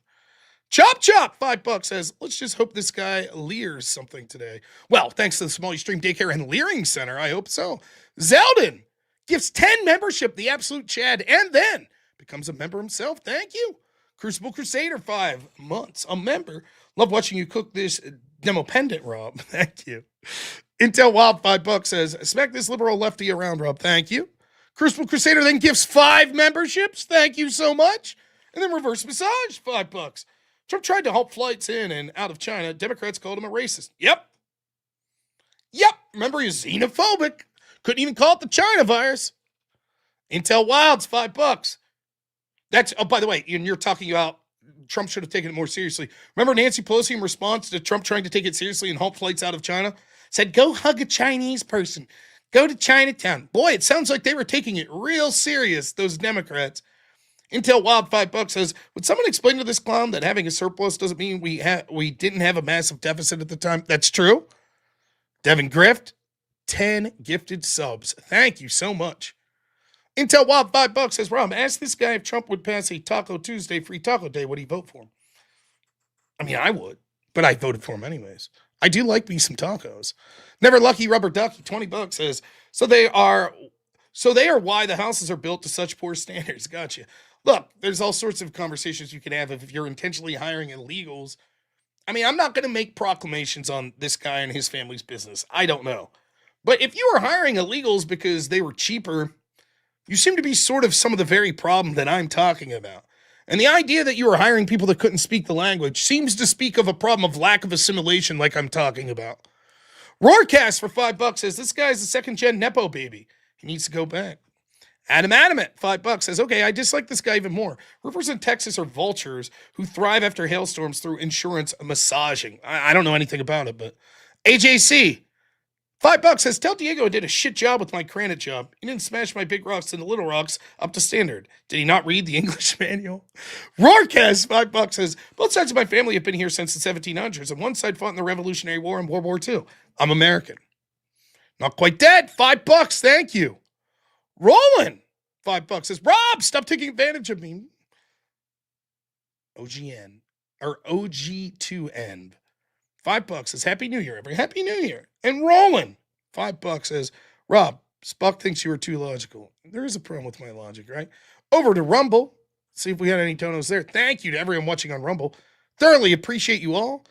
Chop, $5 says, let's just hope this guy leers something today. Well, thanks to the Somali Stream Daycare and Learing Center, I hope so. Zeldin gives 10 membership, the absolute Chad, and then becomes a member himself. Thank you. Crucible Crusader, 5 months, a member. Love watching you cook this demo pendant, Rob. Thank you. Intel Wild, $5 says, smack this liberal lefty around, Rob. Thank you. Crucible Crusader then gives 5 memberships. Thank you so much. And then Reverse Massage, $5. Trump tried to halt flights in and out of China. Democrats called him a racist. Yep. Remember, he's xenophobic. Couldn't even call it the China virus. Intel Wild's $5. That's, oh, by the way, and you're talking about Trump should have taken it more seriously. Remember Nancy Pelosi in response to Trump trying to take it seriously and halt flights out of China? Said, go hug a Chinese person. Go to Chinatown. Boy, it sounds like they were taking it real serious, those Democrats. Intel Wild, $5 says, would someone explain to this clown that having a surplus doesn't mean we didn't have a massive deficit at the time? That's true. Devin Grift, 10 gifted subs. Thank you so much. Intel Wild, $5 says, Rob, ask this guy if Trump would pass a Taco Tuesday free taco day, would he vote for him? I mean, I would, but I voted for him anyways. I do like me some tacos. Never Lucky Rubber Ducky, $20 says, so they are why the houses are built to such poor standards. Gotcha. Look, there's all sorts of conversations you can have if you're intentionally hiring illegals. I mean, I'm not going to make proclamations on this guy and his family's business. I don't know. But if you were hiring illegals because they were cheaper, you seem to be sort of some of the very problem that I'm talking about. And the idea that you were hiring people that couldn't speak the language seems to speak of a problem of lack of assimilation like I'm talking about. Roarcast for $5 says, this guy's a second-gen Nepo baby. He needs to go back. Adam Adamant, $5 says, okay, I dislike this guy even more. Roofers in Texas are vultures who thrive after hailstorms through insurance massaging. I don't know anything about it, but AJC, $5 says, tell Diego I did a shit job with my granite job. He didn't smash my big rocks into little rocks up to standard. Did he not read the English manual? Roarcast, $5 says, both sides of my family have been here since the 1700s, and one side fought in the Revolutionary War and World War II. I'm American. Not quite dead, $5, thank you. Roland, $5 says, Rob, stop taking advantage of me. OGN, or OG2N. $5 says, Happy New Year, everybody. Happy New Year. And Roland, $5 says, Rob, Spock thinks you are too logical. There is a problem with my logic, right? Over to Rumble. See if we had any tonos there. Thank you to everyone watching on Rumble. Thoroughly appreciate you all.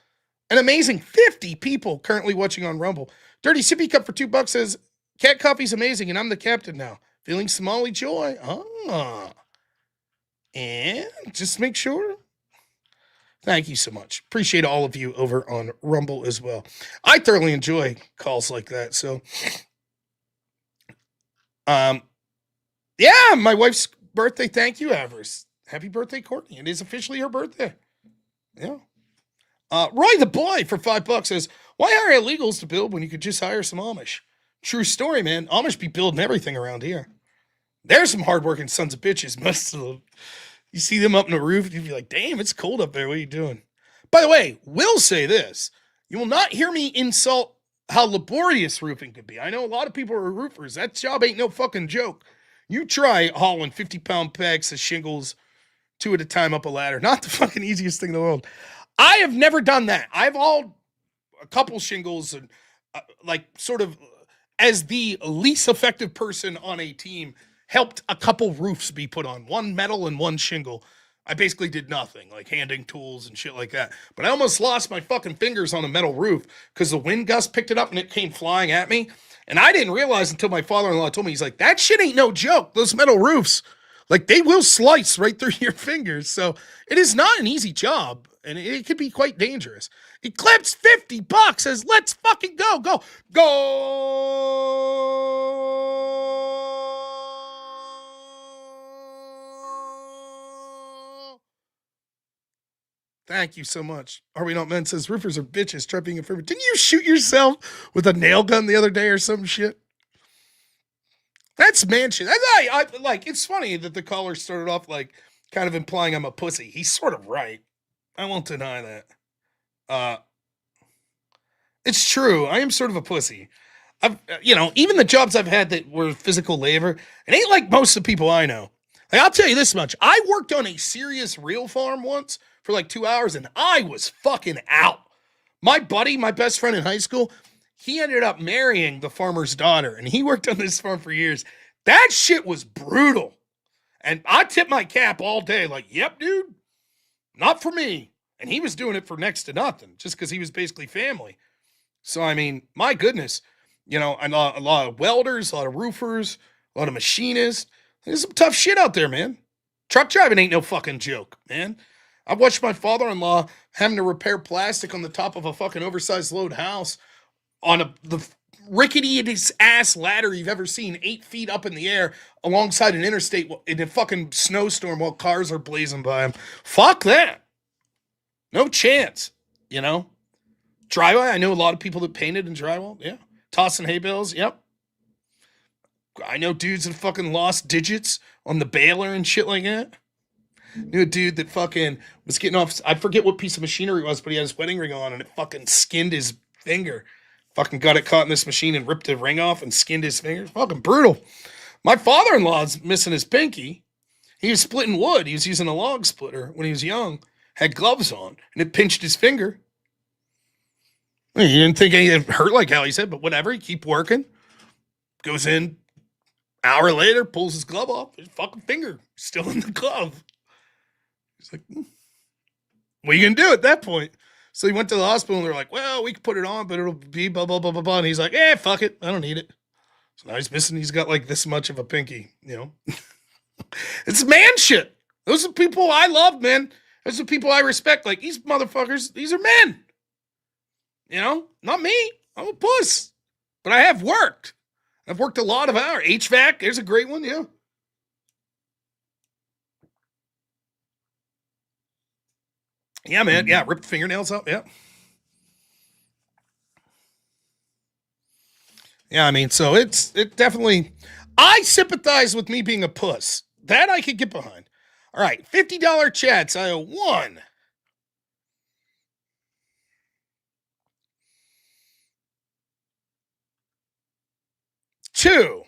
An amazing 50 people currently watching on Rumble. Dirty Sippy Cup for $2 says, Cat Coffee's amazing, and I'm the captain now. Feeling Somali joy. And just make sure. Thank you so much. Appreciate all of you over on Rumble as well. I thoroughly enjoy calls like that. So, yeah, my wife's birthday. Thank you, Avarice. Happy birthday, Courtney. It is officially her birthday. Yeah. Roy the Boy for $5 says, why hire illegals to build when you could just hire some Amish? True story, man. Amish be building everything around here. There's some hardworking sons of bitches, most of them. You see them up on the roof, you'd be like, damn, it's cold up there. What are you doing? By the way, will say this. You will not hear me insult how laborious roofing could be. I know a lot of people are roofers. That job ain't no fucking joke. You try hauling 50-pound packs of shingles 2 at a time up a ladder. Not the fucking easiest thing in the world. I have never done that. a couple shingles and like sort of as the least effective person on a team helped a couple roofs be put on, one metal and one shingle. I basically did nothing, like handing tools and shit like that. But I almost lost my fucking fingers on a metal roof because the wind gust picked it up and it came flying at me. And I didn't realize until my father-in-law told me, he's like, that shit ain't no joke. Those metal roofs, like they will slice right through your fingers. So it is not an easy job and it could be quite dangerous. Eclipse $50 says, let's fucking go. Thank you so much. Are We Not Men says, roofers are bitches, trapping a fever. Didn't you shoot yourself with a nail gun the other day or some shit? That's man shit. I like, it's funny that the caller started off like kind of implying I'm a pussy. He's sort of right. I won't deny that. It's true. I am sort of a pussy. I've, even the jobs I've had that were physical labor, it ain't like most of the people I know. Like, I'll tell you this much. I worked on a serious real farm once for like 2 hours and I was fucking out. My buddy, my best friend in high school, he ended up marrying the farmer's daughter and he worked on this farm for years. That shit was brutal. And I tip my cap all day like, yep, dude, not for me. And he was doing it for next to nothing just because he was basically family. So, I mean, my goodness, a lot of welders, a lot of roofers, a lot of machinists. There's some tough shit out there, man. Truck driving ain't no fucking joke, man. I watched my father-in-law having to repair plastic on the top of a fucking oversized load house on the rickety ass ladder you've ever seen, 8 feet up in the air alongside an interstate in a fucking snowstorm while cars are blazing by him. Fuck that. No chance, Drywall, I know a lot of people that painted in drywall, yeah. Tossing hay bales, yep. I know dudes that fucking lost digits on the baler and shit like that. Knew a dude that fucking was getting off, I forget what piece of machinery it was, but he had his wedding ring on and it fucking skinned his finger. Fucking got it caught in this machine and ripped the ring off and skinned his finger. Fucking brutal. My father-in-law's missing his pinky. He was splitting wood. He was using a log splitter when he was young. Had gloves on and it pinched his finger. He didn't think it hurt like how he said, but whatever. He keep working. Goes in. Hour later, pulls his glove off. His fucking finger still in the glove. He's like, what are you going to do at that point? So he went to the hospital and they're like, well, we can put it on, but it'll be blah, blah, blah, blah, blah. And he's like, fuck it. I don't need it. So now he's missing. He's got like this much of a pinky, It's man shit. Those are people I love, man. Those are people I respect. Like, these motherfuckers, these are men. Not me. I'm a puss. But I have worked. I've worked a lot of hours. HVAC, there's a great one, yeah. Yeah, man. Yeah, ripped fingernails up, yeah. Yeah, I mean, so it definitely, I sympathize with me being a puss. That I could get behind. All right, $50 chats. I owe 1. 2.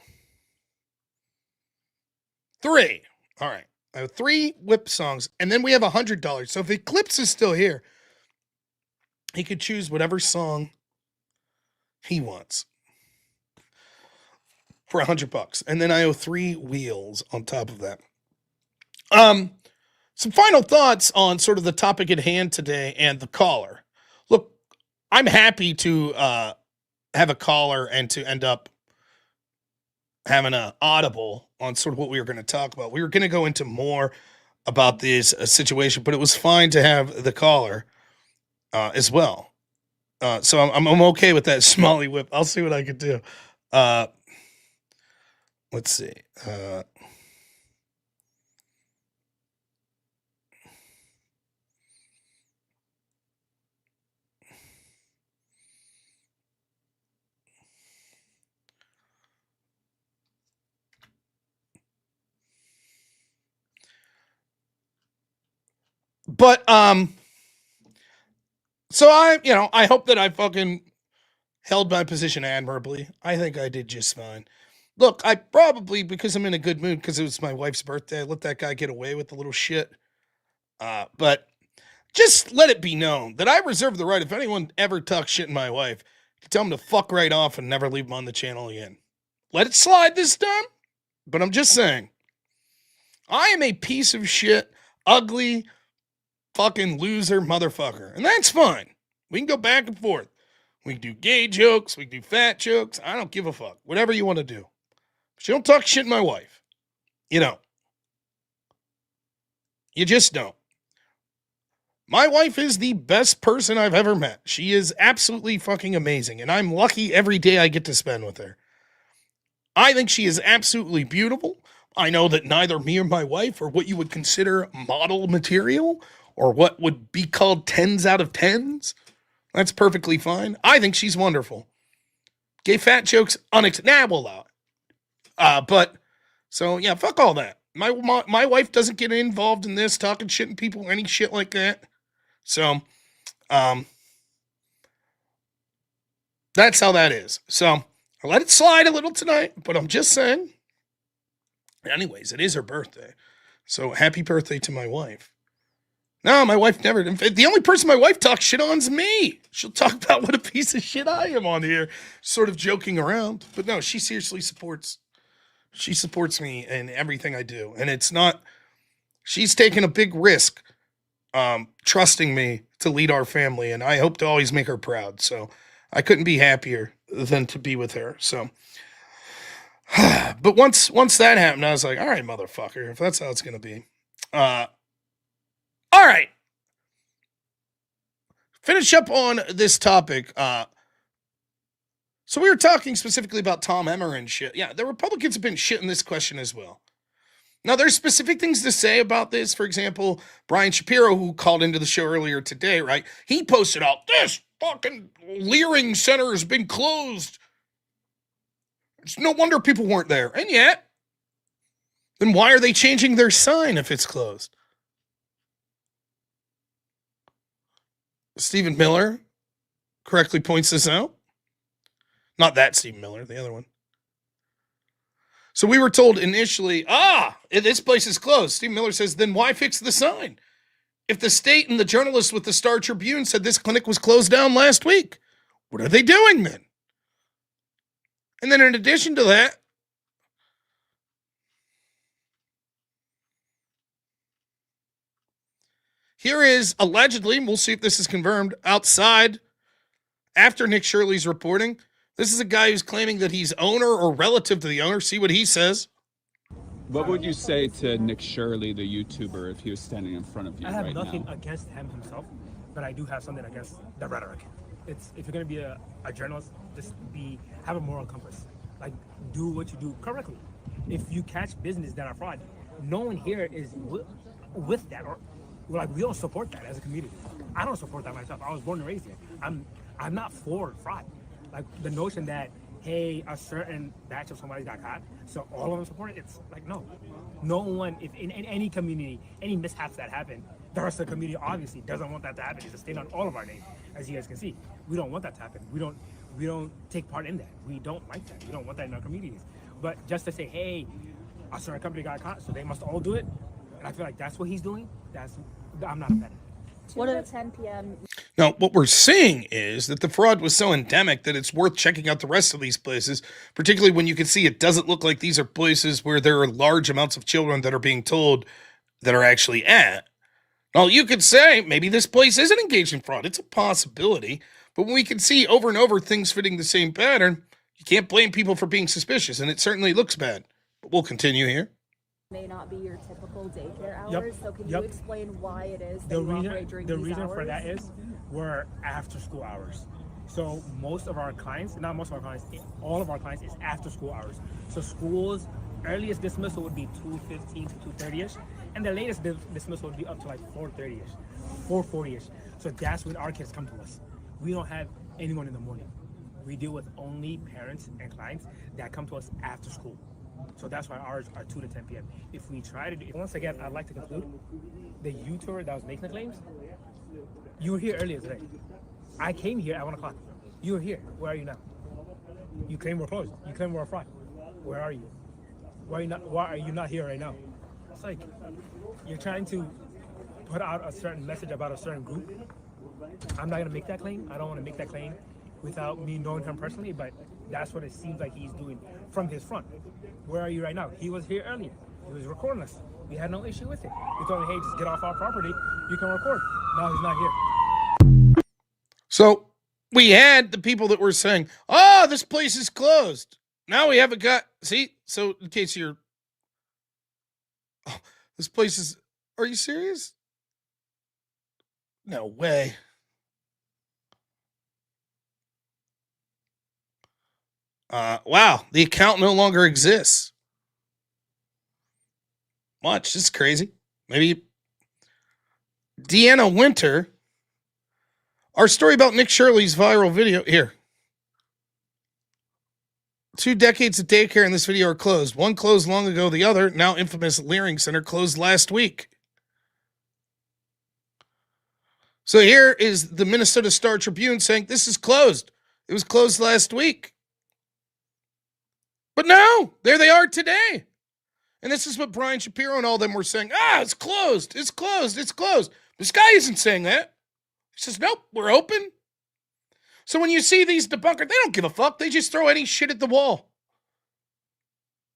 3. All right. I have 3 whip songs, and then we have $100. So if Eclipse is still here, he could choose whatever song he wants for $100. And then I owe 3 wheels on top of that. Some final thoughts on sort of the topic at hand today and the caller. Look, I'm happy to have a caller and to end up having an audible on sort of what we were going to talk about. We were going to go into more about this situation, but it was fine to have the caller as well. So I'm okay with that Somali whip. I'll see what I could do. Let's see. But so I hope that I fucking held my position admirably. I think I did just fine. Look, I probably, because I'm in a good mood because it was my wife's birthday, I let that guy get away with the little shit. But just let it be known that I reserve the right, if anyone ever talks shit in my wife, to tell them to fuck right off and never leave them on the channel again. Let it slide this time, but I'm just saying, I am a piece of shit, ugly, fucking loser motherfucker, and that's fine. We can go back and forth. We can do gay jokes, we can do fat jokes, I don't give a fuck. Whatever you want to do. But you don't talk shit in my wife. You don't. You just don't. My wife is the best person I've ever met. She is absolutely fucking amazing, and I'm lucky every day I get to spend with her. I think she is absolutely beautiful. I know that neither me or my wife are what you would consider model material or what would be called 10s out of 10s. That's perfectly fine. I think she's wonderful. Gay fat jokes, we'll allow it. But, so yeah, fuck all that. My wife doesn't get involved in this, talking shit in people, any shit like that. So, that's how that is. So, I let it slide a little tonight, but I'm just saying. Anyways, it is her birthday. So, happy birthday to my wife. No, my wife never. In fact, the only person my wife talks shit on is me. She'll talk about what a piece of shit I am on here, sort of joking around. But no, she seriously supports. She supports me in everything I do. And it's not. She's taken a big risk trusting me to lead our family. And I hope to always make her proud. So I couldn't be happier than to be with her. So. But once that happened, I was like, all right, motherfucker, if that's how it's going to be. All right. Finish up on this topic. So we were talking specifically about Tom Emmer and shit. Yeah, the Republicans have been shitting this question as well. Now, there's specific things to say about this. For example, Brian Shapiro, who called into the show earlier today, right? He posted out, this fucking Learing Center has been closed. It's no wonder people weren't there. And yet, then why are they changing their sign if it's closed? Stephen Miller correctly points this out. Not that Stephen Miller, the other one. So we were told initially, this place is closed. Stephen Miller says, then why fix the sign? If the state and the journalist with the Star Tribune said this clinic was closed down last week, what are they doing then? And then in addition to that, here is allegedly, and we'll see if this is confirmed, outside, after Nick Shirley's reporting, this is a guy who's claiming that he's owner or relative to the owner. See what he says. What would you say to Nick Shirley, the YouTuber, if he was standing in front of you right now? I have nothing against him himself, but I do have something against the rhetoric. It's if you're going to be a journalist, just have a moral compass. Like, do what you do correctly. If you catch business that are fraud, no one here is with that, or like we don't support that as a community. I don't support that myself. I was born and raised here. I'm not for fraud. Like the notion that, hey, a certain batch of somebody got caught, so all of them support it. It's like, no one, if in any community, any mishaps that happen, the rest of the community obviously doesn't want that to happen. It's a stain on all of our names, as you guys can see. We don't want that to happen. We don't take part in that. We don't like that. We don't want that in our communities. But just to say, hey, a certain company got caught, so they must all do it, and I feel like that's what he's doing, I'm not a fan of it. What at 10 p.m. Now, what we're seeing is that the fraud was so endemic that it's worth checking out the rest of these places, particularly when you can see it doesn't look like these are places where there are large amounts of children that are being told that are actually at. Now, you could say maybe this place isn't engaged in fraud. It's a possibility. But when we can see over and over things fitting the same pattern, you can't blame people for being suspicious, and it certainly looks bad. But we'll continue here. May not be your typical daycare hours, so can you explain why it is that the you operate during these hours? The reason for that is we're after school hours. So most of our clients, not most of our clients, all of our clients is after school hours. So schools, earliest dismissal would be 2:15 to 2:30ish, and the latest dismissal would be up to like 4:30ish, 4:40ish. So that's when our kids come to us. We don't have anyone in the morning. We deal with only parents and clients that come to us after school. So that's why ours are 2 to 10 p.m. If we try to do, once again, I'd like to conclude, the YouTuber that was making the claims, you were here earlier today. I came here at 1 o'clock. You were here. Where are you now? You claim we're closed. You claim we're a fraud. Where are you? Why are you not here right now? It's like, you're trying to put out a certain message about a certain group. I'm not gonna make that claim. I don't want to make that claim without me knowing him personally, but that's what it seems like he's doing from his front. Where are you right now? He was here earlier. He was recording us. We had no issue with it. We told him, hey, just get off our property. You can record. Now he's not here. So we had the people that were saying, oh, this place is closed. Now we haven't got, see? So in case you're, oh, this place is, are you serious? No way. Wow, the account no longer exists. Watch, this is crazy. Maybe Deanna Winter, our story about Nick Shirley's viral video here. 2 decades of daycare in this video are closed. One closed long ago, the other, now infamous Learing Center, closed last week. So here is the Minnesota Star Tribune saying this is closed. It was closed last week. But no, there they are today. And this is what Brian Shapiro and all them were saying. It's closed. It's closed. It's closed. This guy isn't saying that. He says, nope, we're open. So when you see these debunkers, they don't give a fuck. They just throw any shit at the wall.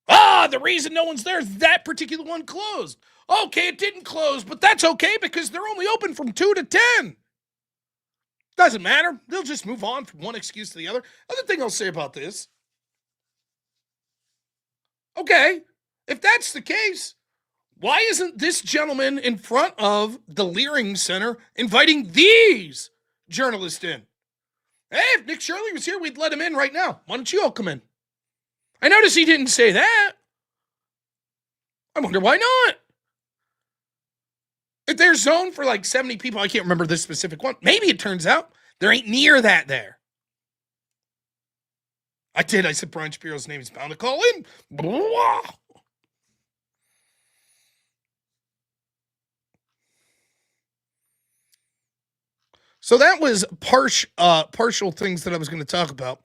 The reason no one's there is that particular one closed. Okay, it didn't close, but that's okay because they're only open from 2 to 10. Doesn't matter. They'll just move on from one excuse to the other. Other thing I'll say about this. Okay, if that's the case, why isn't this gentleman in front of the Learing Center inviting these journalists in? Hey, if Nick Shirley was here, we'd let him in right now. Why don't you all come in? I notice he didn't say that. I wonder why not. If they're zoned for like 70 people, I can't remember this specific one. Maybe it turns out there ain't near that there. I did. I said Brian Shapiro's name is bound to call in. Blah. So that was partial things that I was going to talk about.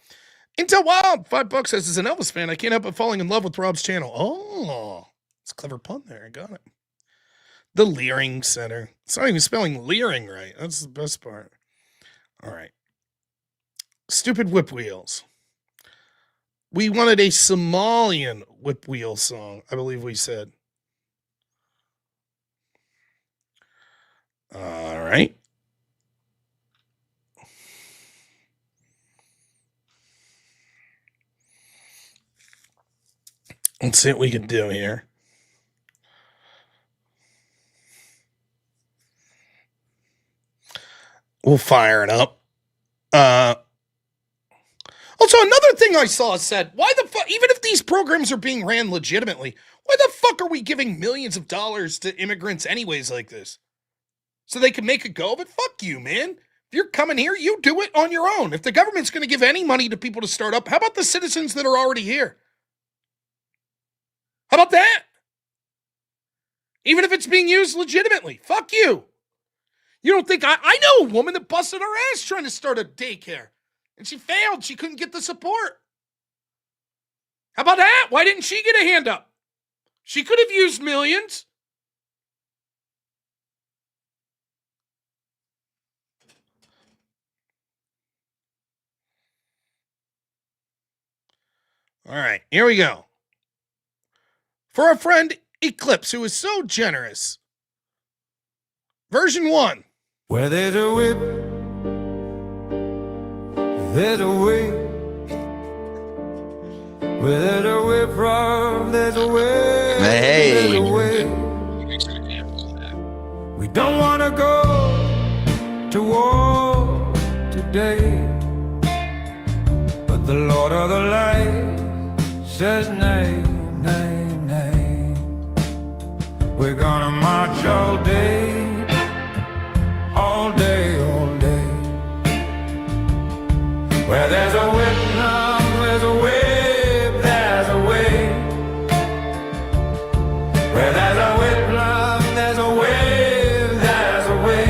Intel Wild, $5 says, as an Elvis fan, I can't help but falling in love with Rob's channel. Oh, it's a clever pun there. I got it. The Learing Center. It's not even spelling leering right. That's the best part. All right. Stupid whip wheels. We wanted a Somalian whip wheel song, I believe we said. All right. Let's see what we can do here. We'll fire it up. Also, another thing I saw said, why the fuck, even if these programs are being ran legitimately, why the fuck are we giving millions of dollars to immigrants anyways like this? So they can make a go of it? Fuck you, man. If you're coming here, you do it on your own. If the government's going to give any money to people to start up, how about the citizens that are already here? How about that? Even if it's being used legitimately. Fuck you. You don't think I know a woman that busted her ass trying to start a daycare. And she failed. She couldn't get the support. How about that? Why didn't she get a hand up? She could have used millions. All right, here we go. For our friend Eclipse, who is so generous. Version 1. Where there's a whip, there's a way. Where there's a whip from, there's a way. Hey. There's a way. We don't want to go to war today, but the Lord of the light says nay, nay, nay. We're gonna march all day. All day, all day. Where there's a whip, there's a whip, there's a way. Where there's a whip, there's a whip, there's a way.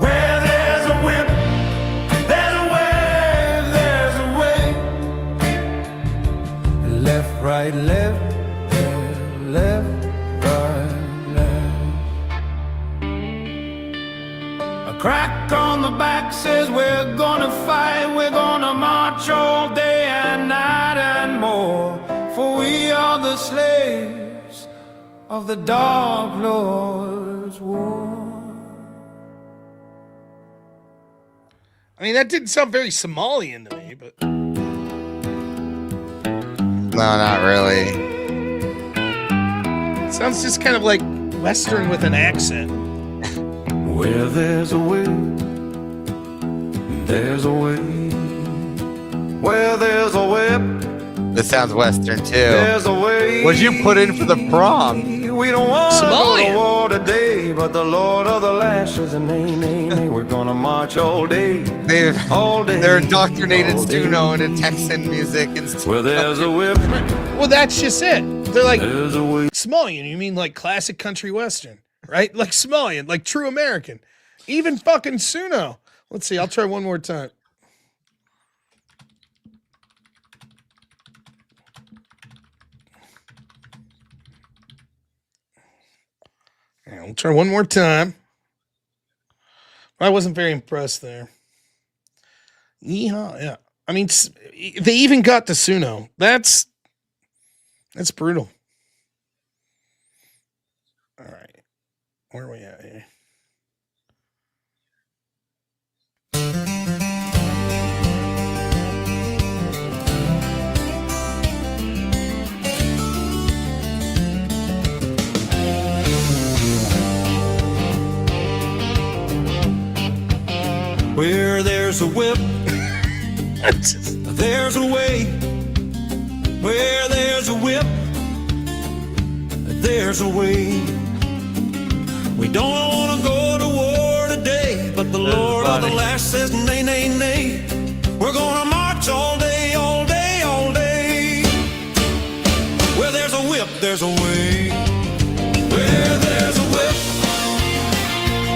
Where there's a whip, there's a way, there's a way. Left, right, left, left, right, left. A crack on the back says we're gonna fight, we're gonna march all day and night and more, for we are the slaves of the Dark Lord's war. I mean, that didn't sound very Somalian to me, but... No, not really. Sounds just kind of like Western with an accent. Where there's a will, there's a way. Where there's a whip, This sounds Western too. there's a way. What'd you put in for the prom? We don't want to go to Somalian. war today, but the Lord of the Lash is a nay, nay, nay. We're gonna march all day, all day. They're indoctrinated all day. Stuno into Texan music and stuff. Where there's a whip, Well, that's just it. They're like, there's a way. Somalian, you mean like classic country Western, right? Like Somalian, like true American. Even fucking Suno. Let's see, I'll try one more time. Yeah, we'll try one more time. I wasn't very impressed there. Yeehaw, yeah. I mean, they even got to Suno. That's brutal. All right. Where are we at here? Where there's a whip, there's a way. Where there's a whip, there's a way. We don't want to go to war today, but the Lord of the Lash says nay, nay, nay. We're gonna march all day, all day, all day. Where there's a whip, there's a way. Where there's a whip,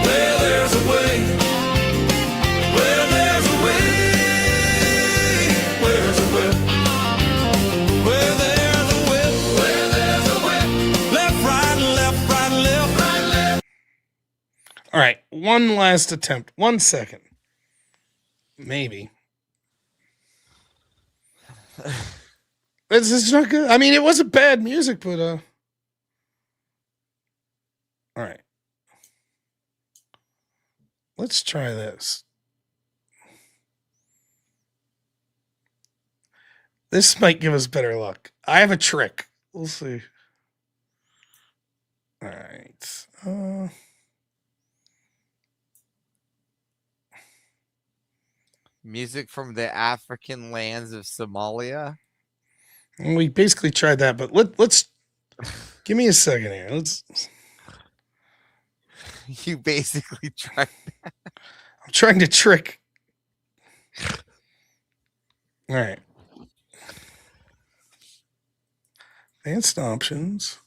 where there's a way. Where there's a way, where's a whip? Where there's a whip, where there's a whip. Left, right, left, right, left, right, left. All right, one last attempt. 1 second. Maybe. This is not good. I mean, it wasn't bad music, but all right. Let's try this. This might give us better luck. I have a trick. We'll see. All right. Music from the African lands of Somalia. We basically tried that, but let's give me a second here. Let's. You basically tried that. I'm trying to trick. All right. Advanced options.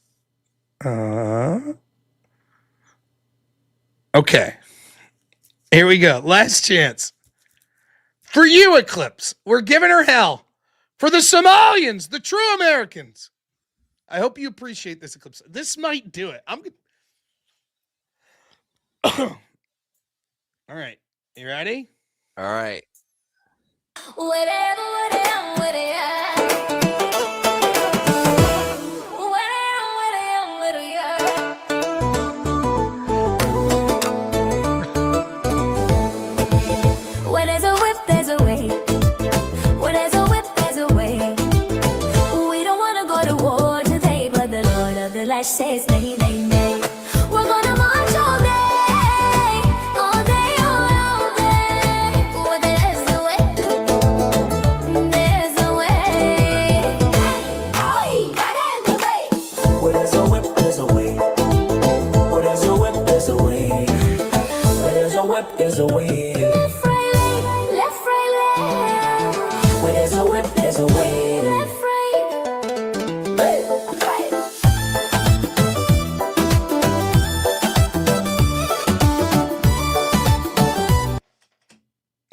Okay. Here we go. Last chance. For you, Eclipse. We're giving her hell. For the Somalians, the true Americans. I hope you appreciate this, Eclipse. This might do it. I'm good. All right. You ready? All right. Where there's a whip, there's a way. Where there's a whip, there's a way. We don't wanna go to war today, but the Lord of the Lash says nay, nay, nay. We're gonna march all day, all day, all day. Where there's a whip, there's a way. Oh, got in the way. Where there's a whip, there's a way. Where there's a whip, there's a way. Where there's a whip, there's a way. Left, right, left. Where there's a whip, there's a way. Left, right.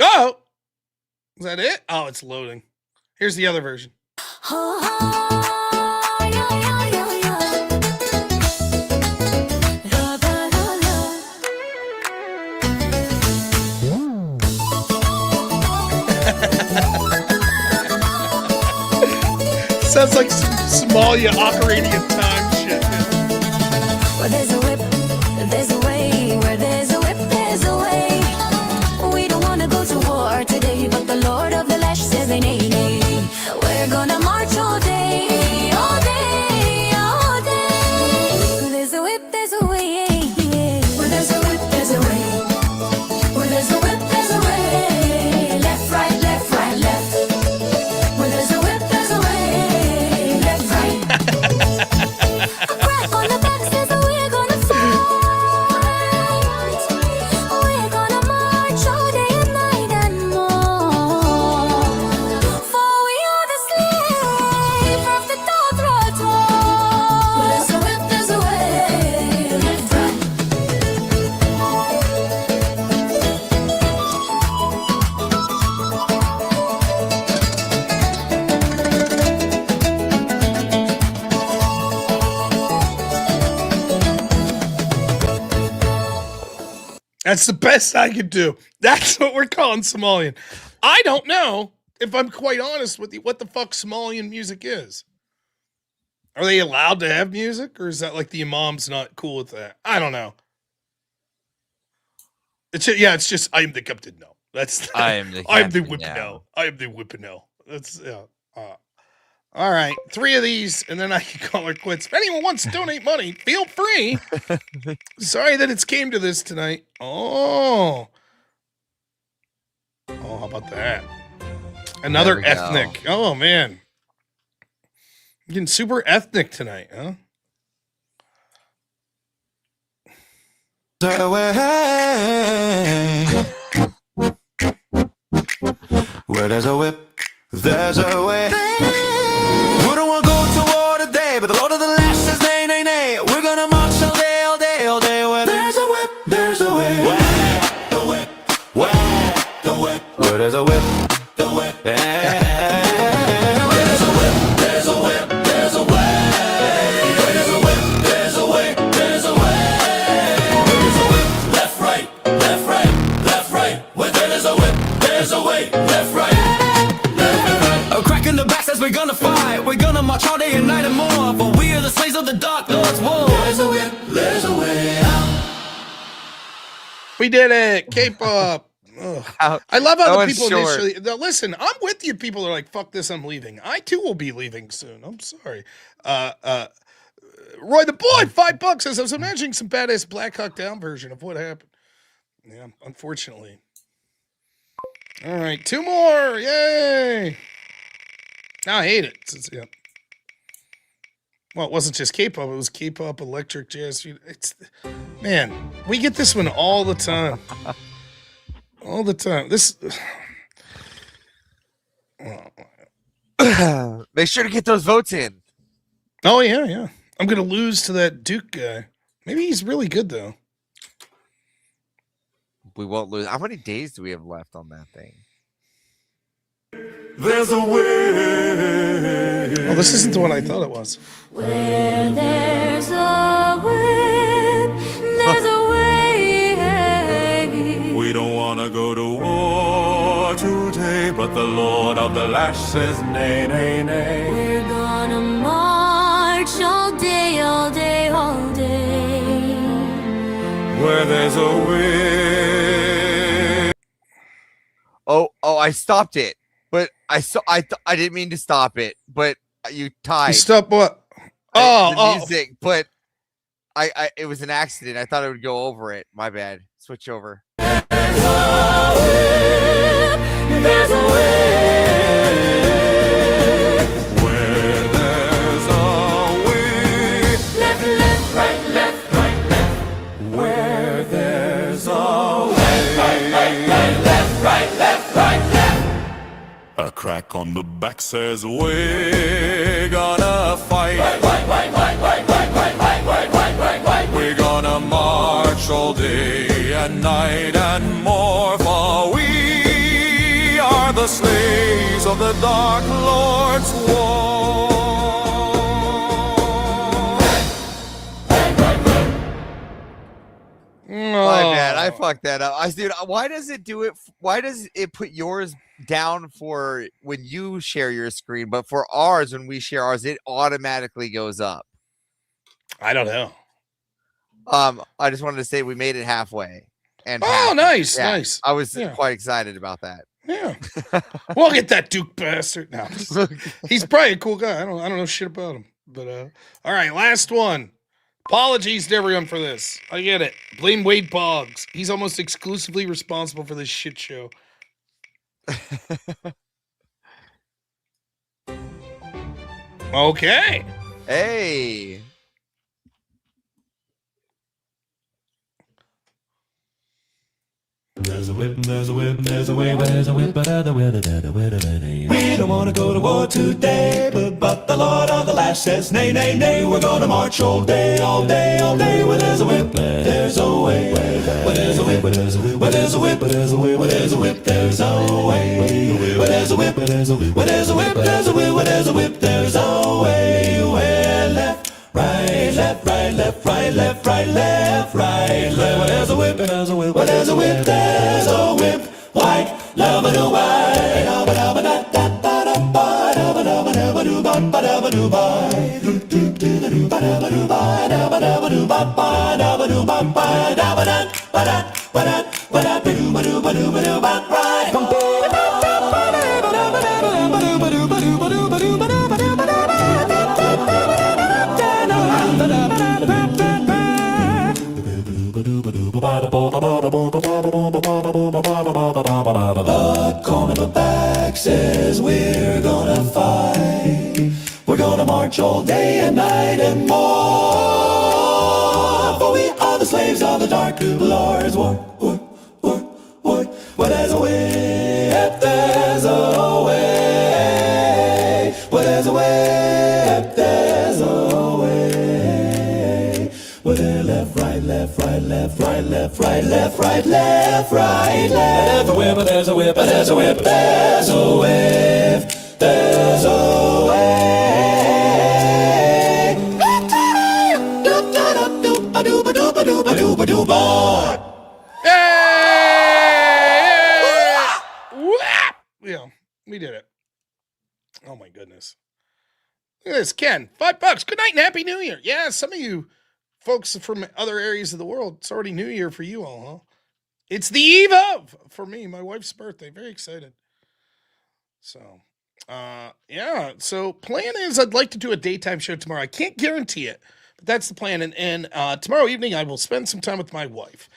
Oh! Is that it? Oh, it's loading. Here's the other version. sounds like some Somalia Ocarina of Time shit. Where there's a whip, there's a way. Where there's a whip, there's a way. We don't wanna go to war today, but the Lord of the Lash says nay, nay, nay. We're gonna march all day, all day, all day. There's a whip, there's a way. Where there's a whip, there's a way. Where there's a whip, there's a way. Left, right, left, right, left. Where there's a whip, there's a way. Left, right. A crack on the back says we're gonna fight. We're gonna march all day and night and more. For we are the slave of the dark road. Where there's a whip, there's a way. Left, right. That's the best I could do. That's what we're calling Somalian. I don't know, if I'm quite honest with you, what the fuck Somalian music is. Are they allowed to have music, or is that like the imam's not cool with that? I don't know. It's just I am the captain now. That's I am the I am the captain whip now. now. I am the whip now. That's all right, 3 of these, and then I can call her quits. If anyone wants to donate money, feel free. Sorry that it's came to this tonight. Oh, how about that? Another There we go. ethnic. Oh man, getting super ethnic tonight, huh? Where there's a whip, there's a way. We don't want to go to war today, but the Lord of the Lash says nay, nay, nay. We're gonna march all day, all day, all day. Where there's a whip, there's a way. Where the whip, where the whip. Where there's a whip, the whip. Where there's a whip, there's a whip, there's a way. Where there's a whip, there's a way, there's a way. Where there's a whip, left, right, left, right, left, right. Where there's a whip, there's a way, left, right. A crack in the back says we're gonna fight. We're gonna march all day and night and more. For we are the slaves of the dark Lord's war. There's a way, there's a way out. We did it. K-pop. Ugh. I love how That the one's people short. initially. Now, listen, I'm with you. People are like, "Fuck this, I'm leaving." I too will be leaving soon. I'm sorry. Roy the boy, $5 says I was imagining some badass Black Hawk Down version of what happened. Yeah, unfortunately. All right, 2 more. Yay! I hate it. Yeah. Well, it wasn't just K-pop; it was K-pop, electric jazz. It's man, we get this one all the time. All the time. This. Make sure to get those votes in. Oh yeah. I'm gonna lose to that Duke guy. Maybe he's really good though. We won't lose. How many days do we have left on that thing? There's a way. Oh, this isn't the one I thought it was. Where there's a whip, there's a way. We don't wanna go to war today, but the Lord of the Lash says nay, nay, nay. We're gonna march all day, all day, all day. Where there's a way. Oh, I stopped it, but I didn't mean to stop it, but you tied. You stop what? The music, but I it was an accident. I thought it would go over it. My bad. Switch over. There's a way. Where there's a way. Left, left, right, left, right, left. Where there's a way. Left, right, left, right, left. A crack on the back says we're gonna fight. We're gonna march all day and night and more, for we are the slaves of the Dark Lord's war. My bad. I I fucked that up. Dude, why does it do it? Why does it put yours down for when you share your screen, but for ours, when we share ours, it automatically goes up? I don't know. I just wanted to say we made it halfway. And nice, yeah, nice. I was quite excited about that. Yeah. We'll get that Duke bastard. No, he's probably a cool guy. I don't know shit about him. But all right, last one. Apologies to everyone for this. I get it. Blame Wade Boggs. He's almost exclusively responsible for this shit show. Okay. Hey. There's a whip, there's a whip, there's a way, where's a whip, but other way, we don't want to go to war today, but the Lord of the Lash says, nay, nay, nay, we're going to march all day, all day, all day. Where there's a whip, there's a way. Where there's a whip, there's a whip, where there's a whip, there's a way, where there's a whip, there's a way. Where there's a whip, there's a whip, where there's a whip, there's a way, where there's a whip, there's a way. Where left, right, left, right, left, right, left, right, left, right, left. Where there's a whip, there's a whip, where there's a whip, there's a whip. White, love do white, love da da da da da ba da ba da ba da ba do ba ba da ba do ba do do do da do ba da ba do ba da ba da ba do ba ba da ba do ba ba da ba da ba da ba da ba da do ba do ba do ba do ba right. The cornerback says we're gonna fight. We're gonna march all day and night and more. For we are the slaves of the dark lords. War. Where there's a whip, there's a way. Where there's a whip, there's a way. Where there's left, right, left, right, left, right, left, right, left, right, left, right, left. There's a whip, there's a whip, there's a whip, there's a whip, there's a way. Yeah, we did it. Oh my goodness. Look at this, Ken. $5. Good night and Happy New Year. Yeah, some of you folks from other areas of the world, it's already New Year for you all, huh? It's the eve of, for me, my wife's birthday. Very excited. So, yeah. So, plan is I'd like to do a daytime show tomorrow. I can't guarantee it, but that's the plan. And tomorrow evening, I will spend some time with my wife.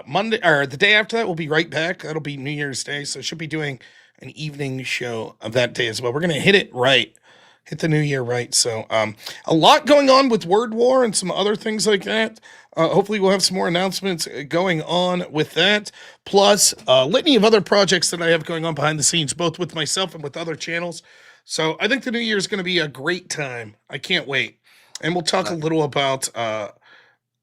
Monday, or the day after that, we'll be right back. That'll be New Year's Day. So, I should be doing an evening show of that day as well. We're going to hit it right. Hit the new year right. So a lot going on with Word War and some other things like that. Hopefully we'll have some more announcements going on with that. Plus a litany of other projects that I have going on behind the scenes, both with myself and with other channels. So I think the new year is going to be a great time. I can't wait. And we'll talk a little about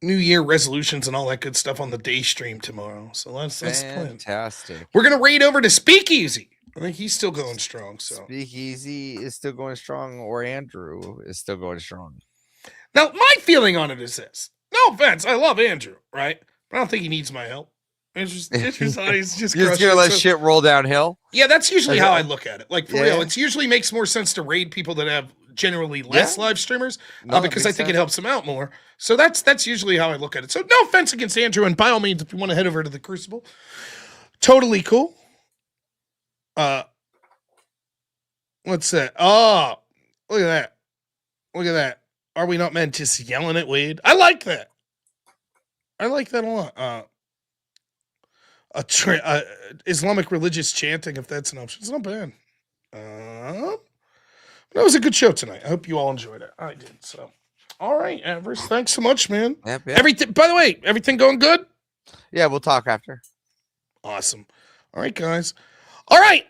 New Year resolutions and all that good stuff on the day stream tomorrow. So that's the plan. Fantastic. We're going to raid over to Speakeasy. I think he's still going strong. So Speakeasy is still going strong, or Andrew is still going strong. Now, my feeling on it is this. No offense, I love Andrew, right? But I don't think he needs my help. It's just he's just You're just gonna let shit roll downhill. Yeah, that's usually how I look at it. Like for real, it usually makes more sense to raid people that have generally less live streamers because I think it helps them out more. So that's usually how I look at it. So no offense against Andrew, and by all means, if you want to head over to the Crucible, totally cool. What's that? Oh, look at that. Look at that. Are we not men just yelling at Wade? I like that. I like that a lot. Islamic religious chanting, if that's an option. It's not bad. That was a good show tonight. I hope you all enjoyed it. I did. So, all right, Avers, thanks so much, man. Yep. Everything. By the way, everything going good? Yeah, we'll talk after. Awesome. All right, guys. All right.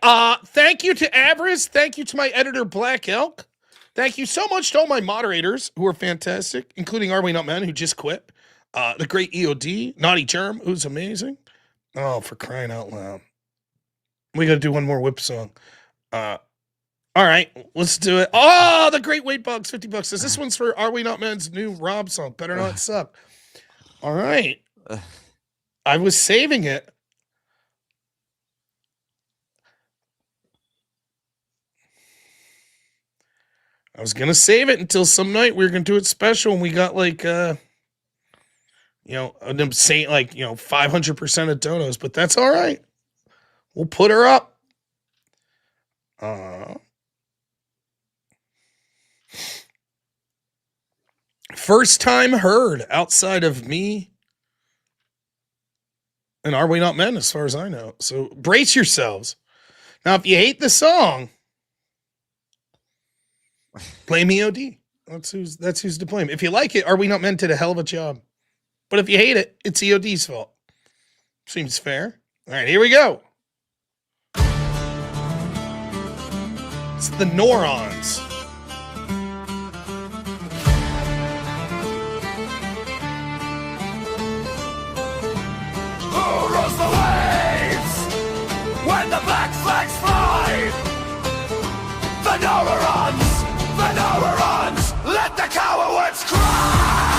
Thank you to Avarice. Thank you to my editor, Black Elk. Thank you so much to all my moderators who are fantastic, including Are We Not Men, who just quit. The great EOD, Naughty Germ, who's amazing. Oh, for crying out loud. We got to do one more whip song. All right, let's do it. Oh, the great Wade Bugs, $50. This one's for Are We Not Men's new Rob song, Better Not Suck. All right. I was saving it. I was gonna save it until some night we were gonna do it special, and we got like an insane 500% of donos, but that's all right. We'll put her up. First time heard outside of me and Are We Not Men, as far as I know. So brace yourselves. Now, if you hate the song, blame EOD. That's who's to blame. If you like it, Are We Not Men did a hell of a job. But if you hate it, it's EOD's fault. Seems fair. All right, here we go. It's the Neurons. Who rules the waves when the black flags fly? The Neurons, let the cowards cry!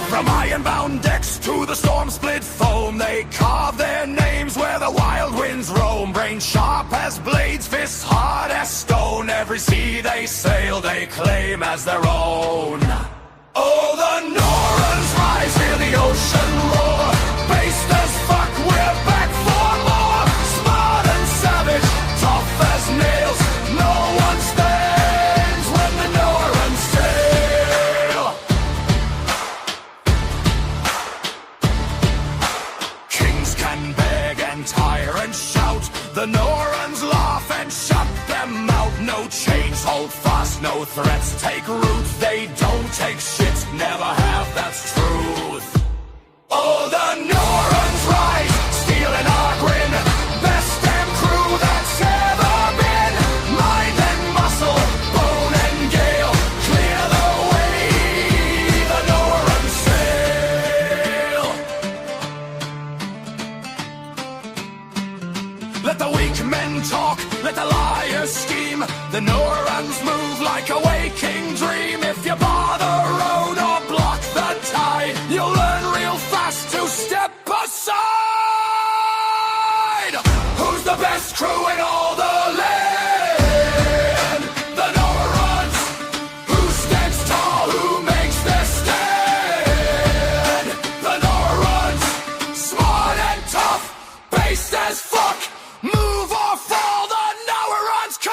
From iron-bound decks to the storm-split foam, they carve their names where the wild winds roam. Brain sharp as blades, fists hard as stone. Every sea they sail, they claim as their own. Oh, the Neurons rise, hear the ocean roar. Based as fuck, we're back for more. Smart and savage, tough as nails. No one stands when the Neurons sail. Kings can beg and tire and shout. The Neurons laugh and shut them out. No chains hold fast, no threats take root. They don't take shit, never have, that's truth. Oh, the Neurons rise, stealing our grin. Best damn crew that's ever been. Mind and muscle, bone and gale, clear the way, the Neurons sail. Let the weak men talk, let the liars scheme. The Neurons move like a waking dream. If you bar the road or block the tide, you'll learn real fast to step aside. Who's the best crew in all the land? The Neurons. Who stands tall, who makes their stand? The Neurons. Smart and tough, based as fuck. Move or fall, the Neurons come!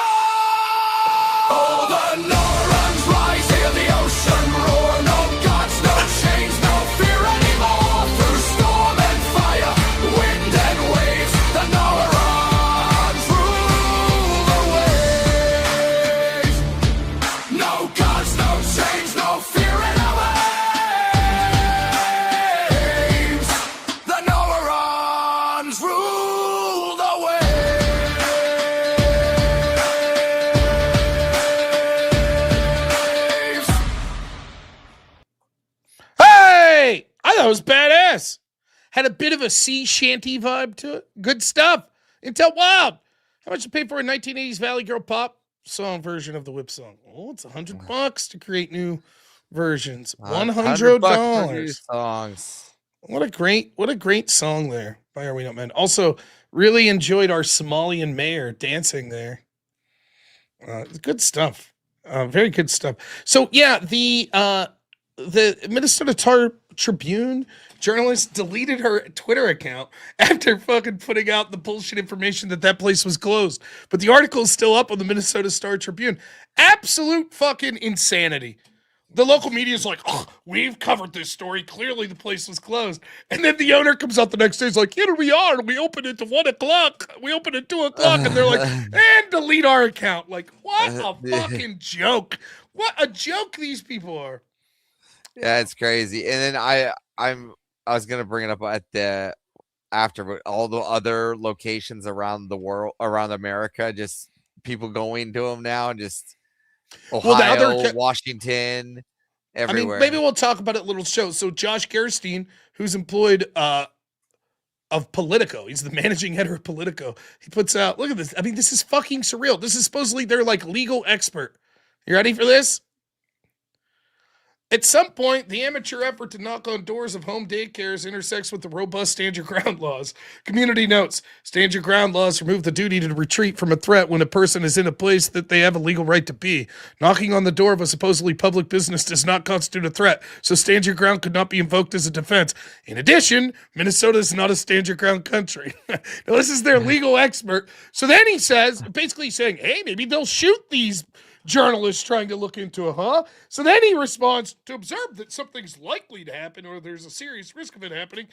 Oh, the Neurons rise, hear the ocean roar. No gods, no chains, no fear anymore. Through storm and fire, wind and waves, the Neurons rule the waves. No gods, no chains, no fear in our waves. The Neurons rule the waves. Hey! I thought it was badass. Had a bit of a sea shanty vibe to it. Good stuff. Intel Wild. How much to pay for a 1980s Valley Girl pop song version of the Whip song? Oh, it's $100 to create new versions. $100. Songs. What a great song there by Are We Not Men. Also, really enjoyed our Somalian mayor dancing there. Good stuff. Very good stuff. So yeah, the Minnesota Tribune journalist deleted her Twitter account after fucking putting out the bullshit information that place was closed. But the article is still up on the Minnesota Star Tribune. Absolute fucking insanity. The local media is like, oh, we've covered this story. Clearly the place was closed. And then the owner comes out the next day. He's like, here we are. We opened it to 1 o'clock. We opened at 2 o'clock. And they're like, and delete our account. Like, what a fucking joke. What a joke these people are. Yeah, it's crazy. And then I was gonna bring it up at the after, but all the other locations around the world, around America, just people going to them now, just Ohio, Washington, everywhere. I mean, maybe we'll talk about it a little show. So Josh Gerstein, who's employed of Politico. He's the managing editor of Politico. He puts out, look at this. I mean, this is fucking surreal. This is supposedly their like legal expert. You ready for this? At some point, the amateur effort to knock on doors of home daycares intersects with the robust stand your ground laws. Community notes, stand your ground laws remove the duty to retreat from a threat when a person is in a place that they have a legal right to be. Knocking on the door of a supposedly public business does not constitute a threat, so stand your ground could not be invoked as a defense. In addition, Minnesota is not a stand your ground country. Now, this is their legal expert. So then he says, basically saying, hey, maybe they'll shoot these journalists trying to look into it, huh? So then he responds, to observe that something's likely to happen or there's a serious risk of it happening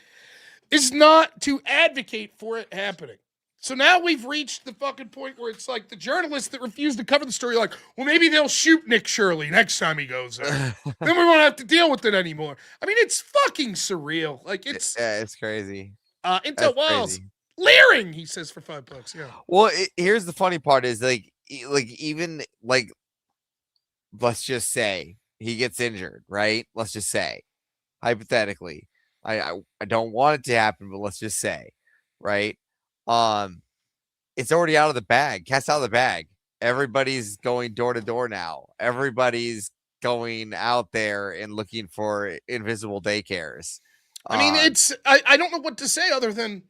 is not to advocate for it happening. So now we've reached the fucking point where it's like the journalists that refuse to cover the story like, well, maybe they'll shoot Nick Shirley next time he goes there. Then we won't have to deal with it anymore. I mean, it's fucking surreal. Like, it's... Yeah, it's crazy. Intel Wells. Learing, he says, for $5. Yeah. Well, here's the funny part is even let's just say he gets injured, right? Let's just say, hypothetically, I don't want it to happen, but let's just say, right? It's already out of the bag. Cat's out of the bag. Everybody's going door to door now. Everybody's going out there and looking for invisible daycares. I mean, I don't know what to say other than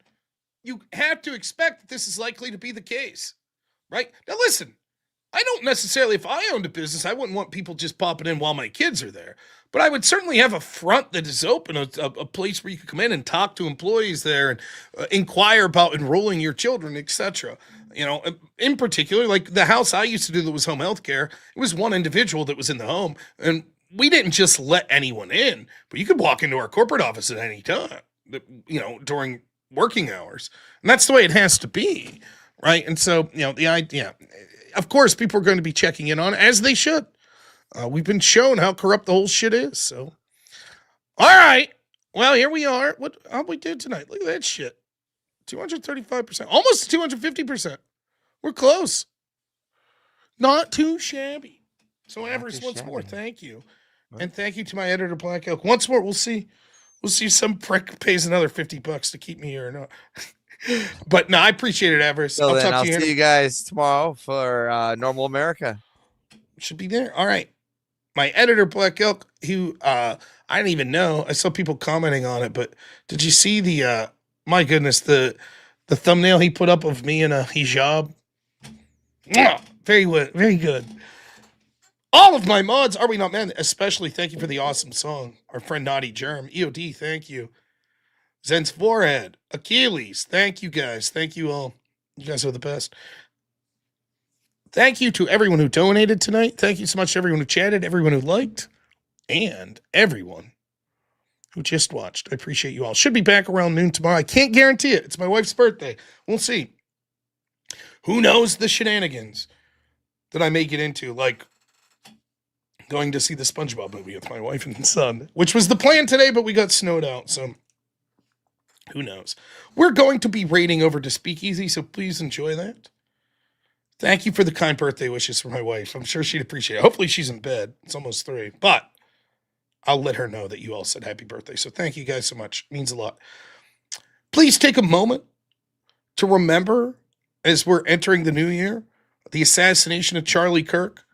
you have to expect that this is likely to be the case, right? Now, listen, I don't necessarily, if I owned a business, I wouldn't want people just popping in while my kids are there. But I would certainly have a front that is open, a place where you can come in and talk to employees there and inquire about enrolling your children, etc. You know, in particular, like the house I used to do that was home health care, it was one individual that was in the home. And we didn't just let anyone in, but you could walk into our corporate office at any time, you know, during working hours. And that's the way it has to be, right? And so, you know, the idea, of course, people are going to be checking in on it, as they should. We've been shown how corrupt the whole shit is. So, all right. Well, here we are. How we did tonight? Look at that shit. 235%, almost 250%. We're close. Not too shabby. So, Everest, once more, thank you, and thank you to my editor, Black Elk. Once more, we'll see if some prick pays another $50 to keep me here or not. But no, I appreciate it, Everest. So I'll see you guys tomorrow for Normal America. Should be there. All right. My editor, Black Elk, who I didn't even know. I saw people commenting on it, but did you see the my goodness, the thumbnail he put up of me in a hijab? Very good. Very good. All of my mods, Are We Not Men? Especially thank you for the awesome song. Our friend Naughty Germ. EOD, thank you. Zen's Forehead. Achilles, thank you guys. Thank you all. You guys are the best. Thank you to everyone who donated tonight. Thank you so much to everyone who chatted, everyone who liked, and everyone who just watched. I appreciate you all. Should be back around noon tomorrow. I can't guarantee it. It's my wife's birthday. We'll see. Who knows the shenanigans that I may get into, like going to see the SpongeBob movie with my wife and son, which was the plan today, but we got snowed out, so who knows. We're going to be raiding over to Speakeasy, so please enjoy that. Thank you for the kind birthday wishes for my wife. I'm sure she'd appreciate it. Hopefully she's in bed. It's almost 3. But I'll let her know that you all said happy birthday. So thank you guys so much. It means a lot. Please take a moment to remember, as we're entering the new year, the assassination of Charlie Kirk,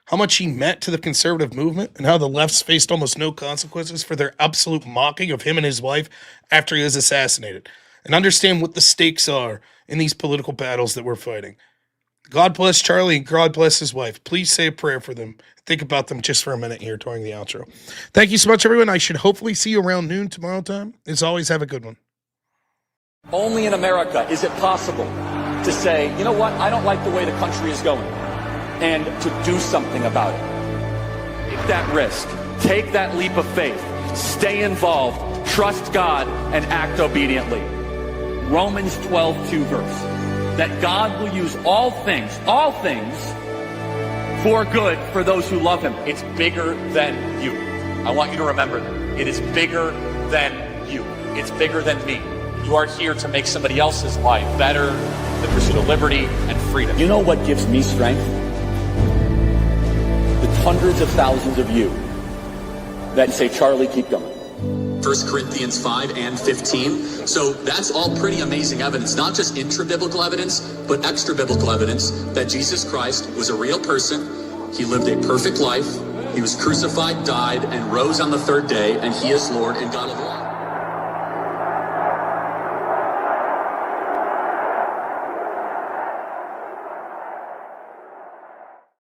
how much he meant to the conservative movement, and how the left's faced almost no consequences for their absolute mocking of him and his wife after he was assassinated. And understand what the stakes are in these political battles that we're fighting. God bless Charlie and God bless his wife. Please say a prayer for them. Think about them just for a minute here during the outro. Thank you so much, everyone. I should hopefully see you around noon tomorrow time. As always, have a good one. Only in America is it possible to say, you know what, I don't like the way the country is going, and to do something about it. Take that risk. Take that leap of faith. Stay involved. Trust God and act obediently. Romans 12:2 verse. That God will use all things for good for those who love him. It's bigger than you. I want you to remember that. It is bigger than you. It's bigger than me. You are here to make somebody else's life better, the pursuit of liberty and freedom. You know what gives me strength? The hundreds of thousands of you that say, Charlie, keep going. 1 Corinthians 5 and 15. So that's all pretty amazing evidence, not just intra-biblical evidence, but extra-biblical evidence that Jesus Christ was a real person. He lived a perfect life. He was crucified, died, and rose on the third day, and he is Lord and God of all.